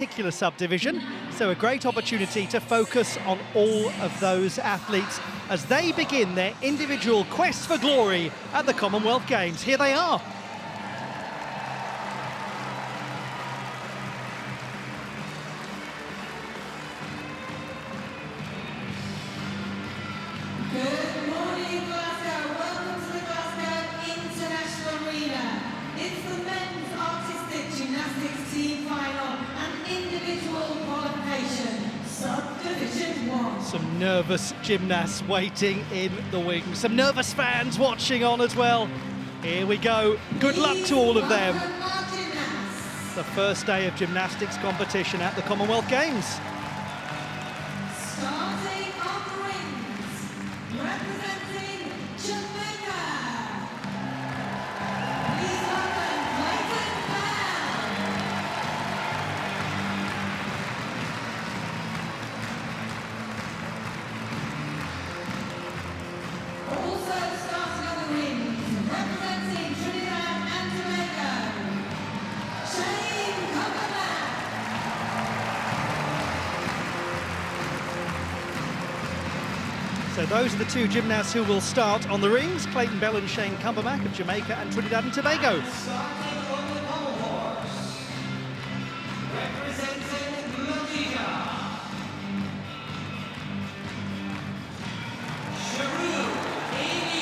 particular subdivision, so a great opportunity to focus on all of those athletes as they begin their individual quest for glory at the Commonwealth Games. Here they are. Good morning, Glasgow. Welcome to the Glasgow International Arena. It's the men's artistic gymnastics team final and individual qualification, Subdivision 1. Some nervous gymnasts waiting in the wings. Some nervous fans watching on as well. Here we go. Good luck to all of them. The first day of gymnastics competition at the Commonwealth Games. Starting on the rings, representing Jamaica. Please welcome Clayton Bell. Also starting on the rings, representing Trinidad and Tobago, Shane Cumberland. So those are the two gymnasts who will start on the rings, Clayton Bell and Shane Cumbermack of Jamaica and Trinidad and Tobago. Starting on the pommel horse, representing Malaysia, Sharu Amy,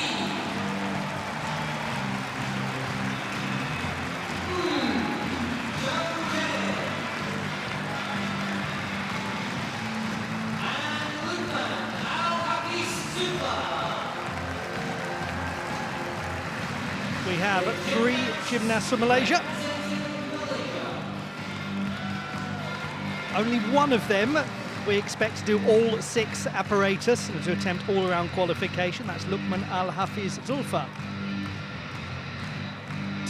and Lukman Al-Hafiz. We have three gymnasts from Malaysia. Only one of them we expect to do all six apparatus and to attempt all-around qualification. That's Lukman Al-Hafiz Zulfa.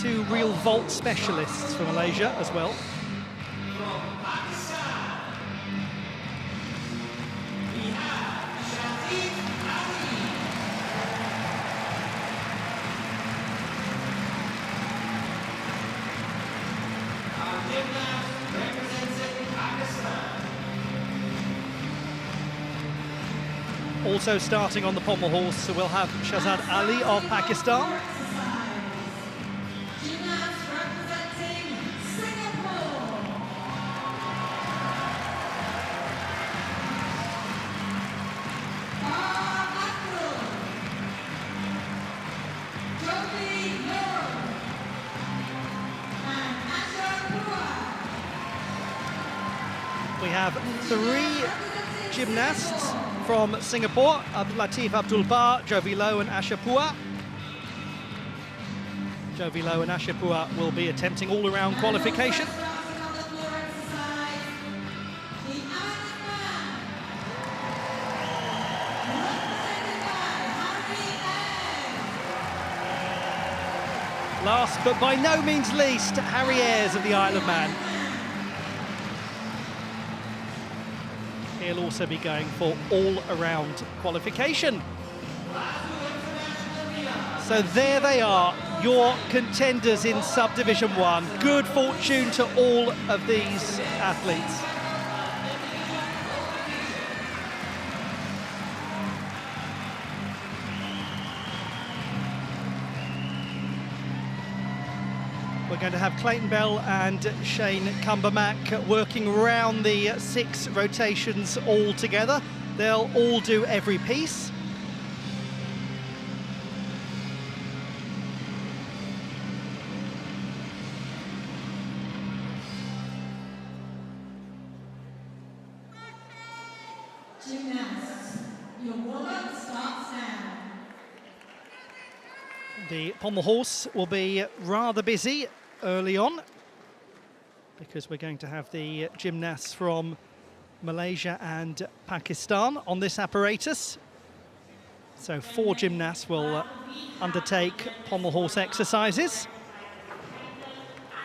Two real vault specialists from Malaysia as well. From Pakistan, we have Shafiq Ali. Our gymnast representing Pakistan. Also starting on the pommel horse, we'll have Shahzad Ali of Pakistan. Gymnasts representing Singapore. Abdul. Jovi Loro. And Asha Pua. We have three gymnasts from Singapore, Abdul Latif Abdul Bar, Jovi Low and Asha Pua. Jovi Low and Asha Pua will be attempting all-around qualification. Starting on the floor exercise, the Iron Man. Represented by Harry Ayres. Last but by no means least, Harry Ayres of the Isle of Man. He'll also be going for all-around qualification. So there they are, your contenders in Subdivision 1. Good fortune to all of these athletes. We're going to have Clayton Bell and Shane Cumbermack working around the 6 rotations all together. They'll all do every piece. Gymnasts, your warm-up starts now. The pommel horse will be rather busy early on because we're going to have the gymnasts from Malaysia and Pakistan on this apparatus. So 4 gymnasts will undertake pommel horse exercises.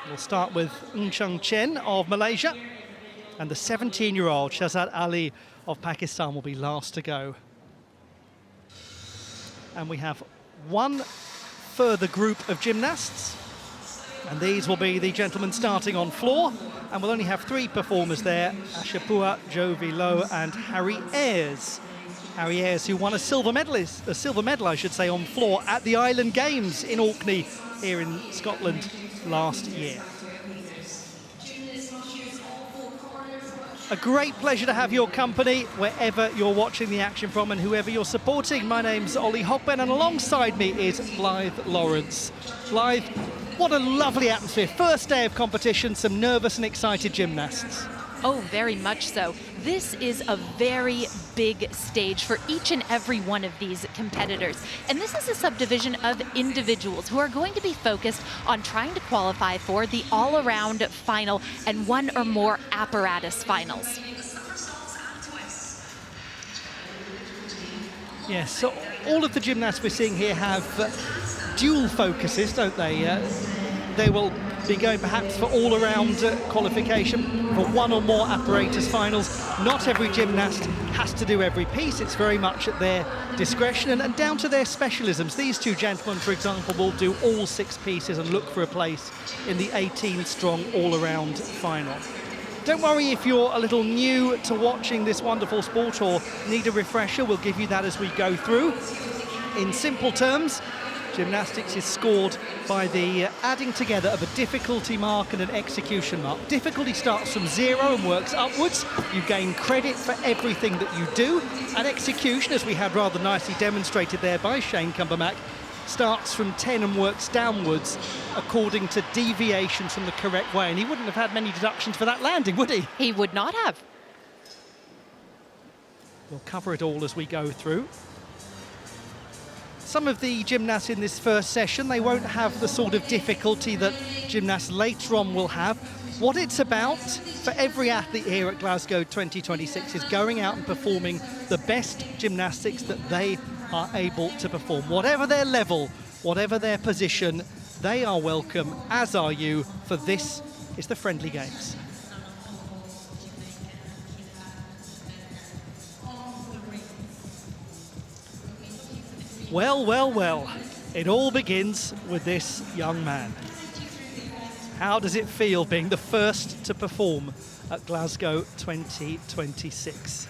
We'll start with Ng Chung Chen of Malaysia, and the 17-year-old Shahzad Ali of Pakistan will be last to go. And we have one further group of gymnasts. And these will be the gentlemen starting on floor, and we'll only have 3 performers there: Ashapua, Jovi Lowe and Harry Ayres. Harry Ayres, who won a silver medal, I should say, on floor at the Island Games in Orkney here in Scotland last year. A great pleasure to have your company wherever you're watching the action from and whoever you're supporting. My name's Ollie Hogben, and alongside me is Blythe Lawrence. Blythe, what a lovely atmosphere. First day of competition, some nervous and excited gymnasts. Oh, very much so. This is a very big stage for each and every one of these competitors. And this is a subdivision of individuals who are going to be focused on trying to qualify for the all-around final and 1 or more apparatus finals. Yes, so all of the gymnasts we're seeing here have dual focuses, don't they? They will be going perhaps for all-around qualification, for 1 or more apparatus finals. Not every gymnast has to do every piece. It's very much at their discretion and down to their specialisms. These 2 gentlemen, for example, will do all 6 pieces and look for a place in the 18-strong all-around final. Don't worry if you're a little new to watching this wonderful sport or need a refresher. We'll give you that as we go through. In simple terms, gymnastics is scored by the adding together of a difficulty mark and an execution mark. Difficulty starts from 0 and works upwards. You gain credit for everything that you do. And execution, as we had rather nicely demonstrated there by Shane Cumbermack, starts from 10 and works downwards according to deviations from the correct way. And he wouldn't have had many deductions for that landing, would he? He would not have. We'll cover it all as we go through. Some of the gymnasts in this first session, they won't have the sort of difficulty that gymnasts later on will have. What it's about for every athlete here at Glasgow 2026 is going out and performing the best gymnastics that they are able to perform. Whatever their level, whatever their position, they are welcome, as are you, for this is the Friendly Games. Well, well, well, it all begins with this young man. How does it feel being the first to perform at Glasgow 2026?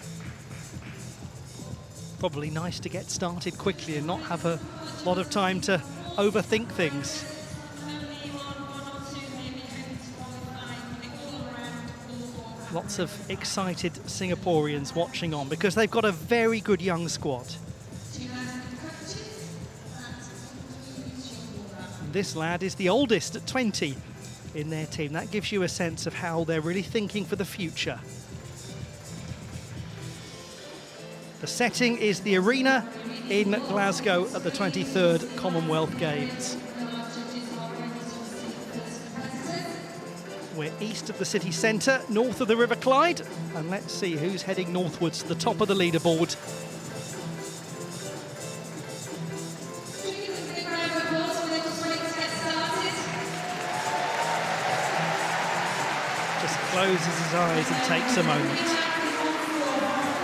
Probably nice to get started quickly and not have a lot of time to overthink things. Lots of excited Singaporeans watching on because they've got a very good young squad. This lad is the oldest at 20 in their team. That gives you a sense of how they're really thinking for the future. The setting is the arena in Glasgow at the 23rd Commonwealth Games. We're east of the city centre, north of the River Clyde, and let's see who's heading northwards to the top of the leaderboard. Closes his eyes and takes a moment.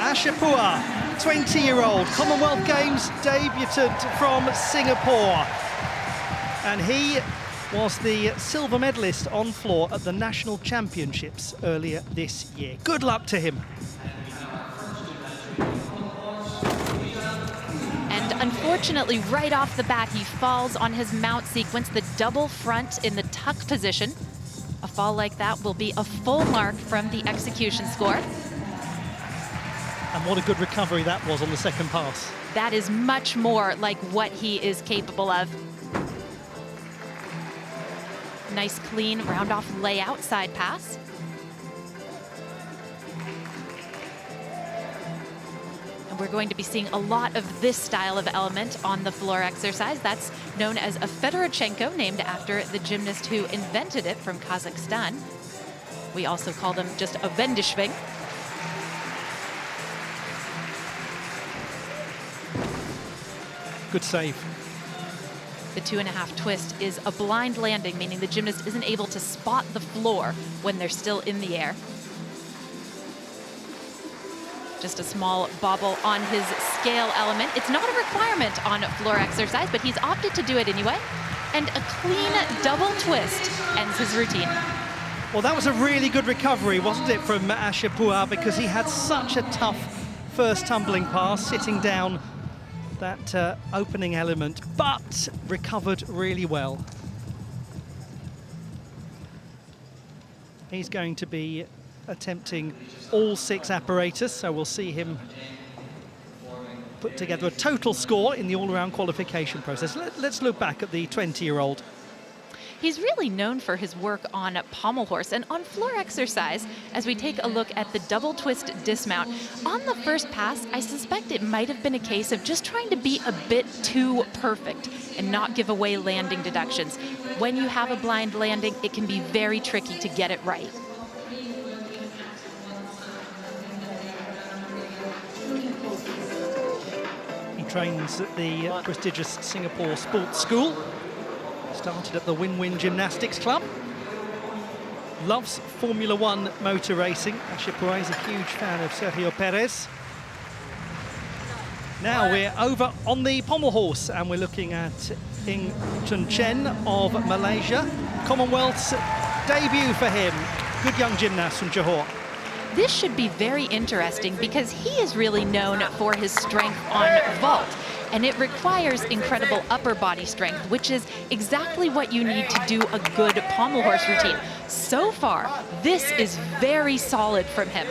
Ashapua, 20-year-old, Commonwealth Games debutant from Singapore. And he was the silver medalist on floor at the National Championships earlier this year. Good luck to him. And unfortunately, right off the bat, he falls on his mount sequence, the double front in the tuck position. A fall like that will be a full mark from the execution score. And what a good recovery that was on the second pass. That is much more like what he is capable of. Nice, clean, round-off layout side pass. And we're going to be seeing a lot of this style of element on the floor exercise. That's known as a Fedorchenko, named after the gymnast who invented it from Kazakhstan. We also call them just a Wendeschwing. Good save. The 2.5 twist is a blind landing, meaning the gymnast isn't able to spot the floor when they're still in the air. Just a small bobble on his scale element. It's not a requirement on floor exercise, but he's opted to do it anyway. and a clean double twist ends his routine. Well, that was a really good recovery, wasn't it, from Ashapua, because he had such a tough first tumbling pass, sitting down that opening element, but recovered really well. He's going to be attempting all 6 apparatus, so we'll see him put together a total score in the all-around qualification process. Let's look back at the 20-year-old. He's really known for his work on pommel horse and on floor exercise. As we take a look at the double twist dismount, on the first pass, I suspect it might have been a case of just trying to be a bit too perfect and not give away landing deductions. When you have a blind landing, it can be very tricky to get it right. He trains at the prestigious Singapore Sports School. Started at the Win-Win Gymnastics Club. Loves Formula One motor racing. Ashapua is a huge fan of Sergio Perez. Now we're over on the pommel horse and we're looking at Ing Chun Chen of Malaysia. Commonwealth's debut for him. Good young gymnast from Johor. This should be very interesting because he is really known for his strength on vault. And it requires incredible upper body strength, which is exactly what you need to do a good pommel horse routine. So far, this is very solid from him.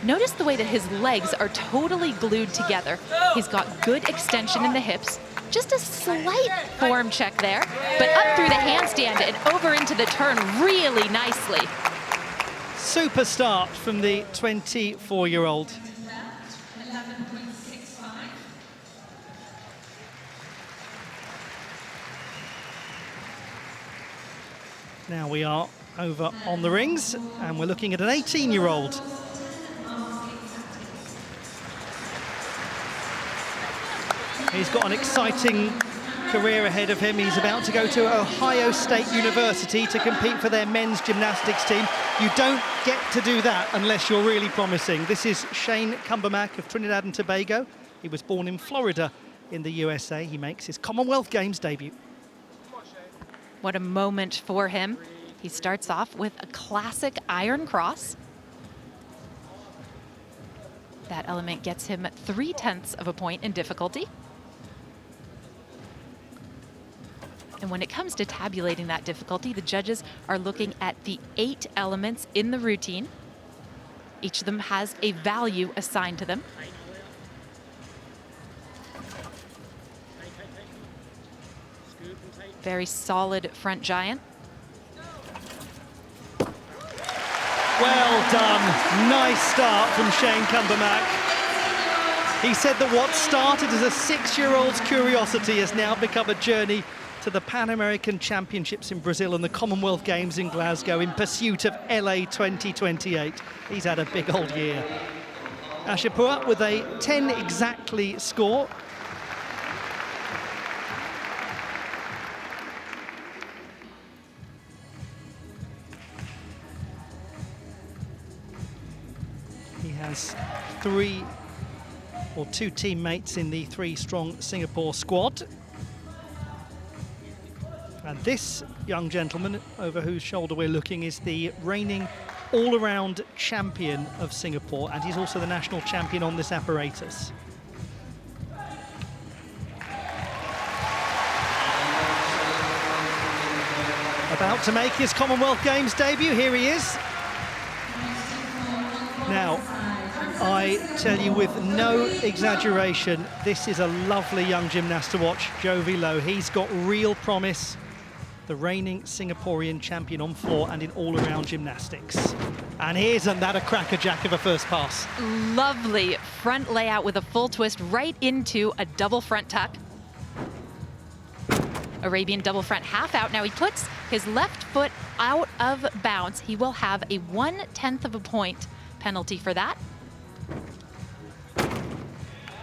Notice the way that his legs are totally glued together. He's got good extension in the hips, just a slight form check there, but up through the handstand and over into the turn really nicely. Super start from the 24-year-old. Now we are over on the rings and we're looking at an 18-year-old. He's got an exciting career ahead of him. He's about to go to Ohio State University to compete for their men's gymnastics team. You don't get to do that unless you're really promising. This is Shane Cumbermack of Trinidad and Tobago. He was born in Florida in the USA. He makes his Commonwealth Games debut. What a moment for him. He starts off with a classic iron cross. That element gets him 0.3 of a point in difficulty. And when it comes to tabulating that difficulty, the judges are looking at the 8 elements in the routine. Each of them has a value assigned to them. Very solid front giant. Well done. Nice start from Shane Cumbermack. He said that what started as a 6-year-old's curiosity has now become a journey to the Pan American Championships in Brazil and the Commonwealth Games in Glasgow in pursuit of LA 2028. He's had a big old year. Ashapua with a 10 exactly score. He has 2 teammates in the 3-strong Singapore squad. And this young gentleman over whose shoulder we're looking is the reigning all-around champion of Singapore, and he's also the national champion on this apparatus. About to make his Commonwealth Games debut, here he is. Now, I tell you with no exaggeration, this is a lovely young gymnast to watch, Jovi Low. He's got real promise. The reigning Singaporean champion on floor and in all-around gymnastics. And isn't that a crackerjack of a first pass? Lovely front layout with a full twist right into a double front tuck. Arabian double front half out. Now he puts his left foot out of bounds. He will have a 0.1 of a point penalty for that.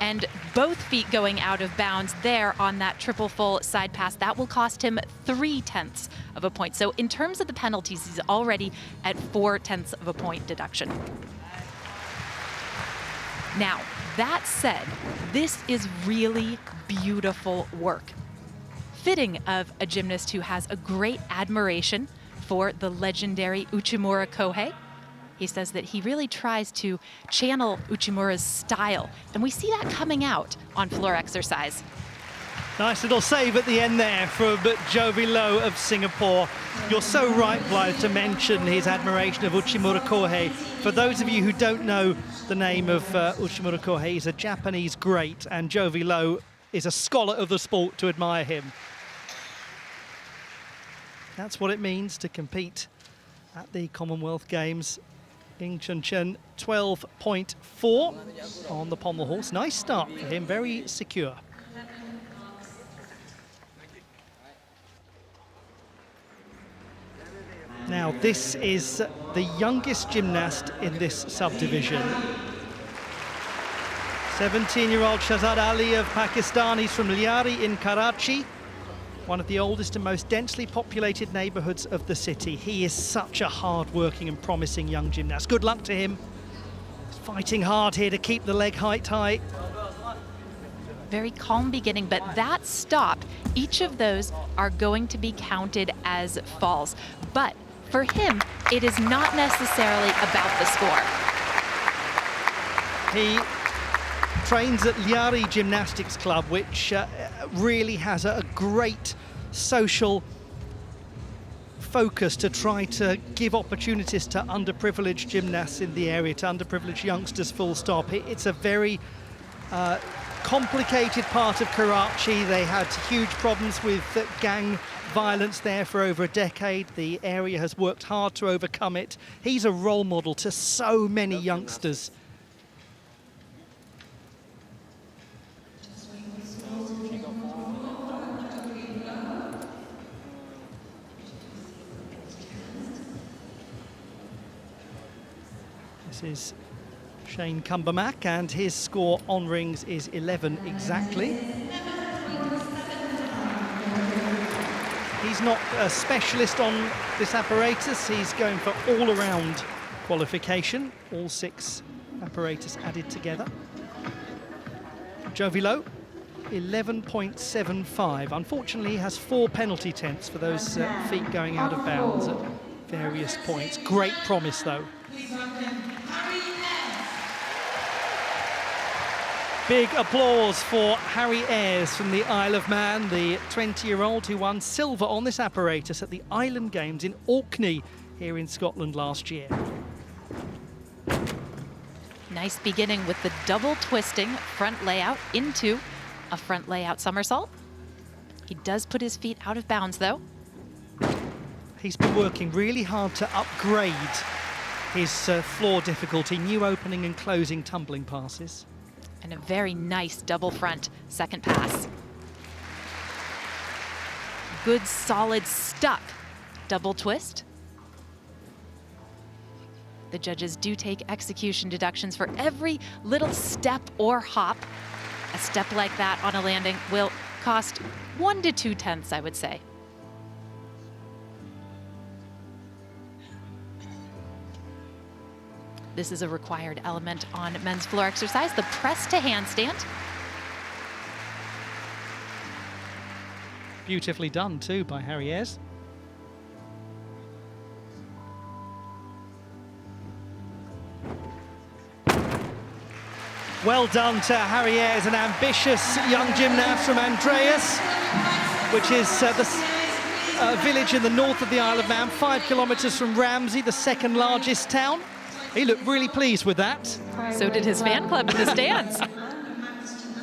And both feet going out of bounds there on that triple full side pass. That will cost him 0.3 of a point. So in terms of the penalties, he's already at 0.4 of a point deduction. Now, that said, this is really beautiful work. fitting of a gymnast who has a great admiration for the legendary Uchimura Kohei. He says that he really tries to channel Uchimura's style, and we see that coming out on floor exercise. Nice little save at the end there from Jovi Low of Singapore. You're so right, Blythe, to mention his admiration of Uchimura Kohei. For those of you who don't know the name of Uchimura Kohei, he's a Japanese great, and Jovi Low is a scholar of the sport to admire him. That's what it means to compete at the Commonwealth Games. Ing Chun Chen, 12.4 on the pommel horse. Nice start for him, very secure. Now, this is the youngest gymnast in this subdivision. 17-year-old Shahzad Ali of Pakistan. He's from Liari in Karachi, one of the oldest and most densely populated neighborhoods of the city. He is such a hard-working and promising young gymnast. Good luck to him. He's fighting hard here to keep the leg height high. Very calm beginning, but that stop, each of those are going to be counted as falls. But for him, it is not necessarily about the score. He trains at Liari Gymnastics Club, which really has a great social focus to try to give opportunities to underprivileged gymnasts in the area, to underprivileged youngsters, full stop. It's a very complicated part of Karachi. They had huge problems with gang violence there for over a decade. The area has worked hard to overcome it. He's a role model to so many youngsters. This is Shane Cumbermack, and his score on rings is 11 exactly. He's not a specialist on this apparatus. He's going for all-around qualification, all 6 apparatus added together. Jovi Low, 11.75. Unfortunately, he has 4 penalty tenths for those feet going out of bounds at various points. Great promise, though. Big applause for Harry Ayres from the Isle of Man, the 20-year-old who won silver on this apparatus at the Island Games in Orkney here in Scotland last year. Nice beginning with the double twisting front layout into a front layout somersault. He does put his feet out of bounds, though. He's been working really hard to upgrade his floor difficulty, new opening and closing tumbling passes. And a very nice double front second pass. Good, solid, stuck double twist. The judges do take execution deductions for every little step or hop. A step like that on a landing will cost 1 to 2 tenths, I would say. This is a required element on men's floor exercise, the press to handstand. Beautifully done too by Harry Ayres. Well done to Harry Ayres, an ambitious young gymnast from Andreas, which is the village in the north of the Isle of Man, 5 kilometres from Ramsey, the second largest town. He looked really pleased with that. So did his fan club in the stands.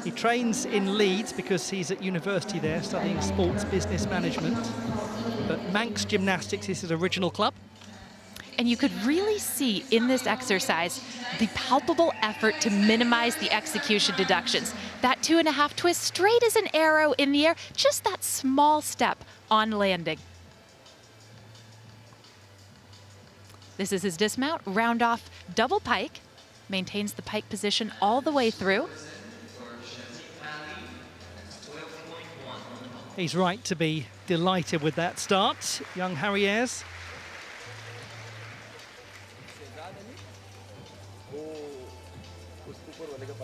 He trains in Leeds because he's at university there studying sports business management. But Manx Gymnastics is his original club. And you could really see in this exercise the palpable effort to minimize the execution deductions. That 2.5 twist straight as an arrow in the air, just that small step on landing. This is his dismount, round off double pike, maintains the pike position all the way through. He's right to be delighted with that start, young Harry Ayres.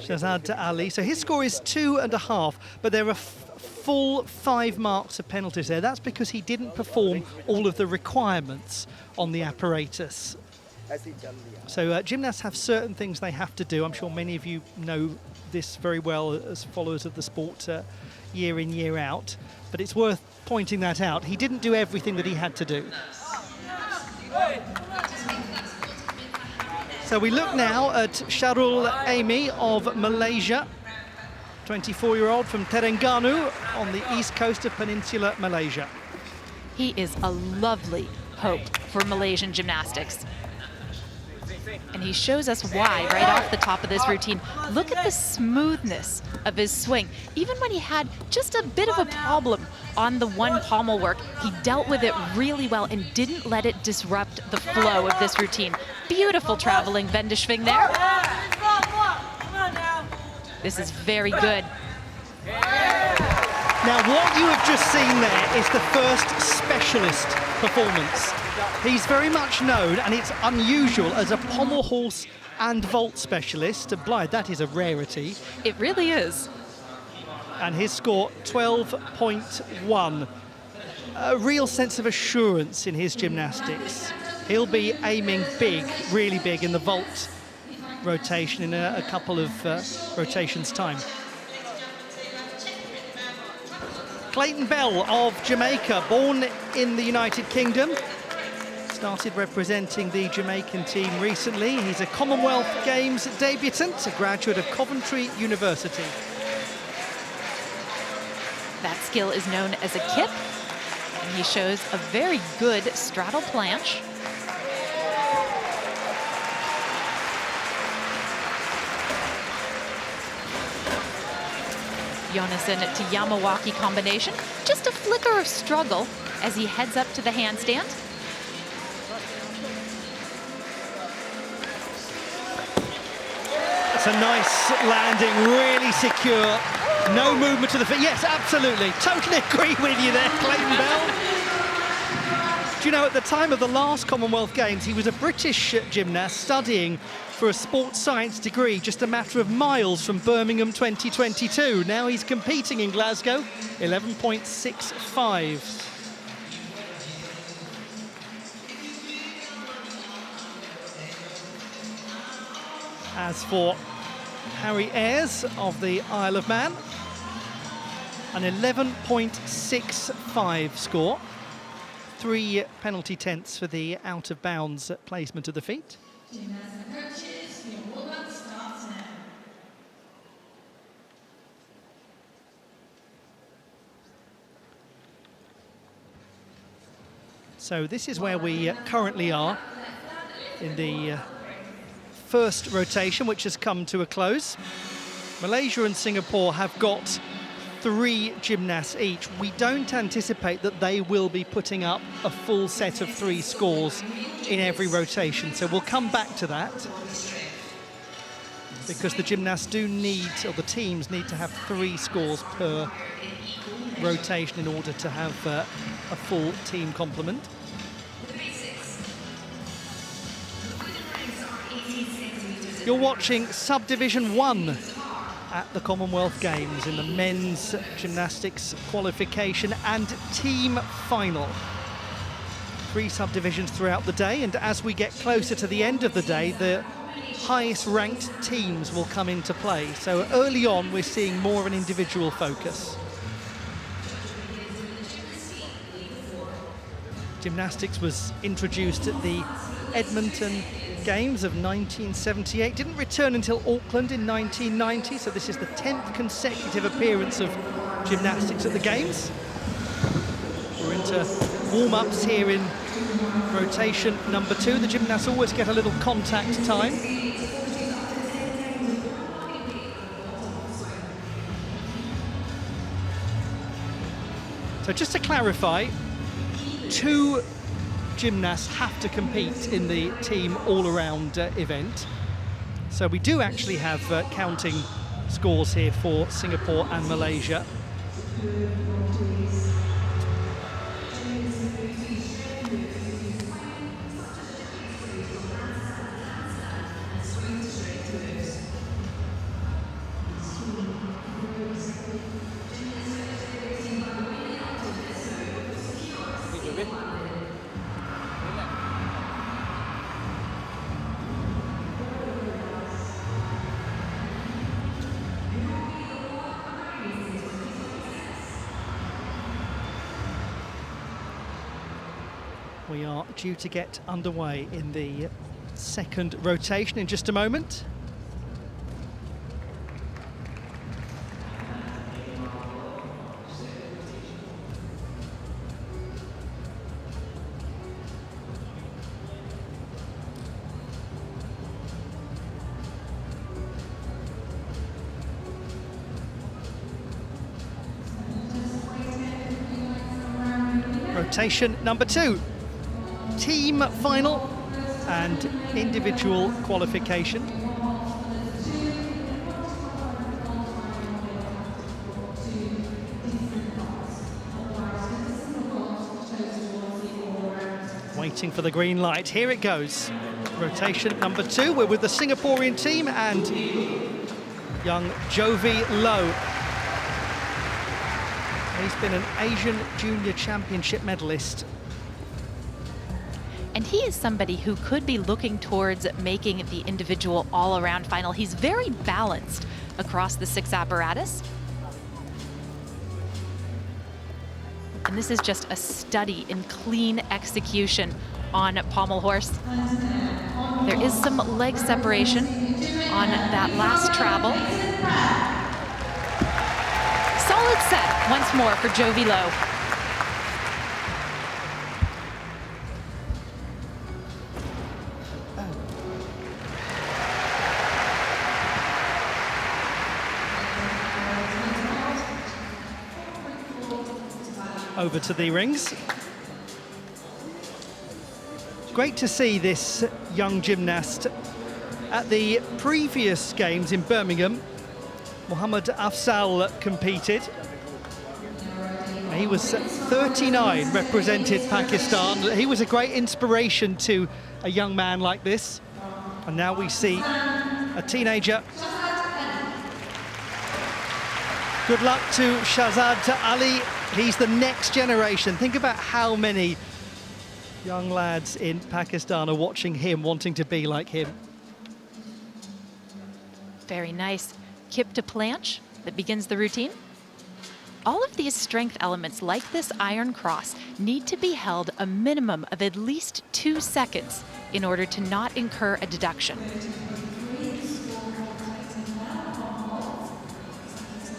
Shahzad Ali, so his score is 2.5, but there are full 5 marks of penalties there. That's because he didn't perform all of the requirements on the apparatus. So gymnasts have certain things they have to do. I'm sure many of you know this very well as followers of the sport year in, year out. But it's worth pointing that out. He didn't do everything that he had to do. So we look now at Sharul Amy of Malaysia, 24-year-old from Terengganu on the east coast of Peninsular Malaysia. He is a lovely hope for Malaysian gymnastics. And he shows us why right off the top of this routine. Look at the smoothness of his swing. Even when he had just a bit of a problem on the one pommel work, he dealt with it really well and didn't let it disrupt the flow of this routine. Beautiful traveling Wendeschwing there. This is very good. Now, what you have just seen there is the first specialist performance. He's very much known, and it's unusual, as a pommel horse and vault specialist. Blythe, that is a rarity. It really is. And his score, 12.1. A real sense of assurance in his gymnastics. He'll be aiming big, really big, in the vault rotation in a couple of rotations' time. Clayton Bell of Jamaica, born in the United Kingdom. Started representing the Jamaican team recently. He's a Commonwealth Games debutant, a graduate of Coventry University. That skill is known as a kip, and he shows a very good straddle planche. Yonason to Yamawaki combination. Just a flicker of struggle as he heads up to the handstand. It's a nice landing, really secure. No movement to the feet. Yes, absolutely. Totally agree with you there, Clayton Bell. Do you know, at the time of the last Commonwealth Games, he was a British gymnast studying for a sports science degree just a matter of miles from Birmingham 2022. Now he's competing in Glasgow, 11.65. As for Harry Ayres of the Isle of Man, an 11.65 score. 3 penalty tenths for the out-of-bounds placement of the feet. So this is where we currently are in the first rotation, which has come to a close. Malaysia and Singapore have got 3 gymnasts each. We don't anticipate that they will be putting up a full set of 3 scores in every rotation, so we'll come back to that, because the gymnasts do need, or the teams need to have 3 scores per rotation in order to have a full team complement. You're watching Subdivision 1 at the Commonwealth Games in the men's gymnastics qualification and team final. 3 subdivisions throughout the day, and as we get closer to the end of the day, the highest ranked teams will come into play. So early on, we're seeing more of an individual focus. Gymnastics was introduced at the Edmonton Games of 1978, didn't return until Auckland in 1990, so this is the 10th consecutive appearance of gymnastics at the Games. We're into warm-ups here in rotation number 2. The gymnasts always get a little contact time. So just to clarify, 2 gymnasts have to compete in the team all-around event. So we do actually have counting scores here for Singapore and Malaysia. We are due to get underway in the second rotation in just a moment. Rotation number 2, team final and individual qualification. Waiting for the green light, here it goes. Rotation number 2, we're with the Singaporean team and young Jovi Low. He's been an Asian Junior Championship medalist. And he is somebody who could be looking towards making the individual all-around final. He's very balanced across the 6 apparatus. And this is just a study in clean execution on pommel horse. There is some leg separation on that last travel. Solid set once more for Jovi Low. Over to the rings. Great to see this young gymnast. At the previous games in Birmingham, Mohammad Afzal competed. He was 39, represented Pakistan. He was a great inspiration to a young man like this. And now we see a teenager. Good luck to Shahzad Ali. He's the next generation. Think about how many young lads in Pakistan are watching him, wanting to be like him. Very nice kip to planche that begins the routine. All of these strength elements, like this iron cross, need to be held a minimum of at least 2 seconds in order to not incur a deduction.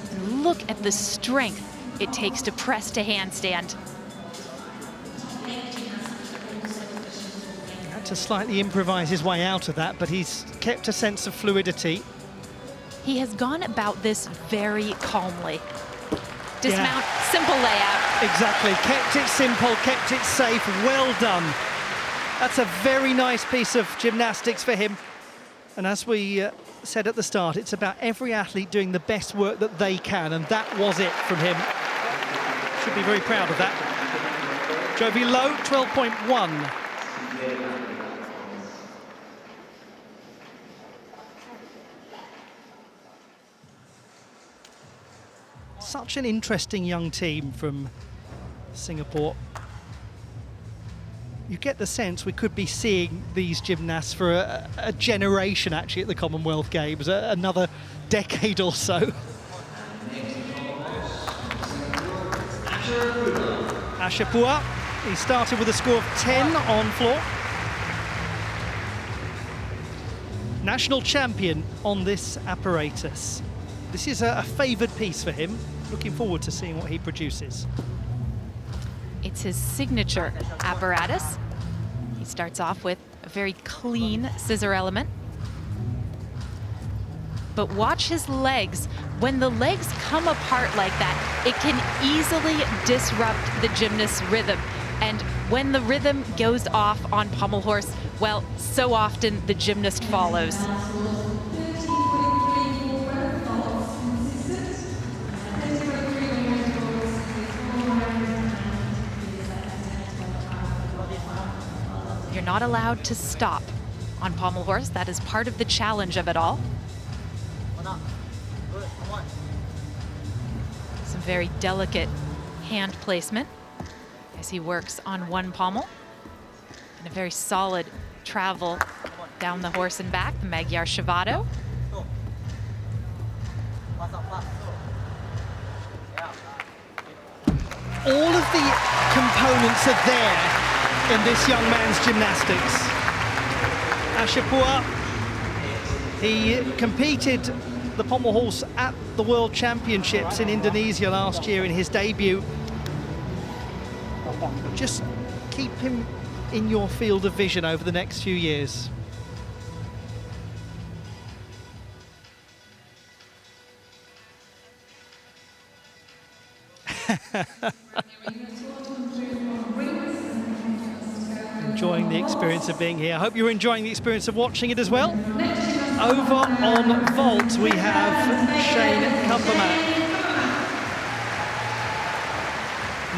And look at the strength it takes to press to handstand. He had to slightly improvise his way out of that, but he's kept a sense of fluidity. He has gone about this very calmly. Dismount, simple layout. Exactly, kept it simple, kept it safe, well done. That's a very nice piece of gymnastics for him. And as we said at the start, it's about every athlete doing the best work that they can, and that was it from him. Should be very proud of that. Jovi Low, 12.1. Such an interesting young team from Singapore. You get the sense we could be seeing these gymnasts for a generation actually at the Commonwealth Games, another decade or so. Ashapua, he started with a score of 10 on floor. National champion on this apparatus. This is a favoured piece for him. Looking forward to seeing what he produces. It's his signature apparatus. He starts off with a very clean scissor element. But watch his legs. When the legs come apart like that, it can easily disrupt the gymnast's rhythm. And when the rhythm goes off on pommel horse, well, so often the gymnast follows. You're not allowed to stop on pommel horse. That is part of the challenge of it all. Some very delicate hand placement as he works on one pommel. And a very solid travel down the horse and back, the Magyar Shavado. All of the components are there in this young man's gymnastics. Ashapua, he competed the pommel horse at the World Championships in Indonesia last year in his debut. Just keep him in your field of vision over the next few years. Enjoying the experience of being here. I hope you're enjoying the experience of watching it as well. Over on vault we have Shane Kumbermack.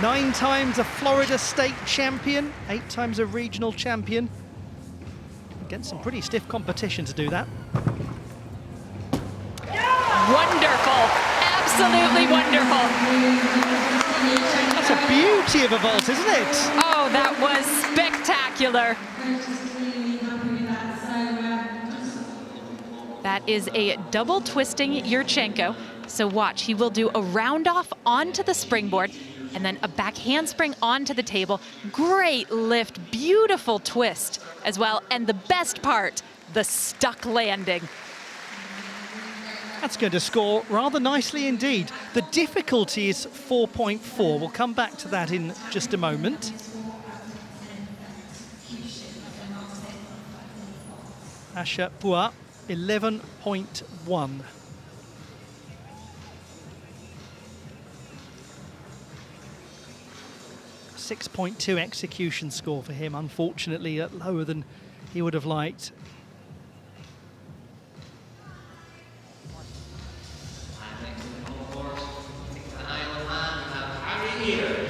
9 times a Florida state champion, 8 times a regional champion. Against some pretty stiff competition to do that. Wonderful, absolutely wonderful. That's a beauty of a vault, isn't it? Oh, that was spectacular. That is a double twisting Yurchenko. So watch, he will do a round off onto the springboard and then a back handspring onto the table. Great lift, beautiful twist as well. And the best part, the stuck landing. That's going to score rather nicely indeed. The difficulty is 4.4. We'll come back to that in just a moment. Ashapua, 11.1. .2 execution score for him, unfortunately lower than he would have liked.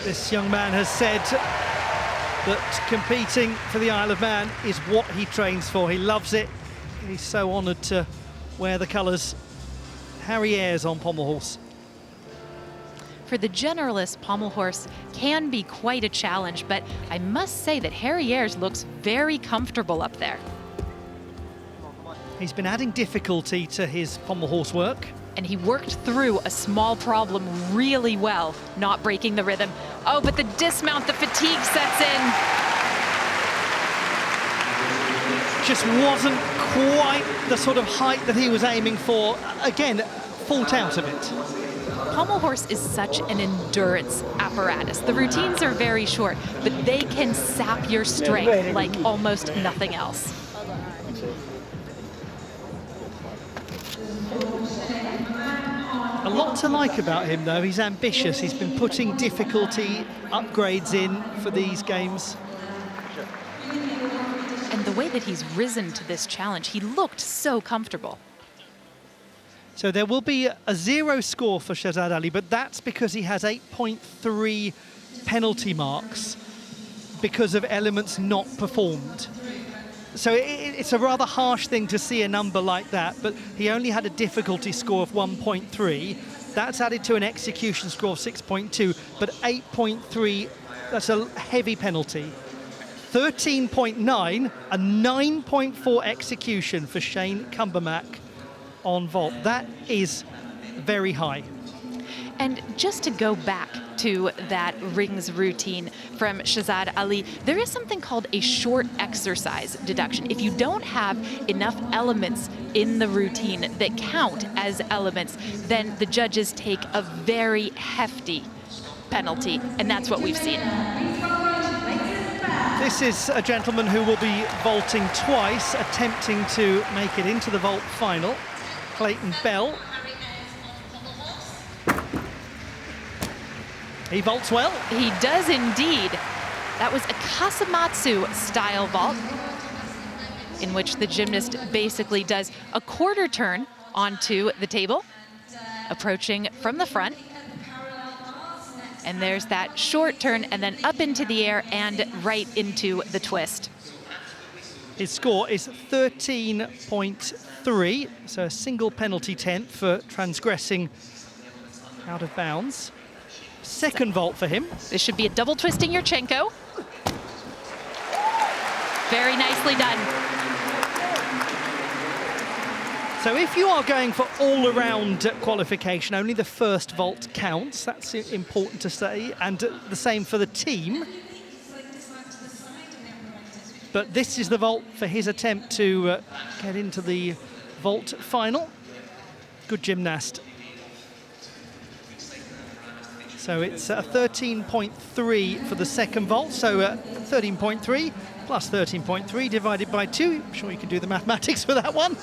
This young man has said that competing for the Isle of Man is what he trains for. He loves it. He's so honoured to wear the colours. Harry Ayres on pommel horse. For the generalist, pommel horse can be quite a challenge, but I must say that Harry Ayres looks very comfortable up there. He's been adding difficulty to his pommel horse work. And he worked through a small problem really well, not breaking the rhythm. Oh, but the dismount, the fatigue sets in. Just wasn't quite the sort of height that he was aiming for. Again, fault out of it. Pommel horse is such an endurance apparatus. The routines are very short, but they can sap your strength like almost nothing else. A lot to like about him, though. He's ambitious. He's been putting difficulty upgrades in for these games. And the way that he's risen to this challenge, he looked so comfortable. So there will be a 0 score for Shahzad Ali, but that's because he has 8.3 penalty marks because of elements not performed. So it's a rather harsh thing to see a number like that, but he only had a difficulty score of 1.3. That's added to an execution score of 6.2, but 8.3, that's a heavy penalty. 13.9, a 9.4 execution for Shane Kumbermack on vault. That is very high. And just to go back to that rings routine from Shahzad Ali, there is something called a short exercise deduction. If you don't have enough elements in the routine that count as elements, then the judges take a very hefty penalty, and that's what we've seen. This is a gentleman who will be vaulting twice, attempting to make it into the vault final. Clayton Bell. He vaults well. He does indeed. That was a Kasamatsu style vault in which the gymnast basically does a quarter turn onto the table, approaching from the front. And there's that short turn and then up into the air and right into the twist. His score is 13.3, so a single penalty tenth for transgressing out of bounds. Second vault for him. This should be a double twisting Yurchenko. Very nicely done. So if you are going for all-around qualification, only the first vault counts. That's important to say. And the same for the team. but this is the vault for his attempt to get into the vault final. Good gymnast. So it's 13.3 for the second vault, so 13.3 plus 13.3 divided by 2. I'm sure you can do the mathematics for that one.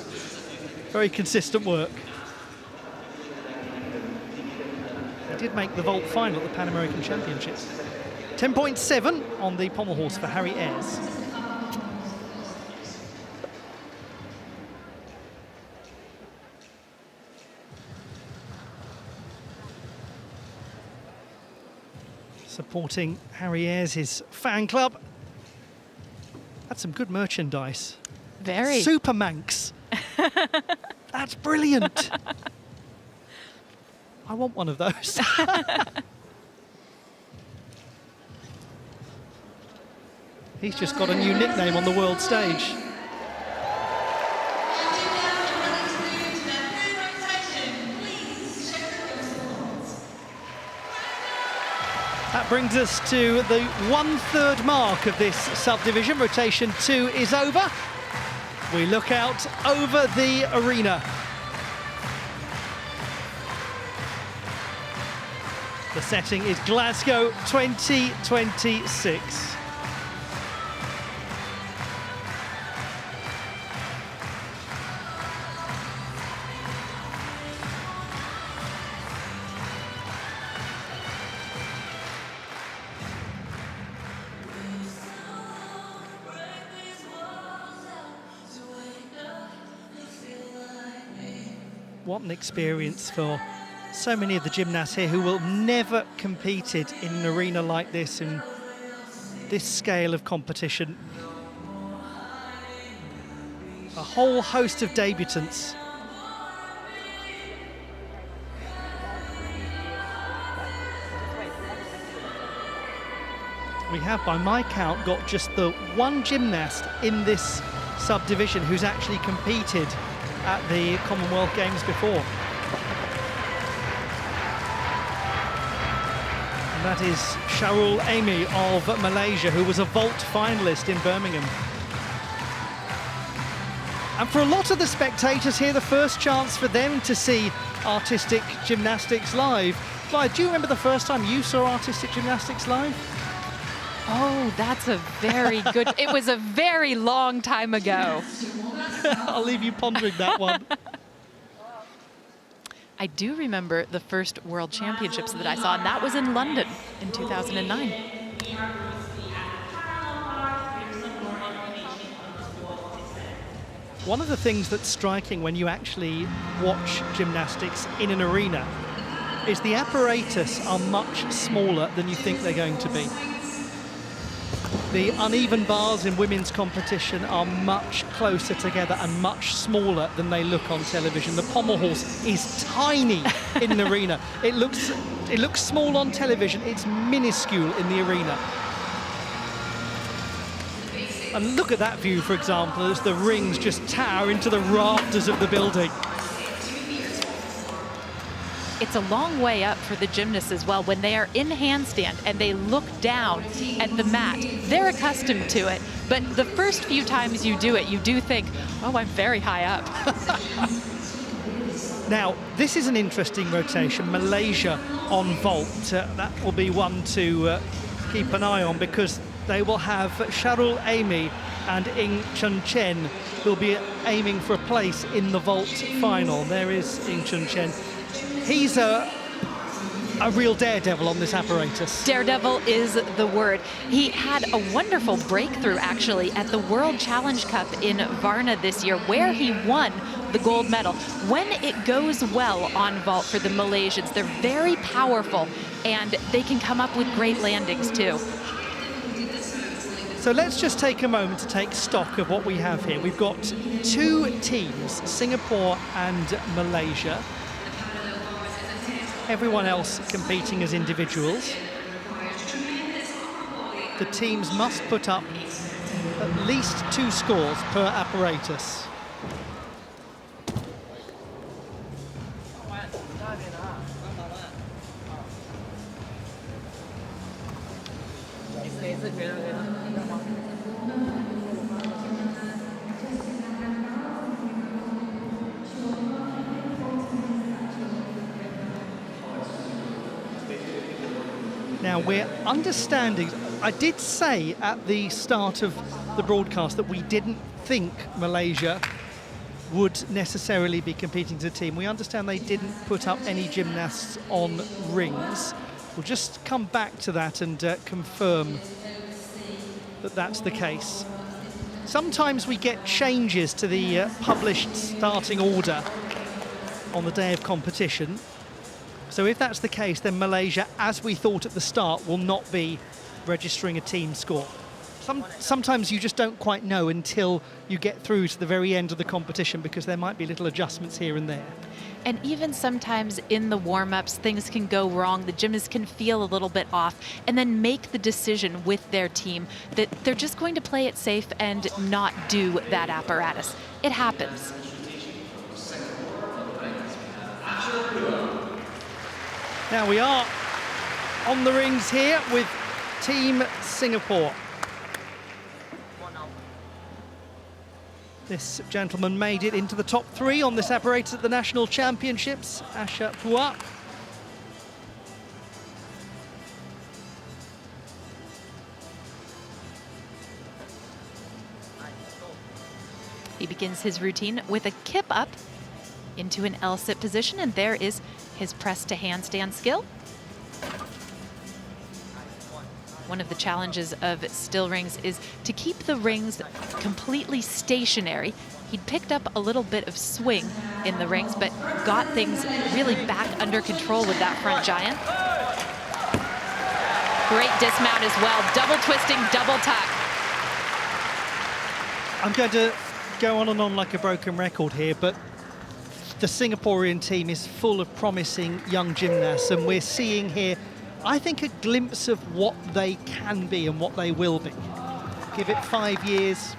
Very consistent work. He did make the vault final at the Pan American Championships. 10.7 on the pommel horse for Harry Ayres. Supporting Harry Ayres, his fan club. That's some good merchandise. Very. Super Manx. That's brilliant. I want one of those. He's just got a new nickname on the world stage. That brings us to the 1/3 mark of this subdivision. Rotation 2 is over. We look out over the arena. The setting is Glasgow 2026. What an experience for so many of the gymnasts here who will never competed in an arena like this, in this scale of competition. A whole host of debutants. We have, by my count, got just the one gymnast in this subdivision who's actually competed at the Commonwealth Games before. And that is Sharul Amy of Malaysia, who was a vault finalist in Birmingham. And for a lot of the spectators here, the first chance for them to see artistic gymnastics live. Clive, do you remember the first time you saw artistic gymnastics live? Oh, that's a very good... It was a very long time ago. I'll leave you pondering that one. I do remember the first World Championships that I saw, and that was in London in 2009. One of the things that's striking when you actually watch gymnastics in an arena is the apparatus are much smaller than you think they're going to be. The uneven bars in women's competition are much closer together and much smaller than they look on television. The pommel horse is tiny in an arena. It looks small on television. It's minuscule in the arena. And look at that view, for example, as the rings just tower into the rafters of the building. It's a long way up for the gymnasts as well. When they are in handstand and they look down at the mat, they're accustomed to it. But the first few times you do it, you do think, oh, I'm very high up. Now, this is an interesting rotation. Malaysia on vault. That will be one to keep an eye on, because they will have Sharul Amy and Ing Chun Chen, who'll be aiming for a place in the vault final. There is Ing Chun Chen. He's a real daredevil on this apparatus. Daredevil is the word. He had a wonderful breakthrough, actually, at the World Challenge Cup in Varna this year, where he won the gold medal. When it goes well on vault for the Malaysians, they're very powerful, and they can come up with great landings, too. So let's just take a moment to take stock of what we have here. We've got two teams, Singapore and Malaysia. Everyone else competing as individuals. The teams must put up at least 2 scores per apparatus. Now, we're understanding, I did say at the start of the broadcast that we didn't think Malaysia would necessarily be competing as a team. We understand they didn't put up any gymnasts on rings. We'll just come back to that and confirm that that's the case. Sometimes we get changes to the published starting order on the day of competition. So if that's the case, then Malaysia, as we thought at the start, will not be registering a team score. Sometimes you just don't quite know until you get through to the very end of the competition, because there might be little adjustments here and there. And even sometimes in the warm-ups, things can go wrong. The gymnasts can feel a little bit off and then make the decision with their team that they're just going to play it safe and not do that apparatus. It happens. Now we are on the rings here with Team Singapore. This gentleman made it into the top 3 on this apparatus at the National Championships, Asha Pua. He begins his routine with a kip up into an L-sit position, and there is his press to handstand skill. One of the challenges of still rings is to keep the rings completely stationary. He'd picked up a little bit of swing in the rings, but got things really back under control with that front giant. Great dismount as well, double twisting, double tuck. I'm going to go on and on like a broken record here, but the Singaporean team is full of promising young gymnasts, and we're seeing here, I think, a glimpse of what they can be and what they will be. Give it 5 years.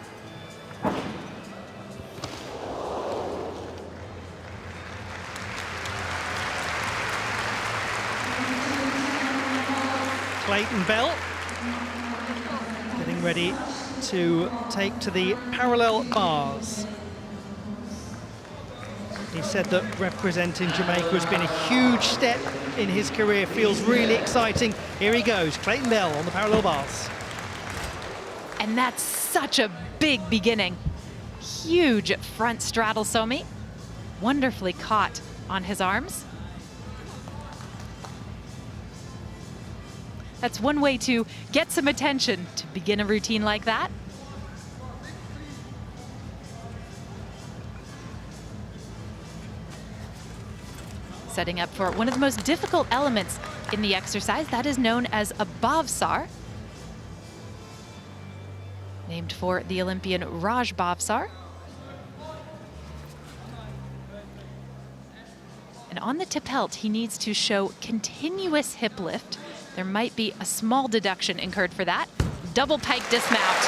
Clayton Bell getting ready to take to the parallel bars. He said that representing Jamaica has been a huge step in his career, feels really exciting. Here he goes, Clayton Bell on the parallel bars. And that's such a big beginning. Huge front straddle somi, wonderfully caught on his arms. That's one way to get some attention to begin a routine like that. Setting up for one of the most difficult elements in the exercise, that is known as a Bhavsar, named for the Olympian Raj Bhavsar. And on the Tipelt, he needs to show continuous hip lift. There might be a small deduction incurred for that. Double pike dismount.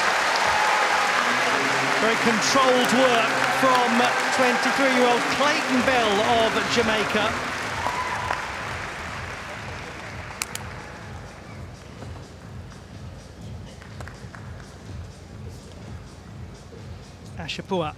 Very controlled work from 23-year-old Clayton Bell of Jamaica. Asha Pua.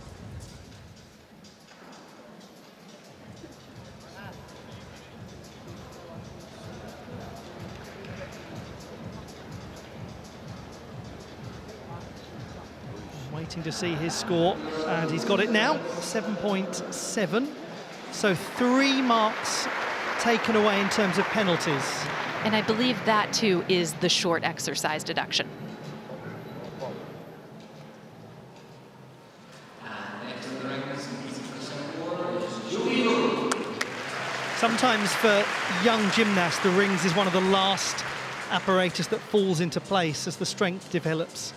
Waiting to see his score, and he's got it now, 7.7. So 3 marks taken away in terms of penalties. And I believe that too is the short exercise deduction. Sometimes for young gymnasts, the rings is one of the last apparatus that falls into place as the strength develops.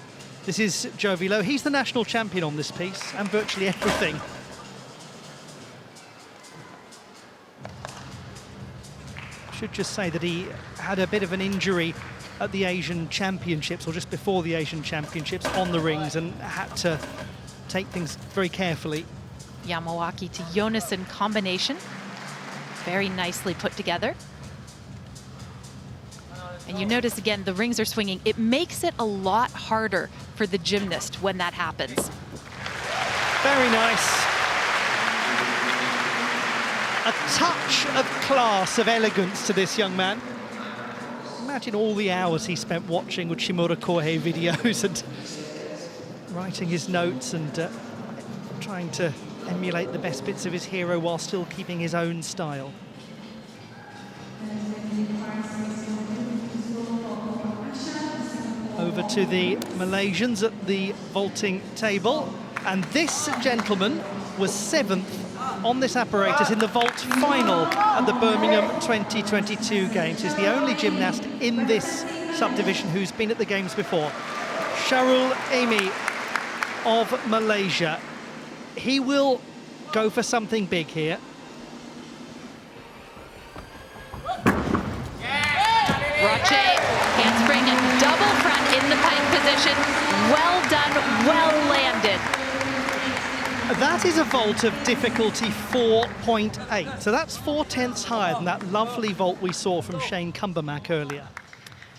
This is Jovilo. He's the national champion on this piece and virtually everything. Should just say that he had a bit of an injury at the Asian Championships, or just before the Asian Championships, on the rings, and had to take things very carefully. Yamawaki to Jonassen combination. Very nicely put together. And you notice again, the rings are swinging. It makes it a lot harder for the gymnast when that happens. Very nice. A touch of class, of elegance to this young man. imagine all the hours he spent watching Uchimura Kohei videos and writing his notes and trying to emulate the best bits of his hero while still keeping his own style. Over to the Malaysians at the vaulting table, and this gentleman was 7th on this apparatus in the vault final at the Birmingham 2022 Games. He's the only gymnast in this subdivision who's been at the Games before. Sharul Amy of Malaysia. He will go for something big here. Roche, handspring, double front in the pike position. Well done, well landed. That is a vault of difficulty 4.8, so that's 4/10 higher than that lovely vault we saw from Shane Cumbermack earlier.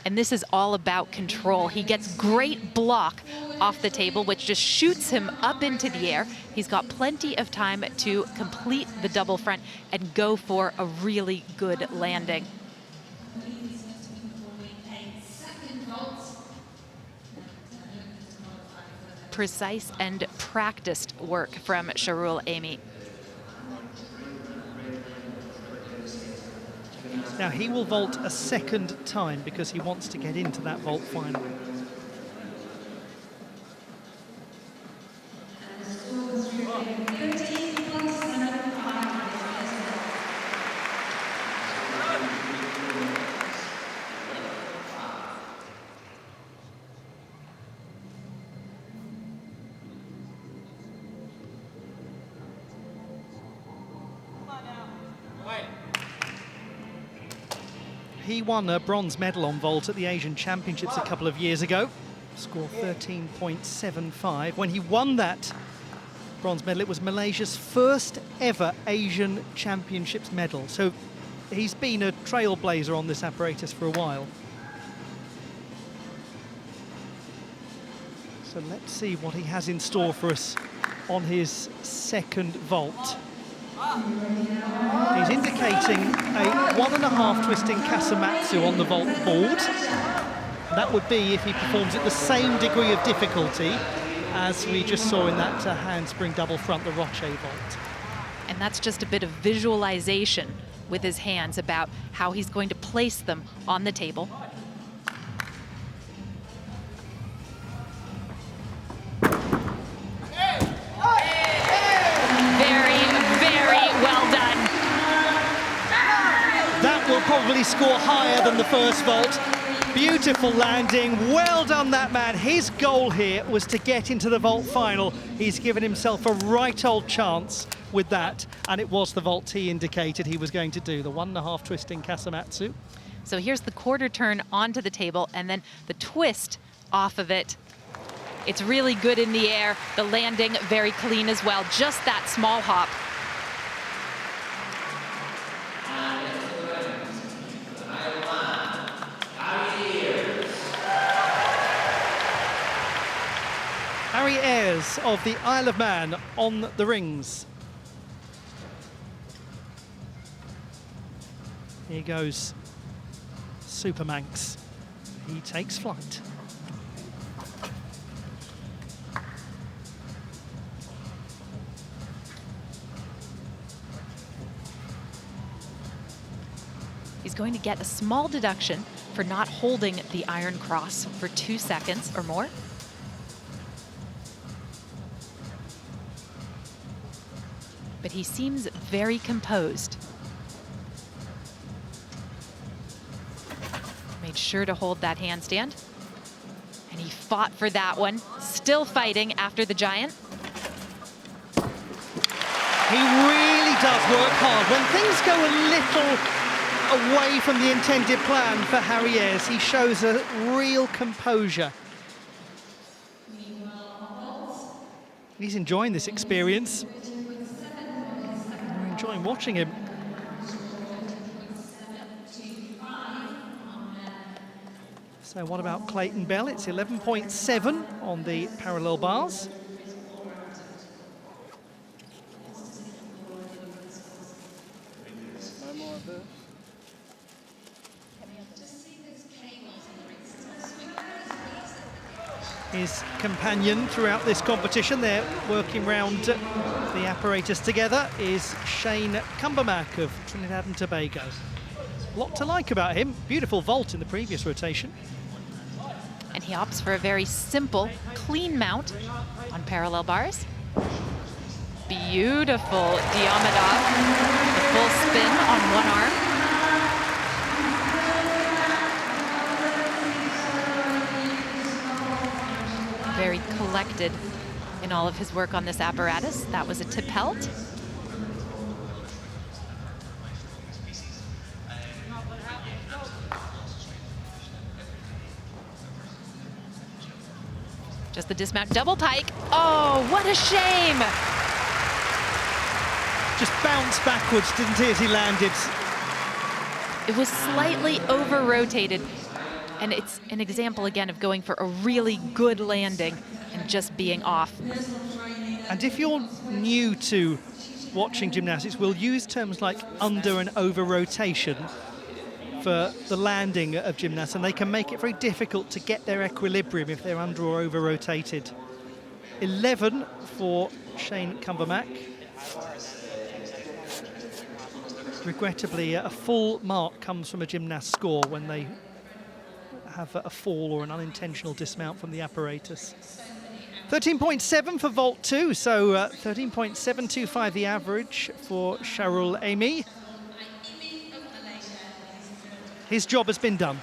And this is all about control. He gets great block off the table, which just shoots him up into the air. He's got plenty of time to complete the double front and go for a really good landing. Precise and practiced work from Sharul Amy. Now he will vault a second time because he wants to get into that vault final. He won a bronze medal on vault at the Asian Championships a couple of years ago. Scored 13.75. When he won that bronze medal, it was Malaysia's first ever Asian Championships medal. So he's been a trailblazer on this apparatus for a while. So let's see what he has in store for us on his second vault. He's indicating a 1.5 twisting Kasamatsu on the vault board. That would be if he performs at the same degree of difficulty as we just saw in that handspring double front, the Roche vault. And that's just a bit of visualization with his hands about how he's going to place them on the table. Probably score higher than the first vault. Beautiful landing, well done that man. His goal here was to get into the vault final. He's given himself a right old chance with that, and it was the vault he indicated he was going to do, the 1.5 twisting Kasamatsu. So here's the quarter turn onto the table and then the twist off of it. It's really good in the air, the landing very clean as well, just that small hop. Harry Ayres of the Isle of Man on the rings. Here goes Supermanx. He takes flight. He's going to get a small deduction for not holding the iron cross for 2 seconds or more. But he seems very composed. Made sure to hold that handstand. And he fought for that one. Still fighting after the giant. He really does work hard. When things go a little away from the intended plan for Harry Ayres, he shows a real composure. He's enjoying this experience. We're enjoying watching him. So what about Clayton Bell? It's 11.7 on the parallel bars. his companion throughout this competition. They're working round the apparatus together is Shane Cumbermack of Trinidad and Tobago. A lot to like about him. Beautiful vault in the previous rotation. And he opts for a very simple, clean mount on parallel bars. Beautiful Diomadov, the full spin on one arm. Very collected in all of his work on this apparatus. That was a tip pelt. Just the dismount double pike. Oh, what a shame! Just bounced backwards, didn't he, as he landed? It was slightly over-rotated. And it's an example, again, of going for a really good landing and just being off. And if you're new to watching gymnastics, we'll use terms like under and over rotation for the landing of gymnasts, and they can make it very difficult to get their equilibrium if they're under or over rotated. 11 for Shane Cumbermack. Regrettably, a full mark comes from a gymnast score when they have a fall or an unintentional dismount from the apparatus. 13.7 for vault 2, so 13.725 the average for Sharul Amy. His job has been done.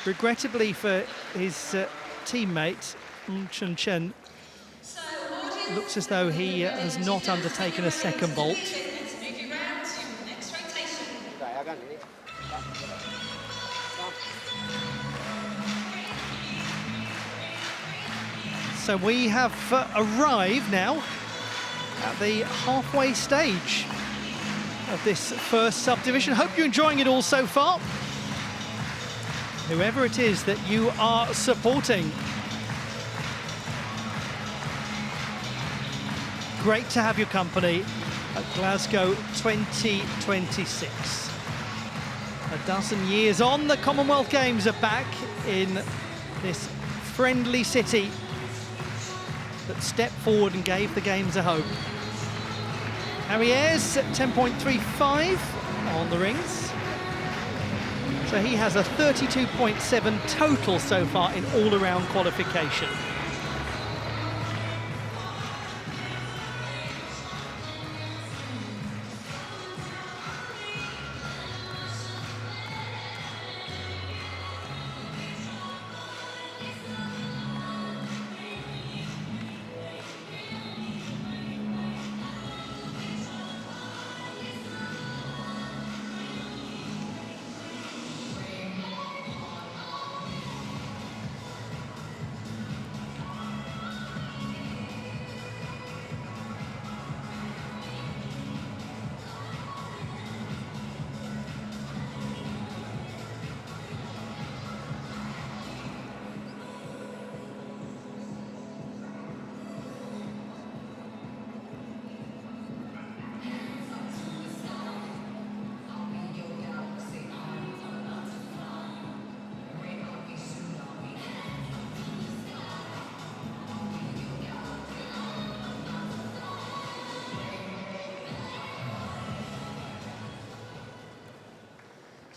Regrettably for his teammate, Chun Chen, looks as though he has not undertaken a second vault. So we have arrived now at the halfway stage of this first subdivision. Hope you're enjoying it all so far. Whoever it is that you are supporting. Great to have your company at Glasgow 2026. A dozen years on, the Commonwealth Games are back in this friendly city that stepped forward and gave the Games a hope. Harriers at 10.35 on the rings. So he has a 32.7 total so far in all-around qualification.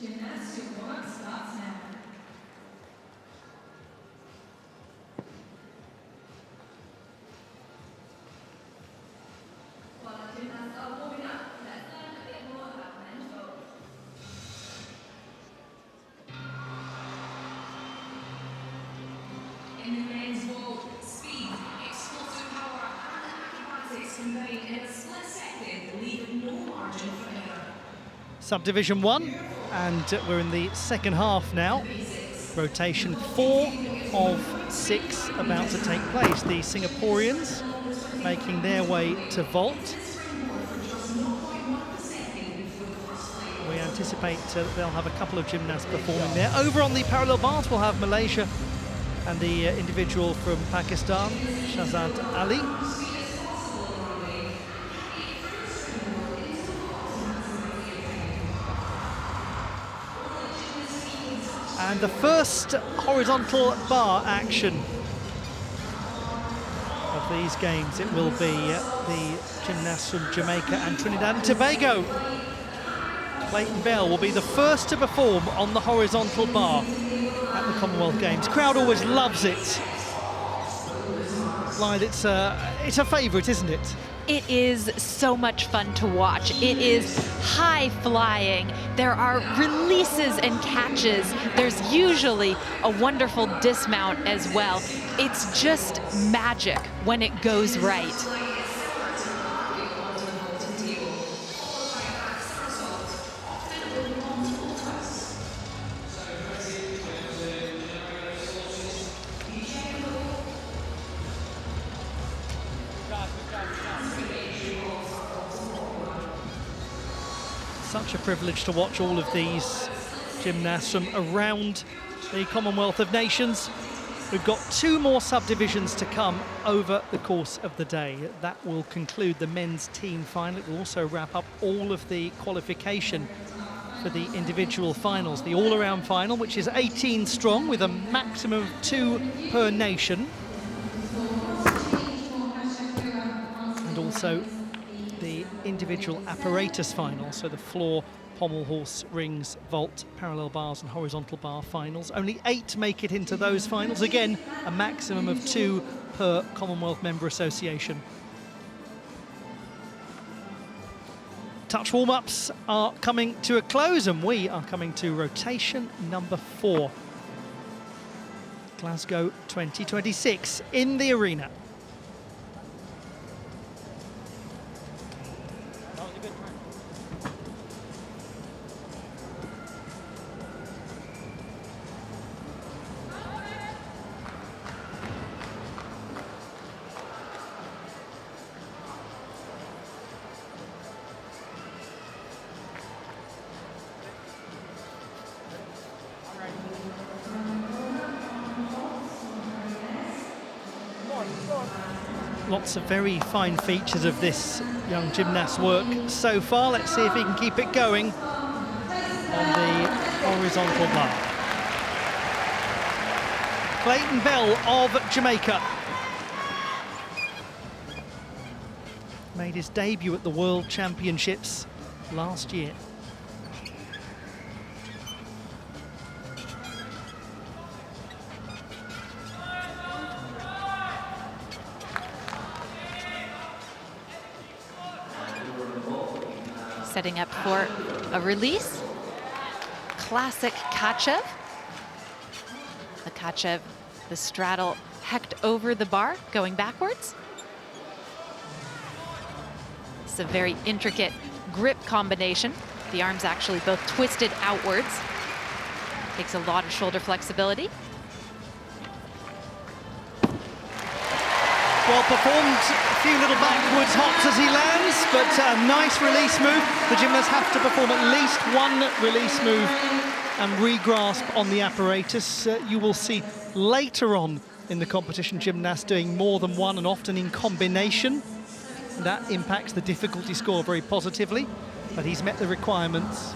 Gymnastics warm-up starts now. While the gymnasts are warming up, let's learn a bit more about men's vault. In the men's vault, speed, explosive power, and acrobatics combined in a split second, leaving no margin for error. Subdivision 1, and we're in the second half now. Rotation 4 of 6 about to take place. The Singaporeans making their way to vault. We anticipate they'll have a couple of gymnasts performing there. Over on the parallel bars, we'll have Malaysia and the individual from Pakistan, Shahzad Ali. And the first horizontal bar action these games, it will be the gymnasts from Jamaica and Trinidad and Tobago. Clayton Bell will be the first to perform on the horizontal bar at the Commonwealth Games. Crowd always loves it. Blythe, it's a favourite, isn't it? It is so much fun to watch. It is high flying. There are releases and catches. There's usually a wonderful dismount as well. It's just magic when it goes right. Such a privilege to watch all of these gymnasts from around the Commonwealth of Nations. We've got 2 more subdivisions to come over the course of the day. That will conclude the men's team final. It will also wrap up all of the qualification for the individual finals. The all-around final, which is 18 strong with a maximum of 2 per nation. And also the individual apparatus final, so the floor, pommel, horse, rings, vault, parallel bars and horizontal bar finals. Only 8 make it into those finals. Again, a maximum of 2 per Commonwealth Member Association. Touch warm-ups are coming to a close and we are coming to rotation number 4. Glasgow 2026 in the arena. Lots of very fine features of this young gymnast's work so far. Let's see if he can keep it going on the horizontal bar. Clayton Bell of Jamaica made his debut at the World Championships last year. Setting up for a release. Classic Kachev. The Kachev, the straddle hecked over the bar, going backwards. It's a very intricate grip combination. The arms actually both twisted outwards. Takes a lot of shoulder flexibility. Well performed, a few little backwards hops as he lands, but a nice release move. The gymnasts have to perform at least 1 release move and re-grasp on the apparatus. You will see later on in the competition gymnasts doing more than 1 and often in combination. That impacts the difficulty score very positively, but he's met the requirements.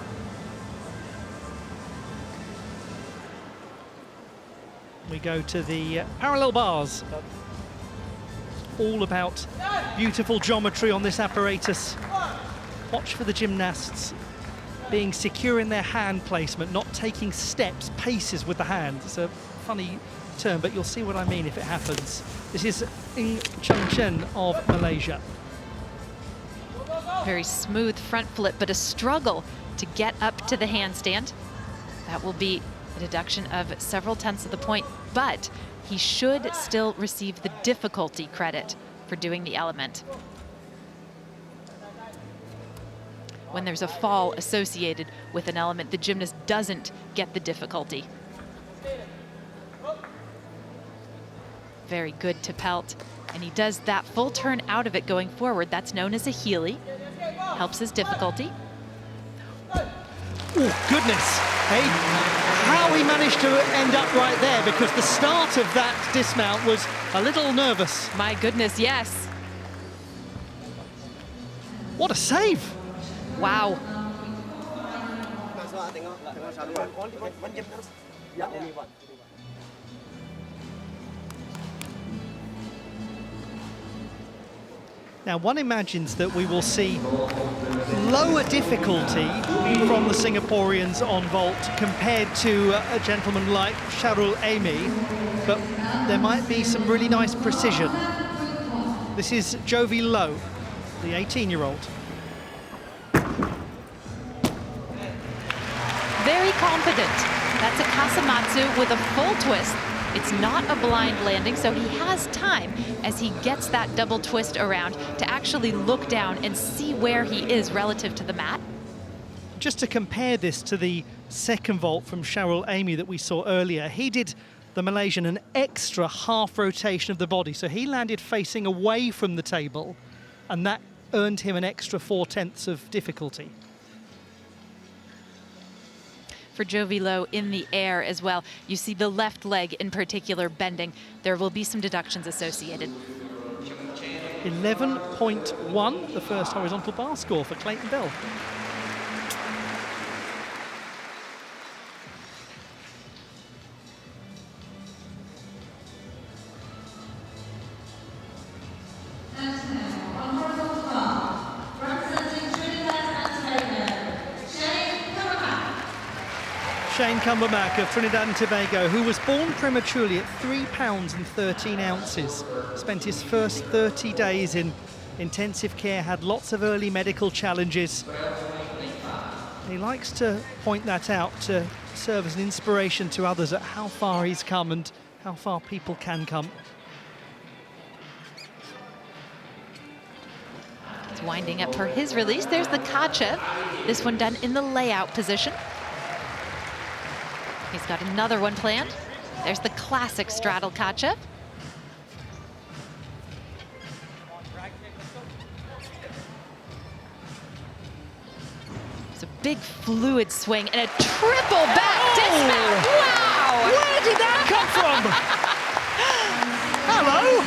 We go to the parallel bars. All about beautiful geometry on this apparatus. Watch for the gymnasts being secure in their hand placement, not taking steps, paces with the hand. It's a funny term, but you'll see what I mean if it happens. This is Ng Chung Chen of Malaysia. Very smooth front flip, but a struggle to get up to the handstand. That will be a deduction of several tenths of the point, but he should still receive the difficulty credit for doing the element. When there's a fall associated with an element, the gymnast doesn't get the difficulty. Very good to pelt, and he does that full turn out of it going forward. That's known as a Healy. Helps his difficulty. Oh, goodness. Hey, how he managed to end up right there, because the start of that dismount was a little nervous. My goodness, yes. What a save. Wow. Now, one imagines that we will see lower difficulty from the Singaporeans on vault compared to a gentleman like Sharul Amy, but there might be some really nice precision. This is Jovi Low, the 18-year-old. Very confident. That's a Kasamatsu with a full twist. It's not a blind landing, so he has time as he gets that double twist around to actually look down and see where he is relative to the mat. Just to compare this to the second vault from Sharul Amy that we saw earlier, he did, the Malaysian, an extra half rotation of the body. So he landed facing away from the table, and that earned him an extra 4/10 of difficulty. For Jovi Low in the air as well, you see the left leg in particular bending. There will be some deductions associated. 11.1, the first horizontal bar score for Clayton Bell. Shane Cumbermack of Trinidad and Tobago, who was born prematurely at 3 pounds and 13 ounces, spent his first 30 days in intensive care, had lots of early medical challenges. He likes to point that out to serve as an inspiration to others at how far he's come and how far people can come. It's winding up for his release. There's the Kachev, this one done in the layout position. He's got another one planned. There's the classic straddle Kachev. It's a big fluid swing and a triple back dismount. Wow! Where did that come from? Hello?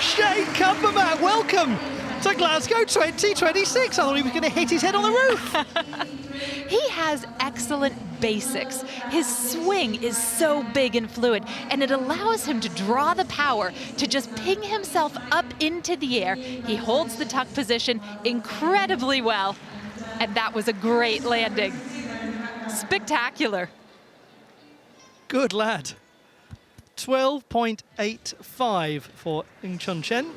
Shane Cumbermack, welcome to Glasgow 2026. I thought he was going to hit his head on the roof. He has excellent basics. His swing is so big and fluid, and it allows him to draw the power to just ping himself up into the air. He holds the tuck position incredibly well, and that was a great landing. Spectacular. Good lad. 12.85 for Ng Chun Chen.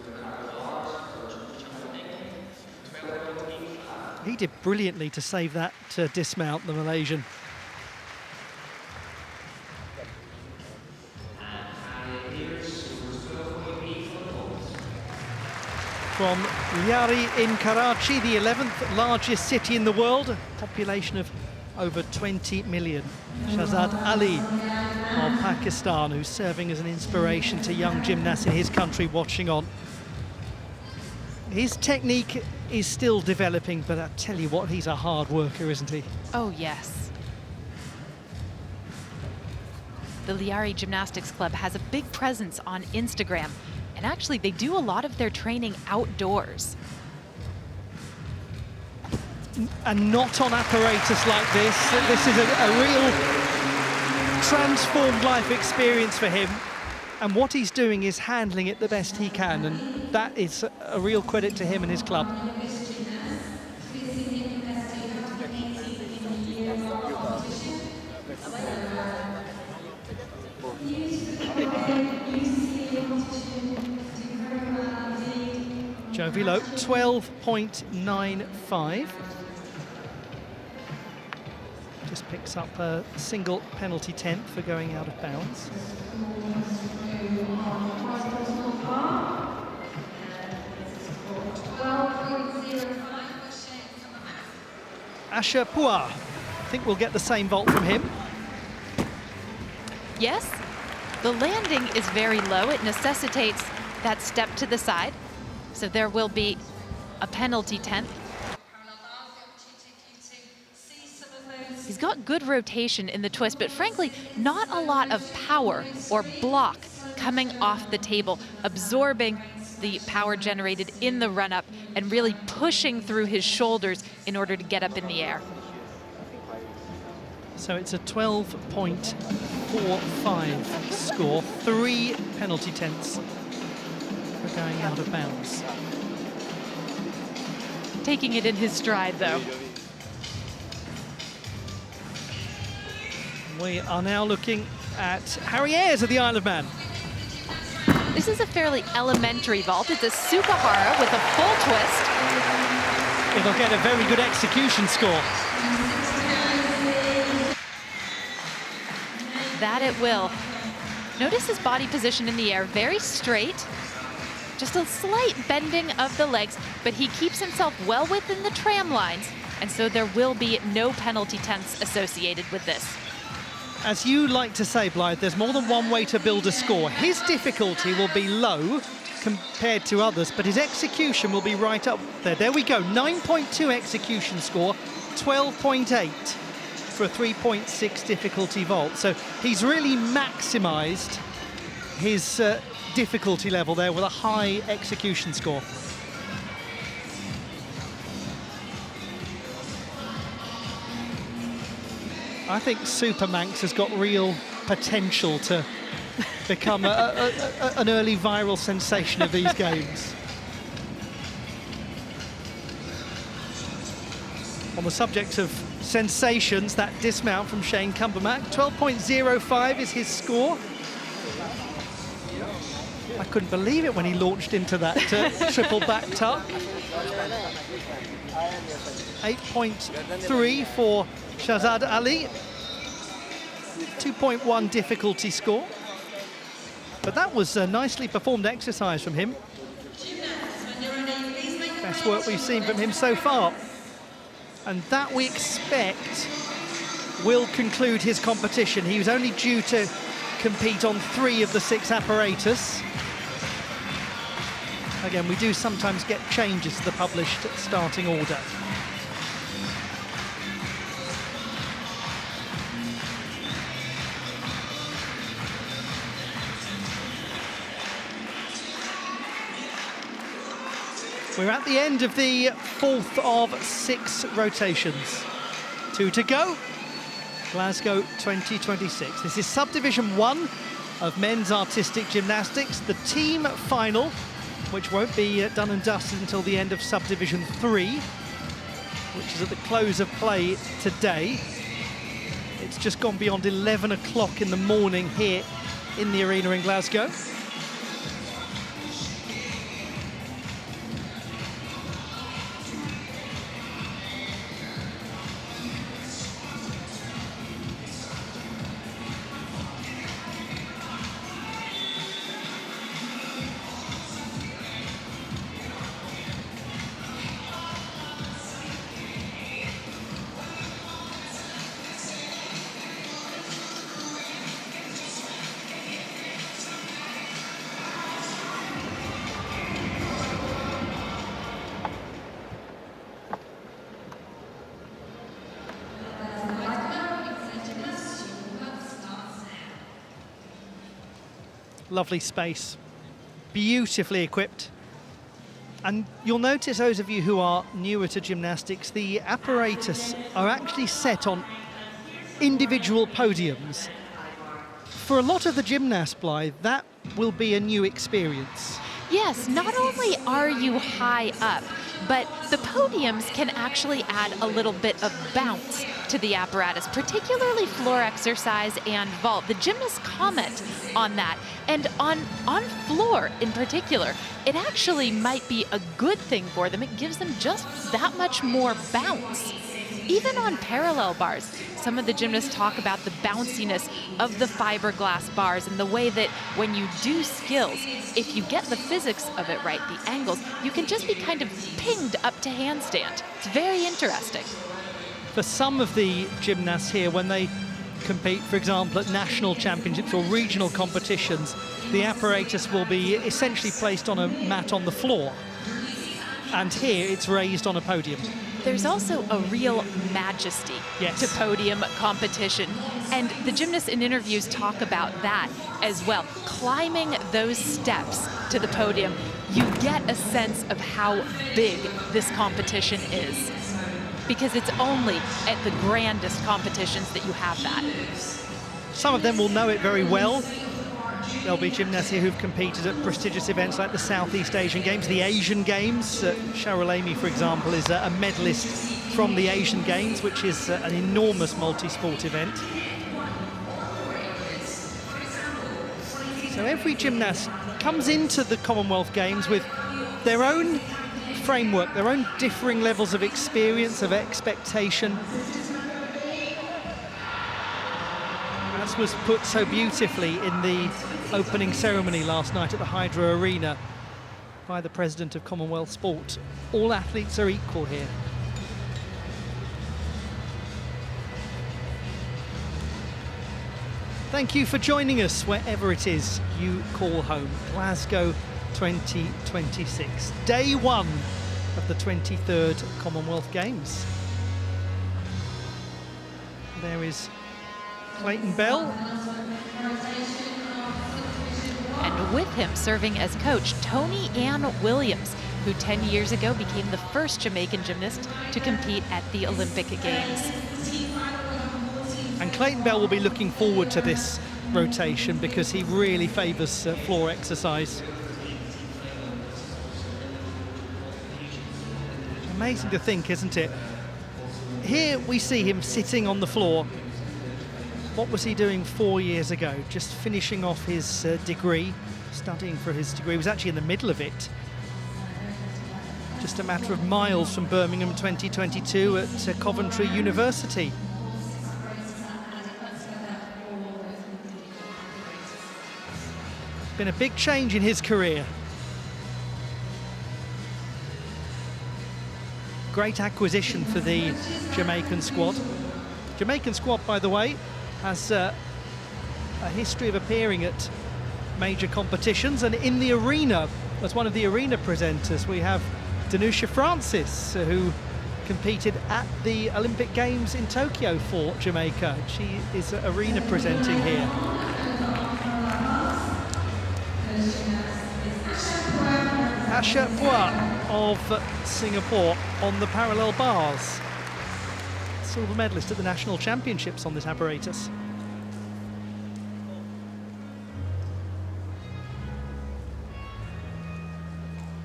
He did brilliantly to save that dismount, the Malaysian. From Liari in Karachi, the 11th largest city in the world, a population of over 20 million. Shahzad Ali of Pakistan, who's serving as an inspiration to young gymnasts in his country watching on. His technique is still developing, but I tell you what, he's a hard worker, isn't he? Oh, yes. The Liari Gymnastics Club has a big presence on Instagram, and actually they do a lot of their training outdoors. And not on apparatus like this. This is a real transformed life experience for him. And what he's doing is handling it the best he can, and that is a real credit to him and his club. Jovi Low, 12.95. Just picks up a single penalty 10th for going out of bounds. Asher Puar, I think we'll get the same vault from him. Yes, the landing is very low. It necessitates that step to the side. So there will be a penalty 10th. He's got good rotation in the twist, but frankly, not a lot of power or block coming off the table, absorbing the power generated in the run-up and really pushing through his shoulders in order to get up in the air. So it's a 12.45 score, 3 penalty 10ths for going out of bounds. Taking it in his stride, though. We are now looking at Harry Ayres of the Isle of Man. This is a fairly elementary vault. It's a Sukahara with a full twist. It'll get a very good execution score. That it will. Notice his body position in the air, very straight. Just a slight bending of the legs, but he keeps himself well within the tram lines, and so there will be no penalty tenths associated with this. As you like to say, Blythe, there's more than one way to build a score. His difficulty will be low compared to others, but his execution will be right up there. There we go, 9.2 execution score, 12.8 for a 3.6 difficulty vault. So he's really maximised his difficulty level there with a high execution score. I think Super Manx has got real potential to become an early viral sensation of these games. On the subject of sensations, that dismount from Shane Cumbermack, 12.05 is his score. I couldn't believe it when he launched into that triple back tuck. 8.3 for Shahzad Ali. 2.1 difficulty score. But that was a nicely performed exercise from him. Best work we've seen from him so far. And that we expect will conclude his competition. He was only due to compete on 3 of the 6 apparatus. Again, we do sometimes get changes to the published starting order. We're at the end of the 4th of 6 rotations. 2 to go. Glasgow 2026. This is Subdivision 1 of men's artistic gymnastics, the team final, which won't be done and dusted until the end of Subdivision 3, which is at the close of play today. It's just gone beyond 11 o'clock in the morning here in the arena in Glasgow. Lovely space, beautifully equipped. And you'll notice, those of you who are newer to gymnastics, the apparatus are actually set on individual podiums. For a lot of the gymnasts, Blythe, that will be a new experience. Yes, not only are you high up, but the podiums can actually add a little bit of bounce to the apparatus, particularly floor exercise and vault. The gymnasts comment on that. And on floor in particular, it actually might be a good thing for them. It gives them just that much more bounce. Even on parallel bars, some of the gymnasts talk about the bounciness of the fiberglass bars and the way that when you do skills, if you get the physics of it right, the angles, you can just be kind of pinged up to handstand. It's very interesting. For some of the gymnasts here, when they compete, for example, at national championships or regional competitions, the apparatus will be essentially placed on a mat on the floor. And here it's raised on a podium. There's also a real majesty to podium competition. And the gymnasts in interviews talk about that as well. Climbing those steps to the podium, you get a sense of how big this competition is. Because it's only at the grandest competitions that you have that. Some of them will know it very well. There'll be gymnasts here who've competed at prestigious events like the Southeast Asian Games, the Asian Games. Cheryl Amy, for example, is a medalist from the Asian Games, which is an enormous multi-sport event. So every gymnast comes into the Commonwealth Games with their own framework, their own differing levels of experience, of expectation. As was put so beautifully in the opening ceremony last night at the Hydro Arena by the President of Commonwealth Sport, all athletes are equal here. Thank you for joining us wherever it is you call home. Glasgow 2026, day one of the 23rd Commonwealth Games. There is Clayton Bell. And with him serving as coach, Tony Ann Williams, who 10 years ago became the first Jamaican gymnast to compete at the Olympic Games. And Clayton Bell will be looking forward to this rotation because he really favours floor exercise. Amazing to think, isn't it? Here we see him sitting on the floor. What was he doing 4 years ago? Just finishing off his degree, studying for his degree. He was actually in the middle of it. Just a matter of miles from Birmingham 2022 at Coventry University. Been a big change in his career. Great acquisition for the Jamaican squad. Jamaican squad, by the way, has a history of appearing at major competitions, and in the arena, as one of the arena presenters, we have Danusha Francis, who competed at the Olympic Games in Tokyo for Jamaica. She is arena presenting here. Asha Pua of Singapore on the parallel bars. Silver medalist at the National Championships on this apparatus.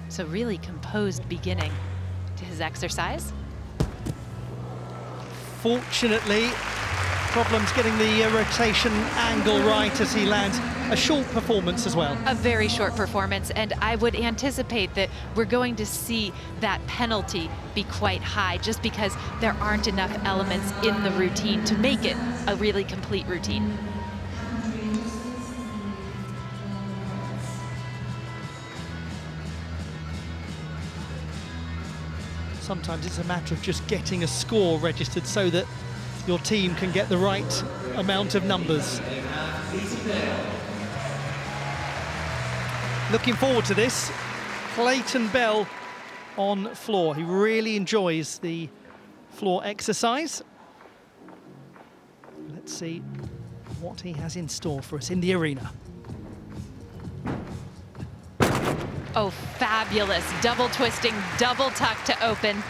So really composed beginning to his exercise. Fortunately, problems getting the rotation angle right as he lands. A short performance as well. A very short performance, and I would anticipate that we're going to see that penalty be quite high just because there aren't enough elements in the routine to make it a really complete routine. Sometimes it's a matter of just getting a score registered so that your team can get the right amount of numbers. Looking forward to this. Clayton Bell on floor. He really enjoys the floor exercise. Let's see what he has in store for us in the arena. Oh, fabulous. Double twisting, double tuck to open.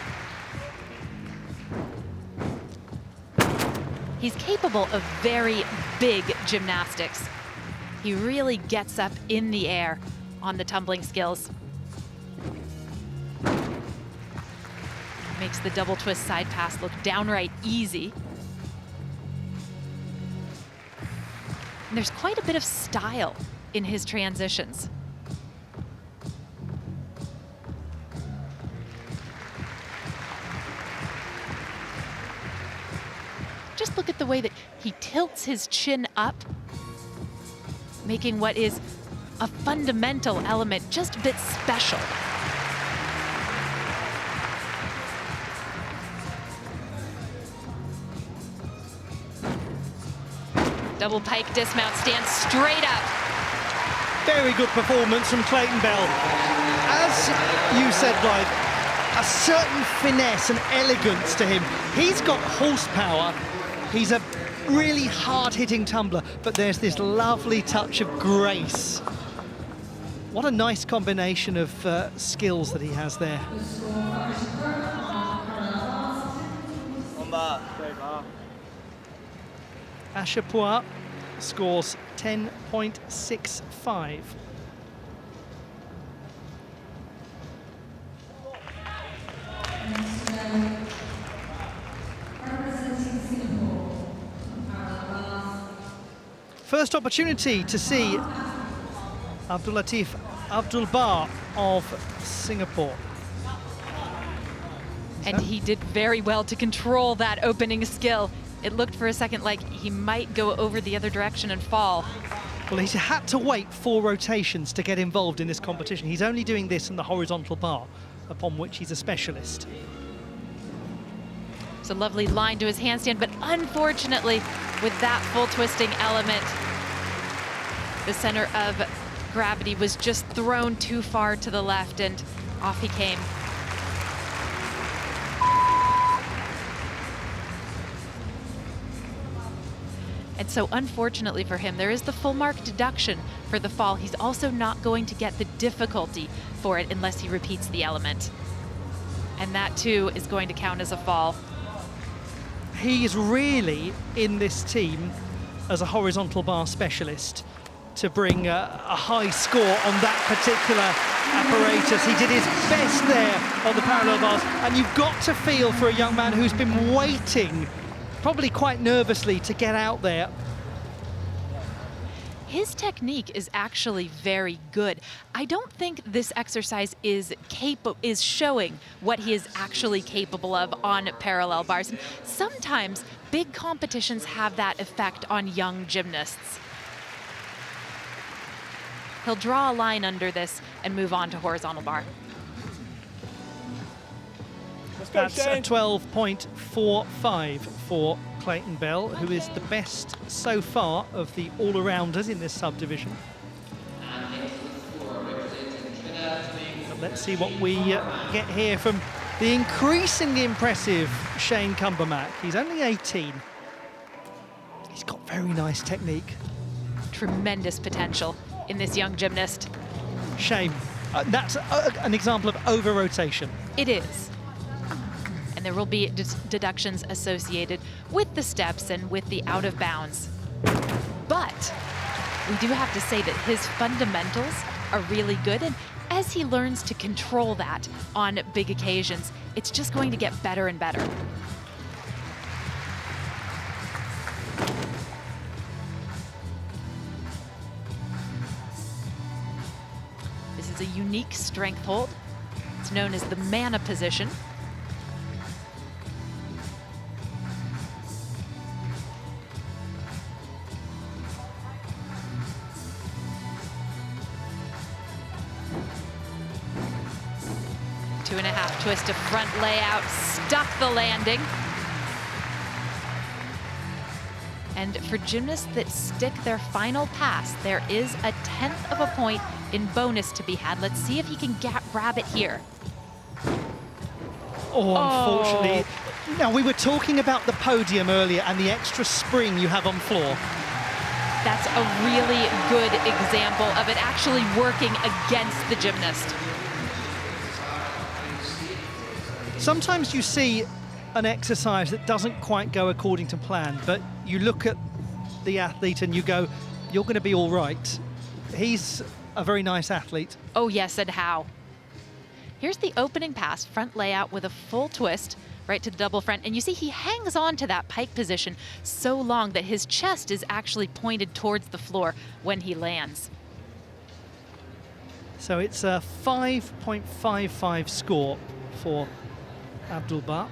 He's capable of very big gymnastics. He really gets up in the air on the tumbling skills. Makes the double twist side pass look downright easy. And there's quite a bit of style in his transitions. Just look at the way that he tilts his chin up, making what is a fundamental element just a bit special. Double pike dismount, stands straight up. Very good performance from Clayton Bell. As you said, Blythe, a certain finesse and elegance to him. He's got horsepower. He's a really hard-hitting tumbler, but there's this lovely touch of grace. What a nice combination of skills that he has there. Asha Pua scores 10.65. First opportunity to see Abdulatif Abdul-Bar of Singapore. And he did very well to control that opening skill. It looked for a second like he might go over the other direction and fall. Well, he's had to wait 4 rotations to get involved in this competition. He's only doing this in the horizontal bar, upon which he's a specialist. It's a lovely line to his handstand, but unfortunately, with that full twisting element, the center of gravity was just thrown too far to the left, and off he came. And so unfortunately for him, there is the full mark deduction for the fall. He's also not going to get the difficulty for it unless he repeats the element. And that too is going to count as a fall. He's really in this team as a horizontal bar specialist to bring a high score on that particular apparatus. He did his best there on the parallel bars, and you've got to feel for a young man who's been waiting, probably quite nervously, to get out there. His technique is actually very good. I don't think this exercise is showing what he is actually capable of on parallel bars. Sometimes big competitions have that effect on young gymnasts. He'll draw a line under this and move on to horizontal bar. That's a 12.45 for Clayton Bell, who is the best so far of the all-arounders in this subdivision. But let's see what we get here from the increasingly impressive Shane Cumbermack. He's only 18. He's got very nice technique. Tremendous potential in this young gymnast. Shame. That's an example of over-rotation. It is. And there will be deductions associated with the steps and with the out of bounds. But we do have to say that his fundamentals are really good, and as he learns to control that on big occasions, it's just going to get better and better. This is a unique strength hold. It's known as the mana position. Two and a half twist to front layout, stuck the landing. And for gymnasts that stick their final pass, there is a 1/10 of a point in bonus to be had. Let's see if he can grab it here. Oh, unfortunately. Now, we were talking about the podium earlier and the extra spring you have on floor. That's a really good example of it actually working against the gymnast. Sometimes you see an exercise that doesn't quite go according to plan, but you look at the athlete and you go, you're going to be all right. He's a very nice athlete. Oh yes, and how? Here's the opening pass, front layout with a full twist right to the double front, and you see he hangs on to that pike position so long that his chest is actually pointed towards the floor when he lands. So it's a 5.55 score for Abdul-Bar.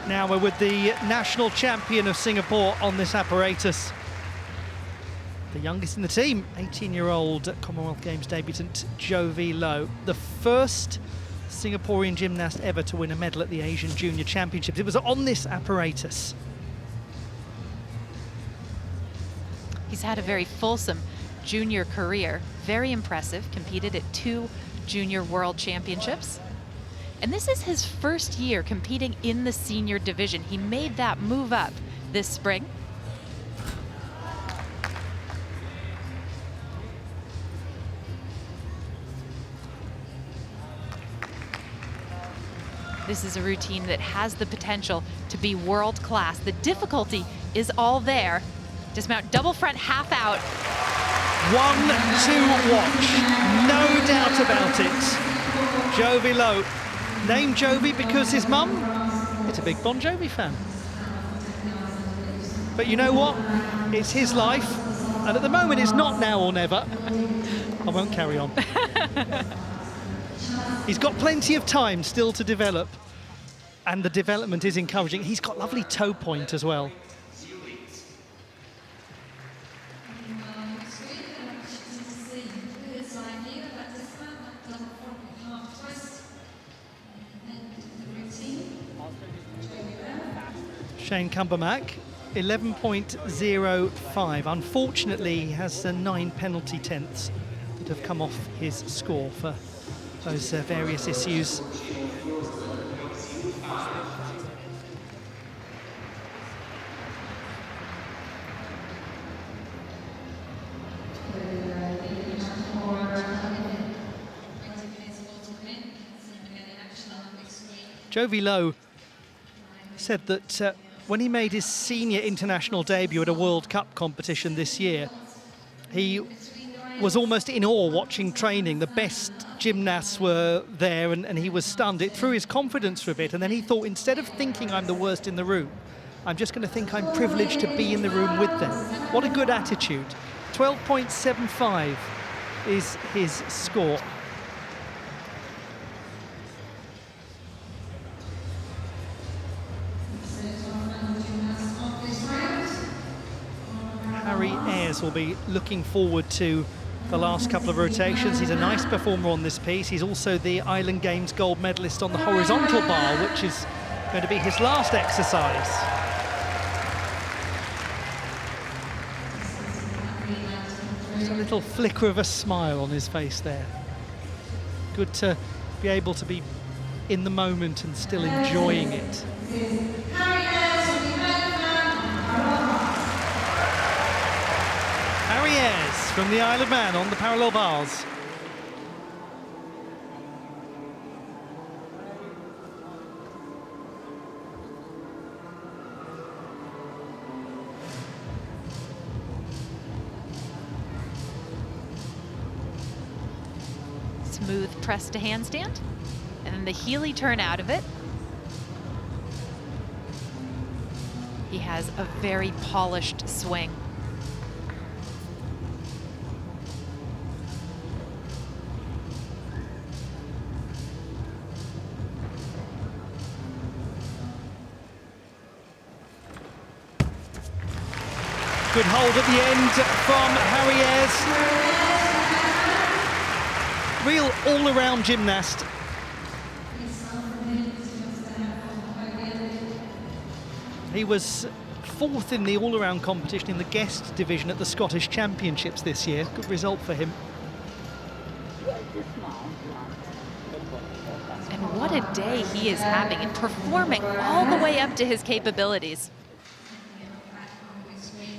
Now we're with the national champion of Singapore on this apparatus. The youngest in the team, 18-year-old Commonwealth Games debutant Jovi Low. The first Singaporean gymnast ever to win a medal at the Asian Junior Championships. It was on this apparatus. He's had a very fulsome junior career, very impressive, competed at 2 junior world championships. And this is his first year competing in the senior division. He made that move up this spring. This is a routine that has the potential to be world class. The difficulty is all there. Dismount double front half out. One to watch, no doubt about it. Jovi Low, named Jovi because his mum is a big Bon Jovi fan. But you know what? It's his life, and at the moment it's not now or never. I won't carry on. He's got plenty of time still to develop, and the development is encouraging. He's got lovely toe point as well. Shane Cumbermack, 11.05. Unfortunately, he has 9 penalty tenths that have come off his score for those various issues. Jovi Low said that when he made his senior international debut at a World Cup competition this year, he was almost in awe watching training. The best gymnasts were there, and he was stunned. It threw his confidence for a bit, and then he thought, instead of thinking I'm the worst in the room, I'm just going to think I'm privileged to be in the room with them. What a good attitude. 12.75 is his score. Harry Ayres will be looking forward to the last couple of rotations. He's a nice performer on this piece. He's also the Island Games gold medalist on the horizontal bar, which is going to be his last exercise. Just a little flicker of a smile on his face there. Good to be able to be in the moment and still enjoying it. Harry Ayres from the Isle of Man on the parallel bars. Smooth press to handstand, and then the Healy turn out of it. He has a very polished swing. Good hold at the end from Harry Ayres. Real all-around gymnast. He was 4th in the all-around competition in the guest division at the Scottish Championships this year. Good result for him. And what a day he is having and performing all the way up to his capabilities.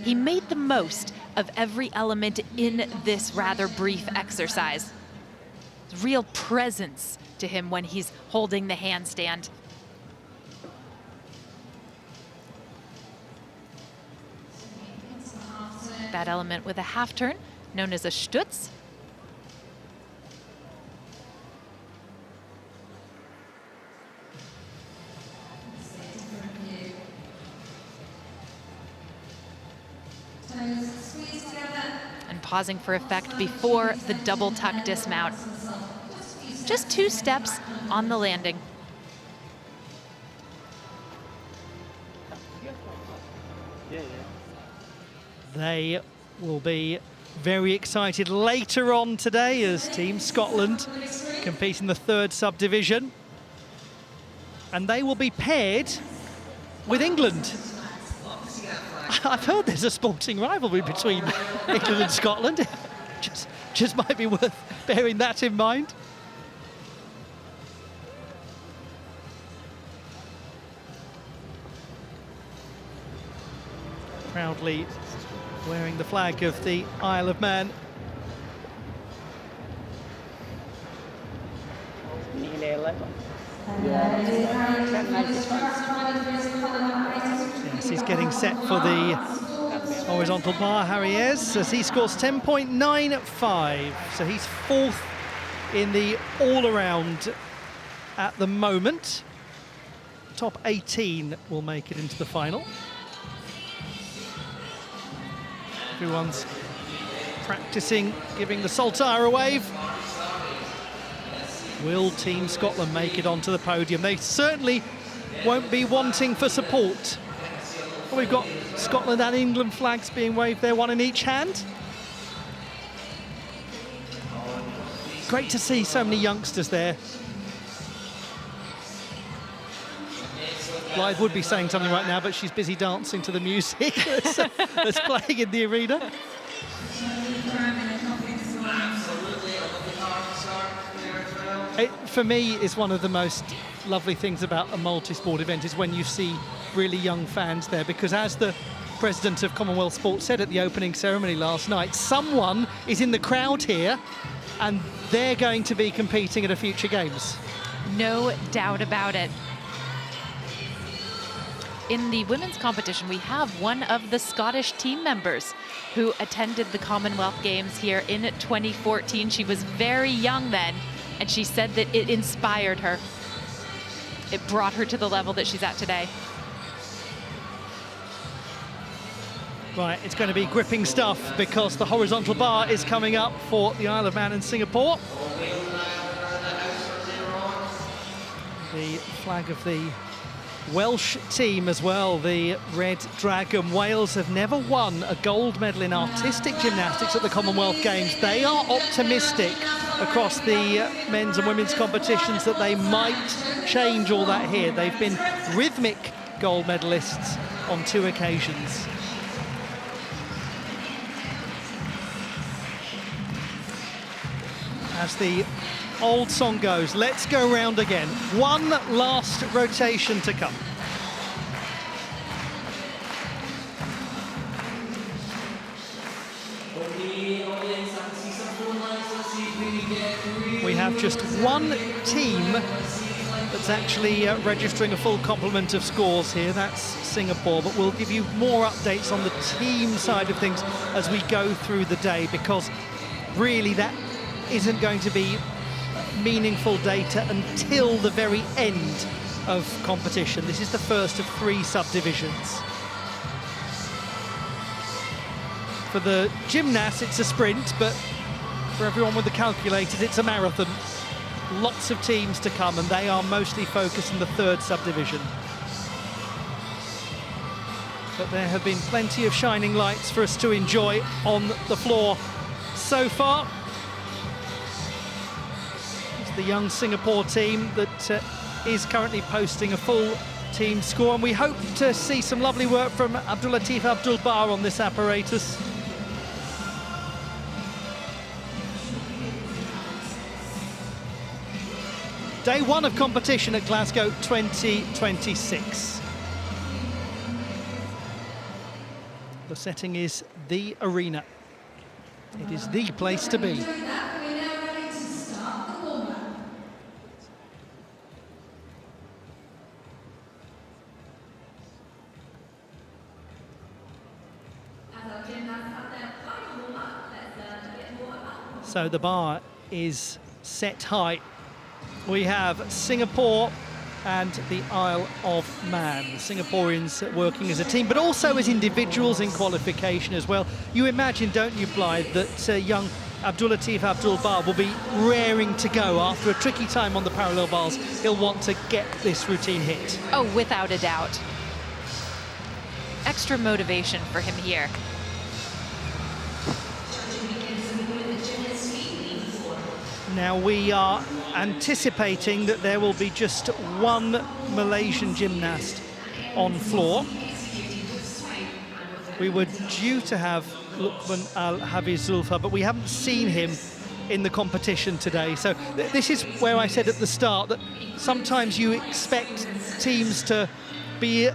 He made the most of every element in this rather brief exercise. Real presence to him when he's holding the handstand. That element with a half turn, known as a stutz. And pausing for effect before the double tuck dismount. Just 2 steps on the landing. They will be very excited later on today as Team Scotland compete in the 3rd subdivision. And they will be paired with England. I've heard there's a sporting rivalry between England and Scotland. Just might be worth bearing that in mind. Proudly wearing the flag of the Isle of Man. Nearly 11. Yes, he's getting set for the horizontal bar, Harry is, as he scores 10.95. So he's fourth in the all-around at the moment. Top 18 will make it into the final. Everyone's practicing giving the saltire a wave. Will Team Scotland make it onto the podium? They certainly won't be wanting for support. Well, we've got Scotland and England flags being waved there, one in each hand. Great to see so many youngsters there. Blythe would be saying something right now, but she's busy dancing to the music that's playing in the arena. It, for me, is one of the most lovely things about a multi-sport event is when you see really young fans there, because as the president of Commonwealth Sport said at the opening ceremony last night, someone is in the crowd here and they're going to be competing at a future Games. No doubt about it. In the women's competition, we have one of the Scottish team members who attended the Commonwealth Games here in 2014. She was very young then, and she said that it inspired her. It brought her to the level that she's at today. Right, it's going to be gripping stuff because the horizontal bar is coming up for the Isle of Man and Singapore. The flag of the Welsh team as well, the Red Dragon. Wales have never won a gold medal in artistic gymnastics at the Commonwealth Games. They are optimistic across the men's and women's competitions that they might change all that here. They've been rhythmic gold medalists on 2 occasions. As the old song goes, let's go round again. One last rotation to come. We have just one team that's actually registering a full complement of scores here. That's Singapore, but we'll give you more updates on the team side of things as we go through the day, because really that isn't going to be meaningful data until the very end of competition. This is the first of 3 subdivisions. For the gymnasts, it's a sprint, but for everyone with the calculators, it's a marathon. Lots of teams to come, and they are mostly focused in the 3rd subdivision. But there have been plenty of shining lights for us to enjoy on the floor so far. The young Singapore team that is currently posting a full team score, and we hope to see some lovely work from Abdulatif Abdul-Bar on this apparatus. Day 1 of competition at Glasgow 2026. The setting is the arena. It is the place to be. So the bar is set high. We have Singapore and the Isle of Man. The Singaporeans working as a team, but also as individuals in qualification as well. You imagine, don't you, Blythe, that young Abdulatif Abdul-Bar will be raring to go after a tricky time on the parallel bars. He'll want to get this routine hit. Oh, without a doubt. Extra motivation for him here. Now we are anticipating that there will be just one Malaysian gymnast on floor. We were due to have Lukman Al-Hafiz Zulfa, but we haven't seen him in the competition today. So this is where I said at the start that sometimes you expect teams to be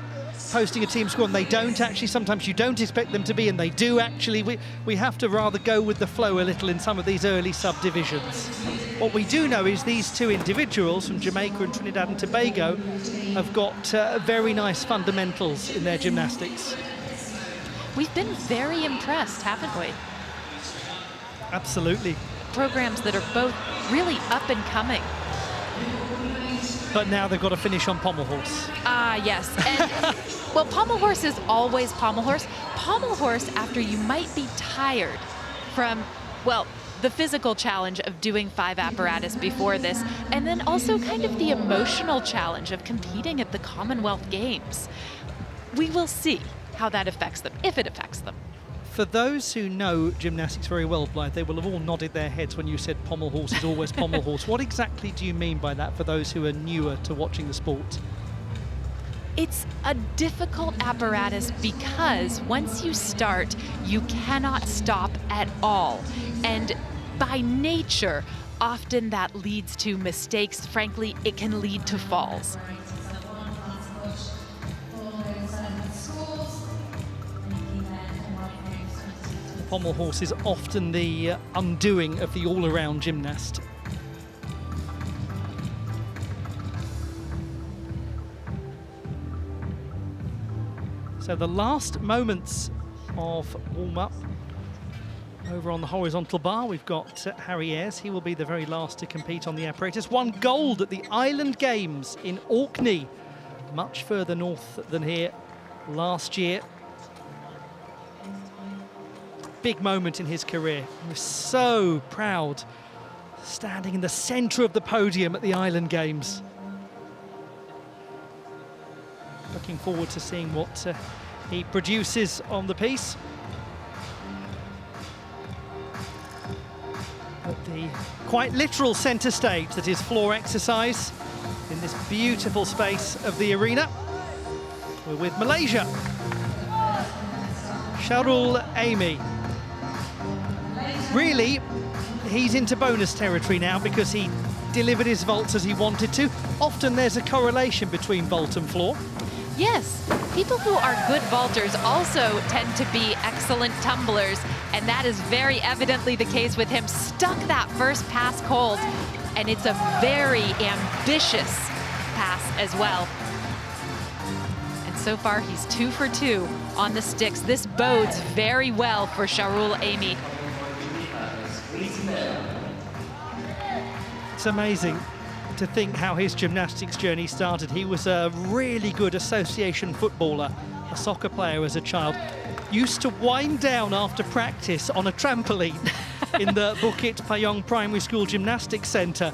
posting a team score and they don't actually. Sometimes you don't expect them to be and they do actually. We have to rather go with the flow a little in some of these early subdivisions. What we do know is these two individuals from Jamaica and Trinidad and Tobago have got very nice fundamentals in their gymnastics. We've been very impressed, haven't we? Absolutely. Programs that are both really up and coming. But now they've got to finish on pommel horse. Ah, yes. And, well, pommel horse is always pommel horse. Pommel horse, after you might be tired from, well, the physical challenge of doing 5 apparatus before this, and then also kind of the emotional challenge of competing at the Commonwealth Games. We will see how that affects them, if it affects them. For those who know gymnastics very well, Blythe, they will have all nodded their heads when you said pommel horse is always pommel horse. What exactly do you mean by that for those who are newer to watching the sport? It's a difficult apparatus because once you start, you cannot stop at all. And by nature, often that leads to mistakes. Frankly, it can lead to falls. Pommel horse is often the undoing of the all-around gymnast. So the last moments of warm-up over on the horizontal bar, we've got Harry Ayres. He will be the very last to compete on the apparatus. Won gold at the Island Games in Orkney, much further north than here last year. Big moment in his career. He was so proud, standing in the centre of the podium at the Island Games. Looking forward to seeing what he produces on the piece. At the quite literal centre stage that is floor exercise in this beautiful space of the arena. We're with Malaysia. Sharul Amy. Really, he's into bonus territory now because he delivered his vaults as he wanted to. Often there's a correlation between vault and floor. Yes, people who are good vaulters also tend to be excellent tumblers, and that is very evidently the case with him. Stuck that first pass cold, and it's a very ambitious pass as well. And so far, he's 2 for 2 on the sticks. This bodes very well for Sharul Amy. It's amazing to think how his gymnastics journey started. He was a really good association footballer, a soccer player as a child. Used to wind down after practice on a trampoline in the Bukit Payong Primary School Gymnastics Centre.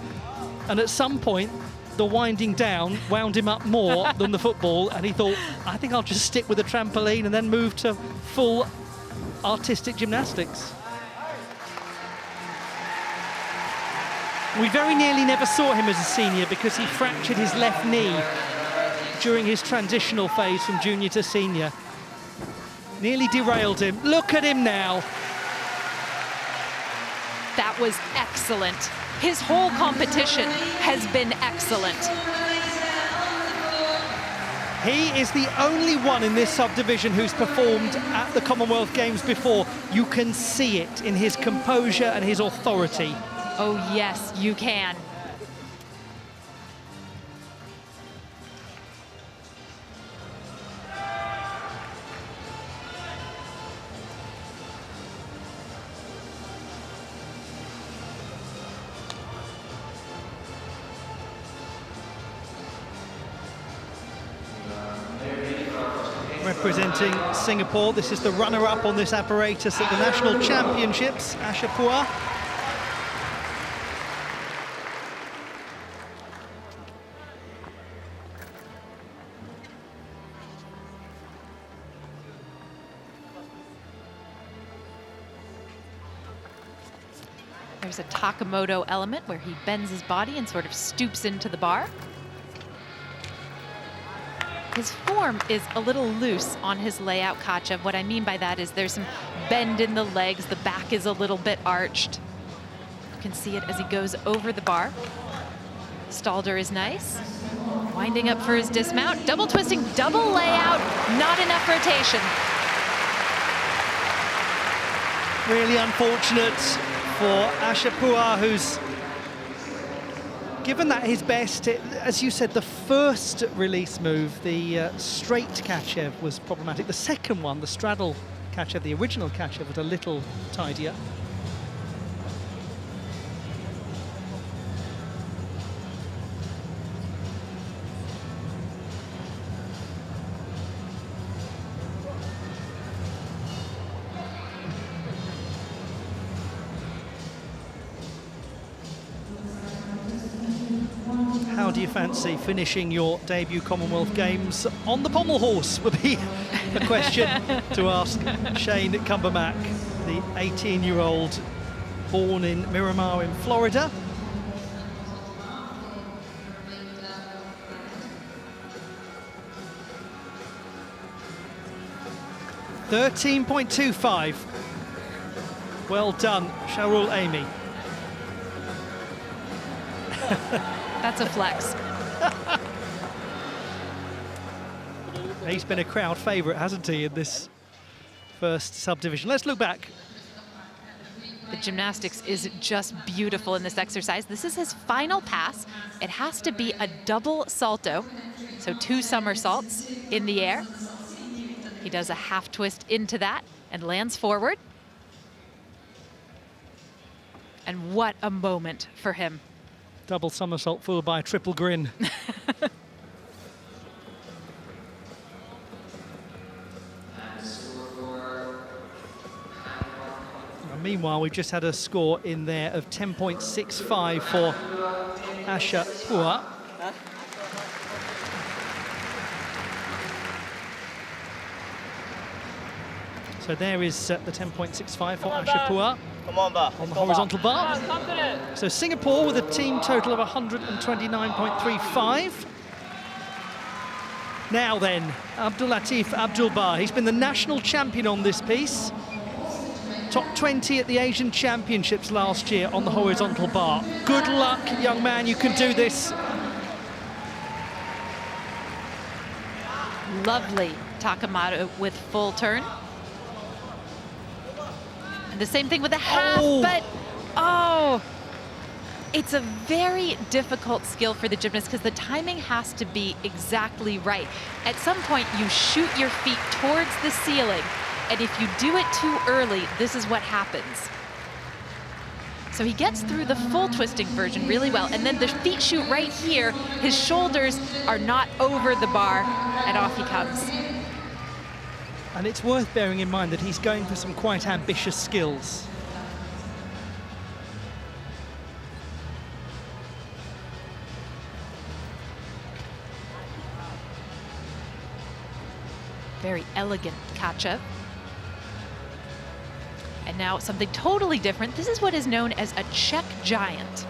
And at some point, the winding down wound him up more than the football, and he thought, I think I'll just stick with the trampoline and then move to full artistic gymnastics. We very nearly never saw him as a senior because he fractured his left knee during his transitional phase from junior to senior. Nearly derailed him. Look at him now. That was excellent. His whole competition has been excellent. He is the only one in this subdivision who's performed at the Commonwealth Games before. You can see it in his composure and his authority. Oh yes, you can. Representing Singapore, this is the runner-up on this apparatus at the National Championships, Asha Pua. There's a Takamoto element where he bends his body and sort of stoops into the bar. His form is a little loose on his layout, Katja. What I mean by that is there's some bend in the legs, the back is a little bit arched. You can see it as he goes over the bar. Stalder is nice. Winding up for his dismount, double twisting, double layout, not enough rotation. Really unfortunate for Ashapua, who's given that his best. As you said, the first release move, the straight Kachev, was problematic. The second one, the straddle Kachev, the original Kachev, was a little tidier. How do you fancy finishing your debut Commonwealth Games on the pommel horse would be a question to ask Shane Cumbermack, the 18-year-old born in Miramar in Florida. .13.25. Well done, Shahrul Amy. That's a flex. He's been a crowd favourite, hasn't he, in this first subdivision. Let's look back. The gymnastics is just beautiful in this exercise. This is his final pass. It has to be a double salto, so 2 somersaults in the air. He does a half twist into that and lands forward. And what a moment for him. Double somersault followed by a triple grin. Meanwhile, we've just had a score in there of 10.65 for Ashapua. So there is the 10.65 for Ashapua. Come on, Bar. On the horizontal bar. So Singapore with a team total of 129.35. Now then, Abdulatif Abdul-Bar. He's been the national champion on this piece. Top 20 at the Asian Championships last year on the horizontal bar. Good luck, young man, you can do this. Lovely Takamata with full turn. And the same thing with the half, but it's a very difficult skill for the gymnast because the timing has to be exactly right. At some point, you shoot your feet towards the ceiling, and if you do it too early, this is what happens. So he gets through the full twisting version really well, and then the feet shoot right here. His shoulders are not over the bar, and off he comes. And it's worth bearing in mind that he's going for some quite ambitious skills. Very elegant Kachev. And now something totally different. This is what is known as a Czech giant.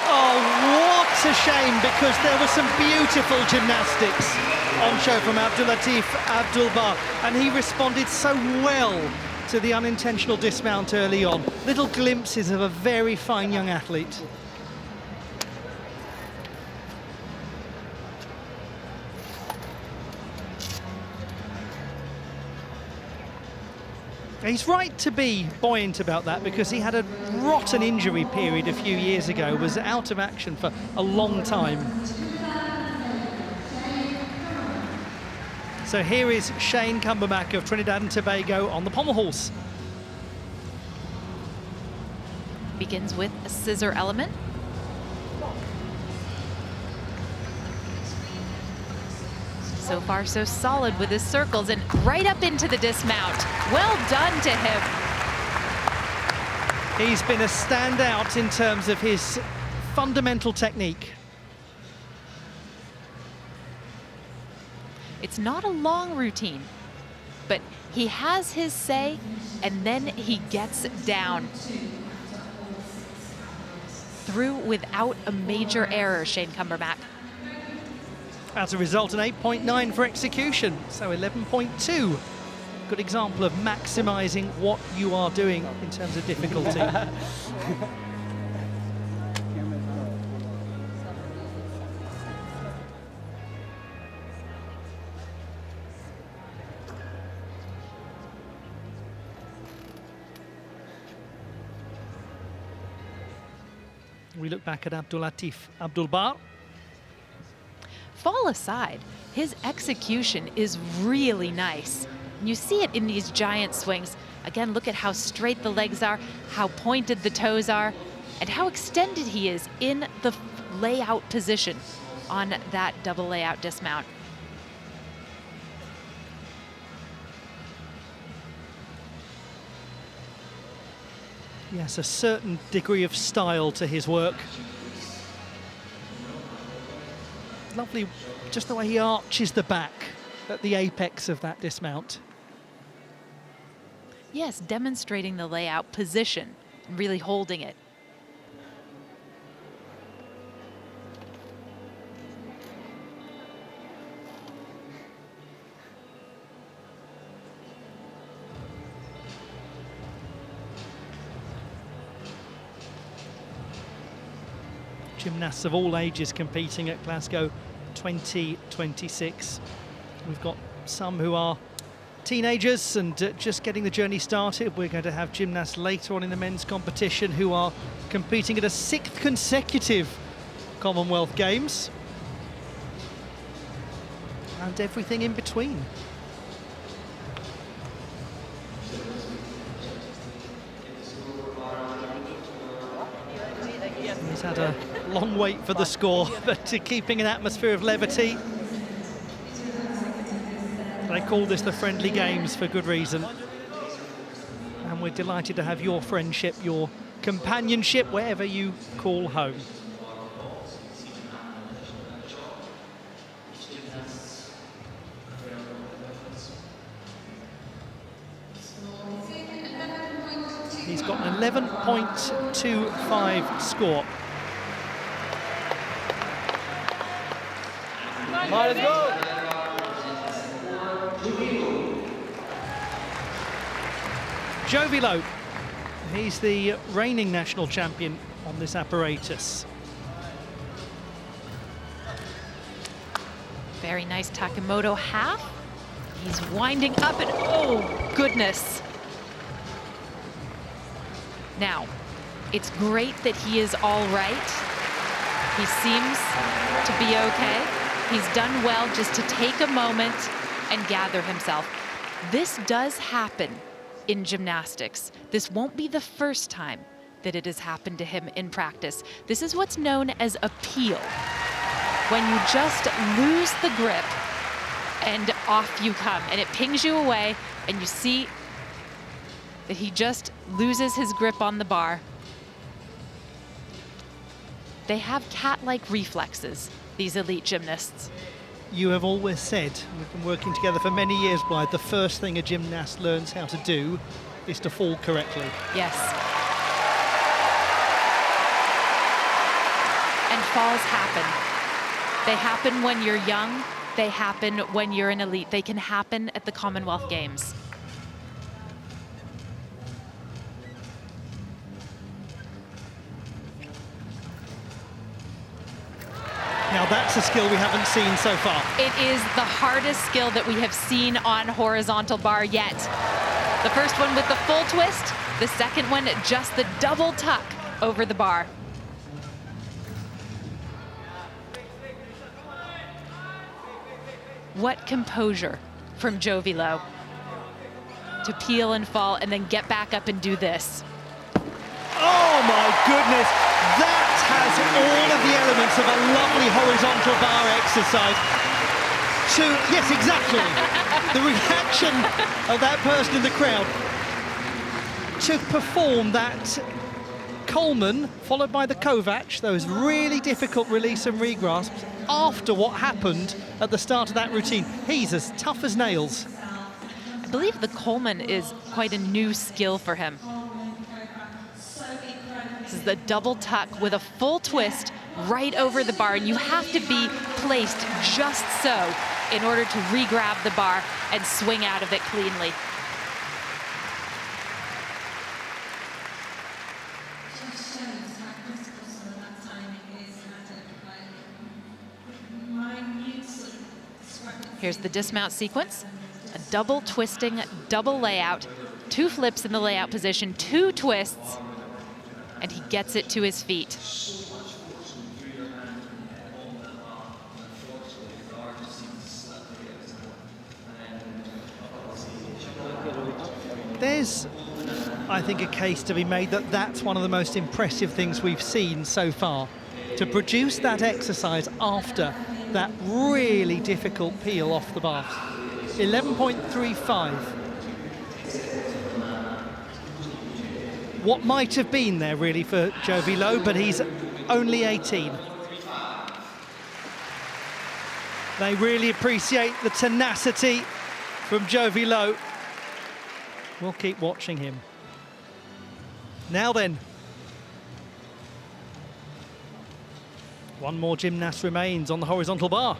Oh, what a shame, because there was some beautiful gymnastics on show from Abdulatif Abdul-Bar, and he responded so well to the unintentional dismount early on. Little glimpses of a very fine young athlete. He's right to be buoyant about that because he had a rotten injury period a few years ago, was out of action for a long time. So here is Shane Cumbermack of Trinidad and Tobago on the pommel horse. Begins with a scissor element. So far, so solid with his circles and right up into the dismount. Well done to him. He's been a standout in terms of his fundamental technique. It's not a long routine, but he has his say and then he gets down. Through without a major error, Shane Cumbermack. As a result, an 8.9 for execution, so 11.2 Good example of maximising what you are doing in terms of difficulty. We look back at Abdulatif Abdulbar. Fall aside, his execution is really nice. You see it in these giant swings. Again, look at how straight the legs are, how pointed the toes are, and how extended he is in the layout position on that double layout dismount. Yes, a certain degree of style to his work. Lovely, just the way he arches the back at the apex of that dismount. Yes, demonstrating the layout position, really holding it. Gymnasts of all ages competing at Glasgow 2026. We've got some who are teenagers and just getting the journey started. We're going to have gymnasts later on in the men's competition who are competing at a 6th consecutive Commonwealth Games. And everything in between. He's had a long wait for the score, but keeping an atmosphere of levity. They call this the friendly games for good reason. And we're delighted to have your friendship, your companionship, wherever you call home. He's got an 11.25 score. Let's go. Jovilo, he's the reigning national champion on this apparatus. Very nice Takemoto half. He's winding up and oh goodness. Now, it's great that he is all right. He seems to be okay. He's done well just to take a moment and gather himself. This does happen in gymnastics. This won't be the first time that it has happened to him in practice. This is what's known as a peel. When you just lose the grip and off you come, and it pings you away, and you see that he just loses his grip on the bar. They have cat-like reflexes, these elite gymnasts. You have always said, we've been working together for many years, Blythe, the first thing a gymnast learns how to do is to fall correctly. Yes. And falls happen. They happen when you're young. They happen when you're an elite. They can happen at the Commonwealth Games. Now that's a skill we haven't seen so far. It is the hardest skill that we have seen on horizontal bar yet. The first one with the full twist, the second one just the double tuck over the bar. What composure from Jovilo to peel and fall and then get back up and do this. Oh my goodness, that has all of the elements of a lovely horizontal bar exercise. Yes, exactly. The reaction of that person in the crowd to perform that Coleman followed by the Kovac, those really difficult release and regrasps after what happened at the start of that routine. He's as tough as nails. I believe the Coleman is quite a new skill for him. This is the double tuck with a full twist right over the bar, and you have to be placed just so in order to re-grab the bar and swing out of it cleanly. Here's the dismount sequence. A double twisting, double layout, 2 flips in the layout position, 2 twists, and he gets it to his feet. There's, I think, a case to be made that that's one of the most impressive things we've seen so far. To produce that exercise after that really difficult peel off the bar. 11.35. What might have been there really for Jovi Lowe, but he's only 18. They really appreciate the tenacity from Jovi Lowe. We'll keep watching him. Now then, one more gymnast remains on the horizontal bar.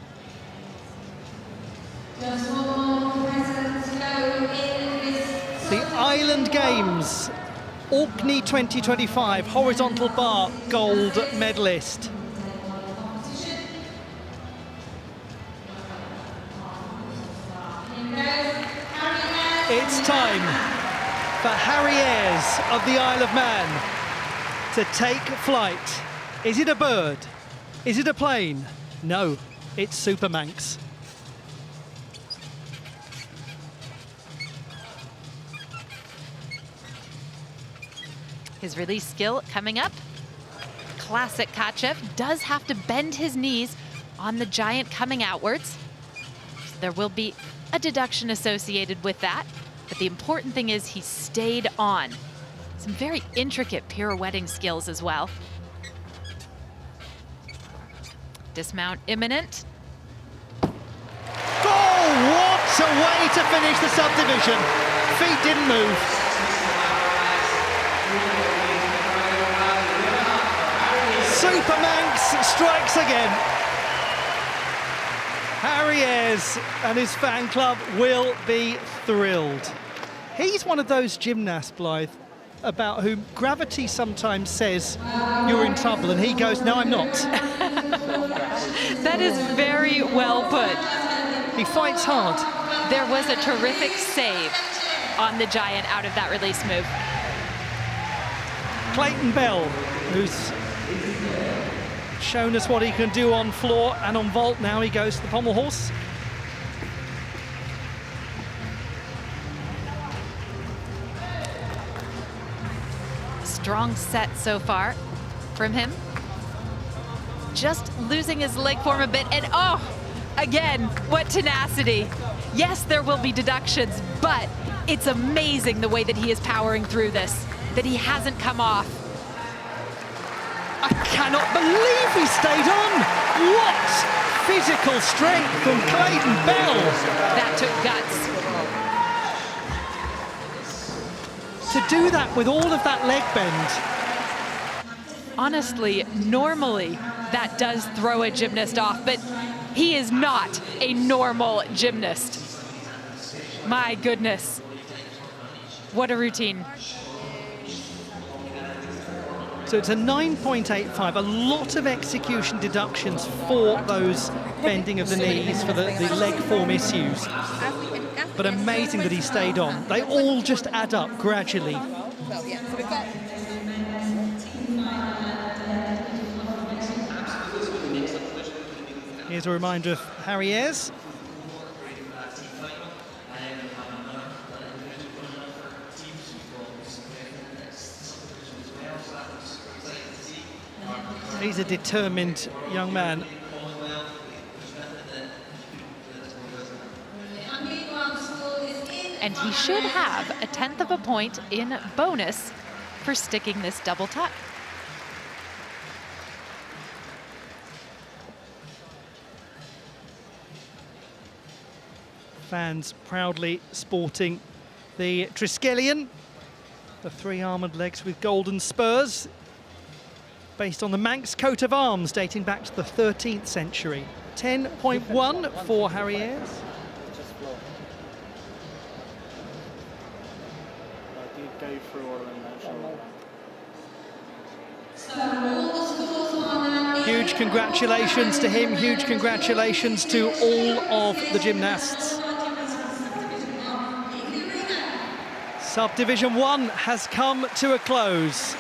Just one more contestant to go in this. The Island Games, Orkney 2025, horizontal bar gold medalist. It's time for Harry Ayres of the Isle of Man to take flight. Is it a bird? Is it a plane? No, it's Super Manx. His release skill coming up. Classic Kachev does have to bend his knees on the giant coming outwards. So there will be a deduction associated with that. But the important thing is he stayed on. Some very intricate pirouetting skills as well. Dismount imminent. Oh, what a way to finish the subdivision. Feet didn't move. Super Manx strikes again. Harry Ayres and his fan club will be thrilled. He's one of those gymnasts, Blythe, about whom gravity sometimes says you're in trouble, and he goes, no, I'm not. That is very well put. He fights hard. There was a terrific save on the giant out of that release move. Clayton Bell, who's shown us what he can do on floor and on vault. Now he goes to the pommel horse. Strong set so far from him. Just losing his leg form a bit, and oh, again, what tenacity. Yes, there will be deductions, but it's amazing the way that he is powering through this, that he hasn't come off. I cannot believe he stayed on. What physical strength from Clayton Bell. That took guts. To do that with all of that leg bend. Honestly, normally that does throw a gymnast off, but he is not a normal gymnast. My goodness. What a routine. So it's a 9.85, a lot of execution deductions for those bending of the knees, for the leg form issues. But amazing that he stayed on. They all just add up gradually. Here's a reminder of Harry Ayres. He's a determined young man. And he should have a 1/10 of a point in bonus for sticking this double tuck. Fans proudly sporting the Triskelion, the 3 armoured legs with golden spurs, based on the Manx coat of arms dating back to the 13th century. 10.1 for Harry Ayres. I did go through all of them, Huge congratulations to him, huge congratulations to all of the gymnasts. Subdivision 1 has come to a close.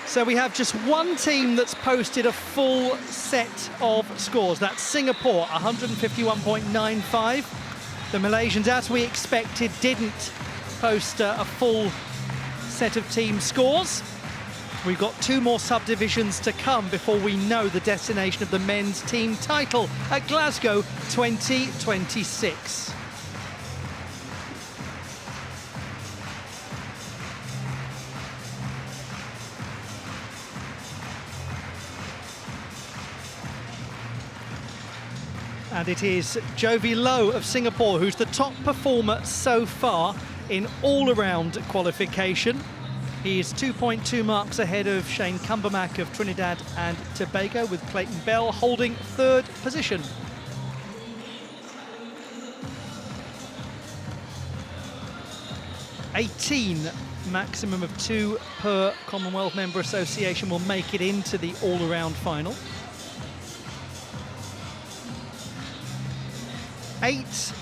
So we have just one team that's posted a full set of scores. That's Singapore, 151.95. The Malaysians, as we expected, didn't post a full set of team scores. We've got two more subdivisions to come before we know the destination of the men's team title at Glasgow 2026. And it is Jovi Low of Singapore who's the top performer so far in all-around qualification. He is 2.2 marks ahead of Shane Cumbermack of Trinidad and Tobago, with Clayton Bell holding third position. Maximum of 2 per Commonwealth Member Association will make it into the all-around final. 8,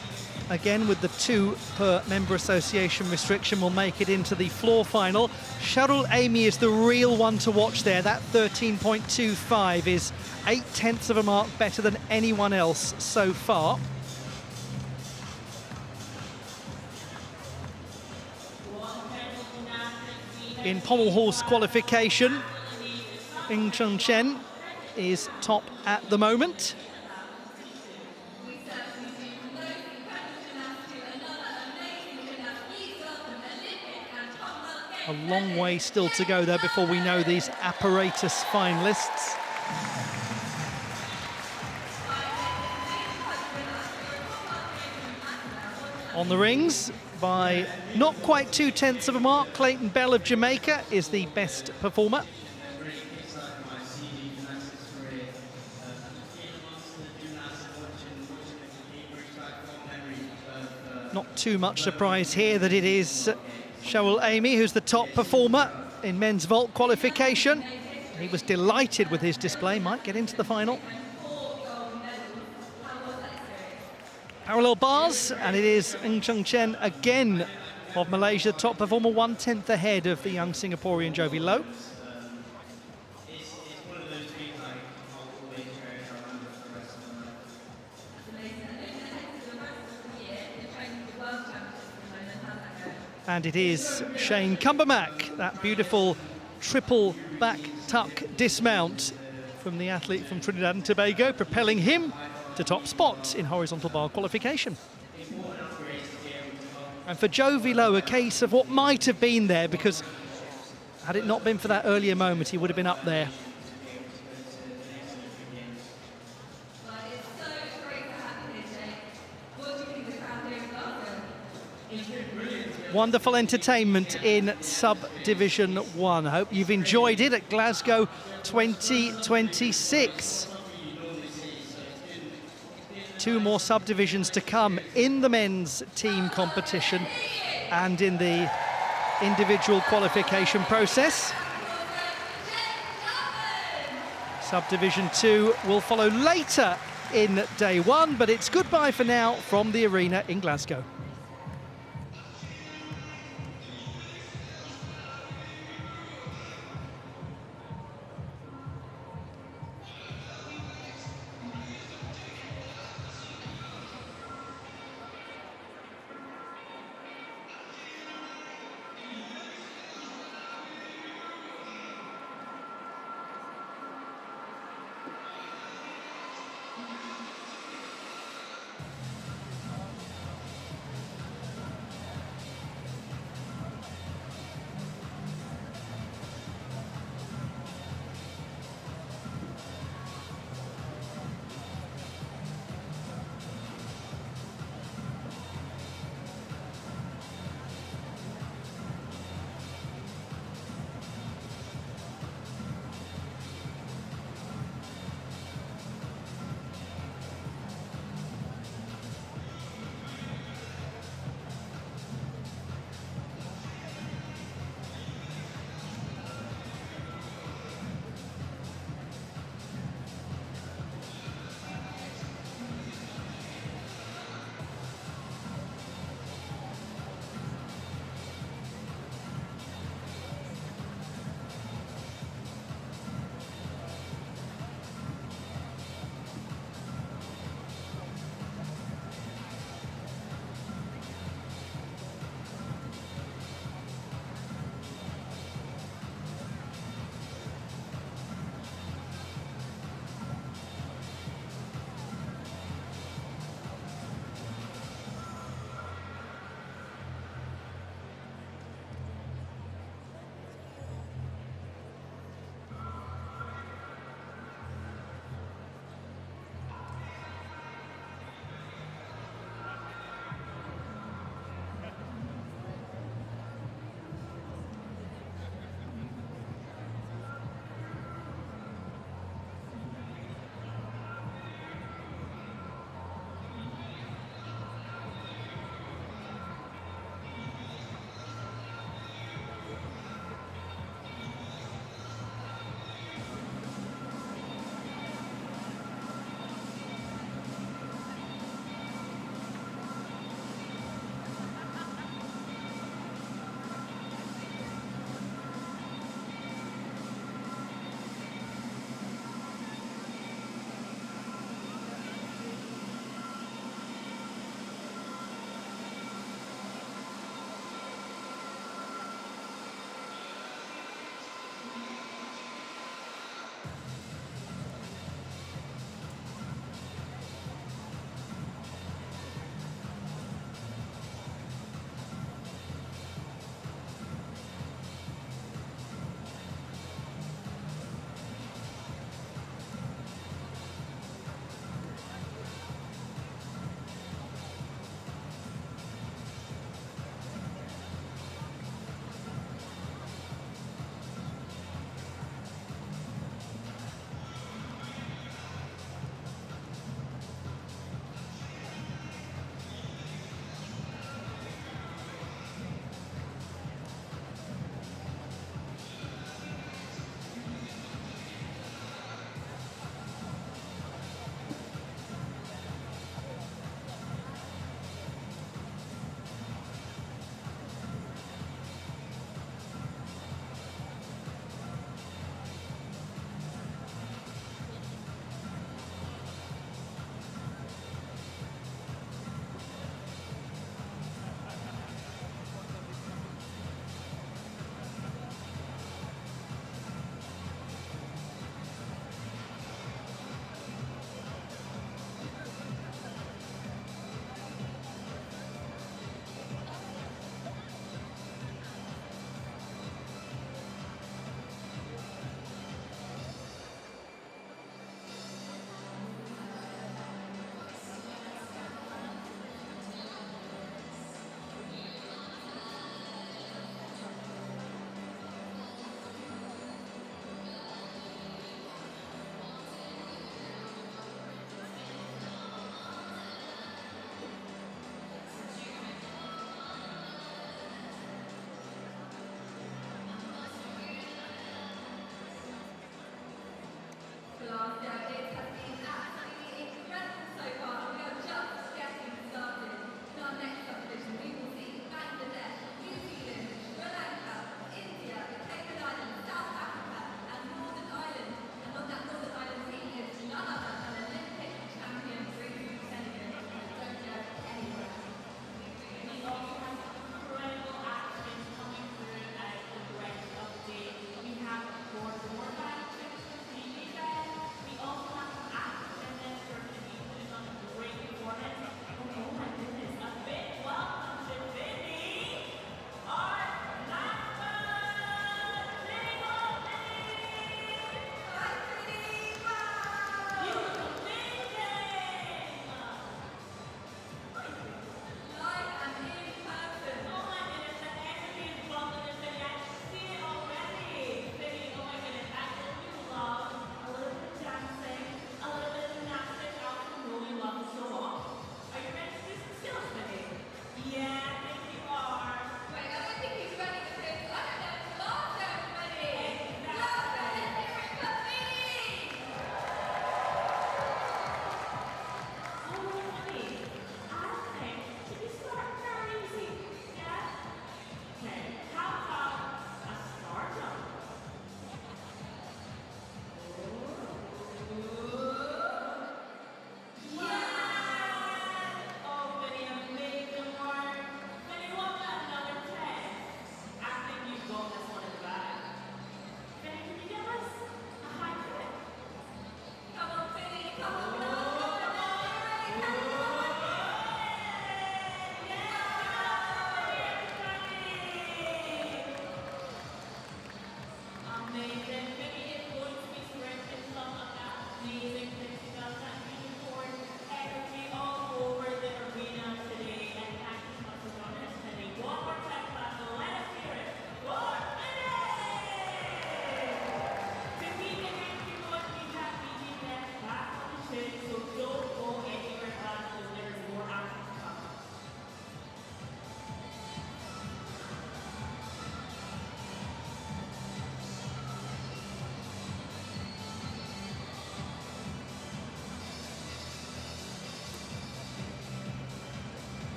again with the 2 per member association restriction, will make it into the floor final. Cheryl Amy is the real one to watch there. That 13.25 is 0.8 of a mark better than anyone else so far. In pommel horse qualification, Ng Chung Chen is top at the moment. A long way still to go there before we know these apparatus finalists. On the rings, by not quite 0.2 of a mark, Clayton Bell of Jamaica is the best performer. Not too much surprise here that it is Cheryl Amy who's the top performer in men's vault qualification. He was delighted with his display, might get into the final. Parallel bars, and it is Ng Chung Chen again of Malaysia, top performer, 1/10 ahead of the young Singaporean Jovi Low. And it is Shane Cumbermack, that beautiful triple back tuck dismount from the athlete from Trinidad and Tobago, propelling him to top spot in horizontal bar qualification. And for Jovi Low, a case of what might have been there, because had it not been for that earlier moment, he would have been up there. Wonderful entertainment in Subdivision 1. I hope you've enjoyed it at Glasgow 2026. 2 more subdivisions to come in the men's team competition and in the individual qualification process. Subdivision 2 will follow later in day 1, but it's goodbye for now from the arena in Glasgow.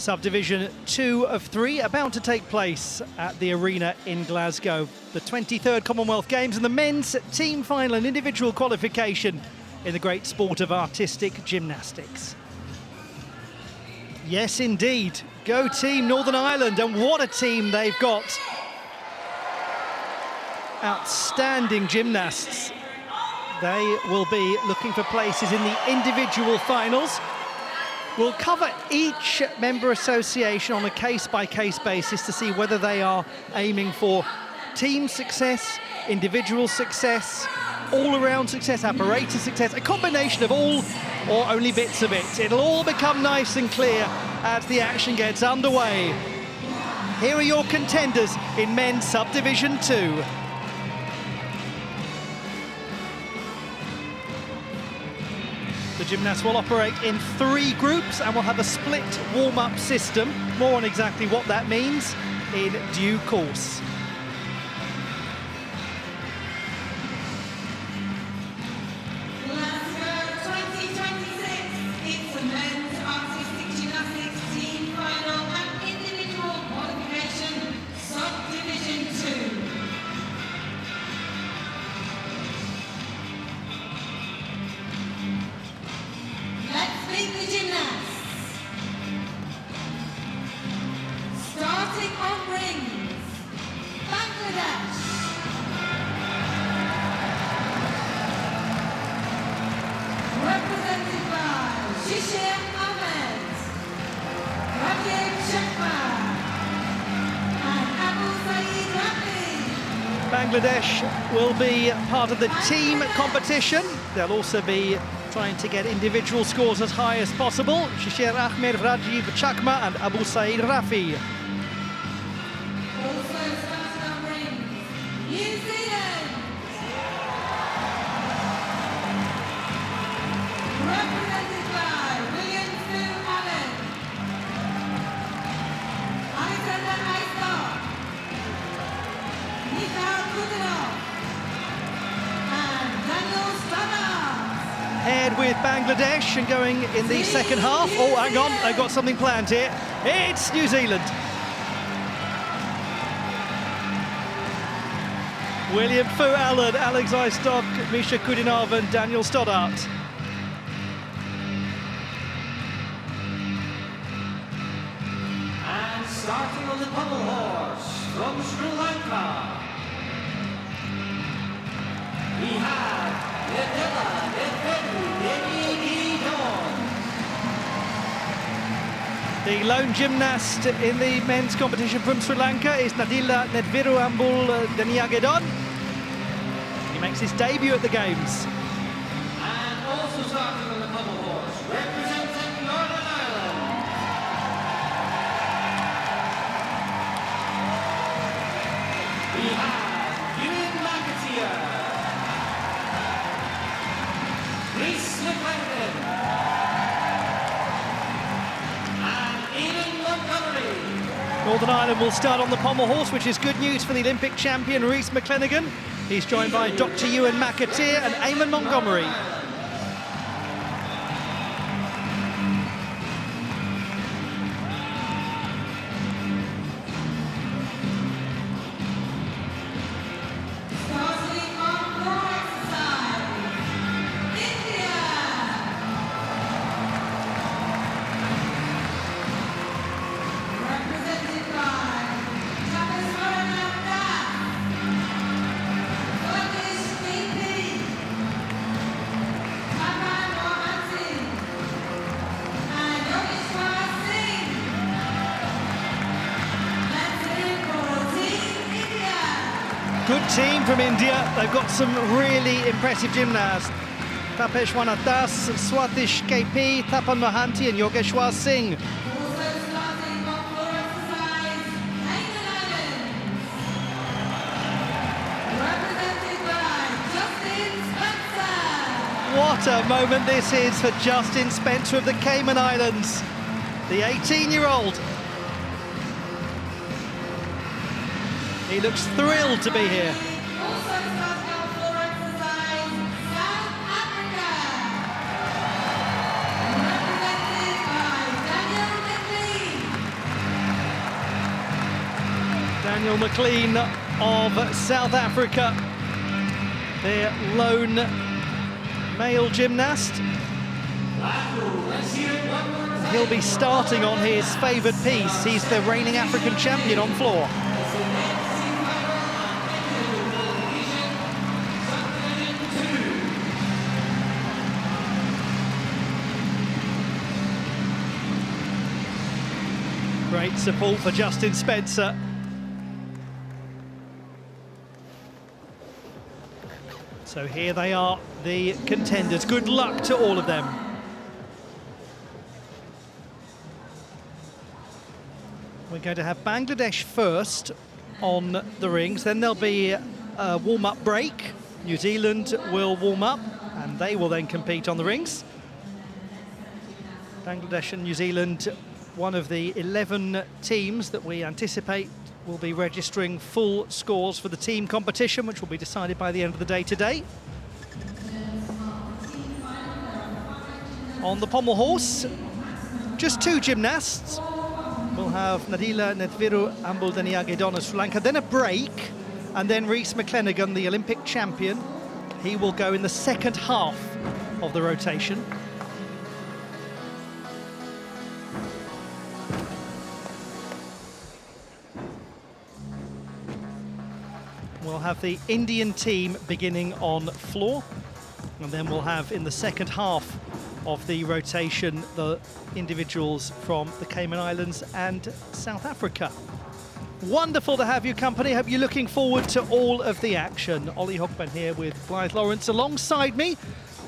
Subdivision 2 of 3 about to take place at the arena in Glasgow. The 23rd Commonwealth Games and the men's team final and individual qualification in the great sport of artistic gymnastics. Yes, indeed. Go Team Northern Ireland, and what a team they've got. Outstanding gymnasts. They will be looking for places in the individual finals. We'll cover each member association on a case-by-case basis to see whether they are aiming for team success, individual success, all-around success, apparatus success, a combination of all or only bits of it. It'll all become nice and clear as the action gets underway. Here are your contenders in men's Subdivision 2. The gymnasts will operate in 3 groups and will have a split warm-up system. More on exactly what that means in due course. Glasgow 2026, it's the men's artistic gymnastics team final and individual qualification, Subdivision 2. Let's meet the gymnasts. Starting on rings, Bangladesh. Represented by Shishir Ahmed, Ravi Chakma, and Abu Saeed Rafi. Bangladesh will be part of the team competition. They'll also be trying to get individual scores as high as possible. Shishir Ahmed, Rajiv Chakma and Abu Saeed Rafi. Also starting on rings, New Zealand. Represented by William Fu Allen, Alexander Aisdorf, Mikhail Kudinov, and Daniel Stoddart. Paired with Bangladesh and going in the second half. Oh, hang on, they've got something planned here. It's New Zealand. William Fu Allen, Alex Aisdorf, Misha Kudinov and Daniel Stoddart. And starting on the pommel horse from Sri Lanka, we have Nedela The lone gymnast in the men's competition from Sri Lanka is Nadila Nedviru Ambul Deniagedon. He makes his debut at the Games. And also starting on the pommel horse, representing Northern Ireland, we have Ewan McAteer, Reese McLennan, and Ian Montgomery. Northern Ireland will start on the pommel horse, which is good news for the Olympic champion Reese McLennan. He's joined by Dr. Ewan McAteer and Eamon Montgomery. Starting on floor exercise, India. Represented by Tapaswarana Das, Kurdish BP, Tapan Mohanty, and Yogeshwar Singh. Let's hear for Team India. Good team from India. They've got some really impressive gymnasts. Tapeshwana Das, Swatish KP, Tapan Mohanty and Yogeshwar Singh. Also starting on floor exercise, England Islands. Represented by Justin Spencer. What a moment this is for Justin Spencer of the Cayman Islands, the 18-year-old. He looks thrilled to be here. Also starting on floor exercise, South Africa. Represented by Daniel Nitley. Daniel McLean of South Africa, their lone male gymnast. He'll be starting on his favoured piece. He's the reigning African champion on floor. Great support for Justin Spencer. So here they are, the contenders. Good luck to all of them. We're going to have Bangladesh first on the rings, then there'll be a warm-up break. New Zealand will warm up, and they will then compete on the rings. Bangladesh and New Zealand, one of the 11 teams that we anticipate will be registering full scores for the team competition, which will be decided by the end of the day today. On the pommel horse, just two gymnasts. We'll have Nadila Netviru Ambuldaniagedon of Sri Lanka, then a break, and then Rhys McClenaghan, the Olympic champion. He will go in the second half of the rotation. We'll have the Indian team beginning on floor, and then we'll have in the second half of the rotation the individuals from the Cayman Islands and South Africa. Wonderful to have you company. Hope you're looking forward to all of the action. Ollie Hogben here with Blythe Lawrence alongside me.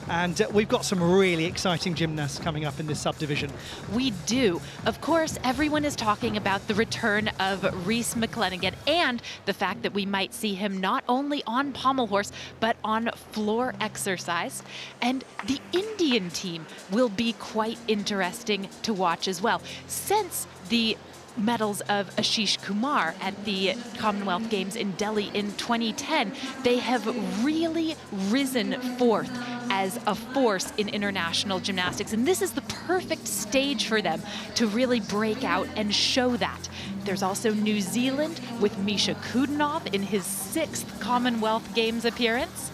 And we've got some really exciting gymnasts coming up in this subdivision. We do. Of course, everyone is talking about the return of Rhys McClenaghan and the fact that we might see him not only on pommel horse, but on floor exercise. And the Indian team will be quite interesting to watch as well. Since the medals of Ashish Kumar at the Commonwealth Games in Delhi in 2010, they have really risen forth as a force in international gymnastics, and this is the perfect stage for them to really break out and show that. There's also New Zealand with Misha Kudinov in his 6th Commonwealth Games appearance,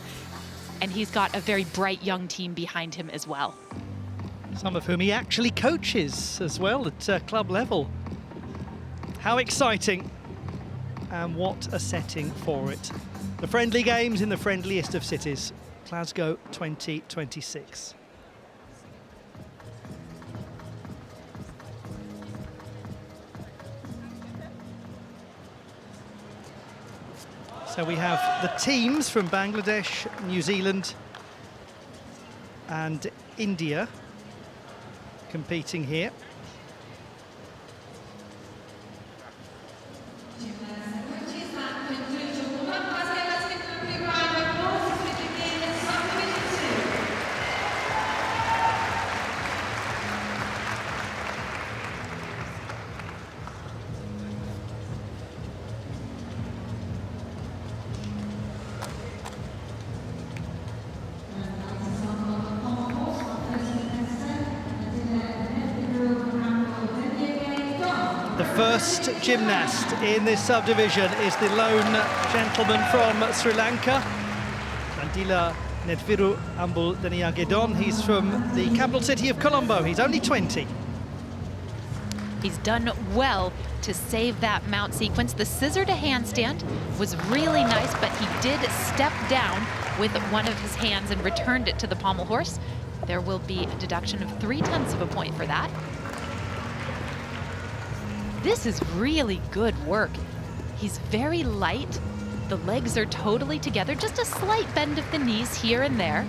and he's got a very bright young team behind him as well. Some of whom he actually coaches as well at club level. How exciting, and what a setting for it. The friendly games in the friendliest of cities, Glasgow 2026. So we have the teams from Bangladesh, New Zealand and India competing here. The first gymnast in this subdivision is the lone gentleman from Sri Lanka, Nadila Netviru Ambuldaniagedon. He's from the capital city of Colombo. He's only 20. He's done well to save that mount sequence. The scissor to handstand was really nice, but he did step down with one of his hands and returned it to the pommel horse. There will be a deduction of 0.3 of a point for that. This is really good work. He's very light. The legs are totally together, just a slight bend of the knees here and there.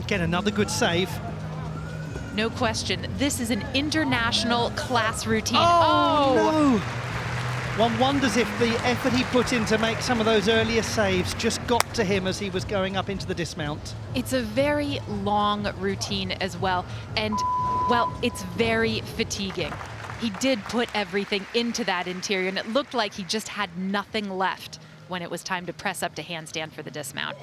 Again, another good save. No question, this is an international class routine. Oh, no! One wonders if the effort he put in to make some of those earlier saves just got to him as he was going up into the dismount. It's a very long routine as well, and, well, it's very fatiguing. He did put everything into that interior, and it looked like he just had nothing left when it was time to press up to handstand for the dismount.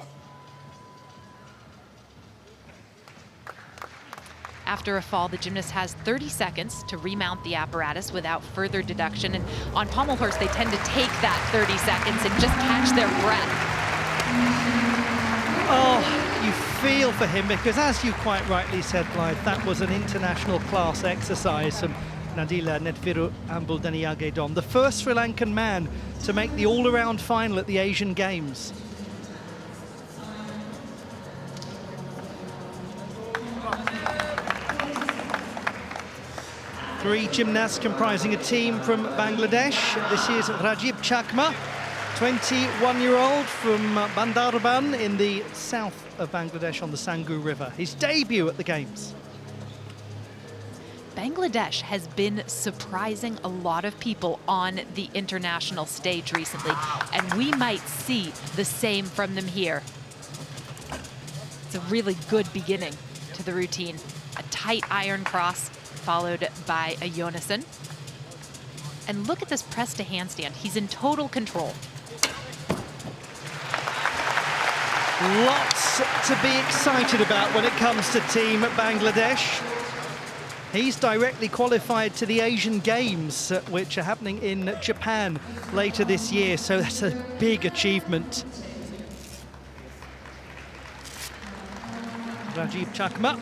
After a fall, the gymnast has 30 seconds to remount the apparatus without further deduction. And on pommel horse, they tend to take that 30 seconds and just catch their breath. Oh, you feel for him because, as you quite rightly said, Blythe, that was an international class exercise from Nadila Nedviru Ambuldaniagedon, the first Sri Lankan man to make the all-around final at the Asian Games. Three gymnasts comprising a team from Bangladesh. This is Rajiv Chakma, 21-year-old from Bandarban in the south of Bangladesh on the Sanggu River. His debut at the Games. Bangladesh has been surprising a lot of people on the international stage recently, and we might see the same from them here. It's a really good beginning to the routine. A tight iron cross followed by a Jonassen. And look at this press to handstand. He's in total control. Lots to be excited about when it comes to Team Bangladesh. He's directly qualified to the Asian Games, which are happening in Japan later this year, so that's a big achievement. Rajiv Chakma.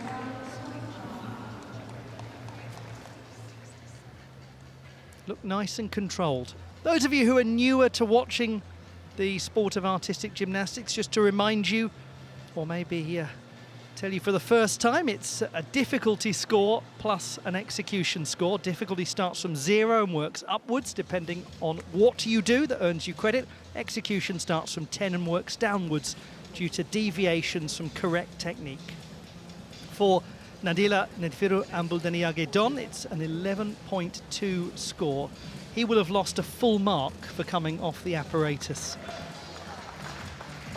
Look nice and controlled. Those of you who are newer to watching the sport of artistic gymnastics, just to remind you, or maybe tell you for the first time, it's a difficulty score plus an execution score. Difficulty starts from 0 and works upwards depending on what you do that earns you credit. Execution starts from 10 and works downwards due to deviations from correct technique. For Nadila Nedviru Ambuldaniagedon, it's an 11.2 score. He will have lost a full mark for coming off the apparatus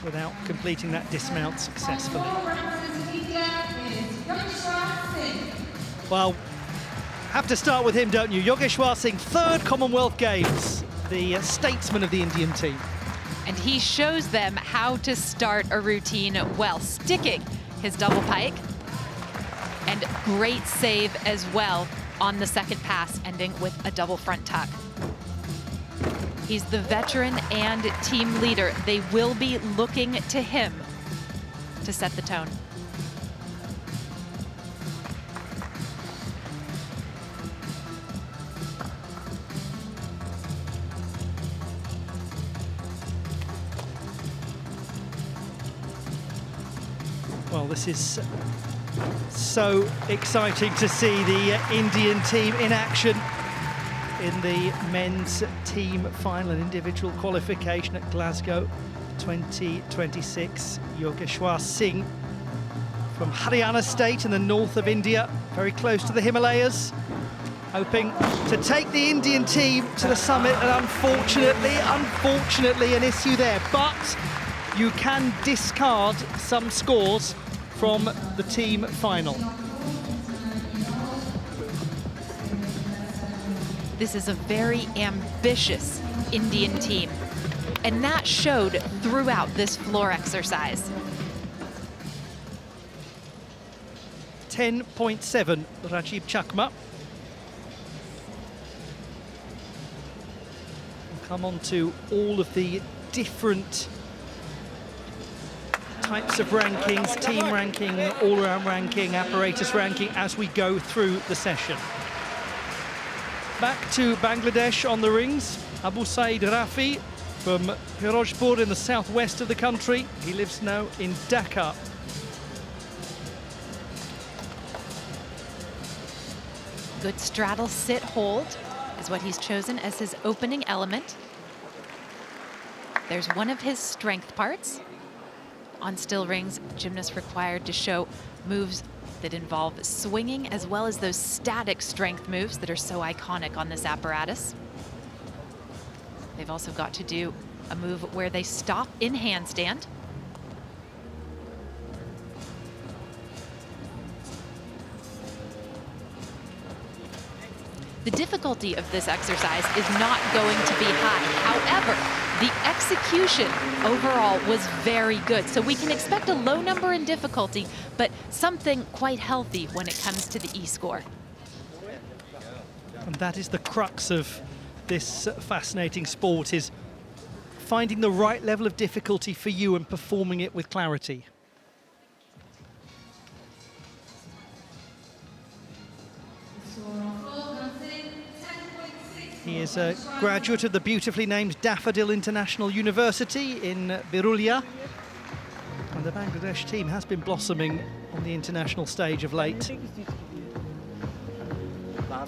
without completing that dismount successfully. Well, have to start with him, don't you? Yogeshwar Singh, third Commonwealth Games, the statesman of the Indian team. And he shows them how to start a routine well, sticking his double pike. And great save as well on the second pass, ending with a double front tuck. He's the veteran and team leader. They will be looking to him to set the tone. Well, this is so exciting to see the Indian team in action in the men's team final and individual qualification at Glasgow 2026. Yogeshwar Singh from Haryana state in the north of India, very close to the Himalayas, hoping to take the Indian team to the summit, and unfortunately an issue there. But you can discard some scores from the team final. This is a very ambitious Indian team, and that showed throughout this floor exercise. 10.7, Rajiv Chakma. We'll come on to all of the different types of rankings, team ranking, all-round ranking, apparatus ranking, as we go through the session. Back to Bangladesh on the rings. Abu Saeed Rafi from Firozpur in the southwest of the country. He lives now in Dhaka. Good straddle sit hold is what he's chosen as his opening element. There's one of his strength parts. On still rings, gymnasts required to show moves that involve swinging as well as those static strength moves that are so iconic on this apparatus. They've also got to do a move where they stop in handstand. The difficulty of this exercise is not going to be high. However, the execution overall was very good. So we can expect a low number in difficulty, but something quite healthy when it comes to the E-score. And that is the crux of this fascinating sport, is finding the right level of difficulty for you and performing it with clarity. He is a graduate of the beautifully named Daffodil International University in Birulia. And the Bangladesh team has been blossoming on the international stage of late.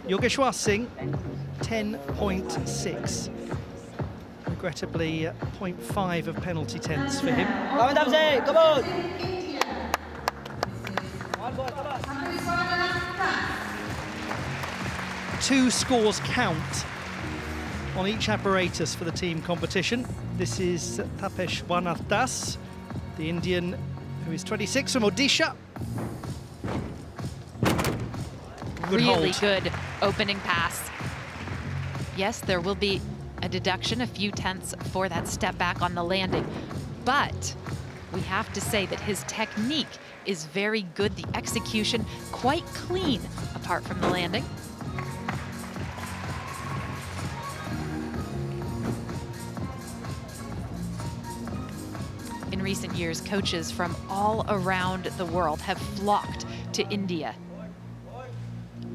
Yogeshwar Singh, 10.6. Regrettably, 0.5 of penalty tenths for him. Come on! Two scores count on each apparatus for the team competition. This is Tapesh Wanathdas, the Indian who is 26 from Odisha. Really good opening pass. Yes, there will be a deduction, a few tenths for that step back on the landing, but we have to say that his technique is very good. The execution quite clean apart from the landing. In recent years, coaches from all around the world have flocked to India,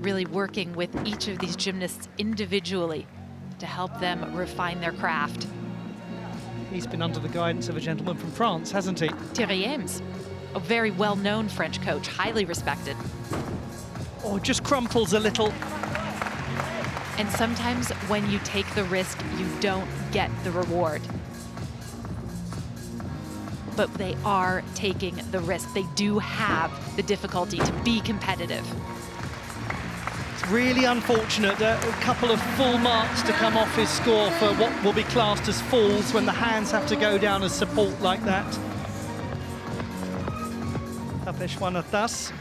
really working with each of these gymnasts individually to help them refine their craft. He's been under the guidance of a gentleman from France, hasn't he? Thierry Ames, a very well-known French coach, highly respected. Or just crumples a little. And sometimes when you take the risk, you don't get the reward. But they are taking the risk. They do have the difficulty to be competitive. It's really unfortunate that a couple of full marks to come off his score for what will be classed as falls when the hands have to go down as support like that. Tapesh Wanathdas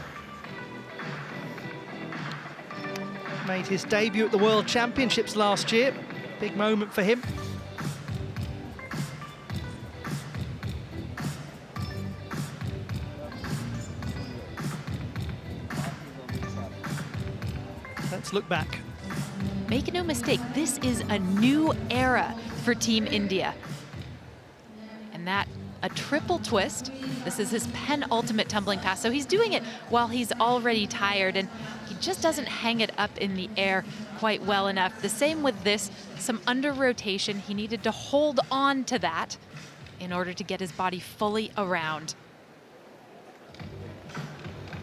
made his debut at the World Championships last year. Big moment for him. Let's look back. Make no mistake, this is a new era for Team India. And that, a triple twist. This is his penultimate tumbling pass. So he's doing it while he's already tired, and he just doesn't hang it up in the air quite well enough. The same with this, some under rotation. He needed to hold on to that in order to get his body fully around.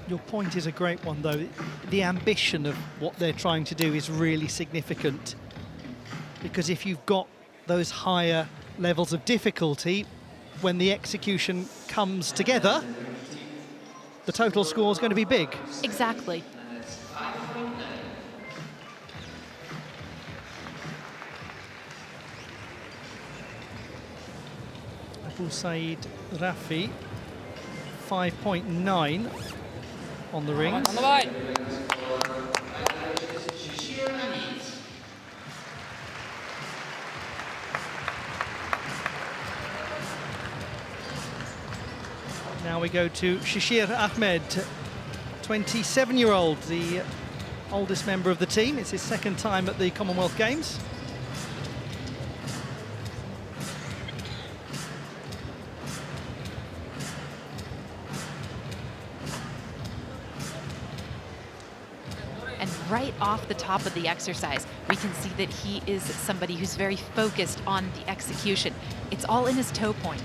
Your point is a great one, though. The ambition of what they're trying to do is really significant, because if you've got those higher levels of difficulty, when the execution comes together, the total score is going to be big. Exactly. Abu Saeed Rafi, 5.9 on the rings. On the right. Now we go to Shishir Ahmed, 27-year-old, the oldest member of the team. It's his second time at the Commonwealth Games. And right off the top of the exercise, we can see that he is somebody who's very focused on the execution. It's all in his toe point.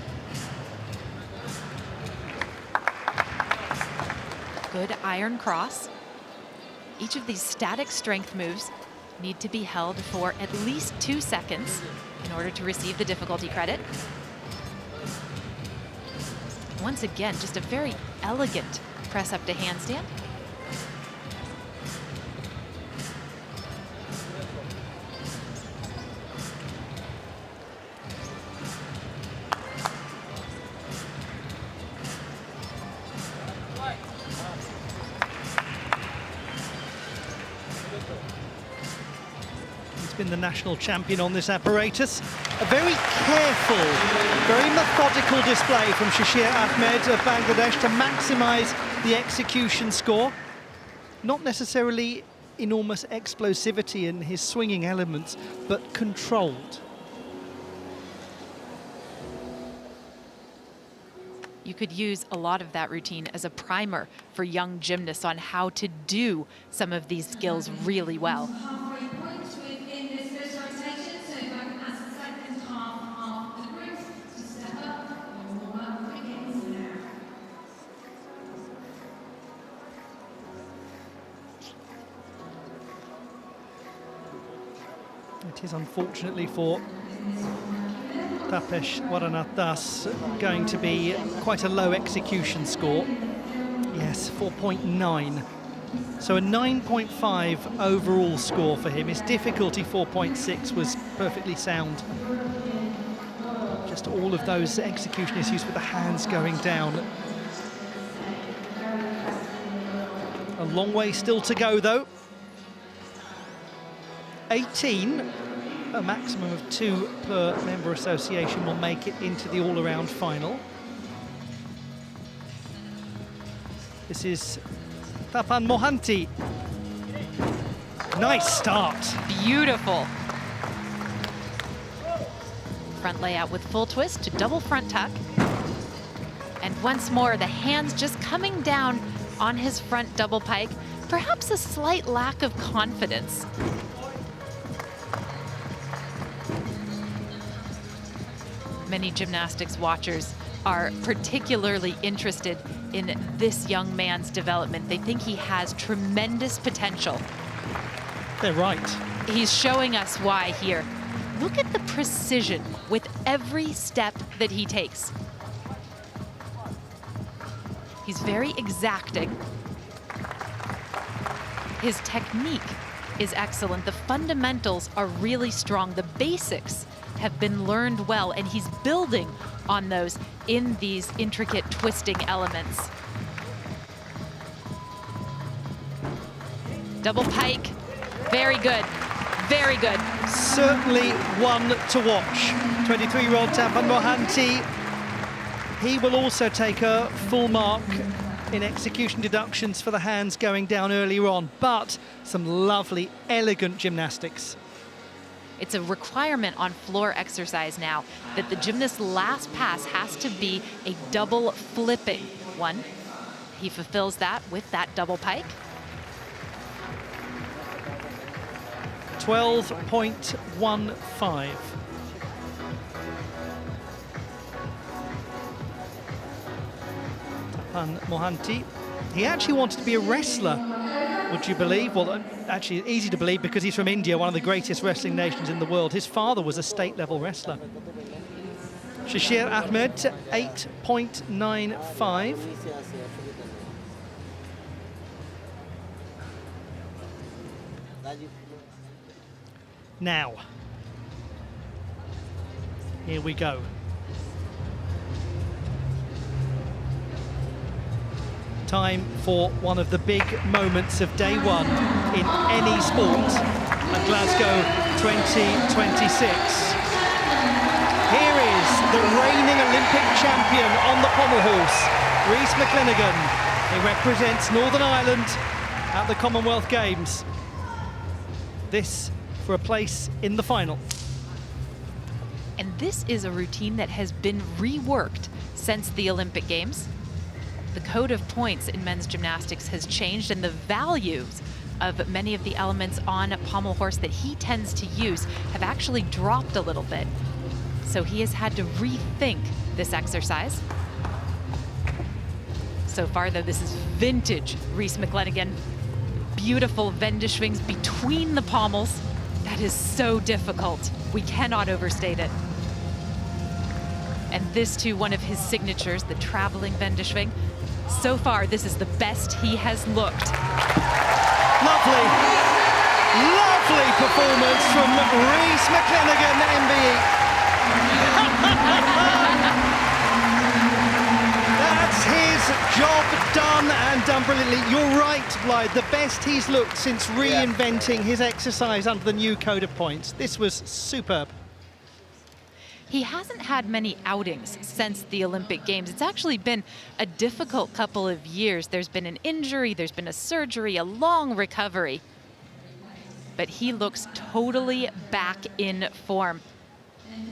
Good iron cross. Each of these static strength moves need to be held for at least 2 seconds in order to receive the difficulty credit. Once again, just a very elegant press up to handstand. He's been the national champion on this apparatus. A very careful, very methodical display from Shashir Ahmed of Bangladesh to maximise the execution score. Not necessarily enormous explosivity in his swinging elements, but controlled. You could use a lot of that routine as a primer for young gymnasts on how to do some of these skills really well. Halfway point within this first rotation, so if I can ask the second half of the group to step up, your warm-up begins now. It is unfortunately for Tapesh Waranatdas going to be quite a low execution score. Yes, 4.9. So a 9.5 overall score for him. His difficulty 4.6 was perfectly sound. Just all of those execution issues with the hands going down. A long way still to go though. 18. A maximum of 2 per member association will make it into the all-around final. This is Tapan Mohanty. Nice start. Beautiful. Front layout with full twist to double front tuck. And once more, the hands just coming down on his front double pike. Perhaps a slight lack of confidence. Many gymnastics watchers are particularly interested in this young man's development. They think he has tremendous potential. They're right. He's showing us why here. Look at the precision with every step that he takes. He's very exacting. His technique is excellent. The fundamentals are really strong. The basics have been learned well, and he's building on those in these intricate twisting elements. Double pike, very good, very good. Certainly one to watch. 23-year-old Tapan Mohanty. He will also take a full mark in execution deductions for the hands going down earlier on, but some lovely, elegant gymnastics. It's a requirement on floor exercise now that the gymnast's last pass has to be a double flipping one. He fulfills that with that double pike. 12.15. Tapan Mohanty. He actually wanted to be a wrestler, would you believe? Well, actually, easy to believe because he's from India, one of the greatest wrestling nations in the world. His father was a state-level wrestler. Shashir Ahmed, 8.95. Now, here we go. Time for one of the big moments of day one in any sport at Glasgow 2026. Here is the reigning Olympic champion on the pommel horse, Rhys McClenaghan. He represents Northern Ireland at the Commonwealth Games. This for a place in the final. And this is a routine that has been reworked since the Olympic Games. The code of points in men's gymnastics has changed, and the values of many of the elements on a pommel horse that he tends to use have actually dropped a little bit. So he has had to rethink this exercise. So far, though, this is vintage Rhys McClenaghan. Beautiful Wendeschwings between the pommels. That is so difficult. We cannot overstate it. And this, too, one of his signatures, the traveling Wendeschwing. So far, this is the best he has looked. Lovely, lovely performance from Rhys McClenaghan, MBE. That's his Job done, and done brilliantly. You're right, Blythe. The best he's looked since reinventing his exercise under the new code of points. This was superb. He hasn't had many outings since the Olympic Games. It's actually been a difficult couple of years. There's been an injury, there's been a surgery, a long recovery. But he looks totally back in form.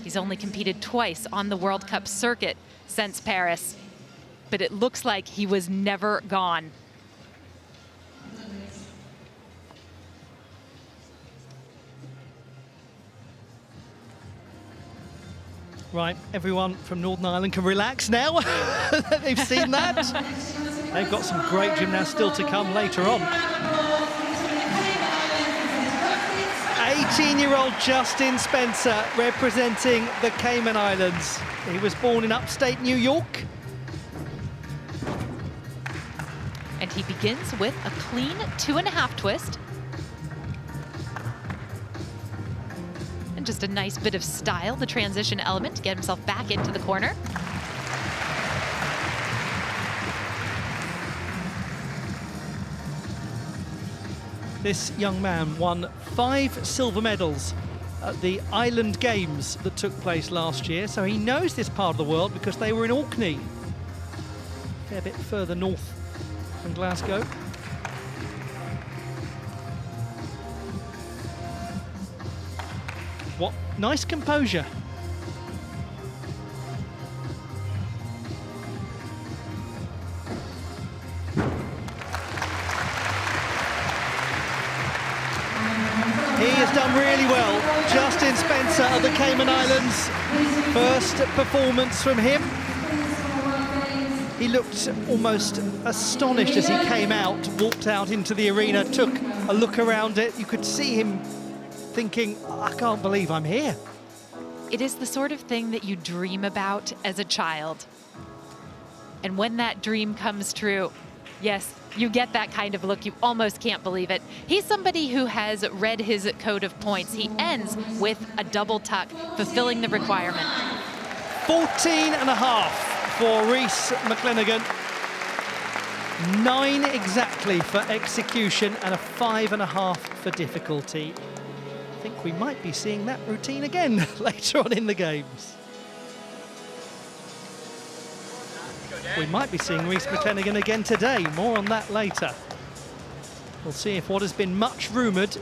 He's only competed twice on the World Cup circuit since Paris, but it looks like he was never gone. Right, everyone from Northern Ireland can relax now. They've seen that. They've got some great gymnasts still to come later on. 18-year-old Justin Spencer representing the Cayman Islands. He was born in upstate New York. And he begins with a clean 2.5 twist. And just a nice bit of style, the transition element, to get himself back into the corner. This young man won 5 silver medals at the Island Games that took place last year, so he knows this part of the world because they were in Orkney, a fair bit further north from Glasgow. What nice composure. He has done really well. Justin Spencer of the Cayman Islands. First performance from him. He looked almost astonished as he came out, walked out into the arena, took a look around it. You could see him thinking, I can't believe I'm here. It is the sort of thing that you dream about as a child. And when that dream comes true, yes, you get that kind of look. You almost can't believe it. He's somebody who has read his code of points. He ends with a double tuck, fulfilling the requirement. 14.5 for Rhys McClenaghan. 9 exactly for execution and a 5.5 for difficulty. I think we might be seeing that routine again later on in the games. We might be seeing Rhys McClenaghan again today. More on that later. We'll see if what has been much rumoured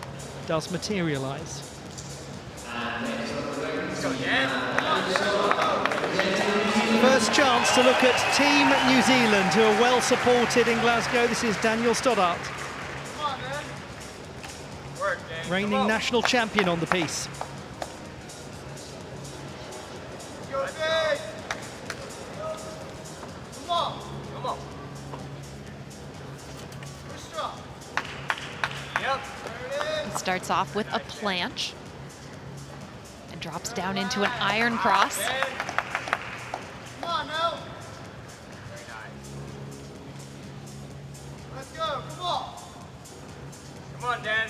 does materialise. First chance to look at Team New Zealand, who are well supported in Glasgow. This is Daniel Stoddart, reigning national champion on the piece. He starts off with a planche and drops down into an iron cross. Come on now. Let's go. Come on. Come on, Dan.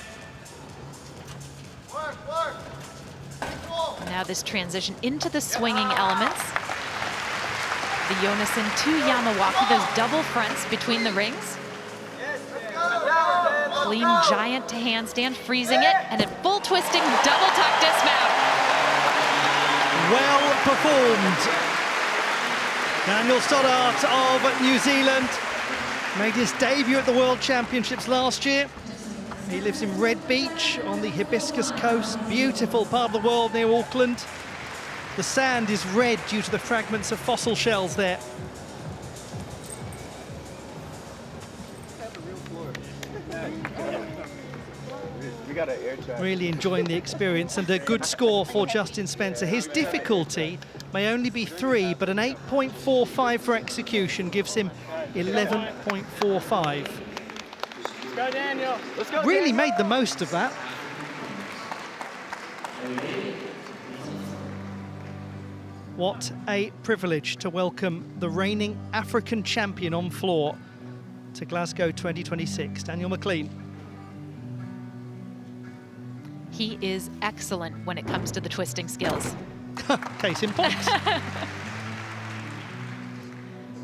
Work, work. Now this transition into the swinging elements. The Yonason to Yamawaki, those double fronts between the rings. Clean giant to handstand, freezing it, and a full twisting double tuck dismount. Well performed. Daniel Stoddart of New Zealand made his debut at the World Championships last year. He lives in Red Beach on the Hibiscus Coast, beautiful part of the world near Auckland. The sand is red due to the fragments of fossil shells there. Really enjoying the experience, and a good score for Justin Spencer. His difficulty may only be 3, but an 8.45 for execution gives him 11.45. Go, Daniel. Let's go. Really made the most of that. What a privilege to welcome the reigning African champion on floor to Glasgow 2026, Daniel McLean. He is excellent when it comes to the twisting skills. Case in point.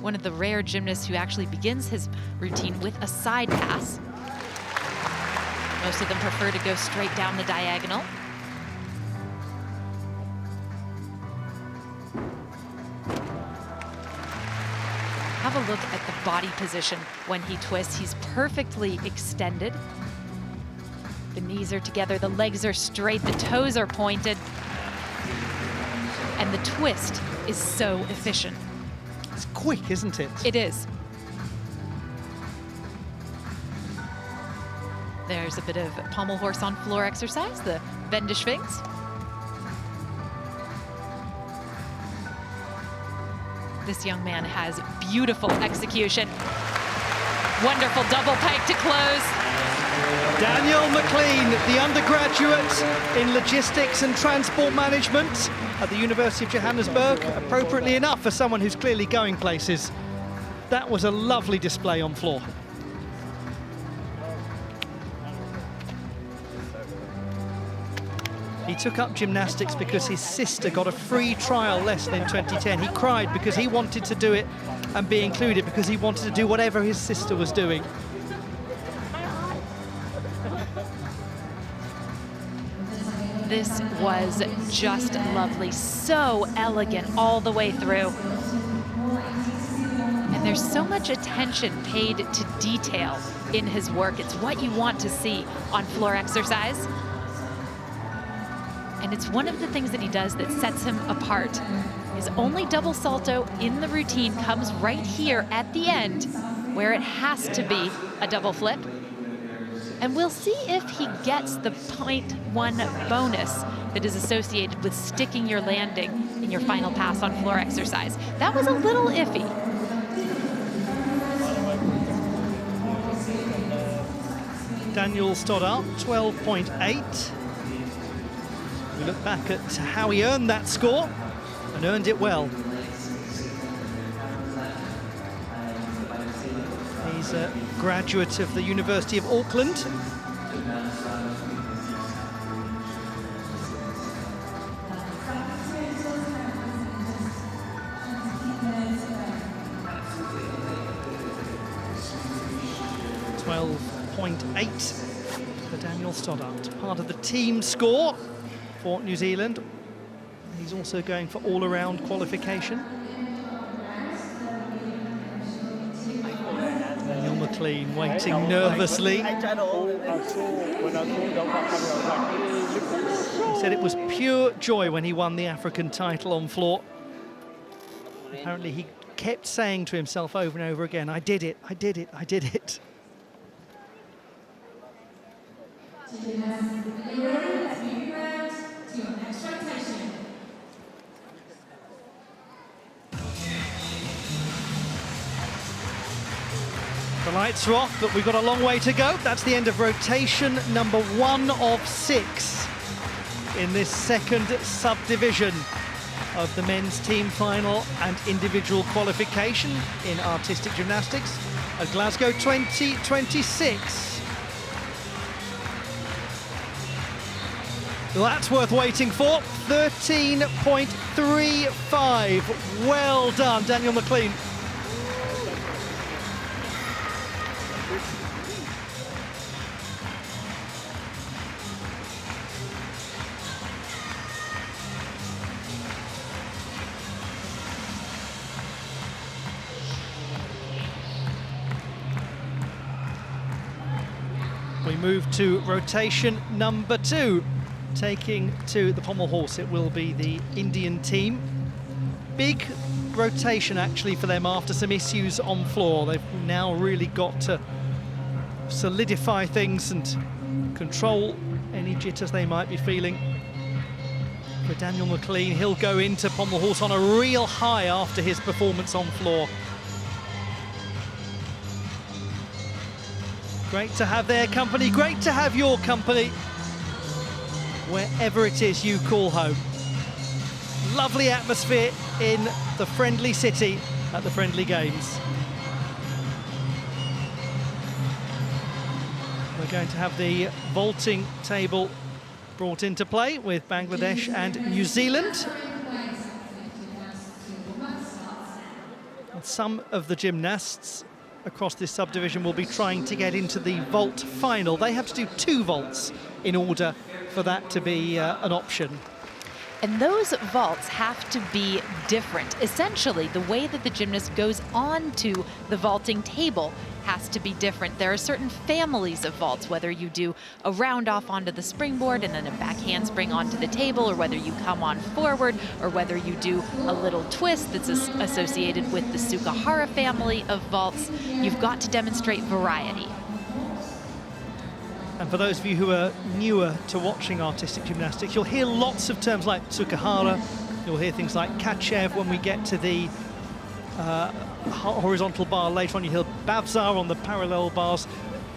one of the rare gymnasts who actually begins his routine with a side pass. Most of them prefer to go straight down the diagonal. Have a look at the body position when he twists. He's perfectly extended. The knees are together, the legs are straight, the toes are pointed. And the twist is so efficient. It's quick, isn't it? It is. There's a bit of pommel horse on floor exercise, the Wendeschwings. This young man has beautiful execution. Wonderful double pike to close. Daniel McLean, the undergraduate in logistics and transport management at the University of Johannesburg, appropriately enough for someone who's clearly going places. That was a lovely display on floor. He took up gymnastics because his sister got a free trial lesson in 2010. He cried because he wanted to do it and be included, because he wanted to do whatever his sister was doing. This was just lovely, so elegant all the way through. And there's so much attention paid to detail in his work. It's what you want to see on floor exercise. And it's one of the things that he does that sets him apart. His only double salto in the routine comes right here at the end, where it has to be a double flip. And we'll see if he gets the 0.1 bonus that is associated with sticking your landing in your final pass on floor exercise. That was a little iffy. Daniel Stoddart, 12.8. We look back at how he earned that score, and earned it well. He's a graduate of the University of Auckland. .8 for Daniel Stoddart, part of the team score for New Zealand. He's also going for all-around qualification. Daniel McLean waiting nervously. He said it was pure joy when he won the African title on floor. Apparently he kept saying to himself over and over again, I did it, I did it, I did it. The lights are off, but we've got a long way to go. That's the end of rotation number 1 of 6 in this second subdivision of the men's team final and individual qualification in artistic gymnastics at Glasgow 2026. Well, that's worth waiting for. 13.35. Well done, Daniel McLean. We move to rotation number 2. Taking to the pommel horse, it will be the Indian team. Big rotation actually for them after some issues on floor. They've now really got to solidify things and control any jitters they might be feeling. For Daniel McLean, he'll go into pommel horse on a real high after his performance on floor. Great to have their company, great to have your company, wherever it is you call home. Lovely atmosphere in the friendly city at the Friendly Games. We're going to have the vaulting table brought into play with Bangladesh and New Zealand. some of the gymnasts across this subdivision will be trying to get into the vault final. They have to do 2 vaults in order for that to be an option. And those vaults have to be different. Essentially, the way that the gymnast goes onto the vaulting table has to be different. There are certain families of vaults, whether you do a round off onto the springboard and then a back handspring onto the table, or whether you come on forward, or whether you do a little twist that's associated with the Sukahara family of vaults. You've got to demonstrate variety. And for those of you who are newer to watching artistic gymnastics, you'll hear lots of terms like Sukahara, you'll hear things like Kachev when we get to the horizontal bar later on. You hear Bavzar on the parallel bars.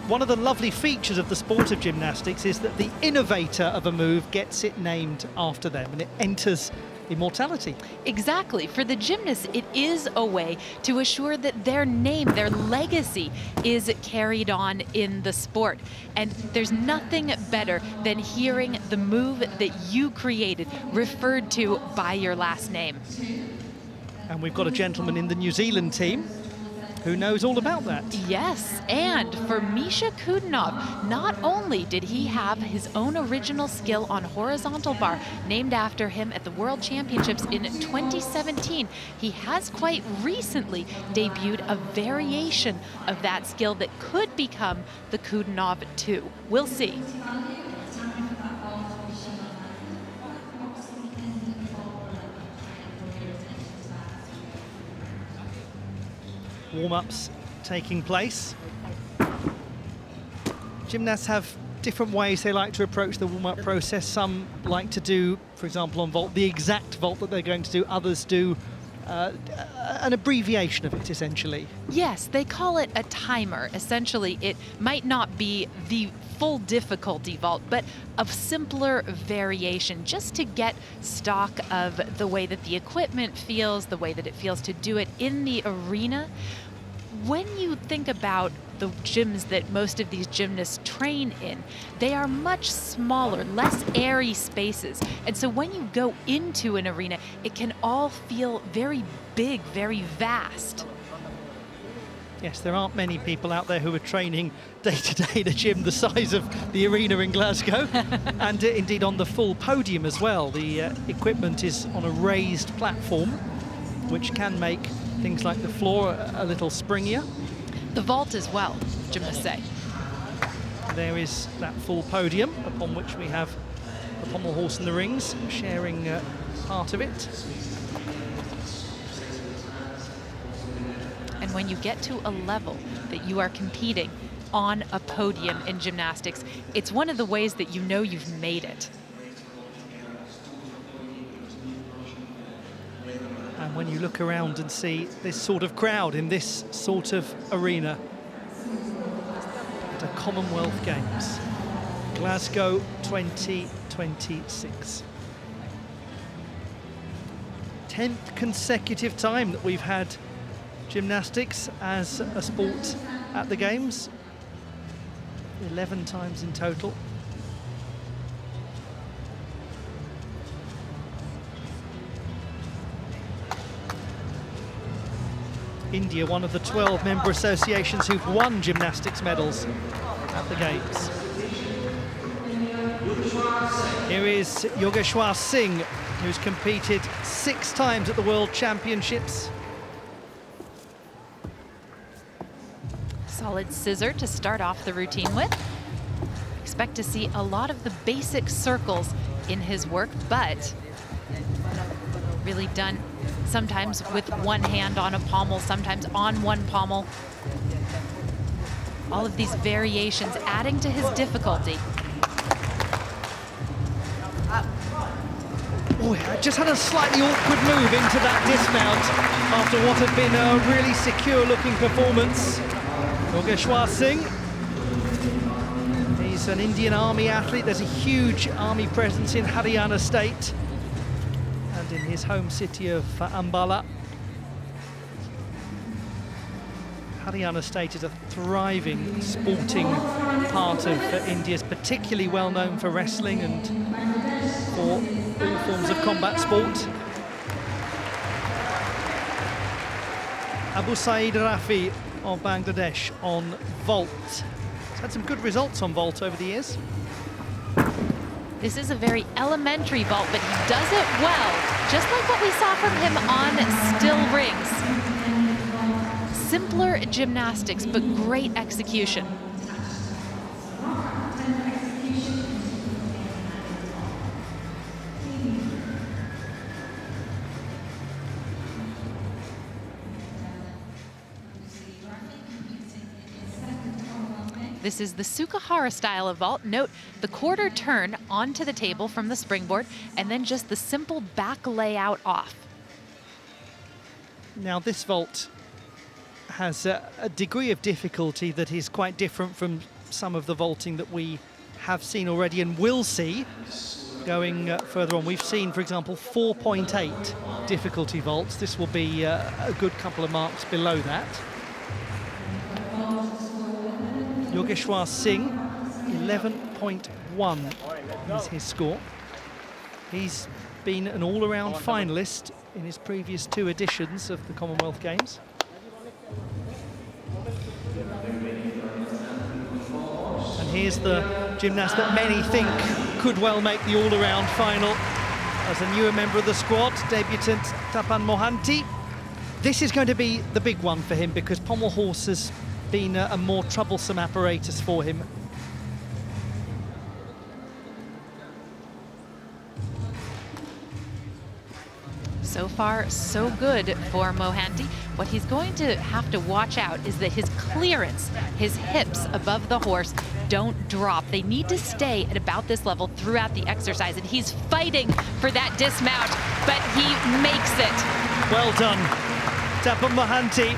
One of the lovely features of the sport of gymnastics is that the innovator of a move gets it named after them, and it enters immortality. Exactly. For the gymnasts, it is a way to assure that their name, their legacy is carried on in the sport. And there's nothing better than hearing the move that you created referred to by your last name. And we've got a gentleman in the New Zealand team who knows all about that. Yes, and for Misha Kudinov, not only did he have his own original skill on horizontal bar named after him at the World Championships in 2017, he has quite recently debuted a variation of that skill that could become the Kudinov 2. We'll see. Warm-ups taking place. Gymnasts have different ways they like to approach the warm-up process. Some like to do, for example, on vault, the exact vault that they're going to do. Others do an abbreviation of it, essentially. Yes, they call it a timer. Essentially, it might not be the full difficulty vault, but a simpler variation, just to get stock of the way that the equipment feels, the way that it feels to do it in the arena. When you think about the gyms that most of these gymnasts train in, they are much smaller, less airy spaces. And so when you go into an arena, it can all feel very big, very vast. Yes, there aren't many people out there who are training day to day in a gym the size of the arena in Glasgow, and indeed on the full podium as well. The equipment is on a raised platform, which can make things like the floor a little springier. The vault as well, gymnasts say. There is that full podium upon which we have the pommel horse and the rings sharing part of it. And when you get to a level that you are competing on a podium in gymnastics, it's one of the ways that you know you've made it. And when you look around and see this sort of crowd in this sort of arena at a Commonwealth Games, Glasgow 2026. 10th consecutive time that we've had gymnastics as a sport at the Games. 11 times in total. India, one of the 12 member associations who've won gymnastics medals at the Games. Here is Yogeshwar Singh, who's competed 6 times at the World Championships. Solid scissor to start off the routine with. Expect to see a lot of the basic circles in his work, but really done sometimes with one hand on a pommel, sometimes on one pommel. All of these variations adding to his difficulty. Oh, yeah, just had a slightly awkward move into that dismount after what had been a really secure looking performance. Yogeshwar Singh, he's an Indian Army athlete. There's a huge Army presence in Haryana state and in his home city of Ambala. Haryana state is a thriving sporting part of India, particularly well known for wrestling and for all forms of combat sport. Abu Saeed Rafi of Bangladesh on vault. He's had some good results on vault over the years. This is a very elementary vault, but he does it well, just like what we saw from him on still rings. Simpler gymnastics, but great execution. This is the Sukahara style of vault. Note the quarter turn onto the table from the springboard, and then just the simple back layout off. Now this vault has a degree of difficulty that is quite different from some of the vaulting that we have seen already and will see going further on. We've seen, for example, 4.8 difficulty vaults. This will be a good couple of marks below that. Yogeshwar Singh, 11.1 is his score. He's been an all-around finalist in his previous 2 editions of the Commonwealth Games. And here's the gymnast that many think could well make the all-around final as a newer member of the squad, debutant Tapan Mohanty. This is going to be the big one for him because pommel horse has been a more troublesome apparatus for him. So far, so good for Mohanty. What he's going to have to watch out is that his clearance, his hips above the horse, don't drop. They need to stay at about this level throughout the exercise, and he's fighting for that dismount, but he makes it. Well done, Tapan Mohanty.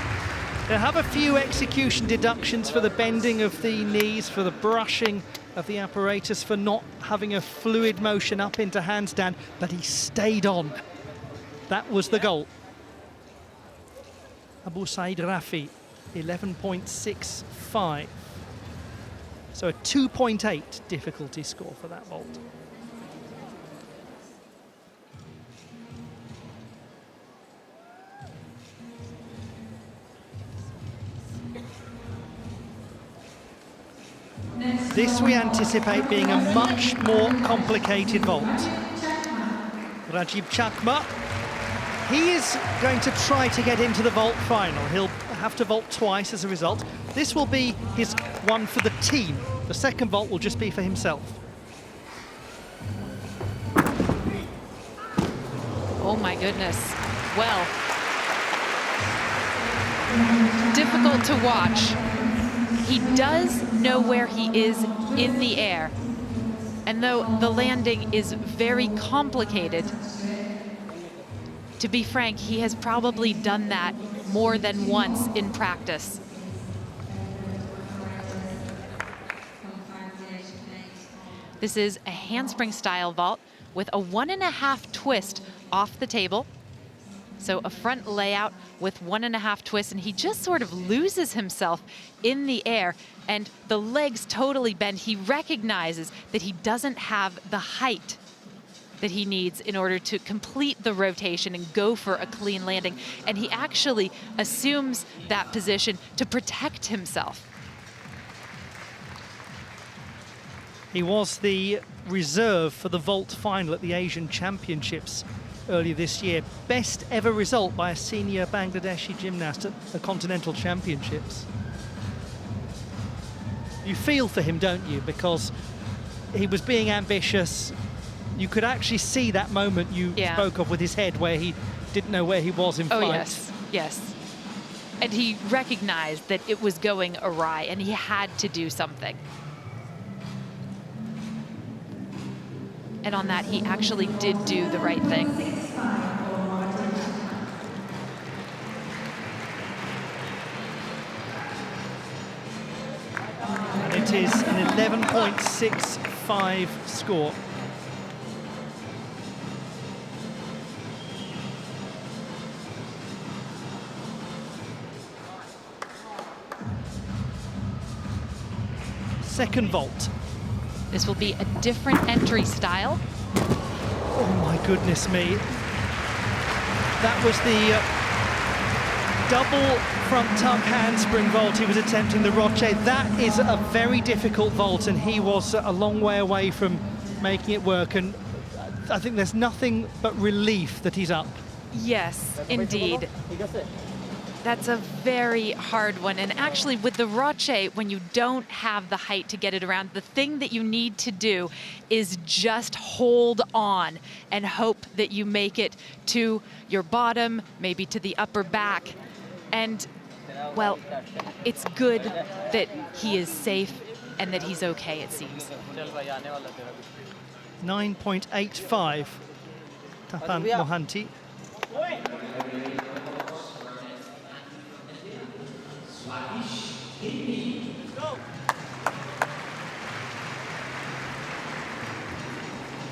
They have a few execution deductions for the bending of the knees, for the brushing of the apparatus, for not having a fluid motion up into handstand, but he stayed on. That was the goal. Abu Saeed Rafi, 11.65. So a 2.8 difficulty score for that vault. This we anticipate being a much more complicated vault. Rajib Chakma, he is going to try to get into the vault final. He'll have to vault twice as a result. This will be his one for the team. The second vault will just be for himself. Oh my goodness. Well, difficult to watch. He does know where he is in the air. And though the landing is very complicated, to be frank, he has probably done that more than once in practice. This is a handspring style vault with a 1.5 twist off the table. So a front layout with 1.5 twists, and he just sort of loses himself in the air, and the legs totally bend. He recognizes that he doesn't have the height that he needs in order to complete the rotation and go for a clean landing, and he actually assumes that position to protect himself. He was the reserve for the vault final at the Asian Championships earlier this year. Best ever result by a senior Bangladeshi gymnast at the Continental Championships. You feel for him, don't you? Because he was being ambitious. You could actually see that moment you spoke of with his head where he didn't know where he was in flight. Oh, yes, yes. And he recognized that it was going awry and he had to do something. And on that, he actually did do the right thing. And it is an 11.65 score. Second vault. This will be a different entry style. Oh my goodness me. That was the double front tuck handspring vault. He was attempting the roche. That is a very difficult vault, and he was a long way away from making it work. And I think there's nothing but relief that he's up. Yes, indeed. That's a very hard one. And actually, with the roche, when you don't have the height to get it around, the thing that you need to do is just hold on and hope that you make it to your bottom, maybe to the upper back. And, well, it's good that he is safe and that he's okay, it seems. 9.85, Tapan Mohanty.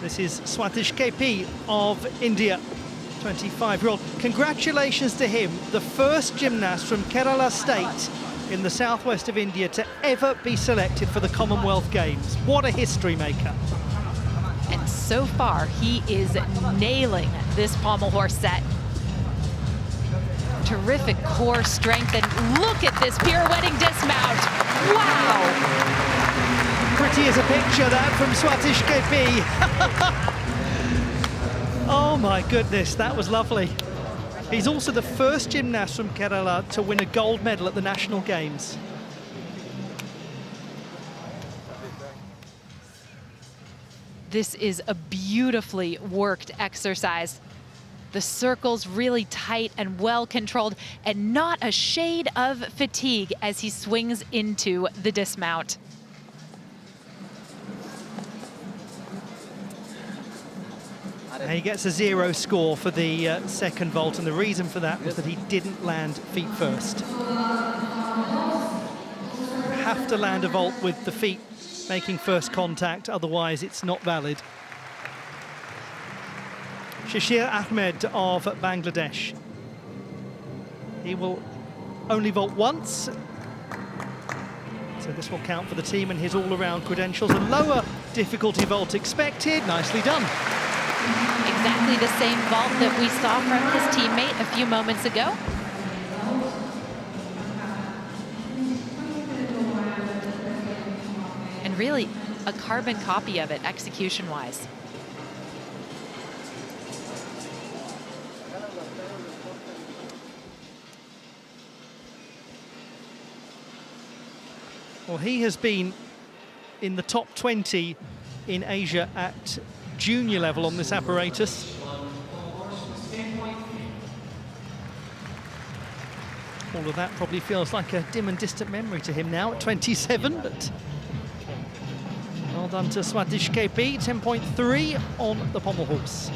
This is Swatish KP of India, 25-year-old. Congratulations to him, the first gymnast from Kerala State in the southwest of India to ever be selected for the Commonwealth Games. What a history maker. And so far, he is nailing this pommel horse set. Terrific core strength, and look at this pirouetting dismount. Wow! Pretty as a picture, that from Swatish KP. Oh my goodness, that was lovely. He's also the first gymnast from Kerala to win a gold medal at the National Games. This is a beautifully worked exercise. The circles really tight and well controlled, and not a shade of fatigue as he swings into the dismount. He gets a 0 score for the second vault, and the reason for that was that he didn't land feet first. You have to land a vault with the feet making first contact, otherwise it's not valid. Shashir Ahmed of Bangladesh. He will only vault once, so this will count for the team and his all-around credentials. A lower difficulty vault expected. Nicely done. Exactly the same vault that we saw from his teammate a few moments ago. And really a carbon copy of it execution-wise. Well, he has been in the top 20 in Asia at junior level on this apparatus. All of that probably feels like a dim and distant memory to him now at 27, but well done to Swatish KP, 10.3 on the pommel horse.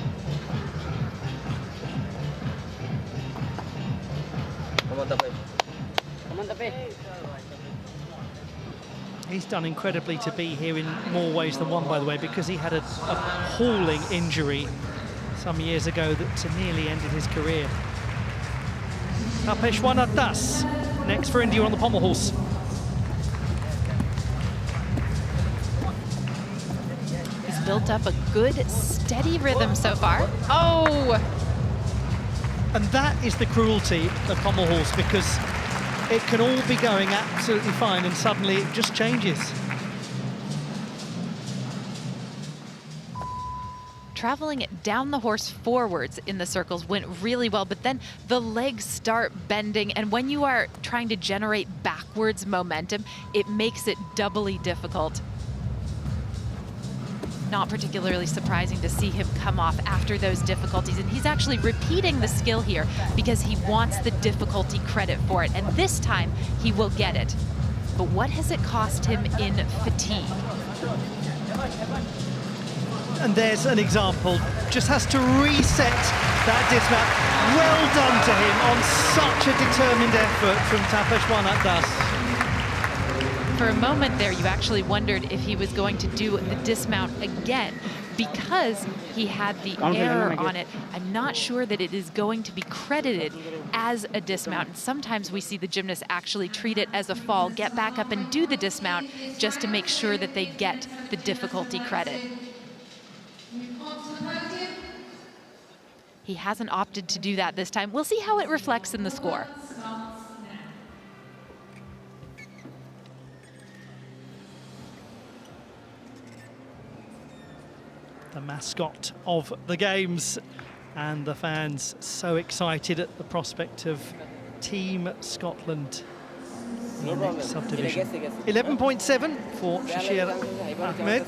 He's done incredibly to be here in more ways than one, by the way, because he had a appalling injury some years ago that nearly ended his career. Tapeshwana Das, next for India on the pommel horse. He's built up a good, steady rhythm so far. Oh! And that is the cruelty of pommel horse, because it can all be going absolutely fine and suddenly it just changes. Traveling down the horse forwards in the circles went really well, but then the legs start bending, and when you are trying to generate backwards momentum, it makes it doubly difficult. Not particularly surprising to see him come off after those difficulties, and he's actually repeating the skill here because he wants the difficulty credit for it, and this time he will get it. But what has it cost him in fatigue? And there's an example, just has to reset that dismount. Well done to him on such a determined effort from Tapeshwana Das. For a moment there, you actually wondered if he was going to do the dismount again because he had the error on it. I'm not sure that it is going to be credited as a dismount. And sometimes we see the gymnasts actually treat it as a fall, get back up and do the dismount just to make sure that they get the difficulty credit. He hasn't opted to do that this time. We'll see how it reflects in the score. the mascot of the games, and the fans so excited at the prospect of Team Scotland in the next subdivision. 11.7 for Shashir Ahmed.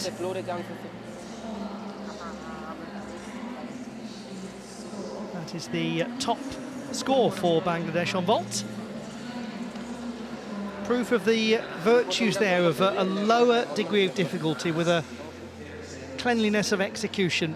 That is the top score for Bangladesh on vault. Proof of the virtues there of a lower degree of difficulty with a cleanliness of execution.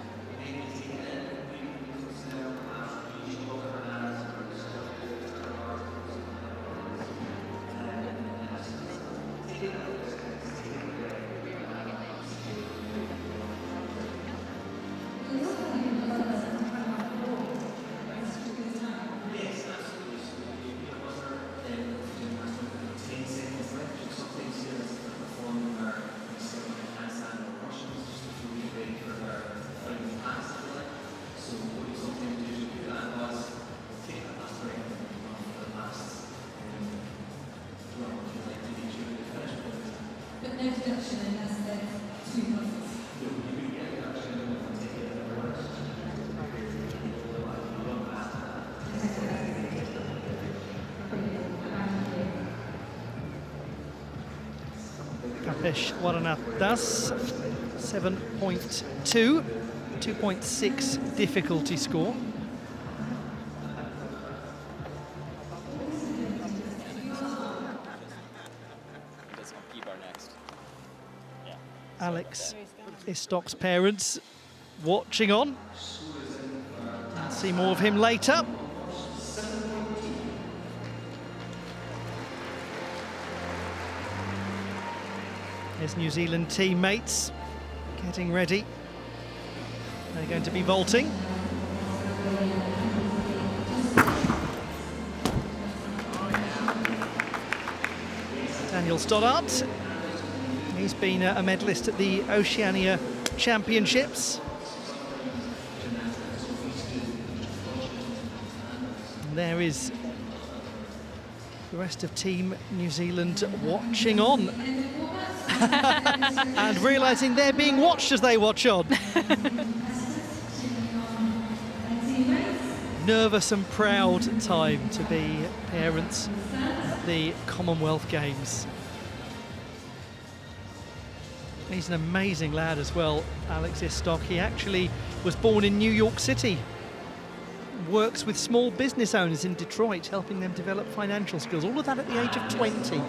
Kapesh Waranathas, 7.2, 2.6 difficulty score. Alex Istok's parents watching on. We'll see more of him later. His New Zealand teammates getting ready. They're going to be vaulting. Daniel Stoddart. He's been a medalist at the Oceania Championships. And there is the rest of Team New Zealand watching on. And realising they're being watched as they watch on. Nervous and proud time to be parents at the Commonwealth Games. He's an amazing lad as well, Alex Istok. He actually was born in New York City. Works with small business owners in Detroit, helping them develop financial skills. All of that at the age of 20.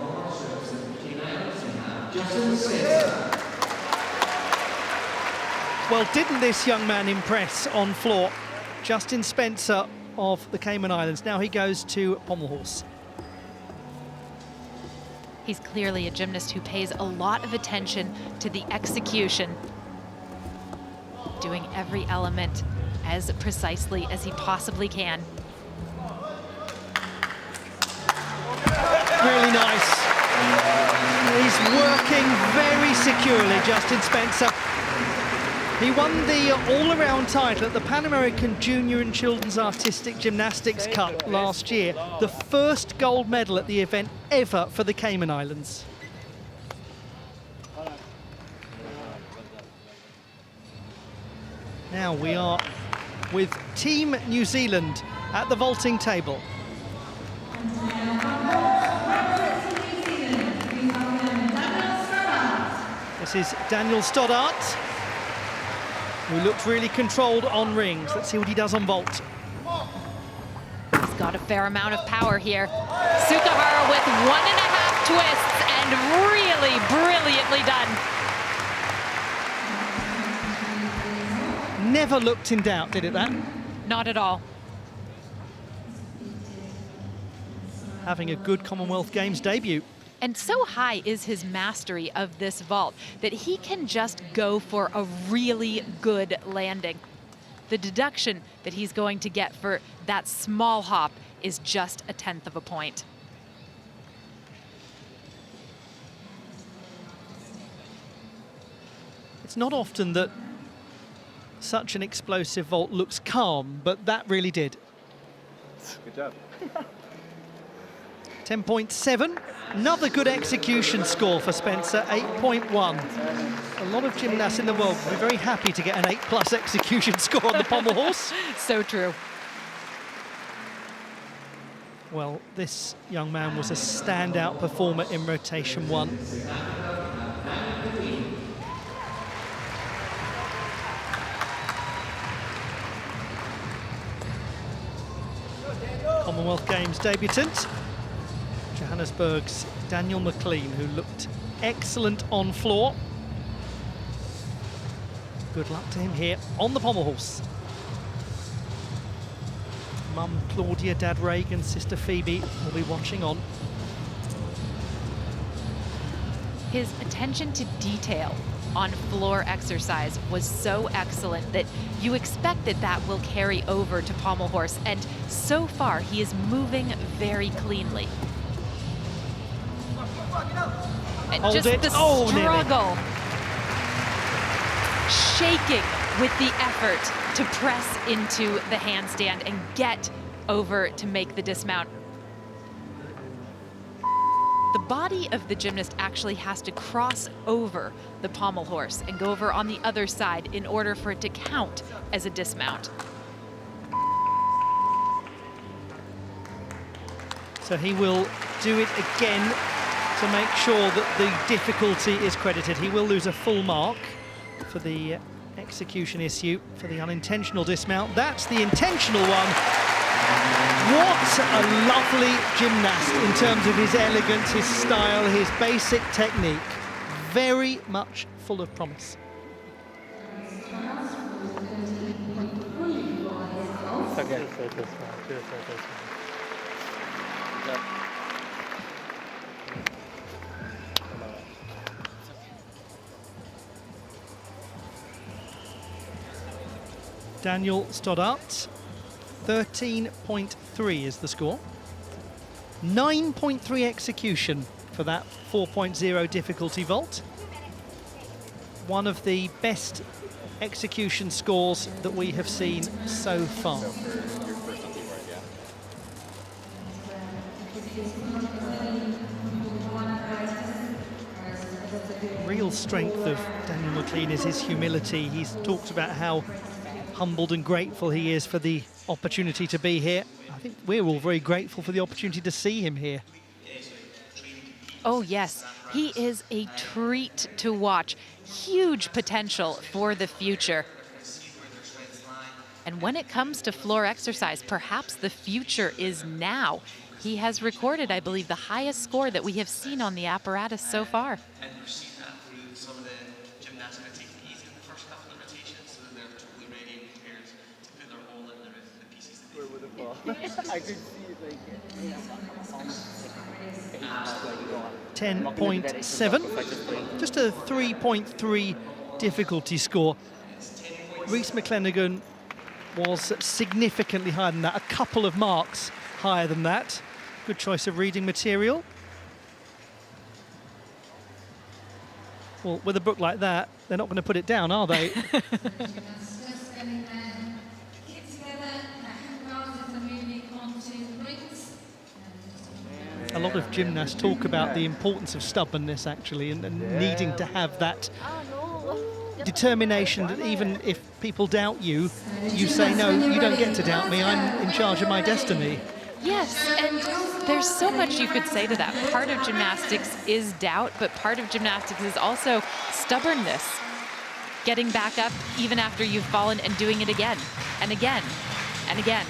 Well, didn't this young man impress on floor? Justin Spencer of the Cayman Islands. Now he goes to pommel horse. He's clearly a gymnast who pays a lot of attention to the execution, doing every element as precisely as he possibly can. Really nice. He's working very securely, Justin Spencer. He won the all-around title at the Pan American Junior and Children's Artistic Gymnastics Cup last year, the first gold medal at the event ever for the Cayman Islands. Now we are with Team New Zealand at the vaulting table. This is Daniel Stoddart, who looked really controlled on rings. Let's see what he does on vault. He's got a fair amount of power here. Sukahara with 1.5 twists and really brilliantly done. Never looked in doubt, did it, that? Not at all. Having a good Commonwealth Games debut. And so high is his mastery of this vault that he can just go for a really good landing. The deduction that he's going to get for that small hop is just 1/10 of a point. It's not often that such an explosive vault looks calm, but that really did. Good job. 10.7. Another good execution score for Spencer, 8.1. A lot of gymnasts in the world would be very happy to get an 8+ execution score on the pommel horse. So true. Well, this young man was a standout performer in rotation 1. Commonwealth Games debutant, Johannesburg's Daniel McLean, who looked excellent on floor. Good luck to him here on the pommel horse. Mum Claudia, Dad Reagan, Sister Phoebe will be watching on. His attention to detail on floor exercise was so excellent that you expect that that will carry over to pommel horse, and so far he is moving very cleanly. And Hold just it. the Oh, struggle, shaking with the effort to press into the handstand and get over to make the dismount. The body of the gymnast actually has to cross over the pommel horse and go over on the other side in order for it to count as a dismount. So he will do it again to make sure that the difficulty is credited. He will lose a full mark for the execution issue, for the unintentional dismount. That's the intentional one. What a lovely gymnast in terms of his elegance, his style, his basic technique. Very much full of promise. Daniel Stoddart, 13.3 is the score. 9.3 execution for that 4.0 difficulty vault. One of the best execution scores that we have seen so far. Real strength of Daniel McLean is his humility. He's talked about how humbled and grateful he is for the opportunity to be here. I think we're all very grateful for the opportunity to see him here. Oh yes, he is a treat to watch. Huge potential for the future. And when it comes to floor exercise, perhaps the future is now. He has recorded, I believe, the highest score that we have seen on the apparatus so far. And we've seen that through some of the gymnasts who have taken it easy in the first couple of rotations, so that they're totally ready and prepared to put their all in the pieces that they I could see it like 10.7, just a 3.3 difficulty score. Rhys McClenaghan was significantly higher than that, a couple of marks higher than that. Good choice of reading material. Well, with a book like that, they're not going to put it down, are they? A lot of gymnasts talk about the importance of stubbornness, actually, and needing to have that determination that even if people doubt you, you say, no, you don't get to doubt me, I'm in charge of my destiny. Yes, and there's so much you could say to that. Part of gymnastics is doubt, but part of gymnastics is also stubbornness. Getting back up even after you've fallen and doing it again and again and again.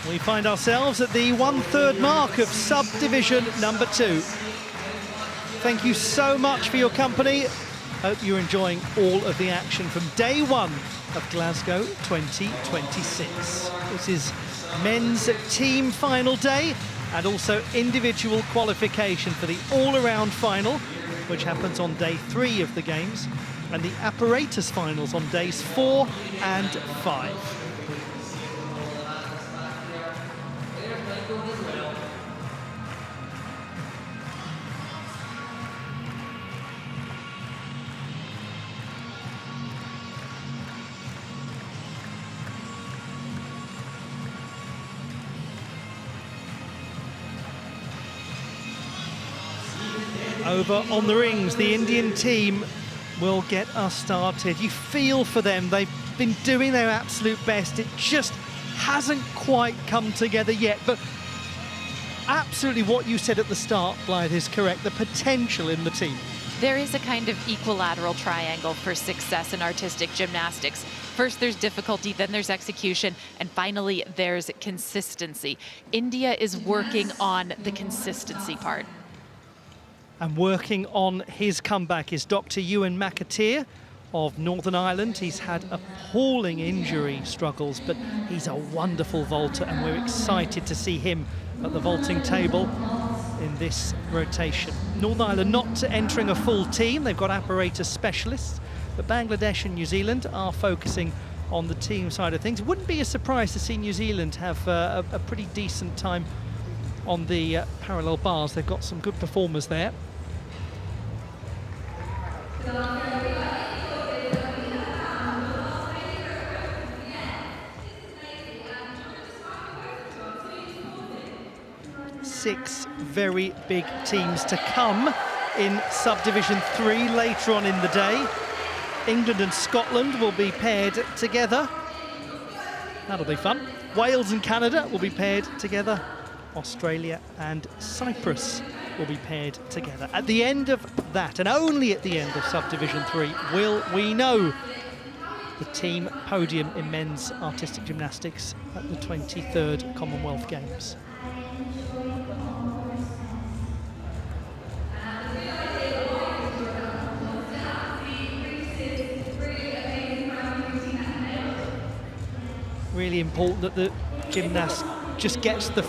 We find ourselves at the 1/3 mark of subdivision number 2. Thank you so much for your company. Hope you're enjoying all of the action from day 1 of Glasgow 2026. This is men's team final day and also individual qualification for the all-around final, which happens on day 3 of the games, and the apparatus finals on days 4 and 5. over on the rings. The Indian team will get us started. You feel for them. They've been doing their absolute best. It just hasn't quite come together yet. But absolutely what you said at the start, Blythe, is correct. The potential in the team. There is a kind of equilateral triangle for success in artistic gymnastics. First, there's difficulty, then there's execution, and finally, there's consistency. India is working on the consistency part. And working on his comeback is Dr. Ewan McAteer of Northern Ireland. He's had appalling injury struggles, but he's a wonderful vaulter, and we're excited to see him at the vaulting table in this rotation. Northern Ireland not entering a full team. They've got apparatus specialists, but Bangladesh and New Zealand are focusing on the team side of things. It wouldn't be a surprise to see New Zealand have a pretty decent time on the parallel bars. They've got some good performers there. Six very big teams to come in Subdivision 3 later on in the day. England and Scotland will be paired together. That'll be fun. Wales and Canada will be paired together. Australia and Cyprus will be paired together. At the end of that, and only at the end of Subdivision 3, will we know the team podium in men's artistic gymnastics at the 23rd Commonwealth Games. Really important that the gymnast just gets the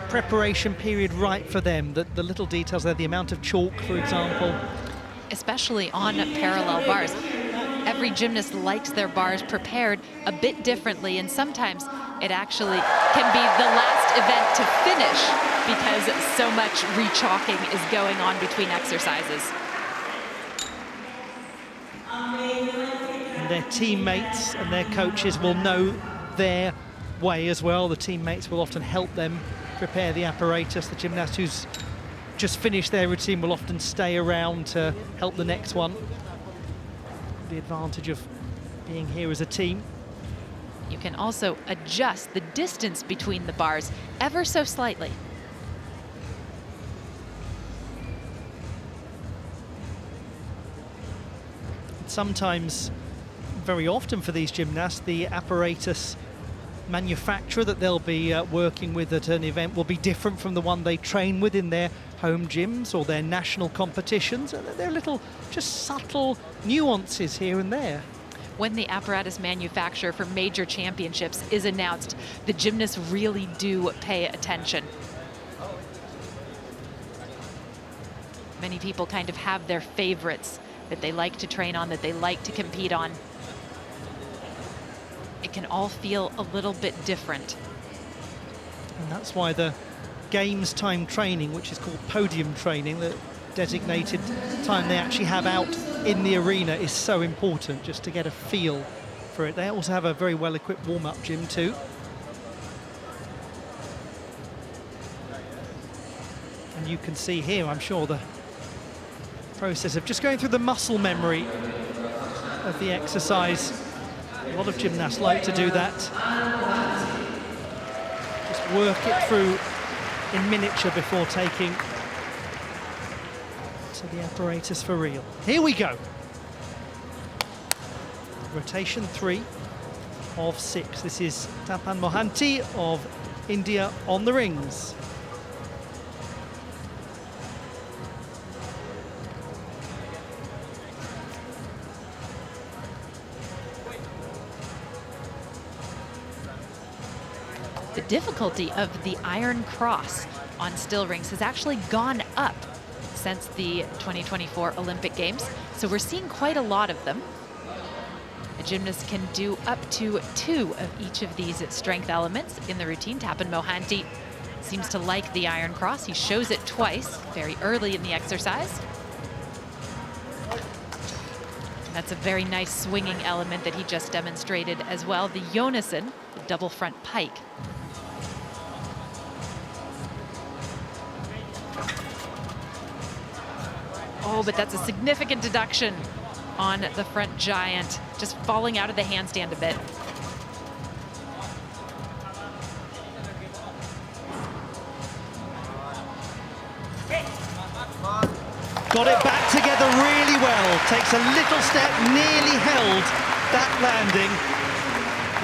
preparation period right for them, that the little details there, the amount of chalk, for example. Especially on parallel bars. Every gymnast likes their bars prepared a bit differently, and sometimes it actually can be the last event to finish because so much re-chalking is going on between exercises. And their teammates and their coaches will know their way as well. The teammates will often help them prepare the apparatus. The gymnast who's just finished their routine will often stay around to help the next one. The advantage of being here as a team. You can also adjust the distance between the bars ever so slightly. Sometimes, very often for these gymnasts, the apparatus manufacturer that they'll be working with at an event will be different from the one they train with in their home gyms or their national competitions. There are little, just subtle nuances here and there. When the apparatus manufacturer for major championships is announced, the gymnasts really do pay attention. Many people kind of have their favorites that they like to train on, that they like to compete on. It can all feel a little bit different. And that's why the games time training, which is called podium training, the designated time they actually have out in the arena, is so important, just to get a feel for it. They also have a very well-equipped warm-up gym too. And you can see here, I'm sure, the process of just going through the muscle memory of the exercise. A lot of gymnasts like to do that. Just work it through in miniature before taking to the apparatus for real. Here we go. Rotation 3 of 6. This is Tapan Mohanty of India on the rings. The difficulty of the iron cross on still rings has actually gone up since the 2024 Olympic Games, so we're seeing quite a lot of them. A gymnast can do up to 2 of each of these strength elements in the routine. Tapan Mohanty seems to like the iron cross. He shows it twice very early in the exercise. That's a very nice swinging element that he just demonstrated as well. The Yonason, the double front pike. Oh, but that's a significant deduction on the front giant, just falling out of the handstand a bit. Got it back together really well. Takes a little step, nearly held that landing.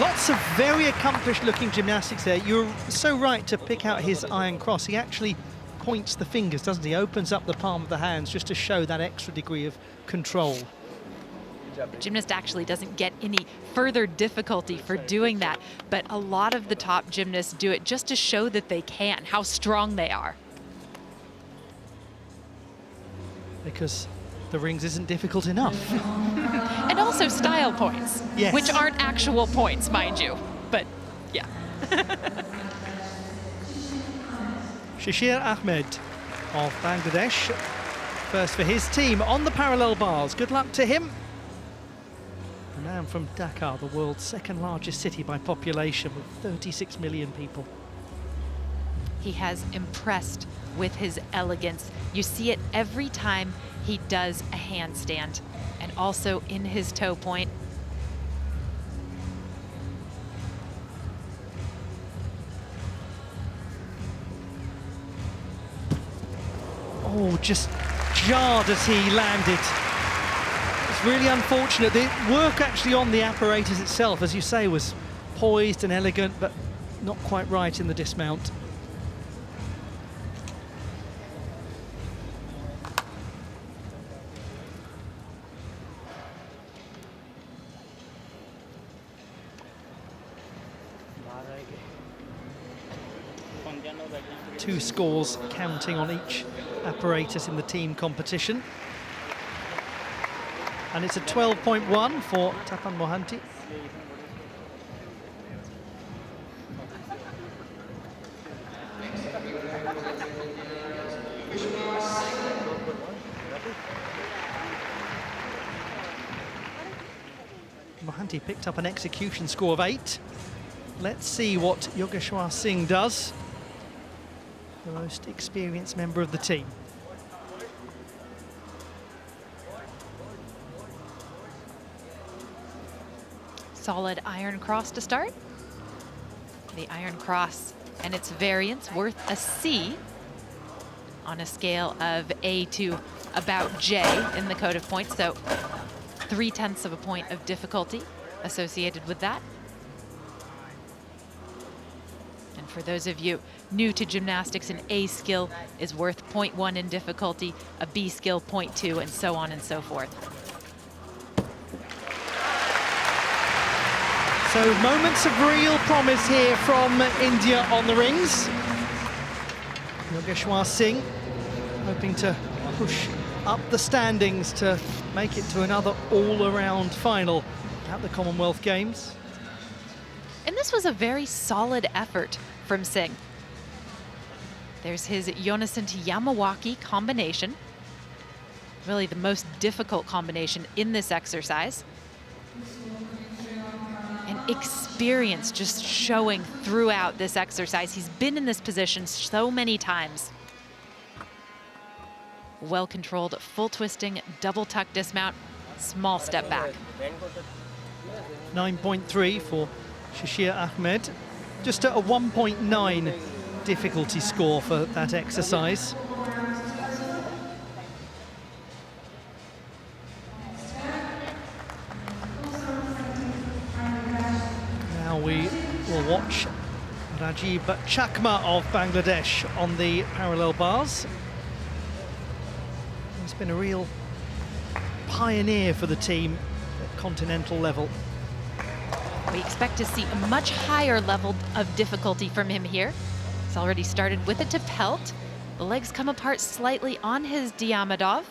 Lots of very accomplished looking gymnastics there. You're so right to pick out his iron cross. He actually points the fingers, doesn't he? Opens up the palm of the hands just to show that extra degree of control. The gymnast actually doesn't get any further difficulty for doing that, but a lot of the top gymnasts do it just to show that they can, how strong they are. Because the rings isn't difficult enough. And also style points, yes, which aren't actual points, mind you, but yeah. Shashir Ahmed of Bangladesh, first for his team on the parallel bars. Good luck to him. The man from Dhaka, the world's second largest city by population with 36 million people. He has impressed with his elegance. You see it every time he does a handstand, and also in his toe point. Oh, just jarred as he landed. It's really unfortunate. The work actually on the apparatus itself, as you say, was poised and elegant, but not quite right in the dismount. Two scores counting on each apparatus in the team competition. And it's a 12.1 for Tapan Mohanty. Mohanty picked up an execution score of 8. Let's see what Yogeshwar Singh does, the most experienced member of the team. Solid iron cross to start. The iron cross and its variants worth a C on a scale of A to about J in the code of points, so 0.3 of a point of difficulty associated with that. And for those of you new to gymnastics, an A skill is worth 0.1 in difficulty, a B skill 0.2, and so on and so forth. So moments of real promise here from India on the rings. Yogeshwar Singh hoping to push up the standings to make it to another all-around final at the Commonwealth Games. And this was a very solid effort from Singh. There's his Yonasan to Yamawaki combination. Really the most difficult combination in this exercise. And experience just showing throughout this exercise. He's been in this position so many times. Well-controlled, full twisting, double tuck dismount, small step back. 9.3 for Shashir Ahmed. Just a 1.9 difficulty score for that exercise. Now we will watch Rajiv Chakma of Bangladesh on the parallel bars. He's been a real pioneer for the team at continental level. We expect to see a much higher level of difficulty from him here. He's already started with it to pelt. The legs come apart slightly on his Diamondov.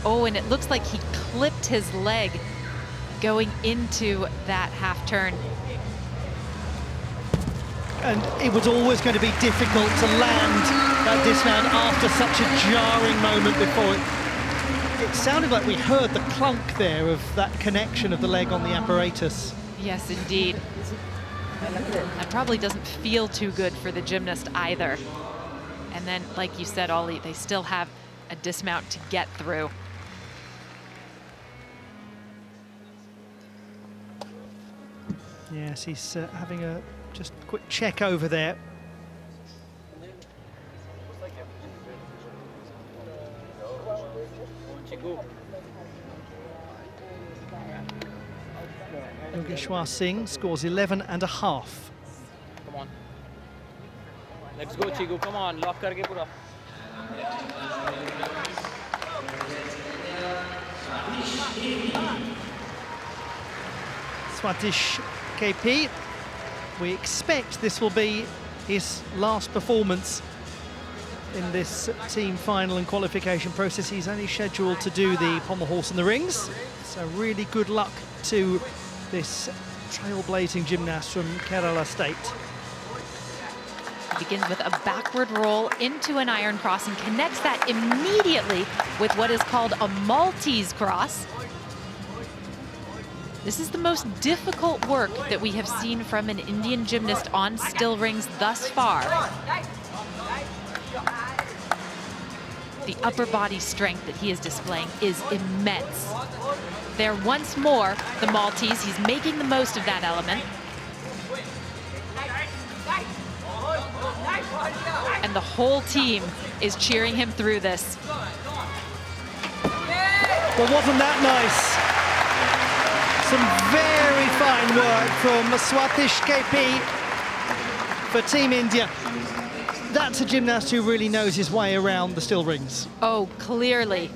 Oh, and it looks like he clipped his leg going into that half turn. And it was always going to be difficult to land that dismount after such a jarring moment before. It sounded like we heard the clunk there of that connection of the leg on the apparatus. Yes, indeed. That probably doesn't feel too good for the gymnast either. And then, like you said, Ollie, they still have a dismount to get through. Yes, he's having a just quick check over there. Yogeshwar Singh scores 11.5. Come on. Let's go, Chigu. Come on. Lock karke pura. Swatish KP, we expect this will be his last performance in this team final and qualification process. He's only scheduled to do the pommel horse and the rings, so really good luck to this trailblazing gymnast from Kerala State. He begins with a backward roll into an iron cross and connects that immediately with what is called a Maltese cross. This is the most difficult work that we have seen from an Indian gymnast on still rings thus far. The upper body strength that he is displaying is immense. There once more, the Maltese, he's making the most of that element. And the whole team is cheering him through this. Well, wasn't that nice? Some very fine work from Swatish KP for Team India. That's a gymnast who really knows his way around the still rings. Oh, clearly,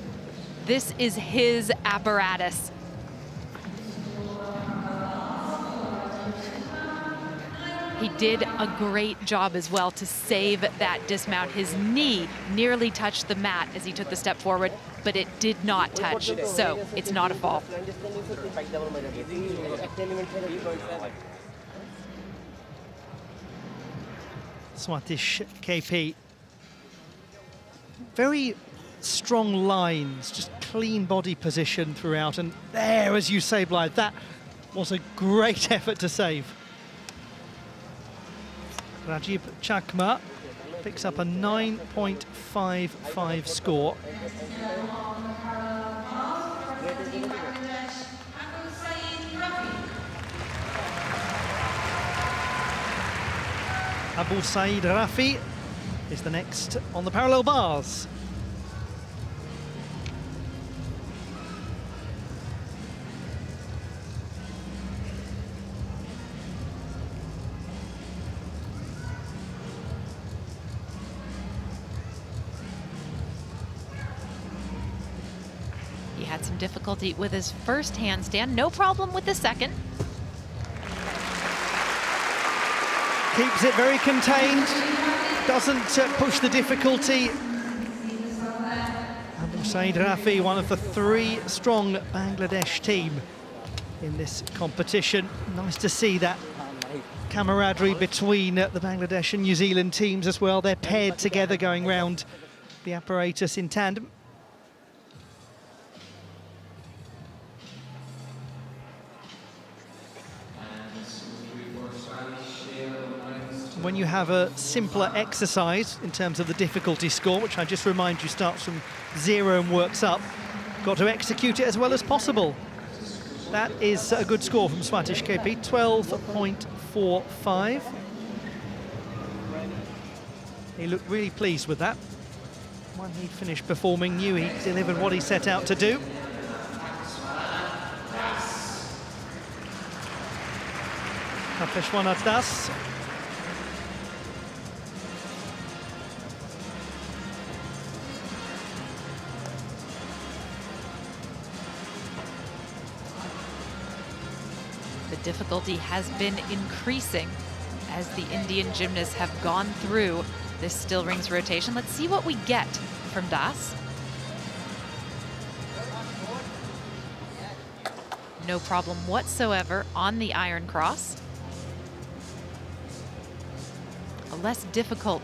this is his apparatus. He did a great job as well to save that dismount. His knee nearly touched the mat as he took the step forward, but it did not touch, so it's not a fall. Swatish KP. Very strong lines, just clean body position throughout. And there, as you say, Blythe, that was a great effort to save. Rajiv Chakma picks up a 9.55 score. Abu Saeed Rafi is the next on the parallel bars. He had some difficulty with his first handstand, no problem with the second. Keeps it very contained, doesn't push the difficulty. Abu Saeed Rafi, one of the 3 strong Bangladesh team in this competition. Nice to see that camaraderie between the Bangladesh and New Zealand teams as well. They're paired together going round the apparatus in tandem. When you have a simpler exercise in terms of the difficulty score, which I just remind you starts from 0 and works up, got to execute it as well as possible. That is a good score from Swatish KP, 12.45. He looked really pleased with that. When he finished performing, knew he delivered what he set out to do. Tapeshwana Das. The difficulty has been increasing as the Indian gymnasts have gone through this still rings rotation. Let's see what we get from Das. No problem whatsoever on the iron cross. A less difficult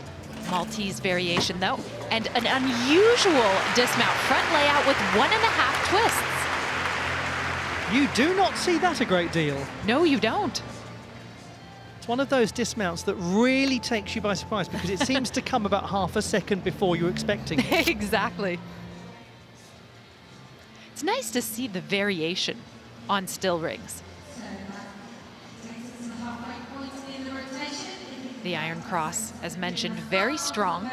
Maltese variation though, and an unusual dismount front layout with 1.5 twists. You do not see that a great deal. No, you don't. It's one of those dismounts that really takes you by surprise because it seems to come about half a second before you're expecting it. Exactly. It's nice to see the variation on still rings. The Iron Cross, as mentioned, very strong.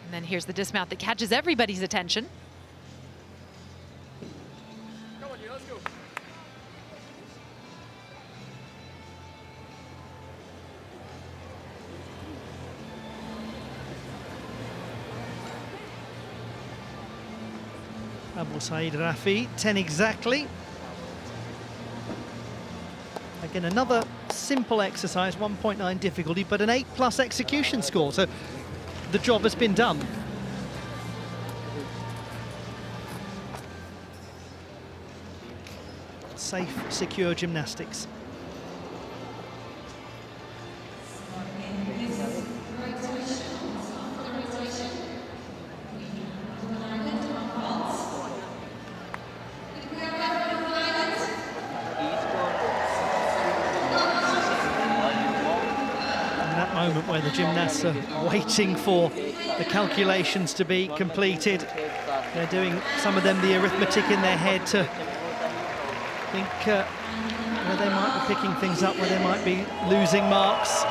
And then here's the dismount that catches everybody's attention. Abu Saeed Rafi, 10 exactly. Again, another simple exercise, 1.9 difficulty, but an 8+ execution score, so the job has been done. Safe, secure gymnastics. Moment where the gymnasts are waiting for the calculations to be completed. They're doing, some of them, the arithmetic in their head to think where they might be picking things up, where they might be losing marks.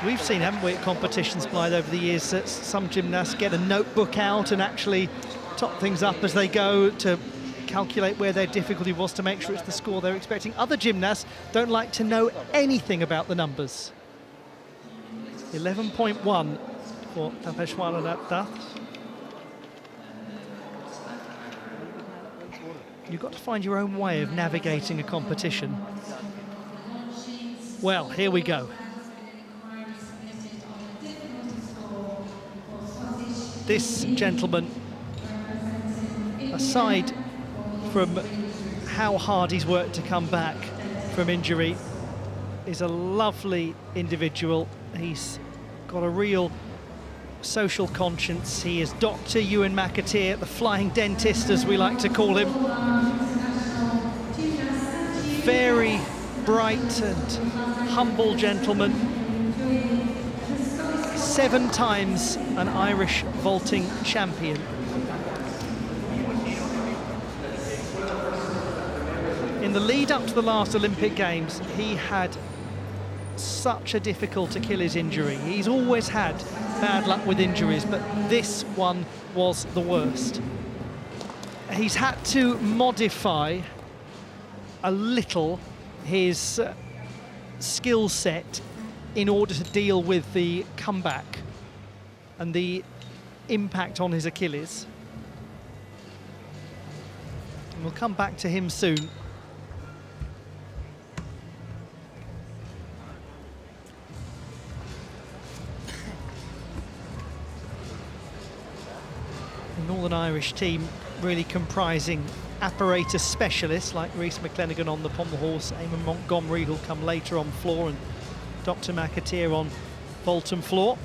We've seen, haven't we, at competitions, Blythe, over the years, that some gymnasts get a notebook out and actually top things up as they go to calculate where their difficulty was to make sure it's the score they're expecting. Other gymnasts don't like to know anything about the numbers. 11.1 for Tapeshwara Datta. You've got to find your own way of navigating a competition. Well, here we go. This gentleman, aside from how hard he's worked to come back from injury, is a lovely individual. He's got a real social conscience. He is Dr. Ewan McAteer, the flying dentist, as we like to call him. Very bright and humble gentleman. 7 times an Irish vaulting champion. In the lead up to the last Olympic Games, he had such a difficult Achilles injury. He's always had bad luck with injuries, but this one was the worst. He's had to modify a little his skill set in order to deal with the comeback and the impact on his Achilles. And we'll come back to him soon. The Northern Irish team really comprising apparatus specialists like Rhys McClenaghan on the pommel horse, Eamon Montgomery, who'll come later on floor, and Dr. McAteer on vault and floor.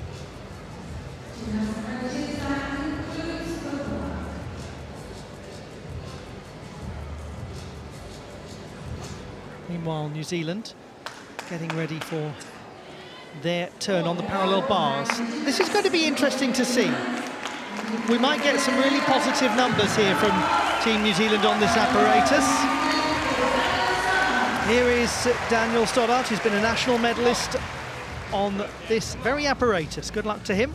Meanwhile, New Zealand getting ready for their turn on the parallel bars. This is going to be interesting to see. We might get some really positive numbers here from Team New Zealand on this apparatus. Here is Daniel Stoddart, who's been a national medalist on this very apparatus. Good luck to him.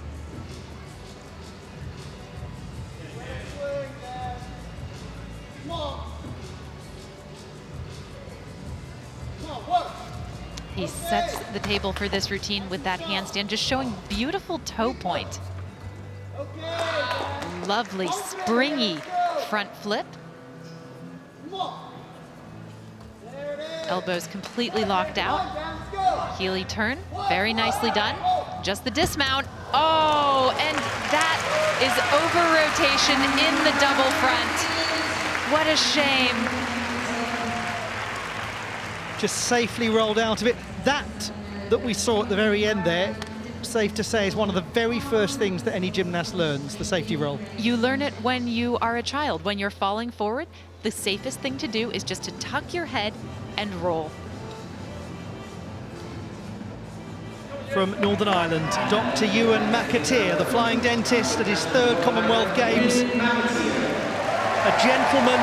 He sets the table for this routine with that handstand, just showing beautiful toe point. Lovely, springy front flip. Elbows completely locked out. Heely turn, very nicely done. Just the dismount. Oh, and that is over rotation in the double front. What a shame. just safely rolled out of it. That we saw at the very end there, safe to say, is one of the very first things that any gymnast learns, the safety roll. You learn it when you are a child. When you're falling forward, the safest thing to do is just to tuck your head and roll. From Northern Ireland, Dr. Ewan McAteer, the flying dentist at his 3rd Commonwealth Games. A gentleman,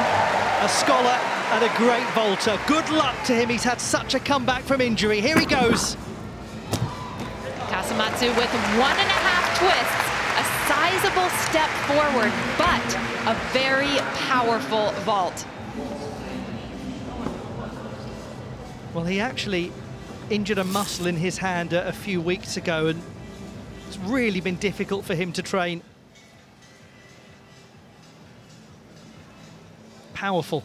a scholar, and a great vaulter. Good luck to him. He's had such a comeback from injury. Here he goes. Kasamatsu with 1.5 twists, a sizable step forward, but a very powerful vault. Well, he actually injured a muscle in his hand a few weeks ago, and it's really been difficult for him to train. Powerful.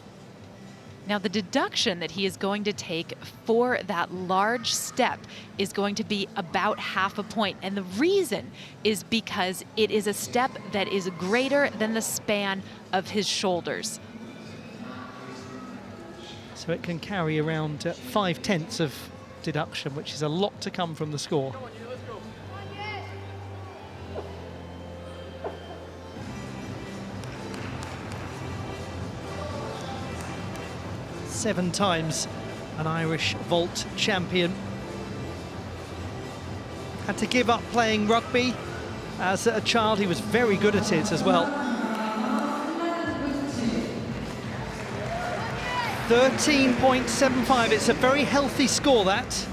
Now, the deduction that he is going to take for that large step is going to be about 0.5 point. And the reason is because it is a step that is greater than the span of his shoulders. So it can carry around 5/10 of deduction, which is a lot to come from the score. Seven times an Irish vault champion. Had to give up playing rugby as a child. He was very good at it as well. 13.75, it's a very healthy score, that.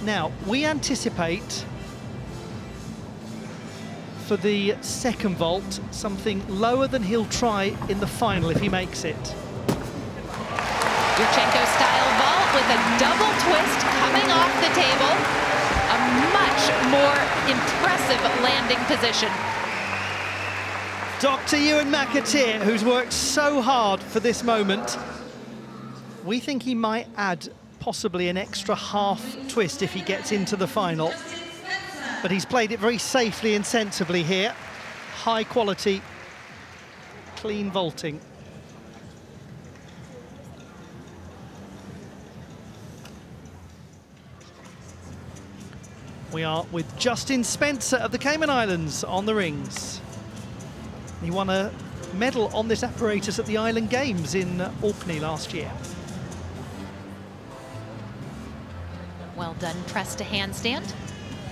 Now, we anticipate for the second vault something lower than he'll try in the final if he makes it. Yurchenko-style vault with a double twist coming off the table. A much more impressive landing position. Dr. Ewan McAteer, who's worked so hard for this moment. We think he might add possibly an extra half twist if he gets into the final. But he's played it very safely and sensibly here. High quality, clean vaulting. We are with Justin Spencer of the Cayman Islands on the rings. He won a medal on this apparatus at the Island Games in Orkney last year. Well done, press to handstand,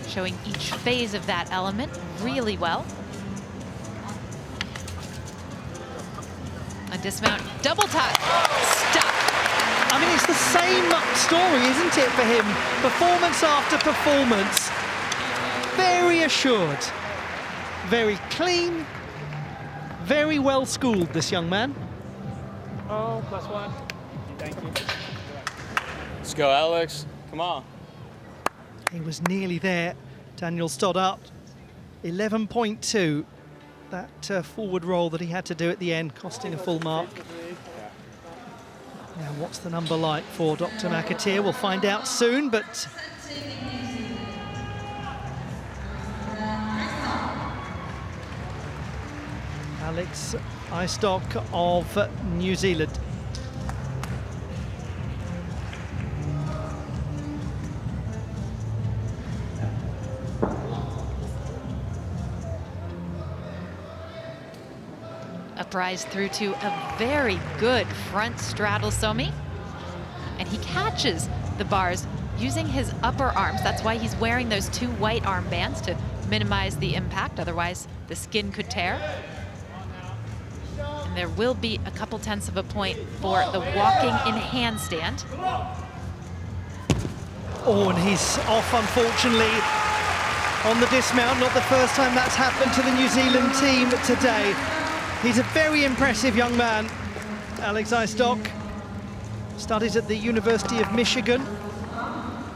showing each phase of that element really well. A dismount, double tuck, stuck. I mean, it's the same story, isn't it, for him? Performance after performance. Very assured, very clean, very well schooled, this young man. Oh, +1. Thank you. Let's go, Alex. Come on. He was nearly there, Daniel Stoddart. 11.2. That forward roll that he had to do at the end, costing a full mark. Now, what's the number like for Dr. McAteer? We'll find out soon, but Alex Istock of New Zealand. Uprise through to a very good front straddle somi. And he catches the bars using his upper arms. That's why he's wearing those 2 white armbands to minimize the impact. Otherwise, the skin could tear. And there will be a couple tenths of a point for the walking in handstand. Oh, and he's off, unfortunately, on the dismount. Not the first time that's happened to the New Zealand team today. He's a very impressive young man, Alex Istock. Studies at the University of Michigan.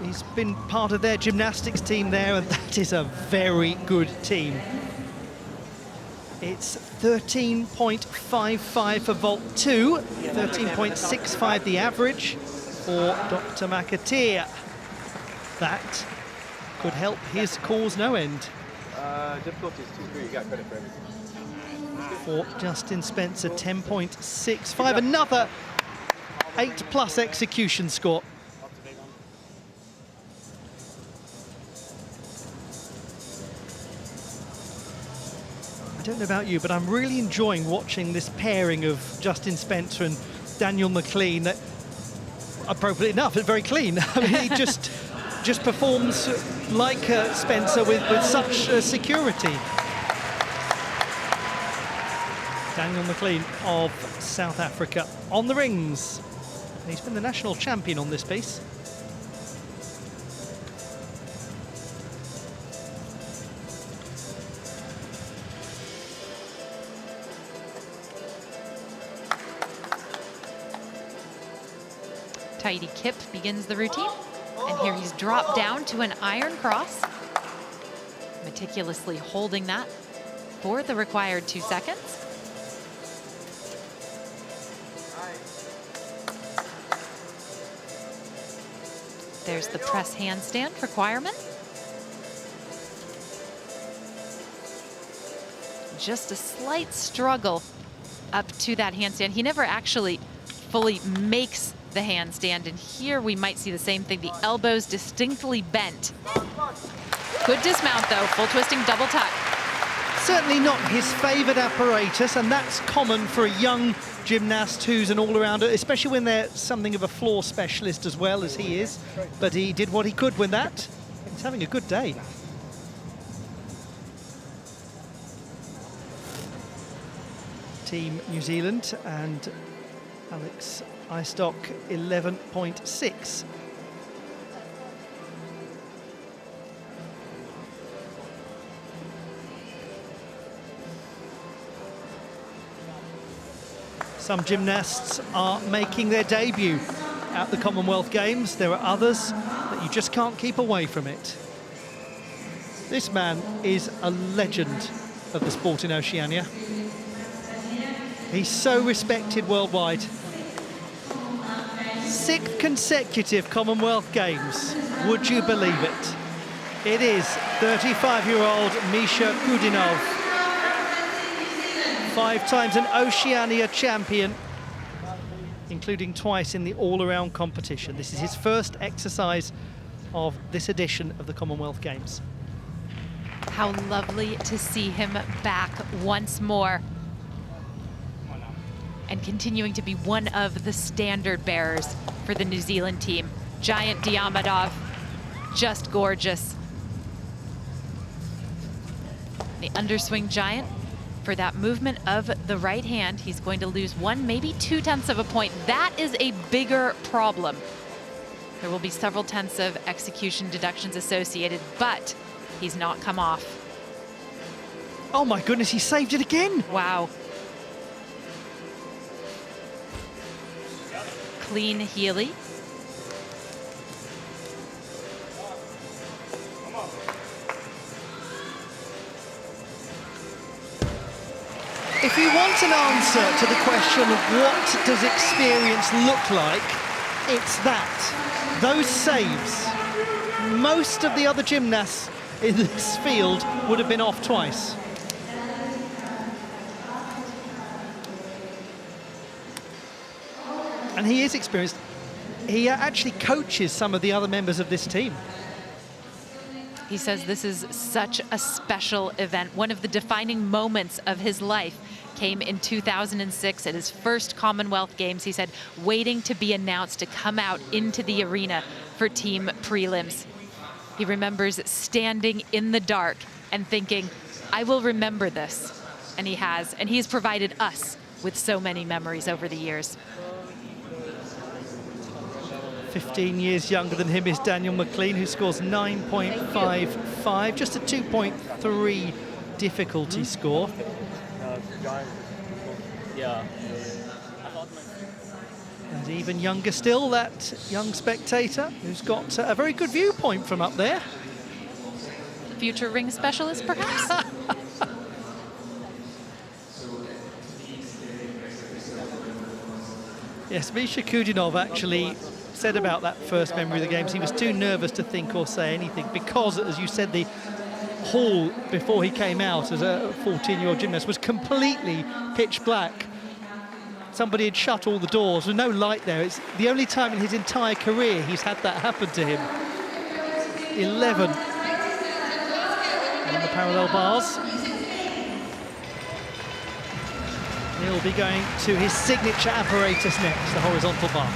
He's been part of their gymnastics team there, and that is a very good team. It's 13.55 for vault 2, 13.65 the average for Dr. McAteer. That could help his cause no end. Difficulties 2-3, you got credit for everything. For Justin Spencer, 10.65. Another 8+ execution score. I don't know about you, but I'm really enjoying watching this pairing of Justin Spencer and Daniel McLean. That, appropriately enough, is very clean. I mean, he just performs like Spencer with such security. Daniel McLean of South Africa on the rings. He's been the national champion on this piece. Tidy Kip begins the routine, and here he's dropped down to an iron cross, meticulously holding that for the required 2 seconds. There's the press handstand requirement. Just a slight struggle up to that handstand. He never actually fully makes the handstand, and here we might see the same thing. The elbows distinctly bent. Good dismount though, full twisting double tuck. Certainly not his favoured apparatus, and that's common for a young gymnast who's an all-rounder, especially when they're something of a floor specialist as well as he is. But he did what he could with that. He's having a good day. Team New Zealand and Alex Eistock 11.6. Some gymnasts are making their debut at the Commonwealth Games. There are others that you just can't keep away from it. This man is a legend of the sport in Oceania. He's so respected worldwide. 6th consecutive Commonwealth Games. Would you believe it? It is 35-year-old Misha Kudinov. 5 times an Oceania champion, including twice in the all-around competition. This is his first exercise of this edition of the Commonwealth Games. How lovely to see him back once more, and continuing to be one of the standard bearers for the New Zealand team. Giant Diamondov, just gorgeous. The underswing giant, for that movement of the right hand, he's going to lose 1, maybe 0.2 of a point. That is a bigger problem. There will be several tenths of execution deductions associated, but he's not come off. Oh my goodness, he saved it again. Wow. Clean Healy. If you want an answer to the question of what does experience look like, it's that. Those saves. Most of the other gymnasts in this field would have been off twice. And he is experienced. He actually coaches some of the other members of this team. He says this is such a special event. One of the defining moments of his life came in 2006 at his first Commonwealth Games. He said, waiting to be announced to come out into the arena for team prelims. He remembers standing in the dark and thinking, I will remember this. And he has, and he's provided us with so many memories over the years. 15 years younger than him is Daniel McLean, who scores 9.55, just a 2.3 difficulty score. Yeah. And even younger still, that young spectator who's got a very good viewpoint from up there. Future ring specialist, perhaps? Yes, Misha Kudinov actually said about that first memory of the Games, he was too nervous to think or say anything because, as you said, the hall before he came out as a 14-year-old gymnast was completely pitch black. somebody had shut all the doors with no light there. It's the only time in his entire career he's had that happen to him. 11 on the parallel bars. He'll be going to his signature apparatus next, the horizontal bar.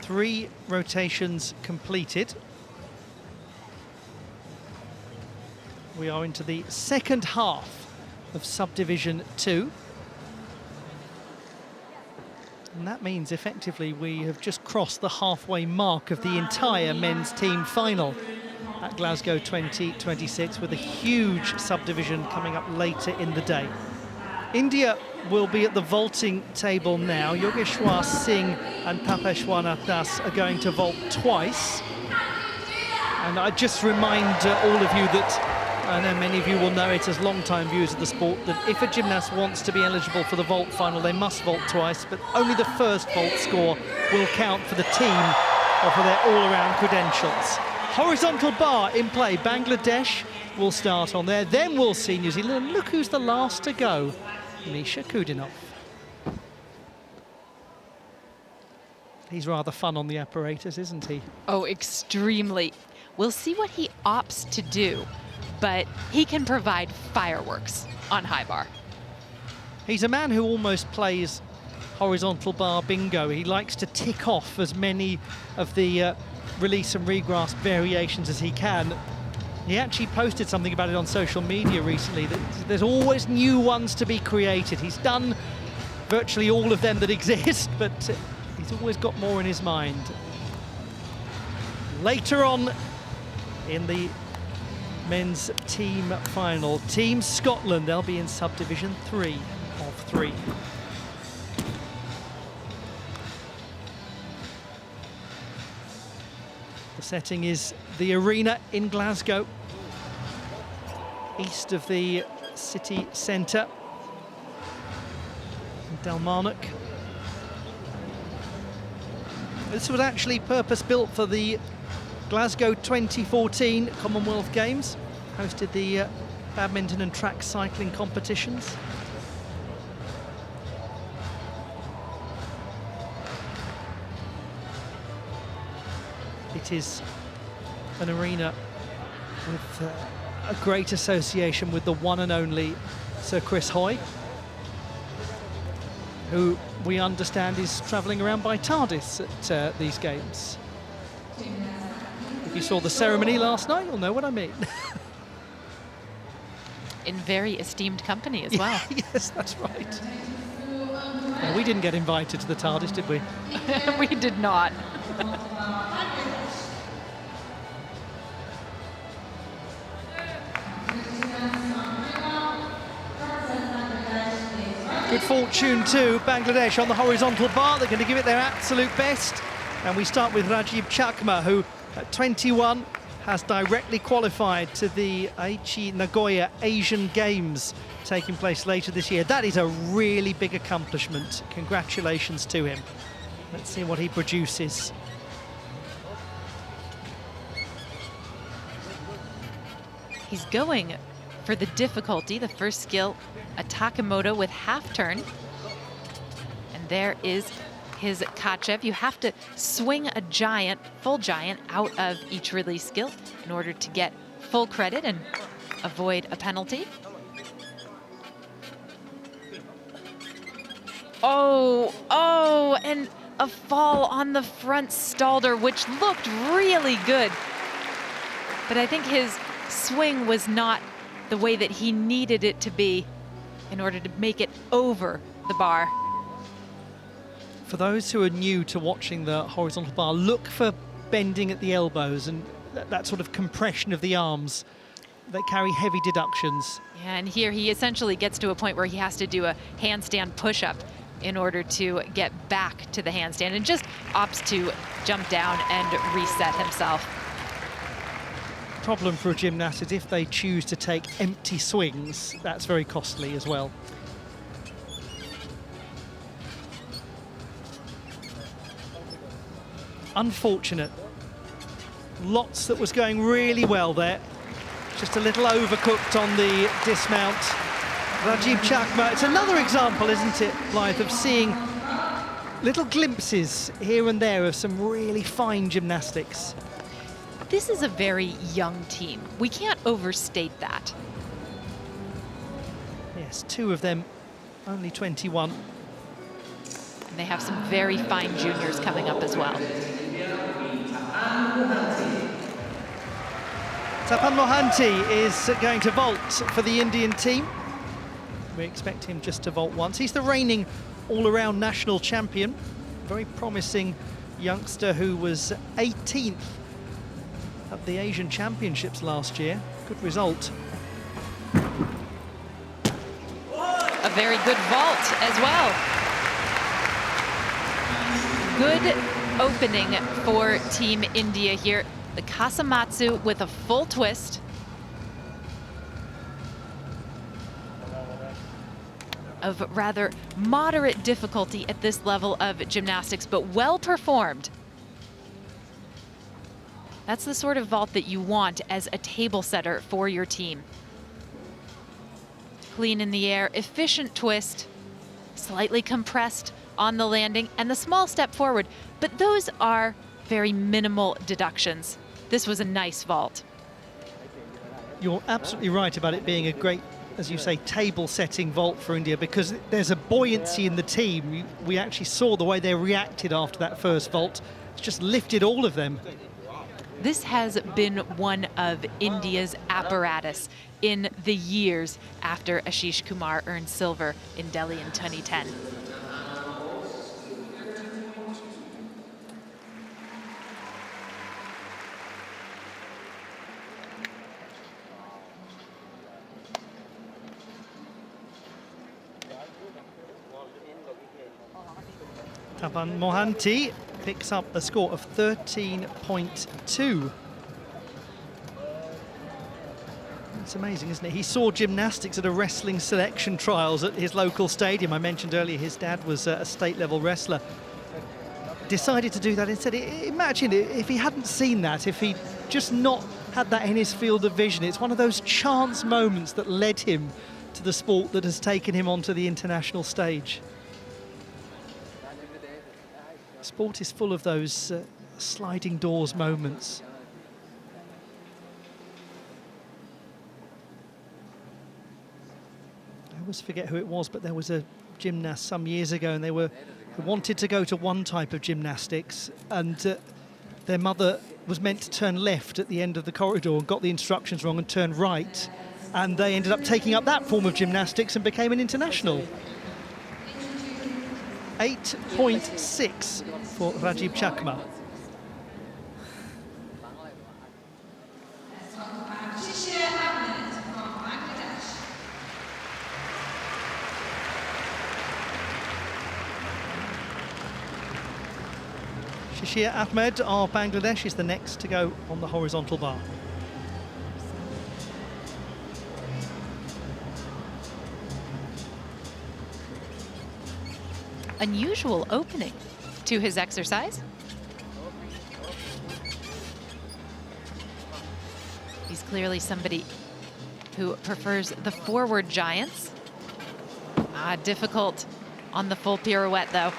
Three rotations completed. We are into the second half of Subdivision 2. And that means effectively we have just crossed the halfway mark of the entire men's team final at Glasgow 2026, with a huge subdivision coming up later in the day. India will be at the vaulting table now. Yogeshwar Singh and Tapeshwar Das are going to vault twice. And I just remind all of you that, I know many of you will know it as long-time viewers of the sport, that if a gymnast wants to be eligible for the vault final, they must vault twice, but only the first vault score will count for the team or for their all-around credentials. Horizontal bar in play. Bangladesh will start on there. Then we'll see New Zealand. And look who's the last to go. Misha Kudinov. He's rather fun on the apparatus, isn't he? Oh, extremely. We'll see what he opts to do, but he can provide fireworks on high bar. He's a man who almost plays horizontal bar bingo. He likes to tick off as many of the release and regrasp variations as he can. He actually posted something about it on social media recently, that there's always new ones to be created. He's done virtually all of them that exist, but he's always got more in his mind. Later on in the men's team final, Team Scotland, they'll be in Subdivision 3 of 3. The setting is the arena in Glasgow, east of the city centre, Dalmarnock. This was actually purpose-built for the Glasgow 2014 Commonwealth Games, hosted the badminton and track cycling competitions. It is an arena with a great association with the one and only Sir Chris Hoy, who we understand is travelling around by TARDIS at these games. If you saw the ceremony last night, you'll know what I mean. In very esteemed company as well. Yes, that's right. Well, we didn't get invited to the TARDIS, did we? We did not. Good fortune to Bangladesh on the horizontal bar. They're going to give it their absolute best. And we start with Rajiv Chakma, who at 21 has directly qualified to the Aichi Nagoya Asian Games taking place later this year. That is a really big accomplishment. Congratulations to him. Let's see what he produces. He's going for the difficulty. The first skill, a Takemoto with half turn. And there is his Kachev. You have to swing a giant, full giant, out of each release skill in order to get full credit and avoid a penalty. Oh, and a fall on the front stalder, which looked really good. But I think his swing was not the way that he needed it to be in order to make it over the bar. For those who are new to watching the horizontal bar, look for bending at the elbows and that sort of compression of the arms that carry heavy deductions. Yeah, and here he essentially gets to a point where he has to do a handstand push-up in order to get back to the handstand, and just opts to jump down and reset himself. Problem for a gymnast is if they choose to take empty swings, that's very costly as well. Unfortunate. Lots that was going really well there. Just a little overcooked on the dismount. Rajiv Chakma, it's another example, isn't it, Blythe, of seeing little glimpses here and there of some really fine gymnastics. This is a very young team. We can't overstate that. Yes, two of them only 21. And they have some very fine juniors coming up as well. Tapan Mohanty is going to vault for the Indian team. We expect him just to vault once. He's the reigning all-around national champion. Very promising youngster who was 18th at the Asian Championships last year. Good result. A very good vault as well. Good opening for Team India here. The Kasamatsu with a full twist. Of rather moderate difficulty at this level of gymnastics, but well performed. That's the sort of vault that you want as a table setter for your team. Clean in the air, efficient twist, slightly compressed on the landing, and the small step forward. But those are very minimal deductions. This was a nice vault. You're absolutely right about it being a great, as you say, table-setting vault for India, because there's a buoyancy in the team. We actually saw the way they reacted after that first vault. It's just lifted all of them. This has been one of India's apparatus in the years after Ashish Kumar earned silver in Delhi in 2010. Tapan Mohanty picks up a score of 13.2. It's amazing, isn't it? He saw gymnastics at a wrestling selection trials at his local stadium. I mentioned earlier his dad was a state-level wrestler. Decided to do that instead. Imagine if he hadn't seen that, if he'd just not had that in his field of vision. It's one of those chance moments that led him to the sport that has taken him onto the international stage. Sport is full of those sliding doors moments. I always forget who it was, but there was a gymnast some years ago, and they wanted to go to one type of gymnastics, and their mother was meant to turn left at the end of the corridor and got the instructions wrong and turned right, and they ended up taking up that form of gymnastics and became an international. 8.6 for Rajiv Chakma. Shishir Ahmed of Bangladesh is the next to go on the horizontal bar. Unusual opening to his exercise. He's clearly somebody who prefers the forward giants. Difficult on the full pirouette, though.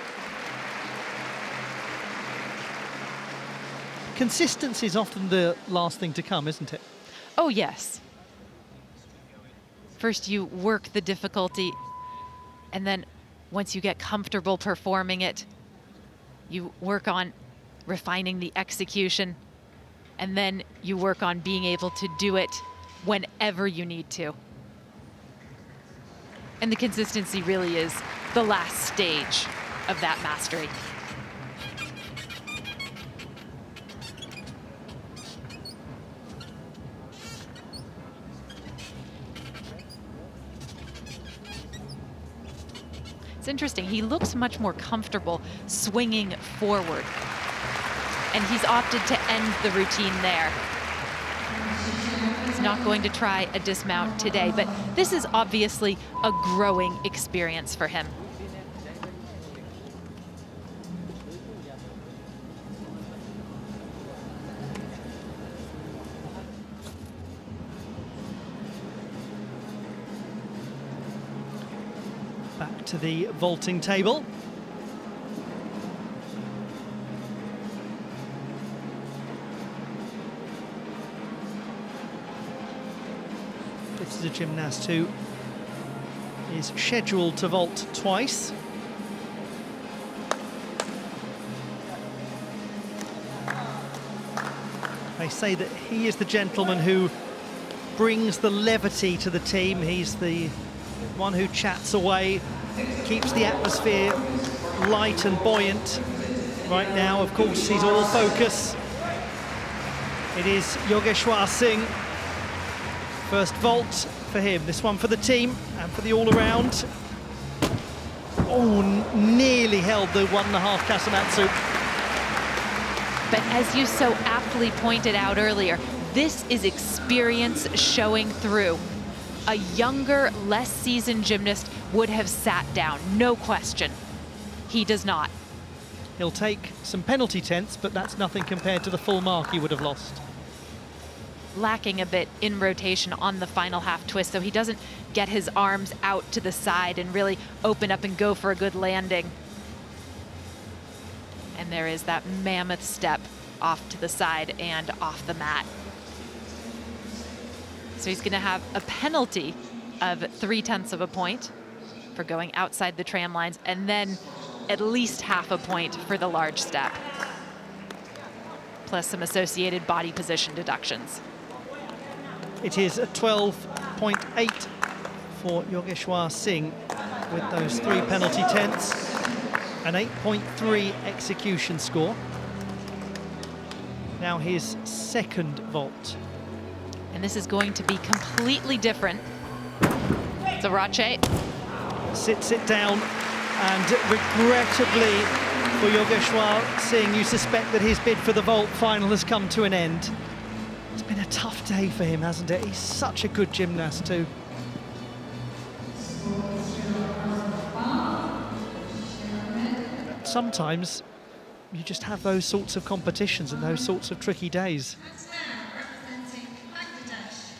Consistency is often the last thing to come, isn't it? Oh, yes. First you work the difficulty, and then once you get comfortable performing it, You work on refining the execution, and then you work on being able to do it whenever you need to. And the consistency really is the last stage of that mastery. It's interesting, he looks much more comfortable swinging forward, and he's opted to end the routine there. He's not going to try a dismount today, but this is obviously a growing experience for him. Back to the vaulting table. This is a gymnast who is scheduled to vault twice. They say that he is the gentleman who brings the levity to the team. He's the one who chats away, keeps the atmosphere light and buoyant. Right now, of course, he's all focus. It is Yogeshwar Singh. First vault for him, this one for the team and for the all-around. Oh, nearly held the 1.5 Kasamatsu. But as you so aptly pointed out earlier, this is experience showing through. A younger, less seasoned gymnast would have sat down, no question. He does not. He'll take some penalty tenths, but that's nothing compared to the full mark he would have lost. Lacking a bit in rotation on the final half twist, so he doesn't get his arms out to the side and really open up and go for a good landing. And there is that mammoth step off to the side and off the mat. So he's gonna have a penalty of 0.3 of a point for going outside the tram lines, and then at least half a point for the large step, plus some associated body position deductions. It is a 12.8 for Yogeshwar Singh with those 3 penalty tenths, an 8.3 execution score. Now his second vault. And this is going to be completely different. So Rache Sits it down, and regrettably for Yogeshwar Singh, you suspect that his bid for the vault final has come to an end. It's been a tough day for him, hasn't it? He's such a good gymnast too. Sometimes you just have those sorts of competitions and those sorts of tricky days. And now representing Bangladesh,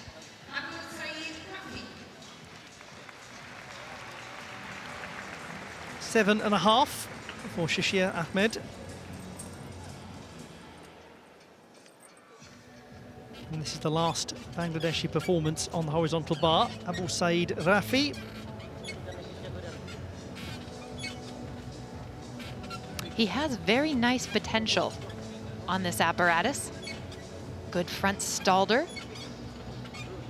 Rafi. 7.5 for Shashir Ahmed. And this is the last Bangladeshi performance on the horizontal bar. Abu Saeed Rafi. He has very nice potential on this apparatus. Good front stalder.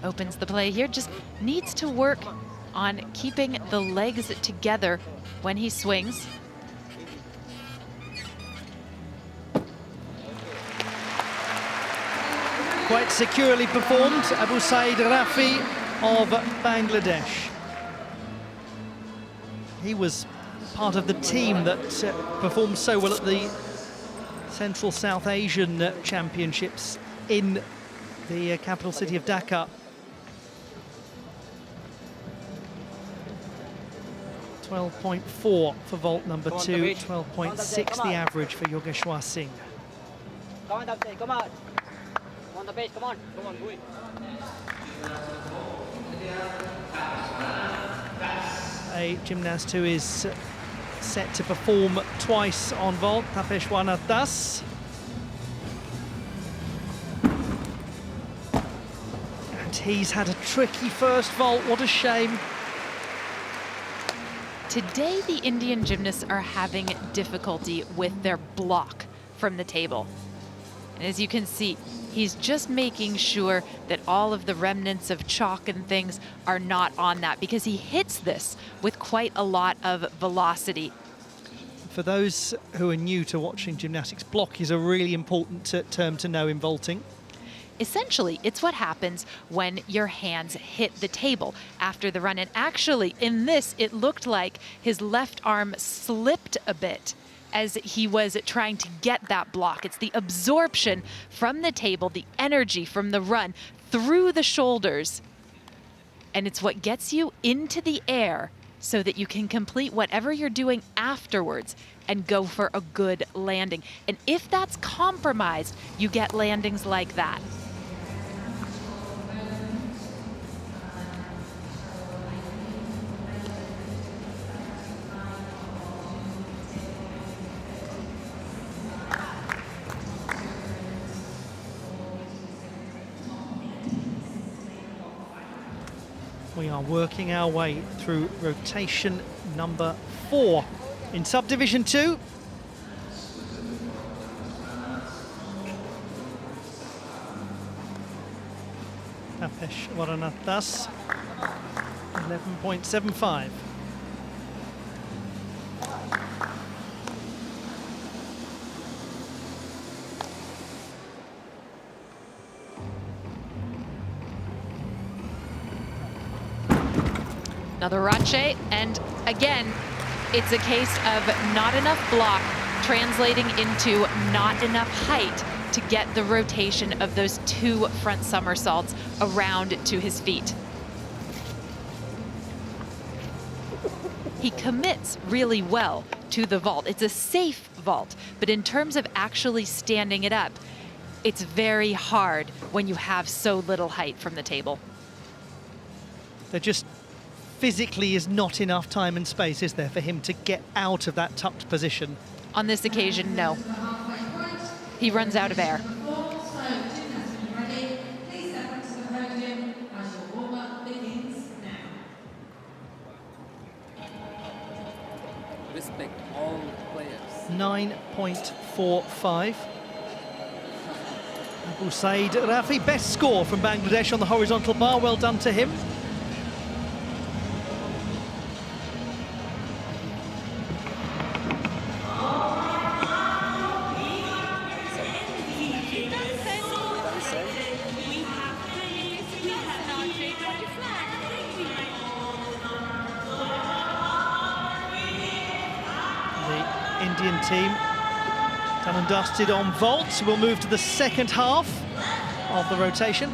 Opens the play here, just needs to work on keeping the legs together when he swings. Quite securely performed, Abu Saeed Rafi of Bangladesh. He was part of the team that performed so well at the Central South Asian Championships in the capital city of Dhaka. 12.4 for vault number 2, 12.6 the average for Yogeshwar Singh. Come on, Dapte, come on. On the page, come on. Come on, do it. A gymnast who is set to perform twice on vault, Tapeshwana Das. And he's had a tricky first vault, what a shame. Today, the Indian gymnasts are having difficulty with their block from the table. And as you can see, he's just making sure that all of the remnants of chalk and things are not on that, because he hits this with quite a lot of velocity. For those who are new to watching gymnastics, block is a really important term to know in vaulting. Essentially, it's what happens when your hands hit the table after the run. And actually, in this, it looked like his left arm slipped a bit as he was trying to get that block. It's the absorption from the table, the energy from the run through the shoulders. And it's what gets you into the air so that you can complete whatever you're doing afterwards and go for a good landing. And if that's compromised, you get landings like that. We are working our way through rotation number 4 in Subdivision 2. Tapesh Varanattas, 11.75. Another rache, and again, it's a case of not enough block translating into not enough height to get the rotation of those 2 front somersaults around to his feet. He commits really well to the vault. It's a safe vault, but in terms of actually standing it up, it's very hard when you have so little height from the table. There just physically is not enough time and space, is there, for him to get out of that tucked position? On this occasion, no. He runs out of air. Respect all players. 9.45. Abu Said Rafi, best score from Bangladesh on the horizontal bar. Well done to him. Indian team done and dusted on vaults. We'll move to the second half of the rotation.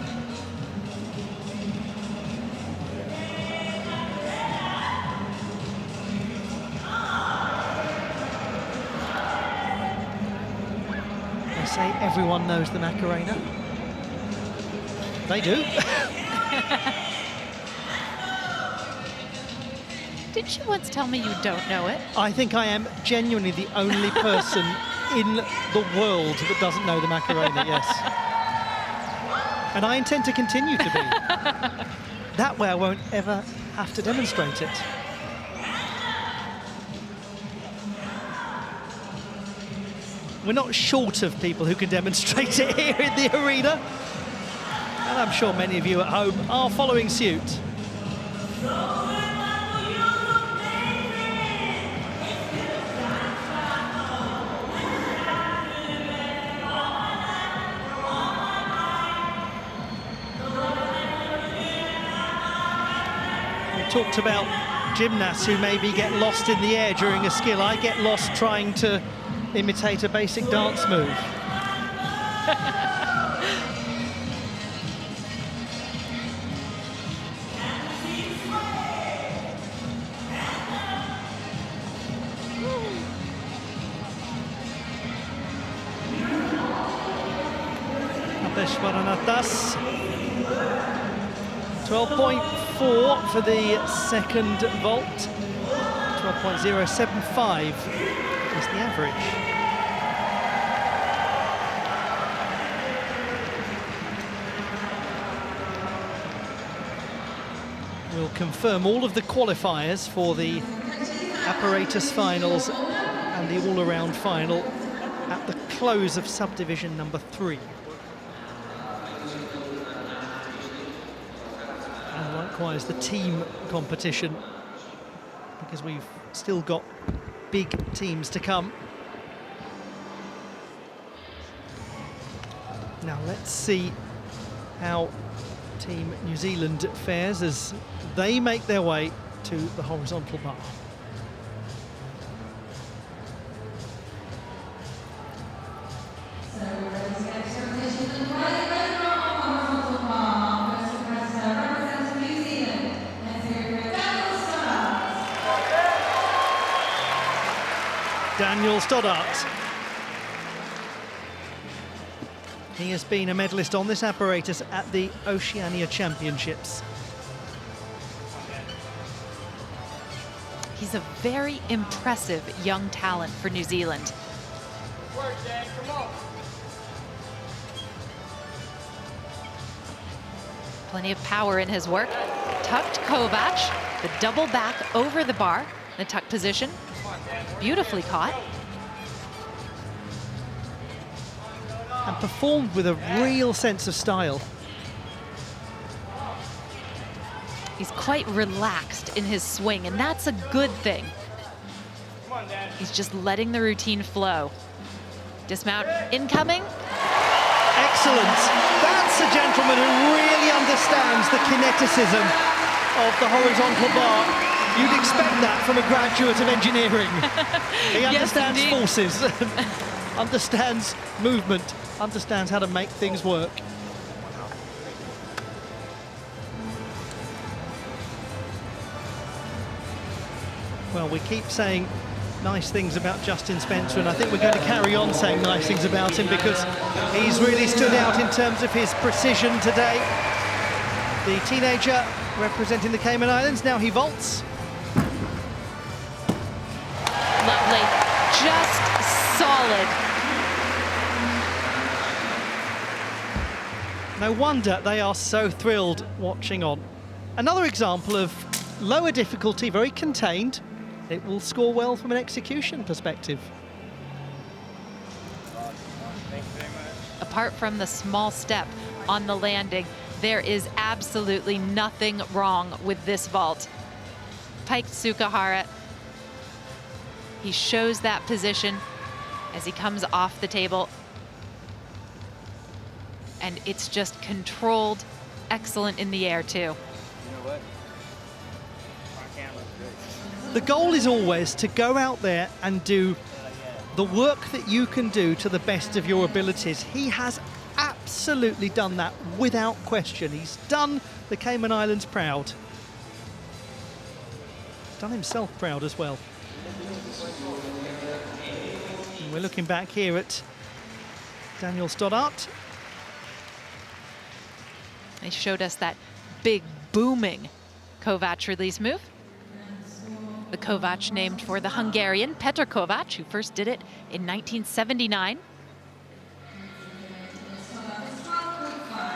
They say everyone knows the Macarena. They do. Didn't you once tell me you don't know it? I think I am genuinely the only person in the world that doesn't know the Macarena, yes. And I intend to continue to be. That way I won't ever have to demonstrate it. We're not short of people who can demonstrate it here in the arena. And I'm sure many of you at home are following suit. Talked about gymnasts who maybe get lost in the air during a skill. I get lost trying to imitate a basic dance move. Tapesh Varanattas, 12.4 for the second vault. 12.075 is the average. We'll confirm all of the qualifiers for the apparatus finals and the all-around final at the close of subdivision number 3. And likewise the team competition, because we've still got big teams to come. Now let's see how Team New Zealand fares as they make their way to the horizontal bar. Daniel Stoddart. He has been a medalist on this apparatus at the Oceania Championships. He's a very impressive young talent for New Zealand. Work, Dan, come on. Plenty of power in his work. Tucked Kovac, the double back over the bar, the tuck position. Beautifully caught. And performed with a real sense of style. He's quite relaxed in his swing, and that's a good thing. Come on, Dan. He's just letting the routine flow. Dismount incoming. Excellent. That's a gentleman who really understands the kineticism of the horizontal bar. You'd expect that from a graduate of engineering. He understands forces, understands movement, understands how to make things work. Well, we keep saying nice things about Justin Spencer, and I think we're going to carry on saying nice things about him because he's really stood out in terms of his precision today. The teenager representing the Cayman Islands, now he vaults. Lovely, just solid. No wonder they are so thrilled watching on. Another example of lower difficulty, very contained. It will score well from an execution perspective. Thank you very much. Apart from the small step on the landing, there is absolutely nothing wrong with this vault. Piked Sukahara. He shows that position as he comes off the table. And it's just controlled, excellent in the air too. You know what? On camera, good. The goal is always to go out there and do the work that you can do to the best of your abilities. He has absolutely done that without question. He's done the Cayman Islands proud. Done himself proud as well. And we're looking back here at Daniel Stoddart. They showed us that big booming Kovac release move. The Kovac named for the Hungarian Petr Kovac, who first did it in 1979.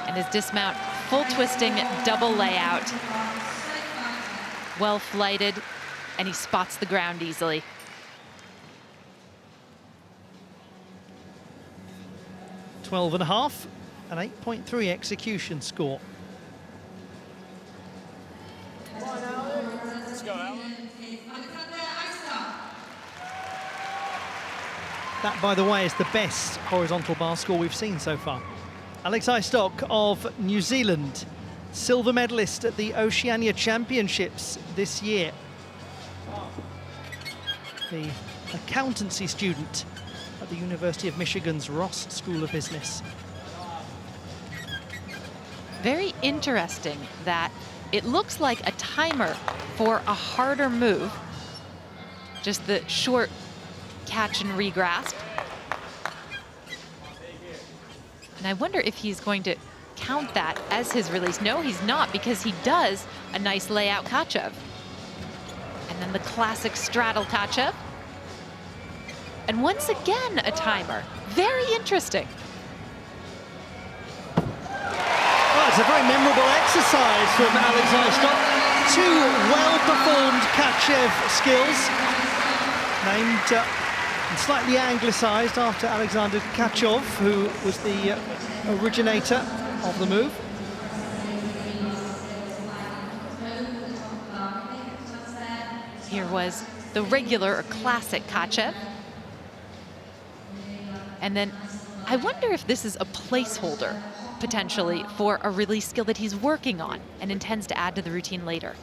And his dismount, full twisting double layout. Well flighted, and he spots the ground easily. .12.5, an 8.3 execution score. Let's go, Alan. That, by the way, is the best horizontal bar score we've seen so far. Alex Eystock of New Zealand, silver medalist at the Oceania Championships this year. The accountancy student at the University of Michigan's Ross School of Business. Very interesting that it looks like a timer for a harder move. Just the short catch and regrasp. And I wonder if he's going to count that as his release. No, he's not, because he does a nice layout Kachev. And then the classic straddle Kachev. And once again, a timer. Very interesting. Well, it's a very memorable exercise from Alex Eystock. two well-performed Kachev skills, named and slightly anglicised after Alexander Kachov, who was the originator of the move. Here was the regular or classic Kachev. And then I wonder if this is a placeholder, potentially, for a release skill that he's working on and intends to add to the routine later.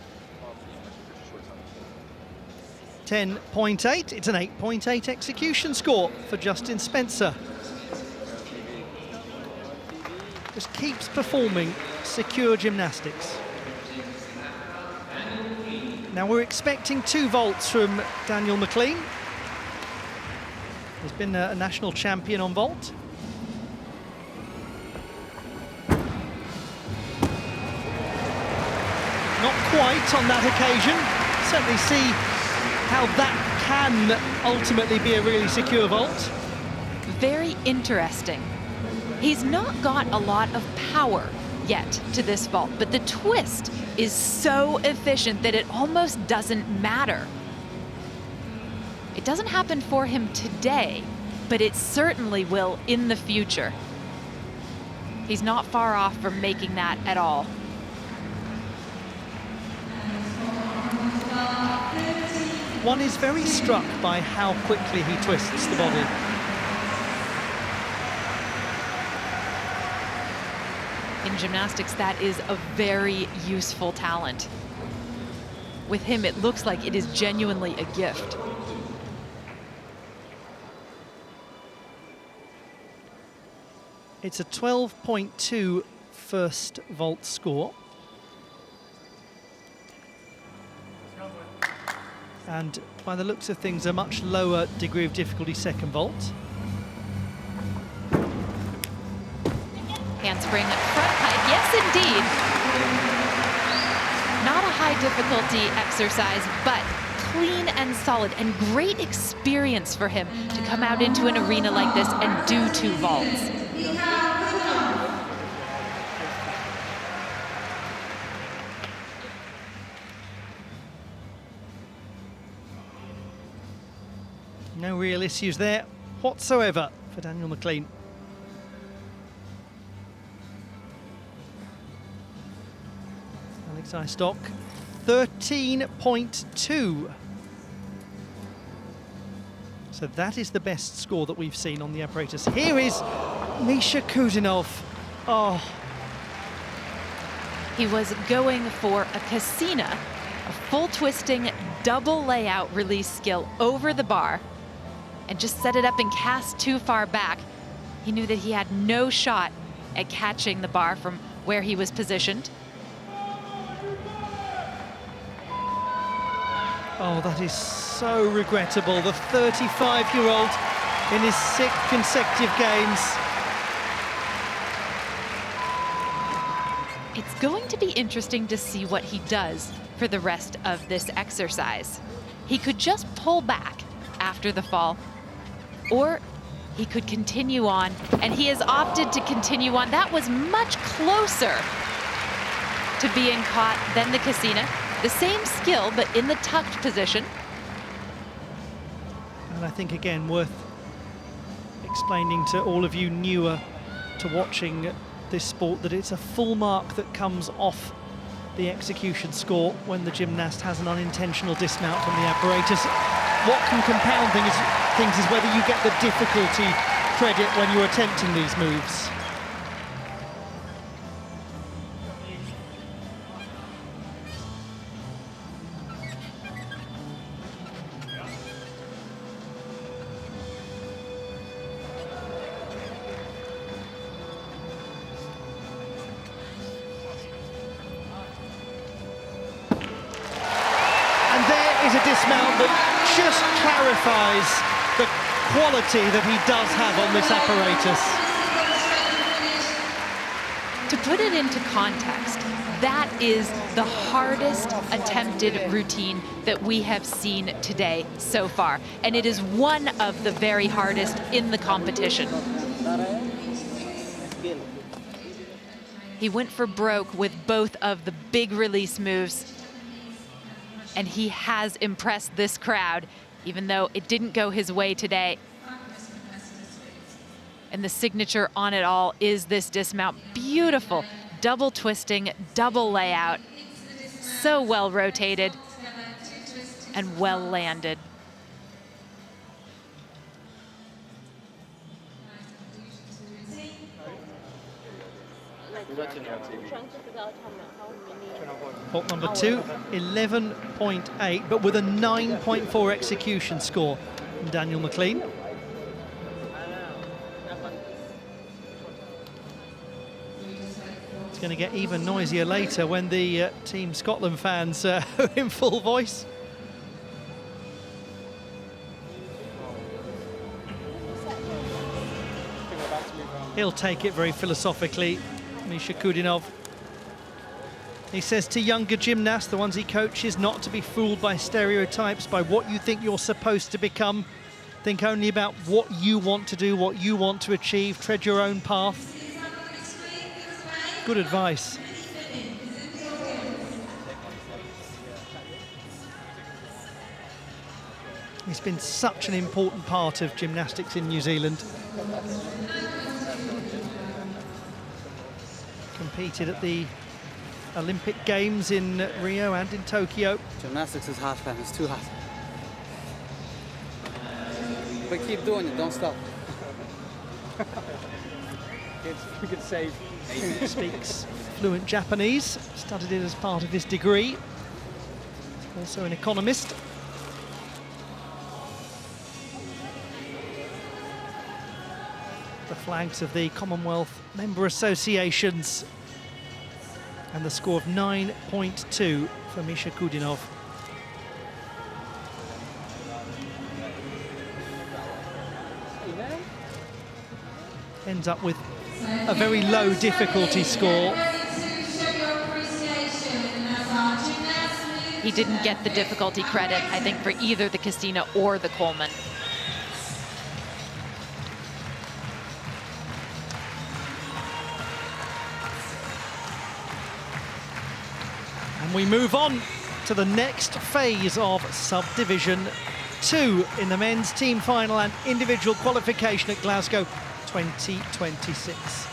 10.8, it's an 8.8 execution score for Justin Spencer. Just keeps performing secure gymnastics. Now we're expecting 2 vaults from Daniel McLean. He's been a national champion on vault. Not quite on that occasion. Certainly see how that can ultimately be a really secure vault. Very interesting. He's not got a lot of power yet to this vault, but the twist is so efficient that it almost doesn't matter. It doesn't happen for him today, but it certainly will in the future. He's not far off from making that at all. One is very struck by how quickly he twists the body. In gymnastics, that is a very useful talent. With him, it looks like it is genuinely a gift. It's a 12.2 first vault score. And by the looks of things, a much lower degree of difficulty second vault. Handspring front pike, yes indeed. Not a high difficulty exercise, but clean and solid and great experience for him to come out into an arena like this and do 2 vaults. No real issues there whatsoever for Daniel McLean. Alex Istock, 13.2. So that is the best score that we've seen on the apparatus. Here is Misha Kuzhinov. Oh. He was going for a Casina, a full twisting double layout release skill over the bar, and just set it up and cast too far back. He knew that he had no shot at catching the bar from where he was positioned. Oh, that is so regrettable. The 35-year-old in his 6th consecutive games. It's going to be interesting to see what he does for the rest of this exercise. He could just pull back after the fall, or he could continue on, and he has opted to continue on. That was much closer to being caught than the Casina. The same skill, but in the tucked position. And I think, again, worth explaining to all of you newer to watching this sport that it's a full mark that comes off the execution score when the gymnast has an unintentional dismount from the apparatus. What can compound things is whether you get the difficulty credit when you're attempting these moves. Is a dismount that just clarifies the quality that he does have on this apparatus. To put it into context, that is the hardest attempted routine that we have seen today so far, and it is one of the very hardest in the competition. He went for broke with both of the big release moves. And he has impressed this crowd, even though it didn't go his way today. And the signature on it all is this dismount. Beautiful, double twisting, double layout. So well rotated and well landed. Fault number 2, 11.8, but with a 9.4 execution score from Daniel McLean. It's going to get even noisier later when the Team Scotland fans are in full voice. He'll take it very philosophically, Misha Kudinov. He says to younger gymnasts, the ones he coaches, not to be fooled by stereotypes, by what you think you're supposed to become. Think only about what you want to do, what you want to achieve, tread your own path. Good advice. He's been such an important part of gymnastics in New Zealand. Competed at the Olympic Games in Rio and in Tokyo. Gymnastics is hot, man. It's too hot. But keep doing it. Don't stop. We could save. Speaks fluent Japanese. Studied it as part of his degree. Also an economist. The flags of the Commonwealth member associations. And the score of 9.2 for Misha Kudinov. Ends up with a very low difficulty score. He didn't get the difficulty credit, I think, for either the Castina or the Coleman. And we move on to the next phase of Subdivision 2 in the men's team final and individual qualification at Glasgow 2026.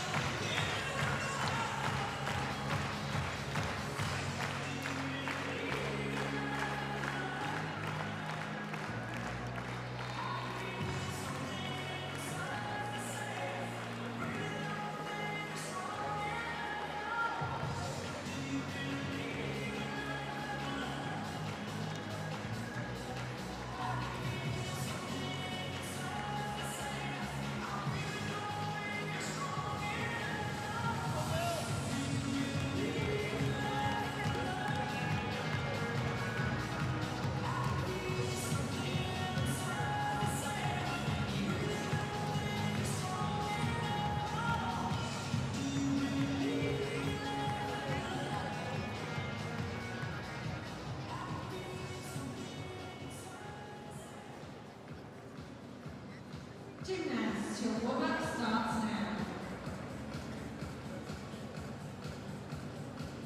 Gymnasts, your warm-up starts now.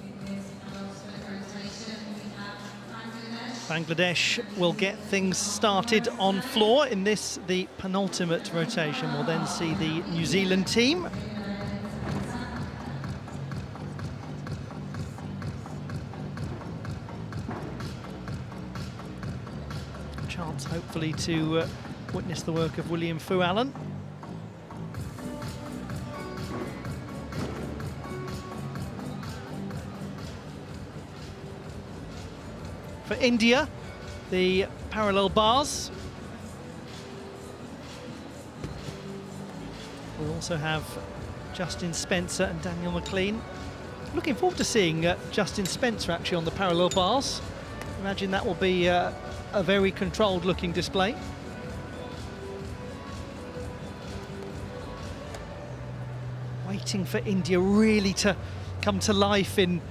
In this alternate rotation, we have Bangladesh will get things started on floor in this, the penultimate rotation. We'll then see the New Zealand team. Chance, hopefully, to witness the work of William Fu Allen. For India, the parallel bars. We also have Justin Spencer and Daniel McLean. Looking forward to seeing Justin Spencer actually on the parallel bars. Imagine that will be a very controlled looking display. Waiting for India really to come to life in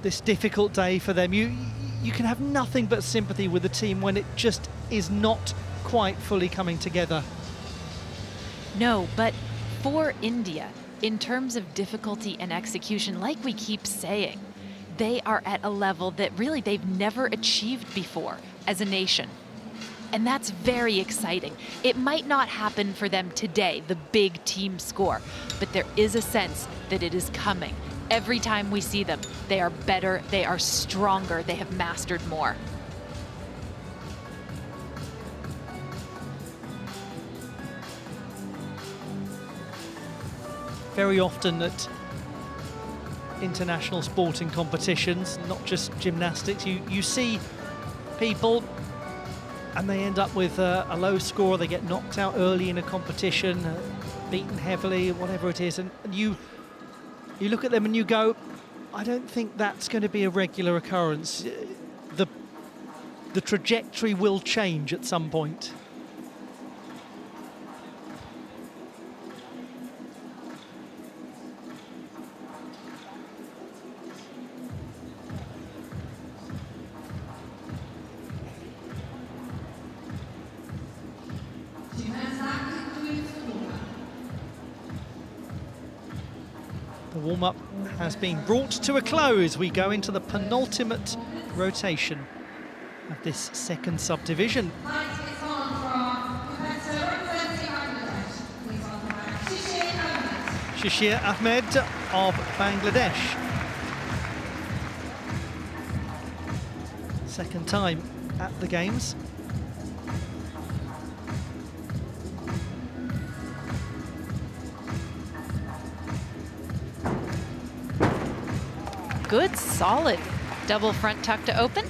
this difficult day for them. You can have nothing but sympathy with the team when it just is not quite fully coming together. No, but for India, in terms of difficulty and execution, like we keep saying, they are at a level that really they've never achieved before as a nation. And that's very exciting. It might not happen for them today, the big team score, but there is a sense that it is coming. Every time we see them, they are better, they are stronger, they have mastered more. Very often at international sporting competitions, not just gymnastics, you see people and they end up with a low score, they get knocked out early in a competition, beaten heavily, whatever it is, and you look at them and you go, I don't think that's going to be a regular occurrence. The trajectory will change at some point. The warm-up has been brought to a close. We go into the penultimate rotation of this second subdivision. Shishir Ahmed of Bangladesh. Second time at the Games. Good, solid double front tuck to open.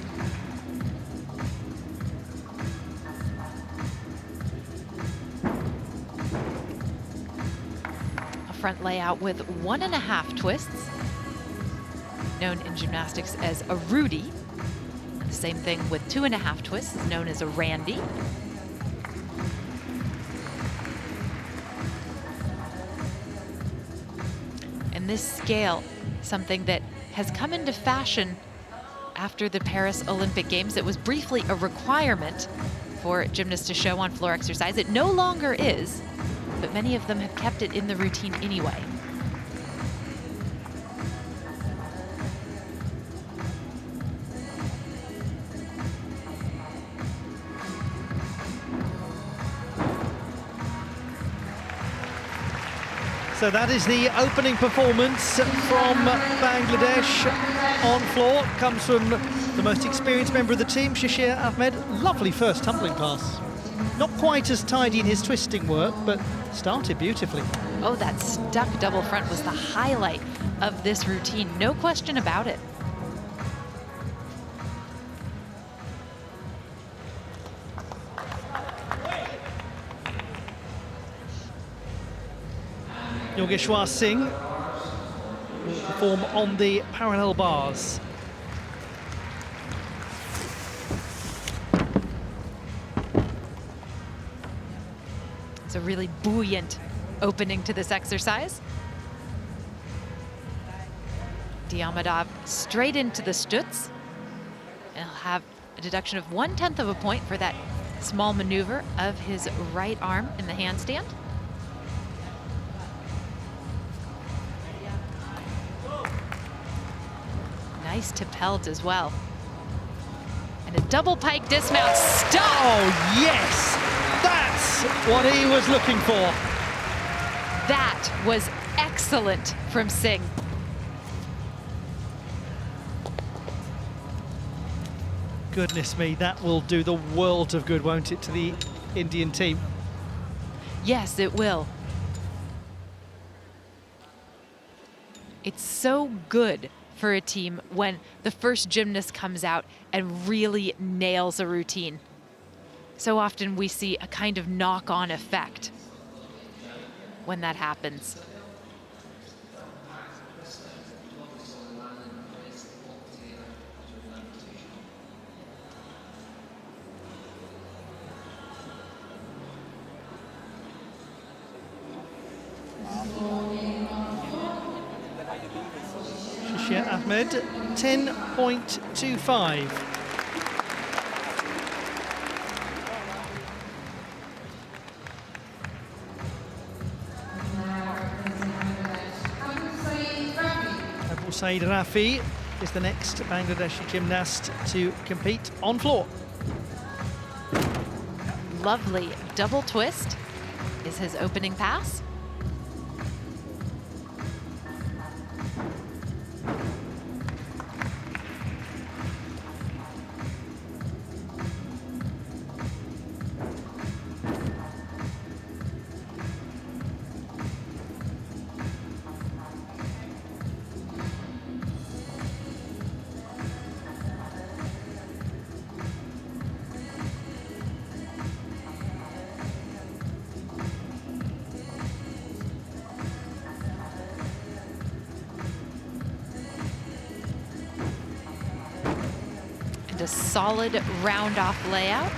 A front layout with 1.5 twists, known in gymnastics as a Rudy. The same thing with 2.5 twists is known as a Randy. And this scale, something that has come into fashion after the Paris Olympic Games. It was briefly a requirement for gymnasts to show on floor exercise. It no longer is, but many of them have kept it in the routine anyway. So that is the opening performance from Bangladesh on floor. Comes from the most experienced member of the team, Shishir Ahmed. Lovely first tumbling pass. Not quite as tidy in his twisting work, but started beautifully. Oh, that stuck double front was the highlight of this routine. No question about it. Yogeshwar Singh will perform on the parallel bars. It's a really buoyant opening to this exercise. Diamadov straight into the stutz. And he'll have a deduction of 1/10 of a point for that small maneuver of his right arm in the handstand. Nice to pelt as well. And a double pike dismount stop. Oh, yes! That's what he was looking for. That was excellent from Singh. Goodness me, that will do the world of good, won't it, to the Indian team? Yes, it will. It's so good for a team when the first gymnast comes out and really nails a routine. So often we see a kind of knock-on effect when that happens. Shishir Ahmed, 10.25. Abu Said Rafi is the next Bangladeshi gymnast to compete on floor. Lovely double twist is his opening pass. A solid round-off layout.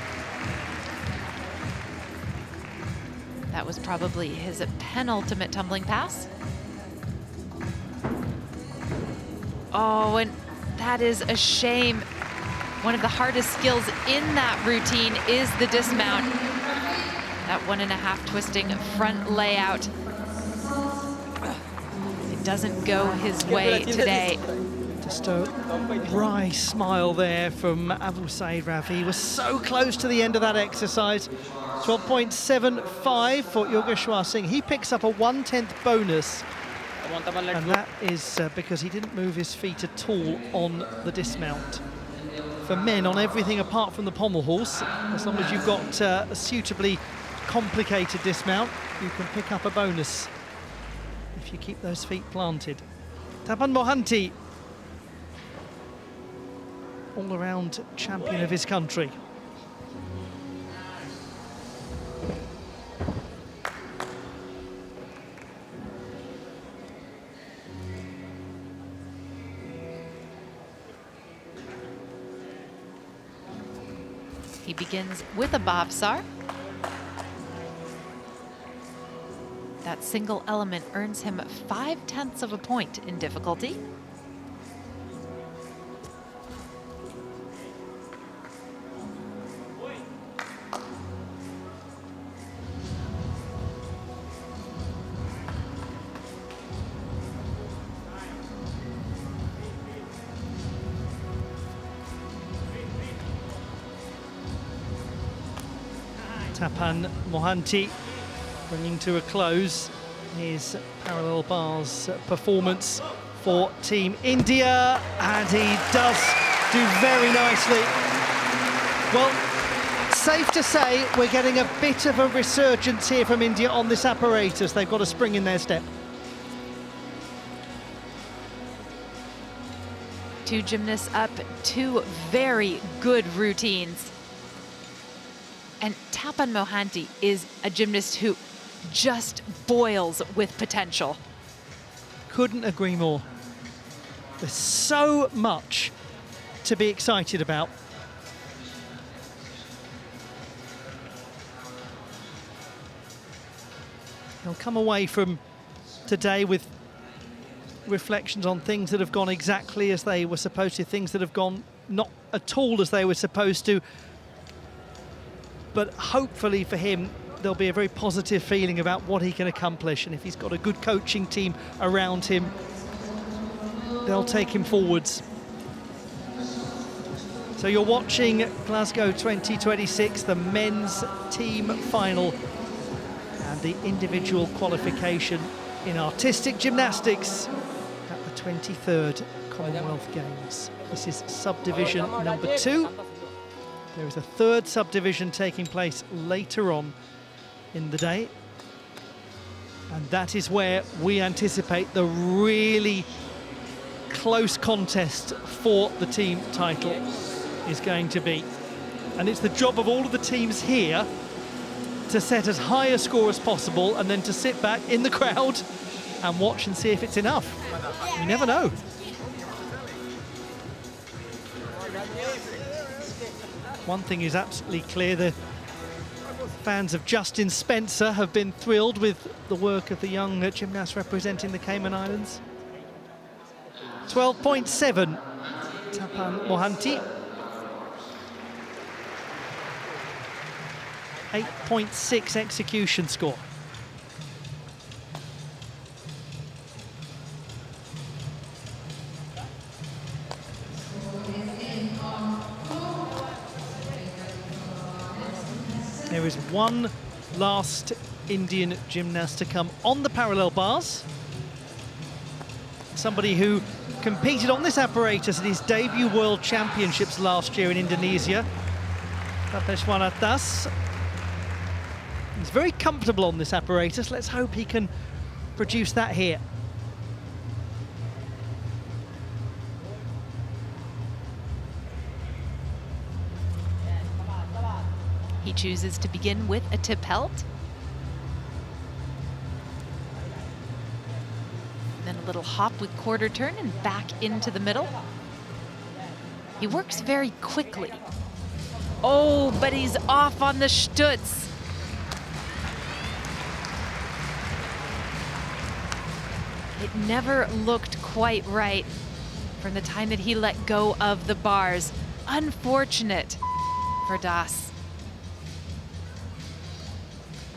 That was probably his penultimate tumbling pass. Oh, and that is a shame. One of the hardest skills in that routine is the dismount. That 1.5 twisting front layout. It doesn't go his way today. Just a wry smile there from Abu Saeed Rafi. He was so close to the end of that exercise. 12.75 for Yogeshwar Singh. He picks up a 1/10 bonus. And that is because he didn't move his feet at all on the dismount. For men, on everything apart from the pommel horse, as long as you've got a suitably complicated dismount, you can pick up a bonus if you keep those feet planted. Tapan Mohanty, all-around champion of his country. He begins with a bobsar. That single element earns him 0.5 of a point in difficulty. Tapan Mohanty bringing to a close his parallel bars performance for Team India, and he does do very nicely. Well, safe to say we're getting a bit of a resurgence here from India on this apparatus. They've got a spring in their step. Two gymnasts up, two very good routines. And Tapan Mohanty is a gymnast who just boils with potential. Couldn't agree more. There's so much to be excited about. He'll come away from today with reflections on things that have gone exactly as they were supposed to, things that have gone not at all as they were supposed to. But hopefully for him, there'll be a very positive feeling about what he can accomplish. And if he's got a good coaching team around him, they'll take him forwards. So you're watching Glasgow 2026, the men's team final and the individual qualification in artistic gymnastics at the 23rd Commonwealth Games. This is subdivision number 2. There is a third subdivision taking place later on in the day. And that is where we anticipate the really close contest for the team title is going to be. And it's the job of all of the teams here to set as high a score as possible and then to sit back in the crowd and watch and see if it's enough. You never know. One thing is absolutely clear, the fans of Justin Spencer have been thrilled with the work of the young gymnast representing the Cayman Islands. 12.7, Tapan Mohanty. 8.6 execution score. There is one last Indian gymnast to come on the parallel bars. Somebody who competed on this apparatus at his debut World Championships last year in Indonesia. Tapeshwaratas. He's very comfortable on this apparatus. Let's hope he can produce that here. He chooses to begin with a tip pelt. Then a little hop with quarter turn and back into the middle. He works very quickly. Oh, but he's off on the stutz. It never looked quite right from the time that he let go of the bars. Unfortunate for Das.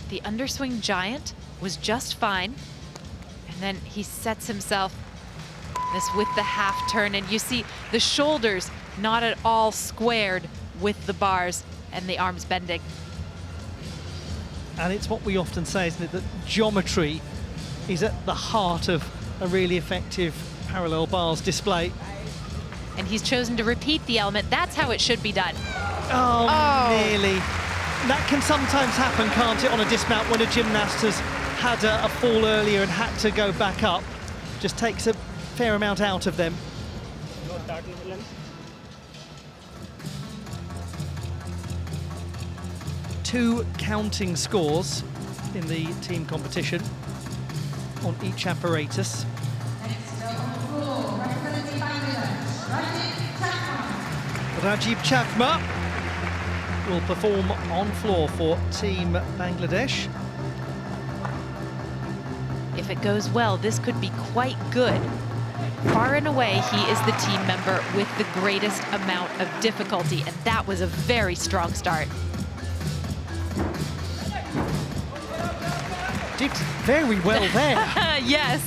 The underswing giant was just fine. And then he sets himself this with the half turn. And you see the shoulders not at all squared with the bars and the arms bending. And it's what we often say, isn't it, that geometry is at the heart of a really effective parallel bars display. And he's chosen to repeat the element. That's how it should be done. Oh, nearly. That can sometimes happen, can't it, on a dismount when a gymnast has had a fall earlier and had to go back up. Just takes a fair amount out of them. Two counting scores in the team competition on each apparatus. Rajiv Chakma will perform on floor for Team Bangladesh. If it goes well, this could be quite good. Far and away, he is the team member with the greatest amount of difficulty, and that was a very strong start. Did very well there. Yes.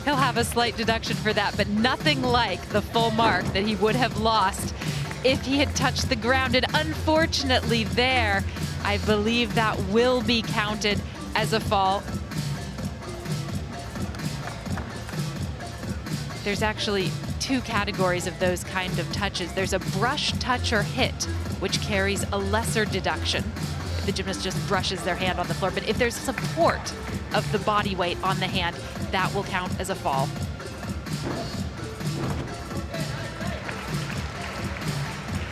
He'll have a slight deduction for that, but nothing like the full mark that he would have lost if he had touched the ground. And unfortunately there, I believe that will be counted as a fall. There's actually two categories of those kind of touches. There's a brush, touch, or hit, which carries a lesser deduction if the gymnast just brushes their hand on the floor. But if there's support of the body weight on the hand, that will count as a fall.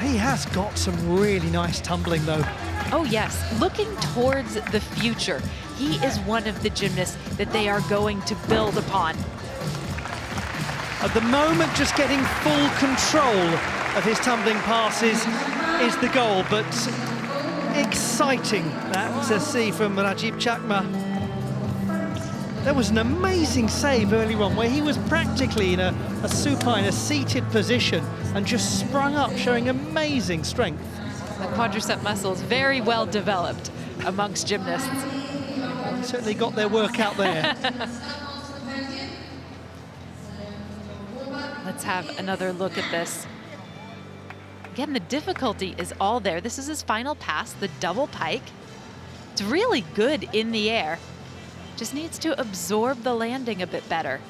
He has got some really nice tumbling though. Oh yes, looking towards the future. He is one of the gymnasts that they are going to build upon. At the moment, just getting full control of his tumbling passes is the goal, but exciting that to see from Rajiv Chakma. There was an amazing save earlier on where he was practically in a supine, a seated position, and just sprung up, showing amazing strength. The quadricep muscle is very well developed amongst gymnasts. They certainly got their work out there. Let's have another look at this. Again, the difficulty is all there. This is his final pass, the double pike. It's really good in the air. Just needs to absorb the landing a bit better.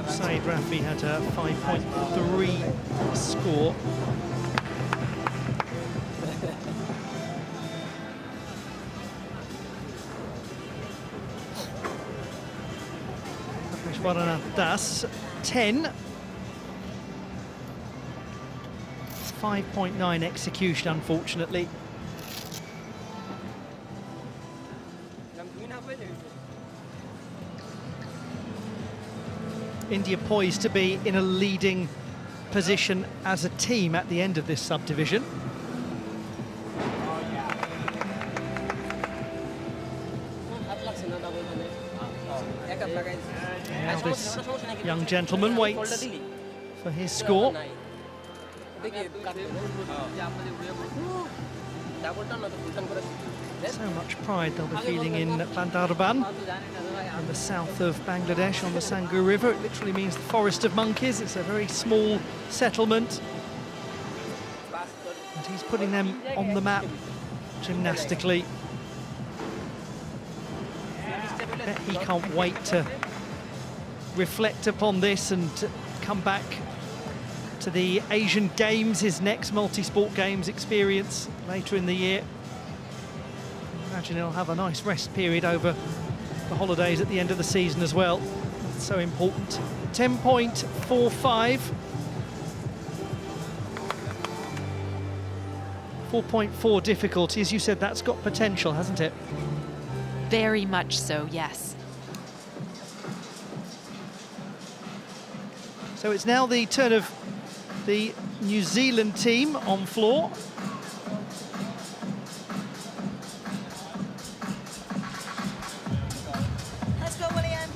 Saeed Rafi had a 5.3 score. Das 10. 5.9 execution, unfortunately. India poised to be in a leading position as a team at the end of this subdivision. Now this young gentleman waits for his score. So much pride they'll be feeling in Bandarban, in the south of Bangladesh on the Sanghu River. It literally means the forest of monkeys. It's a very small settlement. And he's putting them on the map gymnastically. I bet he can't wait to reflect upon this and to come back to the Asian Games, his next multi-sport games experience later in the year. I imagine he'll have a nice rest period over the holidays at the end of the season as well. That's so important. 10.45. 4.4 difficulty. As you said, that's got potential, hasn't it? Very much so, yes. So it's now the turn of the New Zealand team on floor. Let's go, William.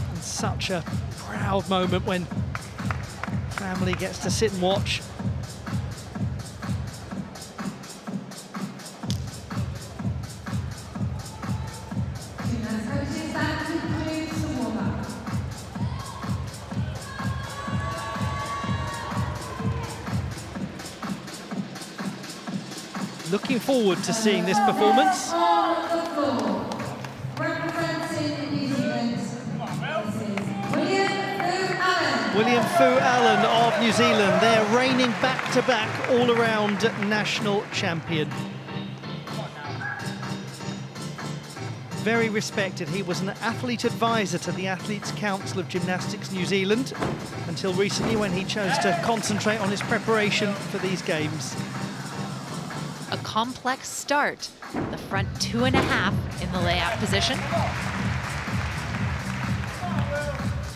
And such a proud moment when family gets to sit and watch. Looking forward to seeing this performance. William Fu Allen of New Zealand, they're reigning back-to-back all-around national champion. Very respected. He was an athlete advisor to the Athletes' Council of Gymnastics New Zealand until recently, when he chose to concentrate on his preparation for these games. A complex start. The front 2.5 in the layout position.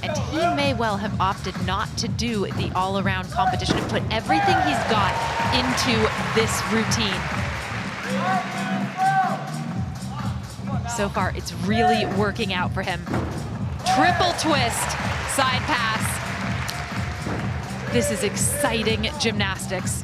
And he may well have opted not to do the all-around competition and put everything he's got into this routine. So far, it's really working out for him. Triple twist, side pass. This is exciting gymnastics.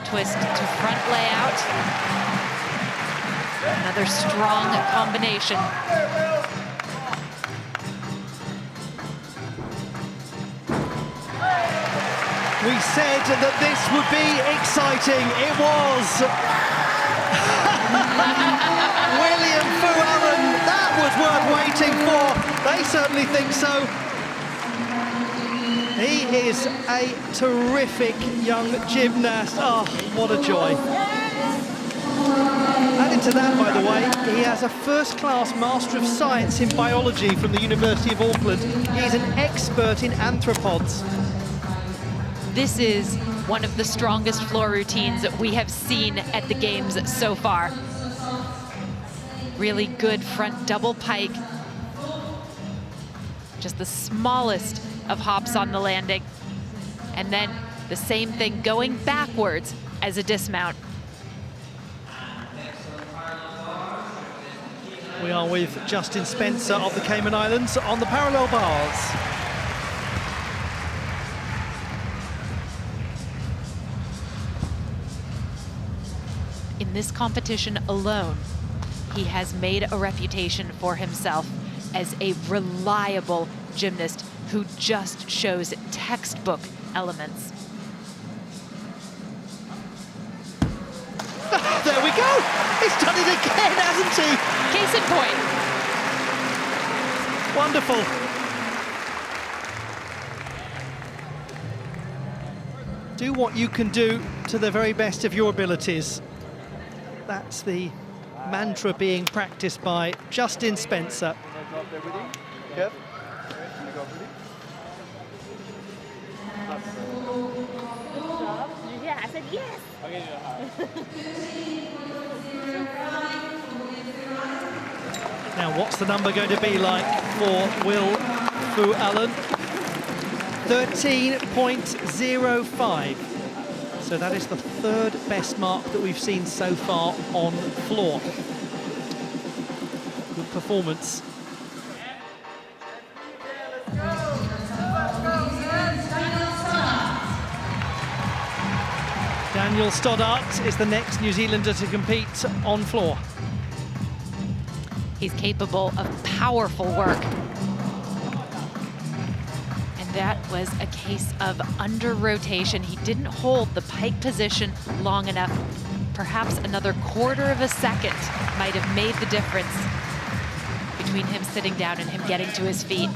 Twist to front layout. Another strong combination. We said that this would be exciting. It was. William Fu Allen, that was worth waiting for. They certainly think so. He is a terrific young gymnast. Oh, what a joy. Added to that, by the way, he has a first-class Master of Science in Biology from the University of Auckland. He's an expert in arthropods. This is one of the strongest floor routines that we have seen at the games so far. Really good front double pike. Just the smallest of hops on the landing. And then the same thing going backwards as a dismount. We are with Justin Spencer of the Cayman Islands on the parallel bars. In this competition alone, he has made a reputation for himself as a reliable gymnast who just shows textbook elements. There we go! He's done it again, hasn't he? Case in point. Wonderful. Do what you can do to the very best of your abilities. That's the mantra being practiced by Justin Spencer. Yeah, I said yes. Now, what's the number going to be like for Will Fu Allen? 13.05. So that is the third best mark that we've seen so far on floor. Good performance. Daniel Stoddart is the next New Zealander to compete on floor. He's capable of powerful work. And that was a case of under rotation. He didn't hold the pike position long enough. Perhaps another quarter of a second might have made the difference between him sitting down and him getting to his feet.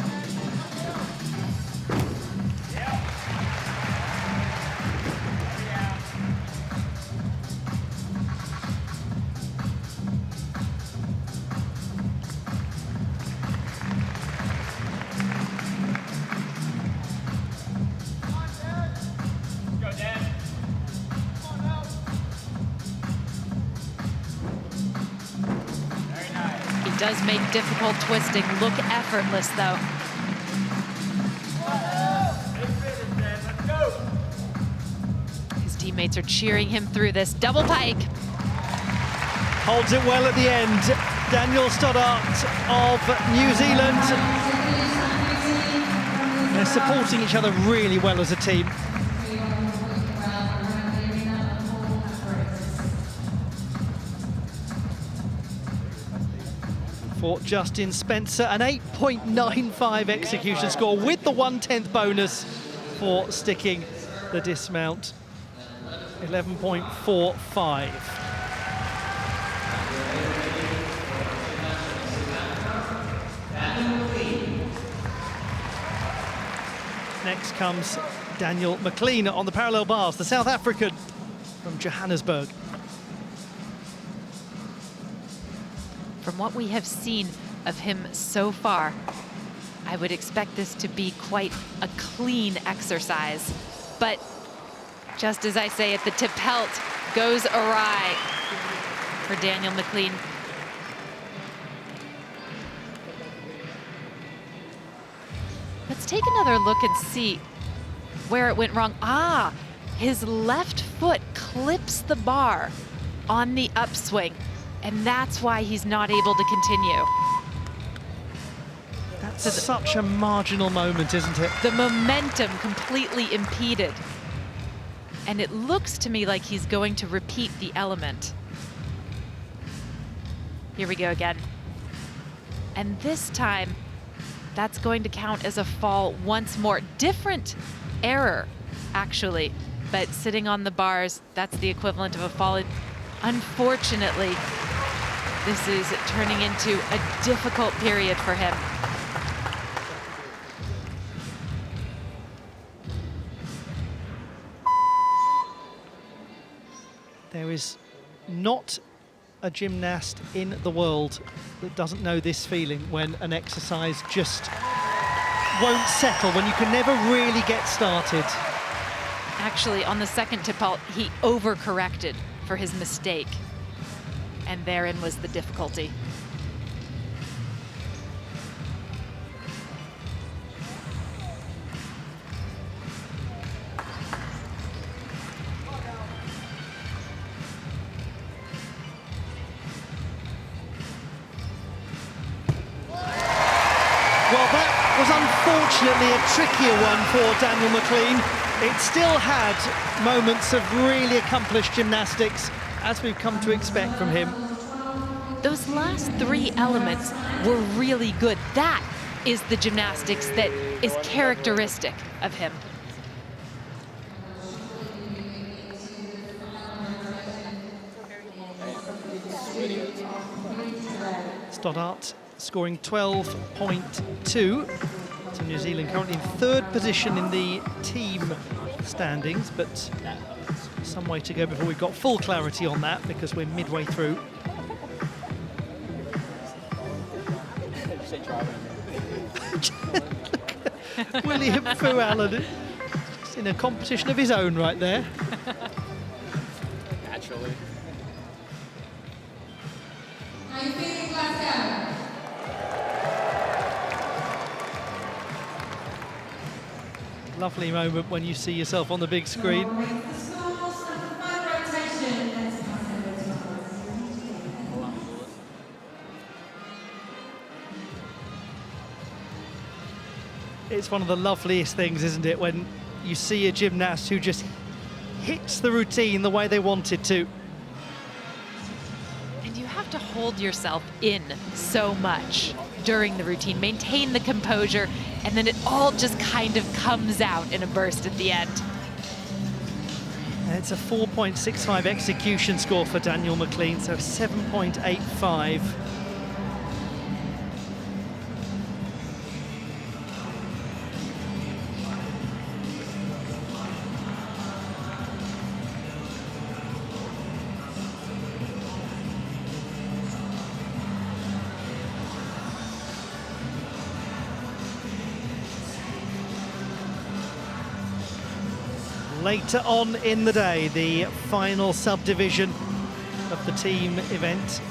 Does make difficult twisting look effortless, though. His teammates are cheering him through this. Double pike. Holds it well at the end. Daniel Stoddart of New Zealand. They're supporting each other really well as a team. For Justin Spencer, an 8.95 execution score with the 1/10 bonus for sticking the dismount. 11.45. Next comes Daniel McLean on the parallel bars, the South African from Johannesburg. From what we have seen of him so far, I would expect this to be quite a clean exercise. But just as I say it, the tippelt goes awry for Daniel McLean. Let's take another look and see where it went wrong. Ah, his left foot clips the bar on the upswing. And that's why he's not able to continue. That's such a marginal moment, isn't it? The momentum completely impeded. And it looks to me like he's going to repeat the element. Here we go again. And this time, that's going to count as a fall once more. Different error, actually. But sitting on the bars, that's the equivalent of a fall. Unfortunately, this is turning into a difficult period for him. There is not a gymnast in the world that doesn't know this feeling when an exercise just won't settle, when you can never really get started. Actually, on the second tippelt, he overcorrected for his mistake. And therein was the difficulty. Well, that was unfortunately a trickier one for Daniel McLean. It still had moments of really accomplished gymnastics, as we've come to expect from him. Those last three elements were really good. That is the gymnastics that is characteristic of him. Stoddart scoring 12.2. So New Zealand currently in third position in the team standings, but some way to go before we've got full clarity on that, because we're midway through. William Fuallen is in a competition of his own right there. Naturally. How you feeling, Glasgow? Lovely moment when you see yourself on the big screen. The scores of the 5 rotations It's one of the loveliest things, isn't it, when you see a gymnast who just hits the routine the way they want it to. And you have to hold yourself in so much during the routine, maintain the composure, and then it all just kind of comes out in a burst at the end. And it's a 4.65 execution score for Daniel McLean, so 7.85. Later on in the day, the final subdivision of the team event.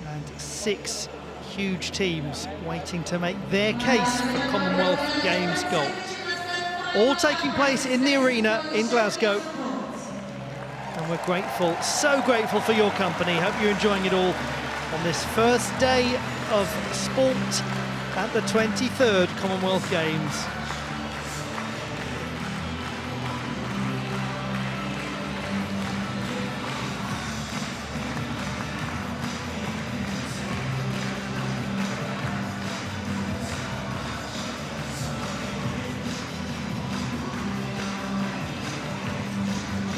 And 6 huge teams waiting to make their case for Commonwealth Games gold. All taking place in the arena in Glasgow. And we're grateful, so grateful for your company. Hope you're enjoying it all on this first day of sport at the 23rd Commonwealth Games.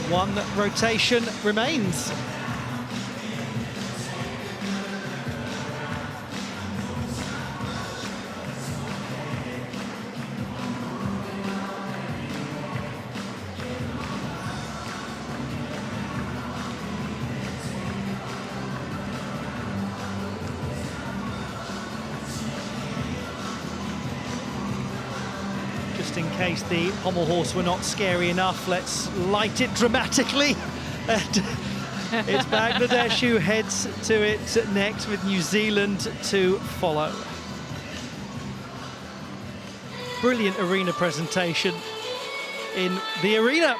One rotation remains. Just in case the pommel horse were not scary enough, let's light it dramatically. And it's Bangladesh who heads to it next, with New Zealand to follow. Brilliant arena presentation in the arena,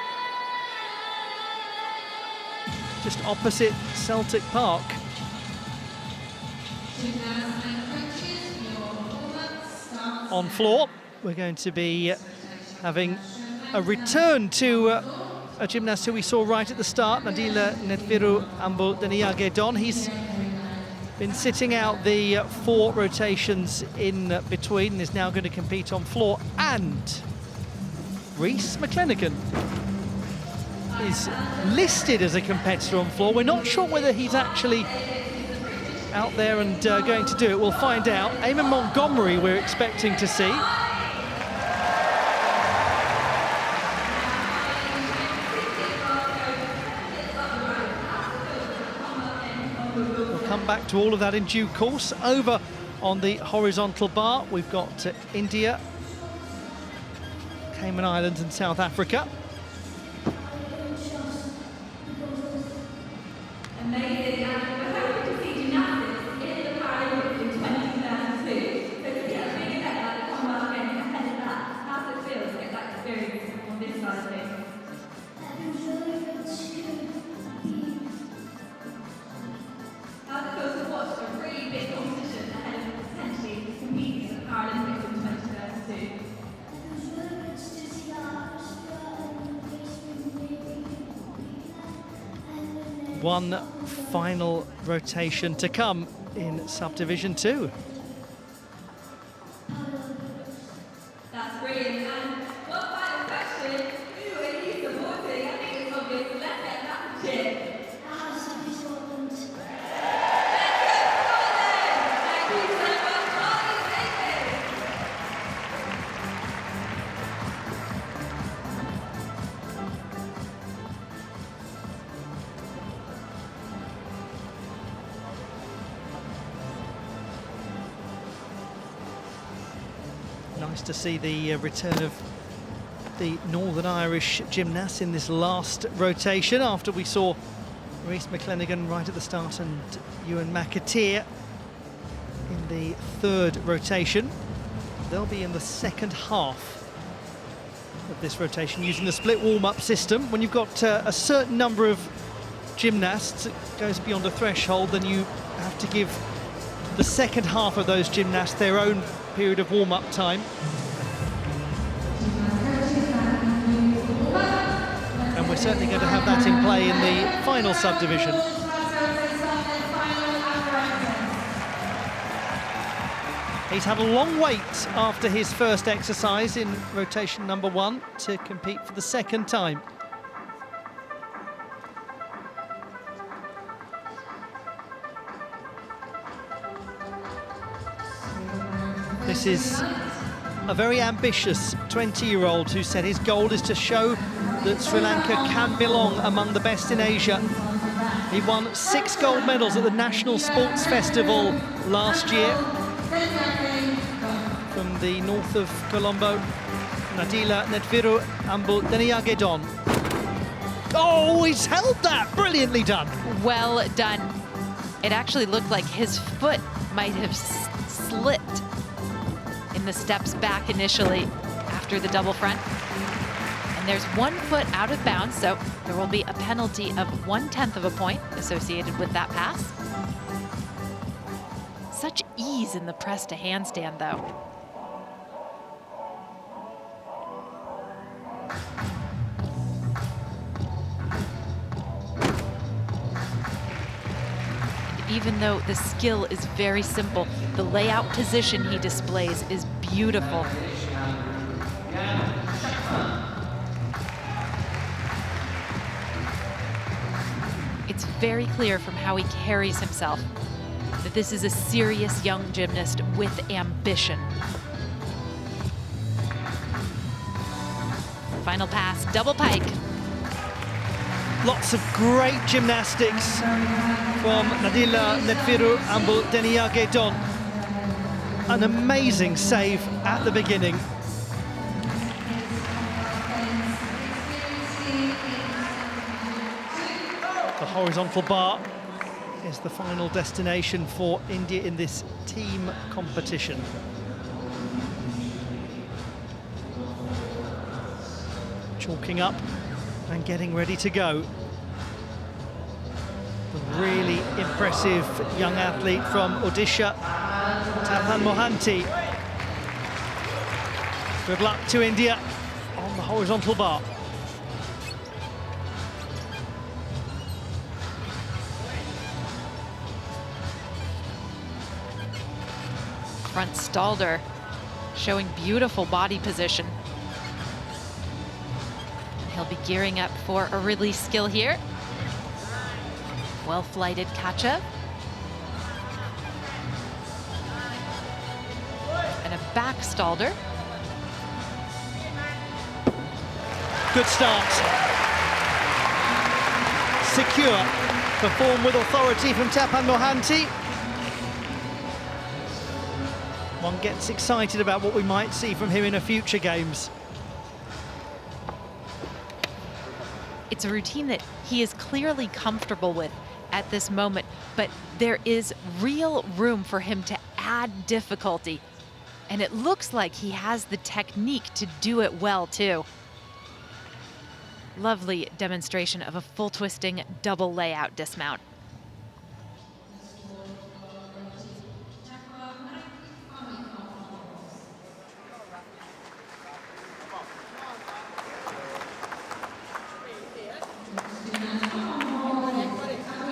just opposite Celtic Park. On floor, we're going to be having a return to a gymnast who we saw right at the start, Nadila Netviru Ambo Daniagedon. He's been sitting out the 4 rotations in between and is now going to compete on floor. And Rhys McClenaghan is listed as a competitor on floor. We're not sure whether he's actually out there and going to do it. We'll find out. Eamon Montgomery we're expecting to see. Come back to all of that in due course. Over on the horizontal bar, we've got India, Cayman Islands and South Africa. Amazing, and we're hoping to see gymnastics in the Paralympics in 2032. So to get a big event like the Commonwealth Games ahead of that, how does it feel to get that experience on this side of things? How does it feel to watch a really big competition ahead of potentially competing at the Paralympics in 2032? One final rotation to come in Subdivision 2. That's brilliant. And one final question, who are you supporting? I think it's obvious, so let's get that to cheer. Nice to see the return of the Northern Irish gymnasts in this last rotation, after we saw Rhys McClenaghan right at the start and Ewan McAteer in the 3rd rotation. They'll be in the second half of this rotation using the split warm-up system. When you've got a certain number of gymnasts, it goes beyond a threshold, then you have to give the second half of those gymnasts their own period of warm-up time. And we're certainly going to have that in play in the final subdivision. He's had a long wait after his first exercise in rotation number 1 to compete for the second time. This is a very ambitious 20-year-old who said his goal is to show that Sri Lanka can belong among the best in Asia. He won 6 gold medals at the National Sports Festival last year. From the north of Colombo, Nadila Netviru Ambu Deniyagedon. Oh, he's held that! Brilliantly done. Well done. It actually looked like his foot might have slipped in the steps back initially after the double front. And there's 1 foot out of bounds, so there will be a penalty of 1/10 of a point associated with that pass. Such ease in the press to handstand, though. Even though the skill is very simple, the layout position he displays is beautiful. It's very clear from how he carries himself that this is a serious young gymnast with ambition. Final pass, double pike. Lots of great gymnastics from Nadila Netviru Ambu Deniyagedon. An amazing save at the beginning. The horizontal bar is the final destination for India in this team competition. Chalking up and getting ready to go. The really impressive young athlete from Odisha, Tapan Mohanty. Good luck to India on the horizontal bar. Front Stalder showing beautiful body position. He'll be gearing up for a release skill here. Well-flighted Kacha. And a back Stalder. Good start. Secure. Perform with authority from Tapan Mohanty. One gets excited about what we might see from him in a future games. It's a routine that he is clearly comfortable with at this moment, but there is real room for him to add difficulty. And it looks like he has the technique to do it well, too. Lovely demonstration of a full twisting double layout dismount.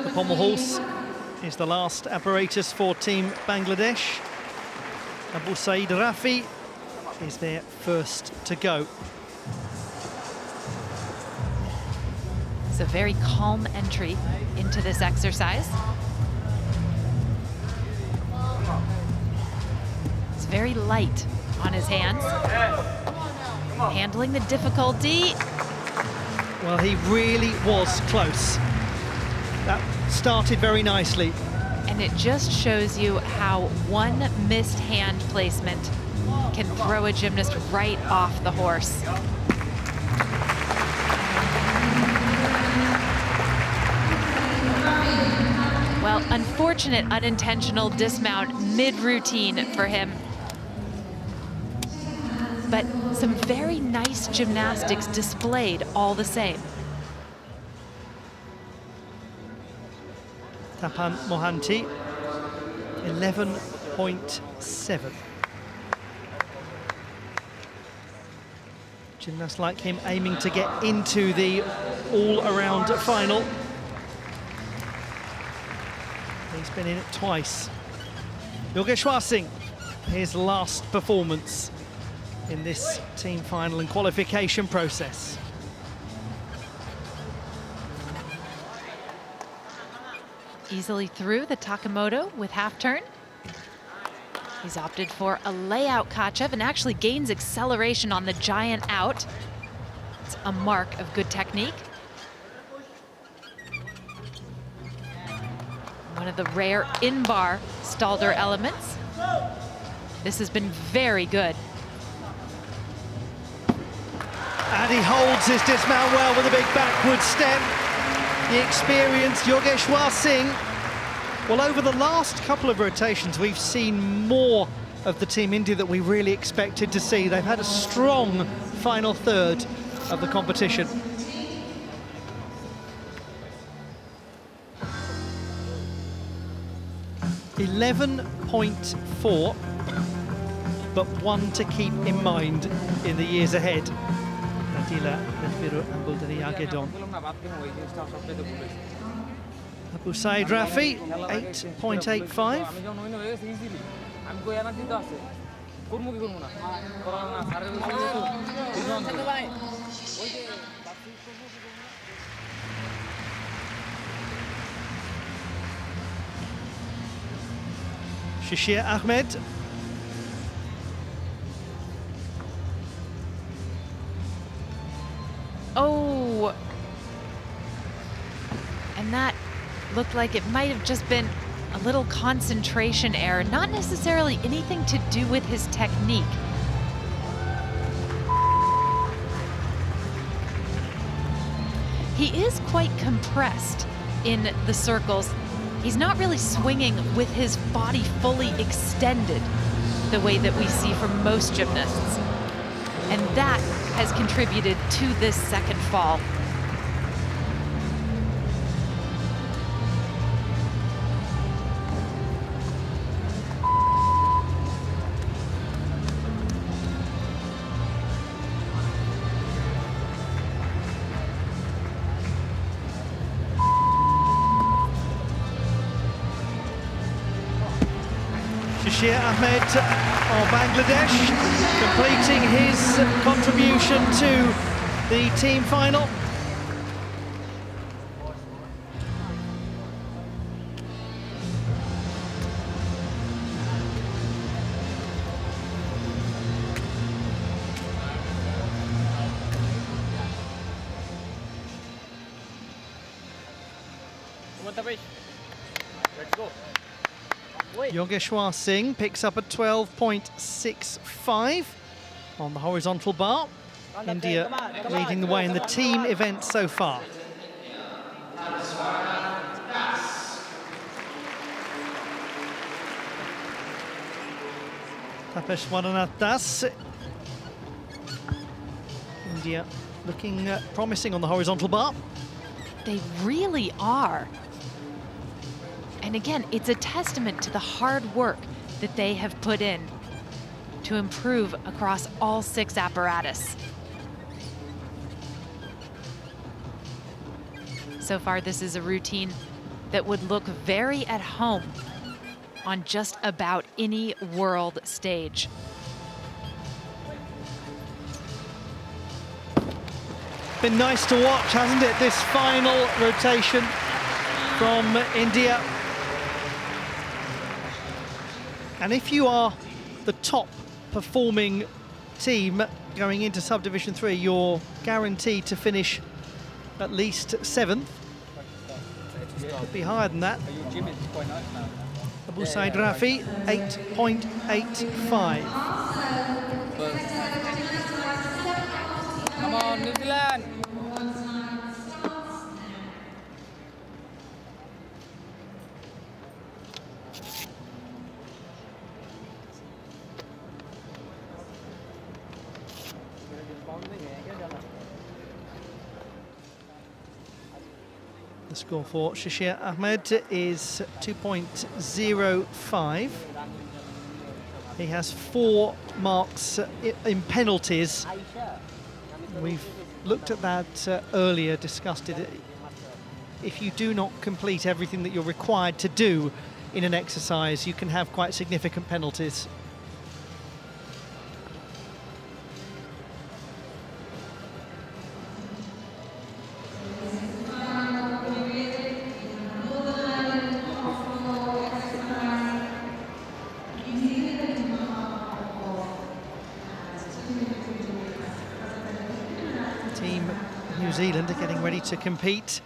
The pommel horse is the last apparatus for Team Bangladesh. Abu Saeed Rafi is their first to go. It's a very calm entry into this exercise. It's very light on his hands. Handling the difficulty. Well, he really was close. That started very nicely. And it just shows you how one missed hand placement can throw a gymnast right off the horse. Well, unfortunate unintentional dismount mid-routine for him. But some very nice gymnastics displayed all the same. Tapan Mohanty 11.7. Gymnasts like him aiming to get into the all-around final. He's been in it twice. Yogeshwar Singh, his last performance in this team final and qualification process. Easily through the Takamoto with half turn. He's opted for a layout Kachev and actually gains acceleration on the giant out. It's a mark of good technique. One of the rare in-bar Stalder elements. This has been very good. And he holds his dismount well with a big backward step. The experienced Yogeshwar Singh. Well, over the last couple of rotations, we've seen more of the Team India that we really expected to see. They've had a strong final third of the competition. .4, but one to keep in mind in the years ahead. Abu Said Rafi, 8.85. Shashir Ahmed. Oh, and that looked like it might have just been a little concentration error, not necessarily anything to do with his technique. He is quite compressed in the circles. He's not really swinging with his body fully extended the way that we see from most gymnasts. And that has contributed to this second fall. Shashir Ahmed of Bangladesh completing his contribution to the team final. Yogeshwar Singh picks up a 12.65 on the horizontal bar. India leading the way in the team event so far. Tapeshwaran Das. India looking promising on the horizontal bar. They really are. And again, it's a testament to the hard work that they have put in to improve across all 6 apparatus. So far, this is a routine that would look very at home on just about any world stage. Been nice to watch, hasn't it, this final rotation from India. And if you are the top performing team going into Subdivision 3, you're guaranteed to finish at least 7th. Could be higher than that. Abu Said Rafi, 8.85. Come on, New Zealand! The score for Shashir Ahmed is 2.05. He has 4 marks in penalties. We've looked at that earlier, discussed it. If you do not complete everything that you're required to do in an exercise, you can have quite significant penalties. Team New Zealand are getting ready to compete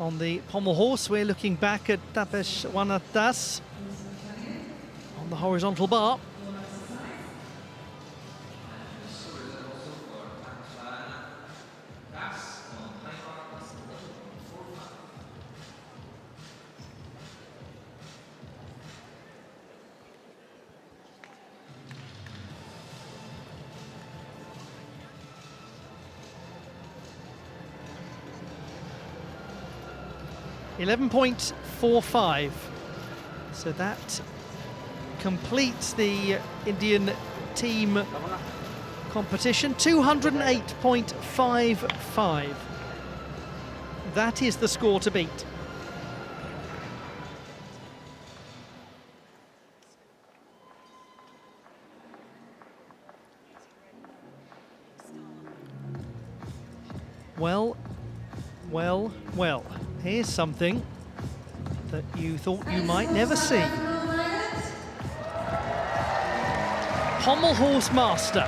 on the pommel horse. We're looking back at Tapesh Wanatas on the horizontal bar. .45. So that completes the Indian team competition. 208.55. That is the score to beat. Well, well, well. Here's something that you thought you might never see. Pommel horse master,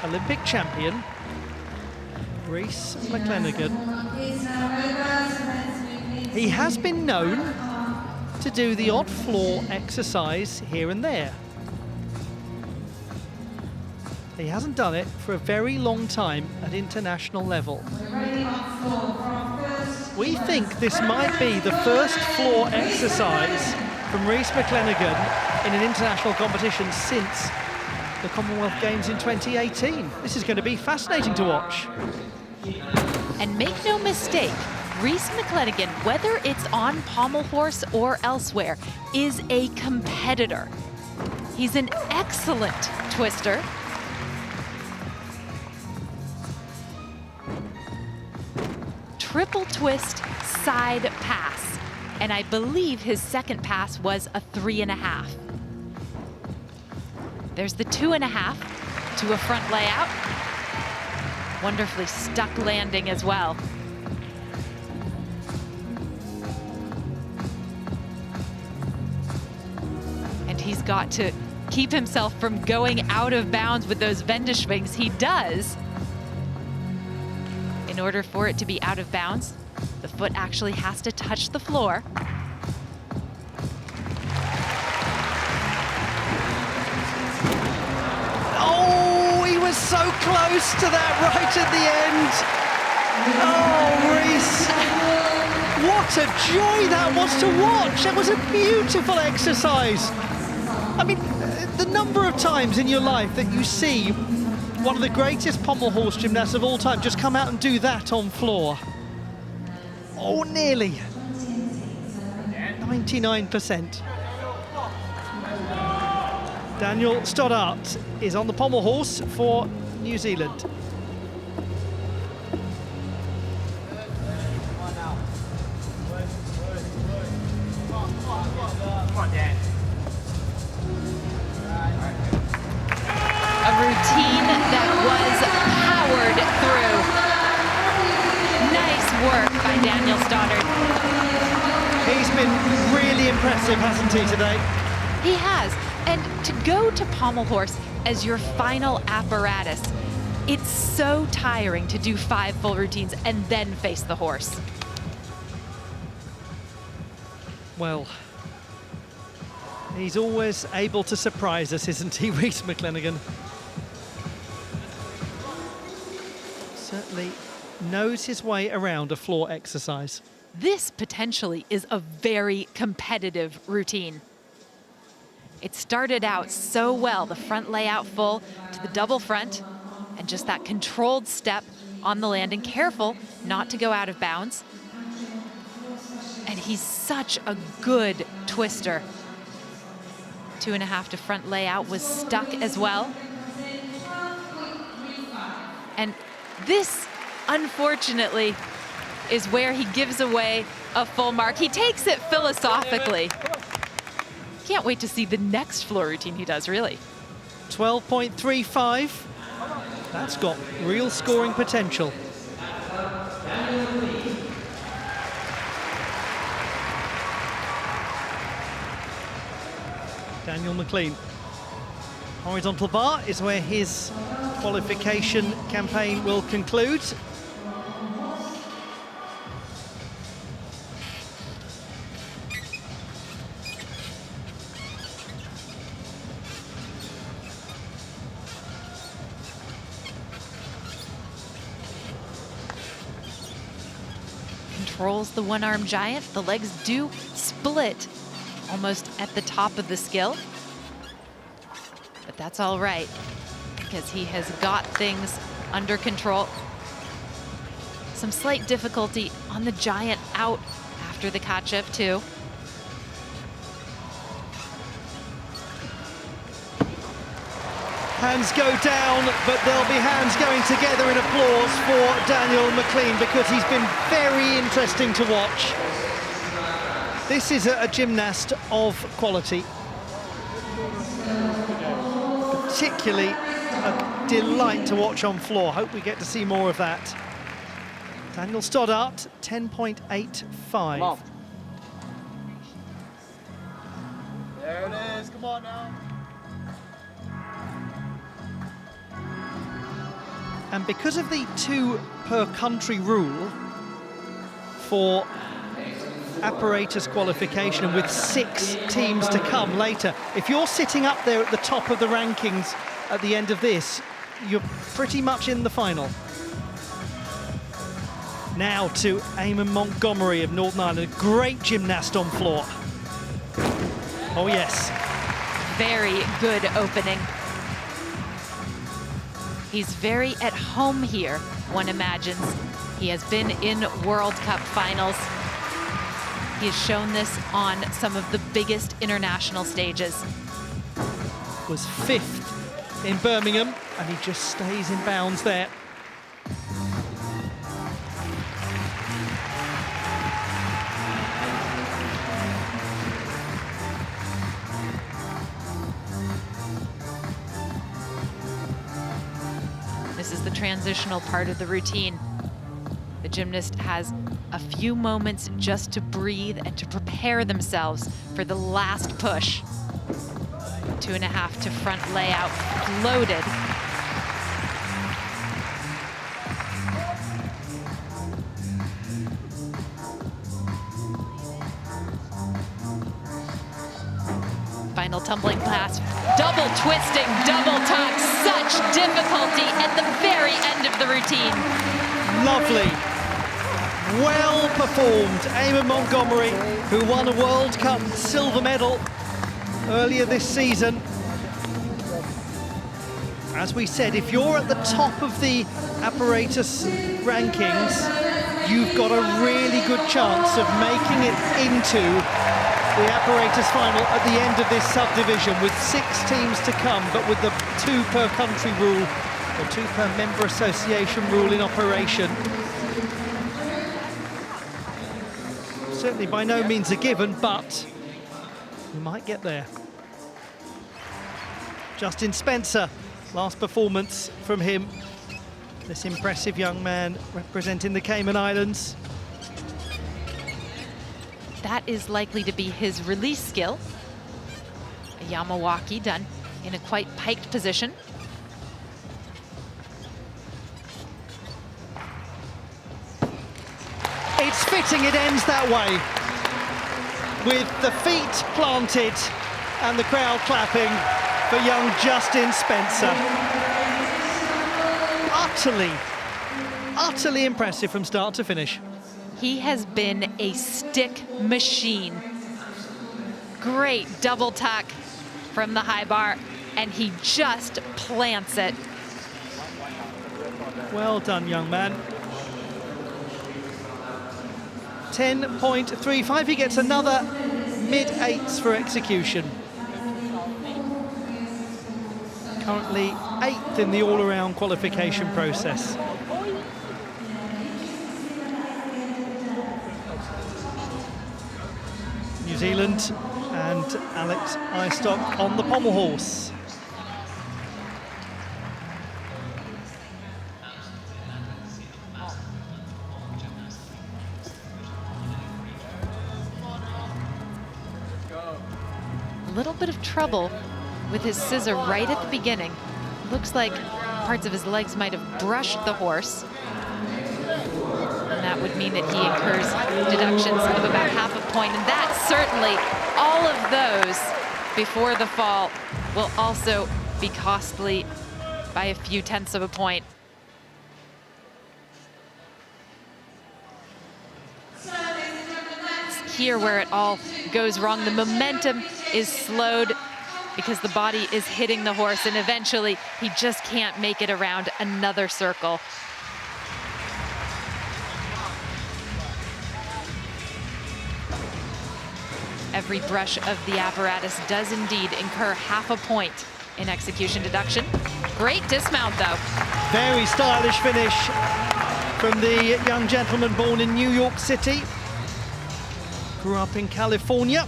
Olympic champion, Rhys McClenaghan. He has been known to do the odd floor exercise here and there. He hasn't done it for a very long time at international level. We think this might be the first floor exercise from Rhys McClenaghan in an international competition since the Commonwealth Games in 2018. This is going to be fascinating to watch. And make no mistake, Rhys McClenaghan, whether it's on pommel horse or elsewhere, is a competitor. He's an excellent twister. Triple twist side pass, and I believe his second pass was a 3.5. There's the 2.5 to a front layout. Wonderfully stuck landing as well. And he's got to keep himself from going out of bounds with those Wendeschwings. He does. In order for it to be out of bounds, the foot actually has to touch the floor. Oh, he was so close to that right at the end. Oh, Rhys. What a joy that was to watch. That was a beautiful exercise. I mean, the number of times in your life that you see one of the greatest pommel horse gymnasts of all time just come out and do that on floor. Oh, nearly. 99%. Daniel Stoddart is on the pommel horse for New Zealand. A routine that was powered through. Nice work by Daniel Stoddart. He's been really impressive, hasn't he, today? He has. And to go to pommel horse as your final apparatus, it's so tiring to do 5 full routines and then face the horse. Well, he's always able to surprise us, isn't he, Rhys McClenaghan? Certainly knows his way around a floor exercise. This potentially is a very competitive routine. It started out so well, the front layout full to the double front, and just that controlled step on the landing, careful not to go out of bounds. And he's such a good twister. 2.5 to front layout was stuck as well. And this, unfortunately, is where he gives away a full mark. He takes it philosophically. Can't wait to see the next floor routine he does, really. 12.35. That's got real scoring potential. Daniel McLean. Horizontal bar is where his qualification campaign will conclude. Controls the one-arm giant. The legs do split almost at the top of the skill. But that's all right, because he has got things under control. Some slight difficulty on the giant out after the catch-up too. Hands go down, but there'll be hands going together in applause for Daniel McLean, because he's been very interesting to watch. This is a gymnast of quality. Particularly a delight to watch on floor. Hope we get to see more of that. Daniel Stoddart, 10.85. There it is, come on now. And because of the 2 per country rule for apparatus qualification, and with 6 teams to come later, if you're sitting up there at the top of the rankings at the end of this, you're pretty much in the final. Now to Eamon Montgomery of Northern Ireland, great gymnast on floor. Oh yes. Very good opening. He's very at home here, one imagines. He has been in World Cup finals. He has shown this on some of the biggest international stages. Was 5th in Birmingham, and he just stays in bounds there. This is the transitional part of the routine. The gymnast has a few moments just to breathe and to prepare themselves for the last push. 2.5 to front layout, floated. Final tumbling pass, double twisting, double tuck, such difficulty at the very end of the routine. Lovely. Well performed. Eamon Montgomery, who won a World Cup silver medal earlier this season. As we said, if you're at the top of the apparatus rankings, you've got a really good chance of making it into the apparatus final at the end of this subdivision, with 6 teams to come, but with the 2 per country rule, or 2 per member association rule in operation. Certainly by no means a given, but we might get there. Justin Spencer, last performance from him. This impressive young man representing the Cayman Islands. That is likely to be his release skill. A Yamawaki done in a quite piked position. It's fitting it ends that way, with the feet planted and the crowd clapping for young Justin Spencer. Utterly impressive from start to finish. He has been a stick machine. Great double tuck from the high bar, and he just plants it. Well done, young man. 10.35. He gets another mid-eights for execution. Currently 8th in the all-around qualification process. New Zealand and Alex Eistock on the pommel horse. A little bit of trouble with his scissor right at the beginning. Looks like parts of his legs might have brushed the horse. And that would mean that he incurs deductions of about half a point. And that certainly, all of those before the fall will also be costly by a few tenths of a point. It's here where it all goes wrong. The momentum is slowed because the body is hitting the horse, and eventually he just can't make it around another circle. Every brush of the apparatus does indeed incur half a point in execution deduction. Great dismount, though. Very stylish finish from the young gentleman born in New York City. Grew up in California.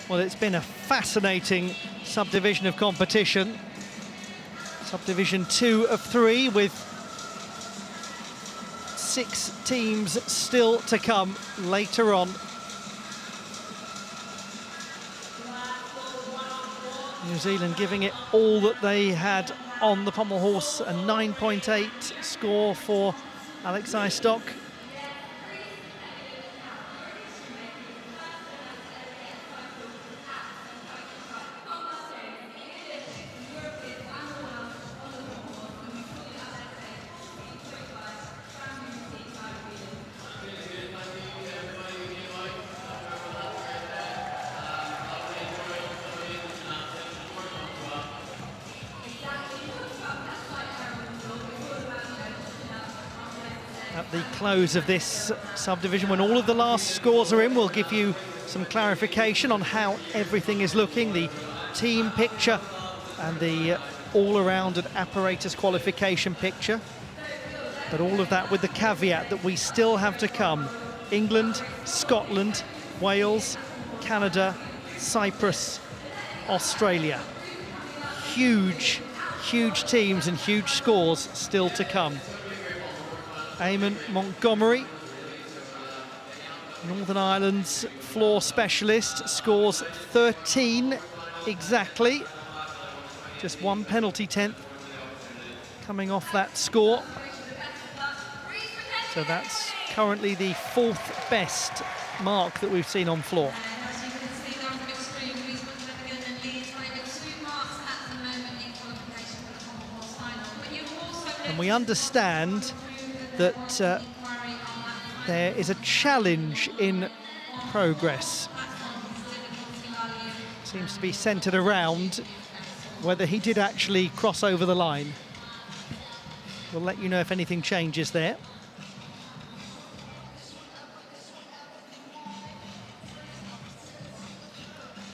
Well, it's been a fascinating subdivision of competition. Subdivision 2 of 3 with 6 teams still to come later on. New Zealand giving it all that they had on the pommel horse. A 9.8 score for Alex Eistock. At the close of this subdivision, when all of the last scores are in, we'll give you some clarification on how everything is looking, the team picture and the all-around and apparatus qualification picture. But all of that with the caveat that we still have to come. England, Scotland, Wales, Canada, Cyprus, Australia. Huge, huge teams and huge scores still to come. Eamon Montgomery, Northern Ireland's floor specialist, scores 13 exactly. Just one penalty tenth coming off that score. So that's currently the 4th best mark that we've seen on floor. And we understand that there is a challenge in progress. Seems to be centred around whether he did actually cross over the line. We'll let you know if anything changes there.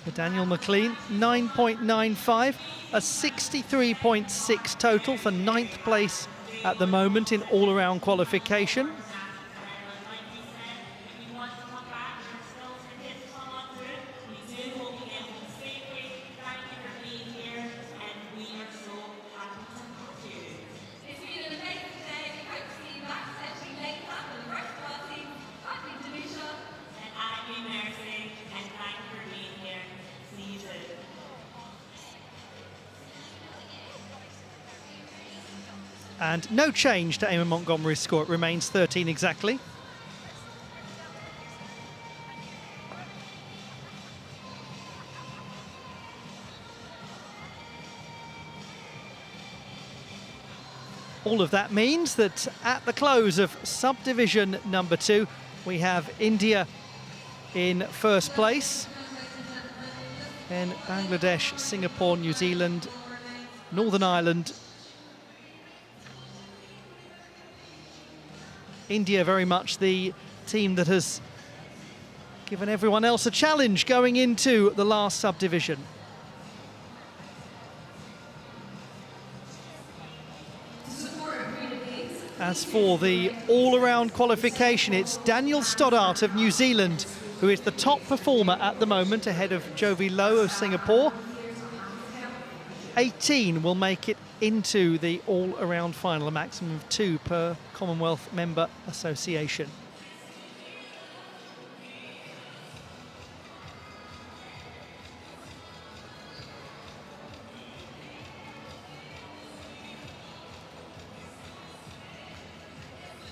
For Daniel McLean, 9.95, a 63.6 total for 9th place at the moment in all-around qualification. And no change to Eamon Montgomery's score. It remains 13 exactly. All of that means that at the close of subdivision number 2, we have India in first place. Then Bangladesh, Singapore, New Zealand, Northern Ireland, India, very much the team that has given everyone else a challenge going into the last subdivision. As for the all-around qualification, it's Daniel Stoddart of New Zealand who is the top performer at the moment, ahead of Jovi Low of Singapore. 18 will make it into the all-around final, a maximum of 2 per Commonwealth member association.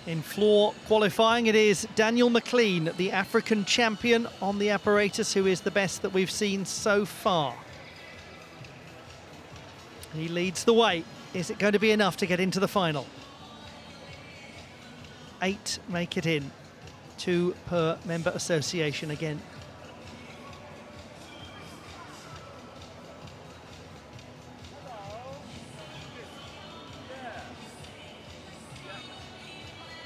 In floor qualifying, it is Daniel McLean, the African champion on the apparatus, who is the best that we've seen so far. He leads the way. Is it going to be enough to get into the final? 8 make it in. 2 per member association again.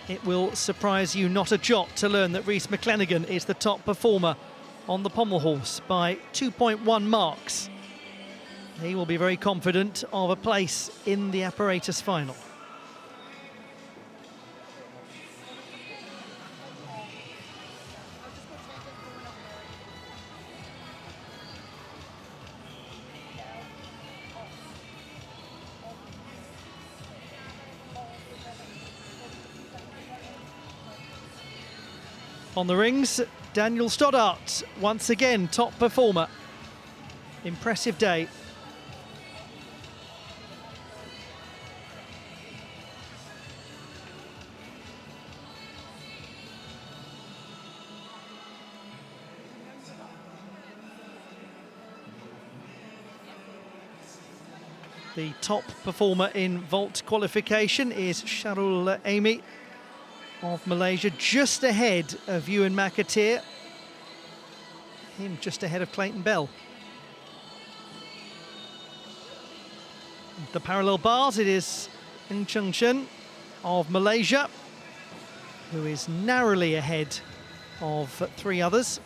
It will surprise you not a jot to learn that Rhys McClenaghan is the top performer on the pommel horse by 2.1 marks. He will be very confident of a place in the apparatus final. On the rings, Daniel Stoddart, once again top performer. Impressive day. The top performer in vault qualification is Sharul Amy of Malaysia, just ahead of Ewan McAteer. Him just ahead of Clayton Bell. The parallel bars, it is Ng Chung Chen of Malaysia, who is narrowly ahead of 3 others.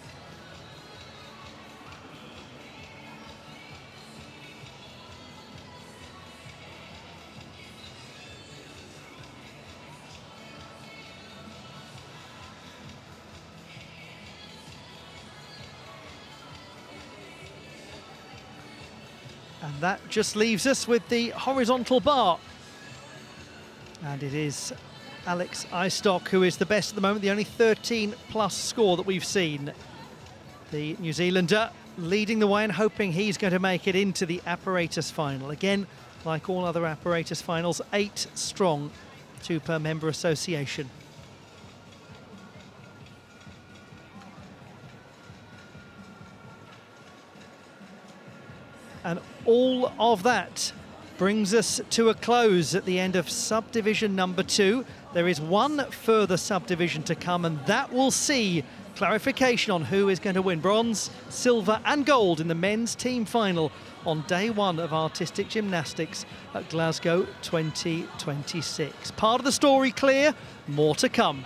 And that just leaves us with the horizontal bar. And it is Alex Eistock who is the best at the moment, the only 13-plus score that we've seen. The New Zealander leading the way and hoping he's going to make it into the apparatus final. Again, like all other apparatus finals, 8 strong, 2 per member association. And all of that brings us to a close at the end of subdivision number 2. There is one further subdivision to come, and that will see clarification on who is going to win bronze, silver and gold in the men's team final on day 1 of artistic gymnastics at Glasgow 2026. Part of the story clear, more to come.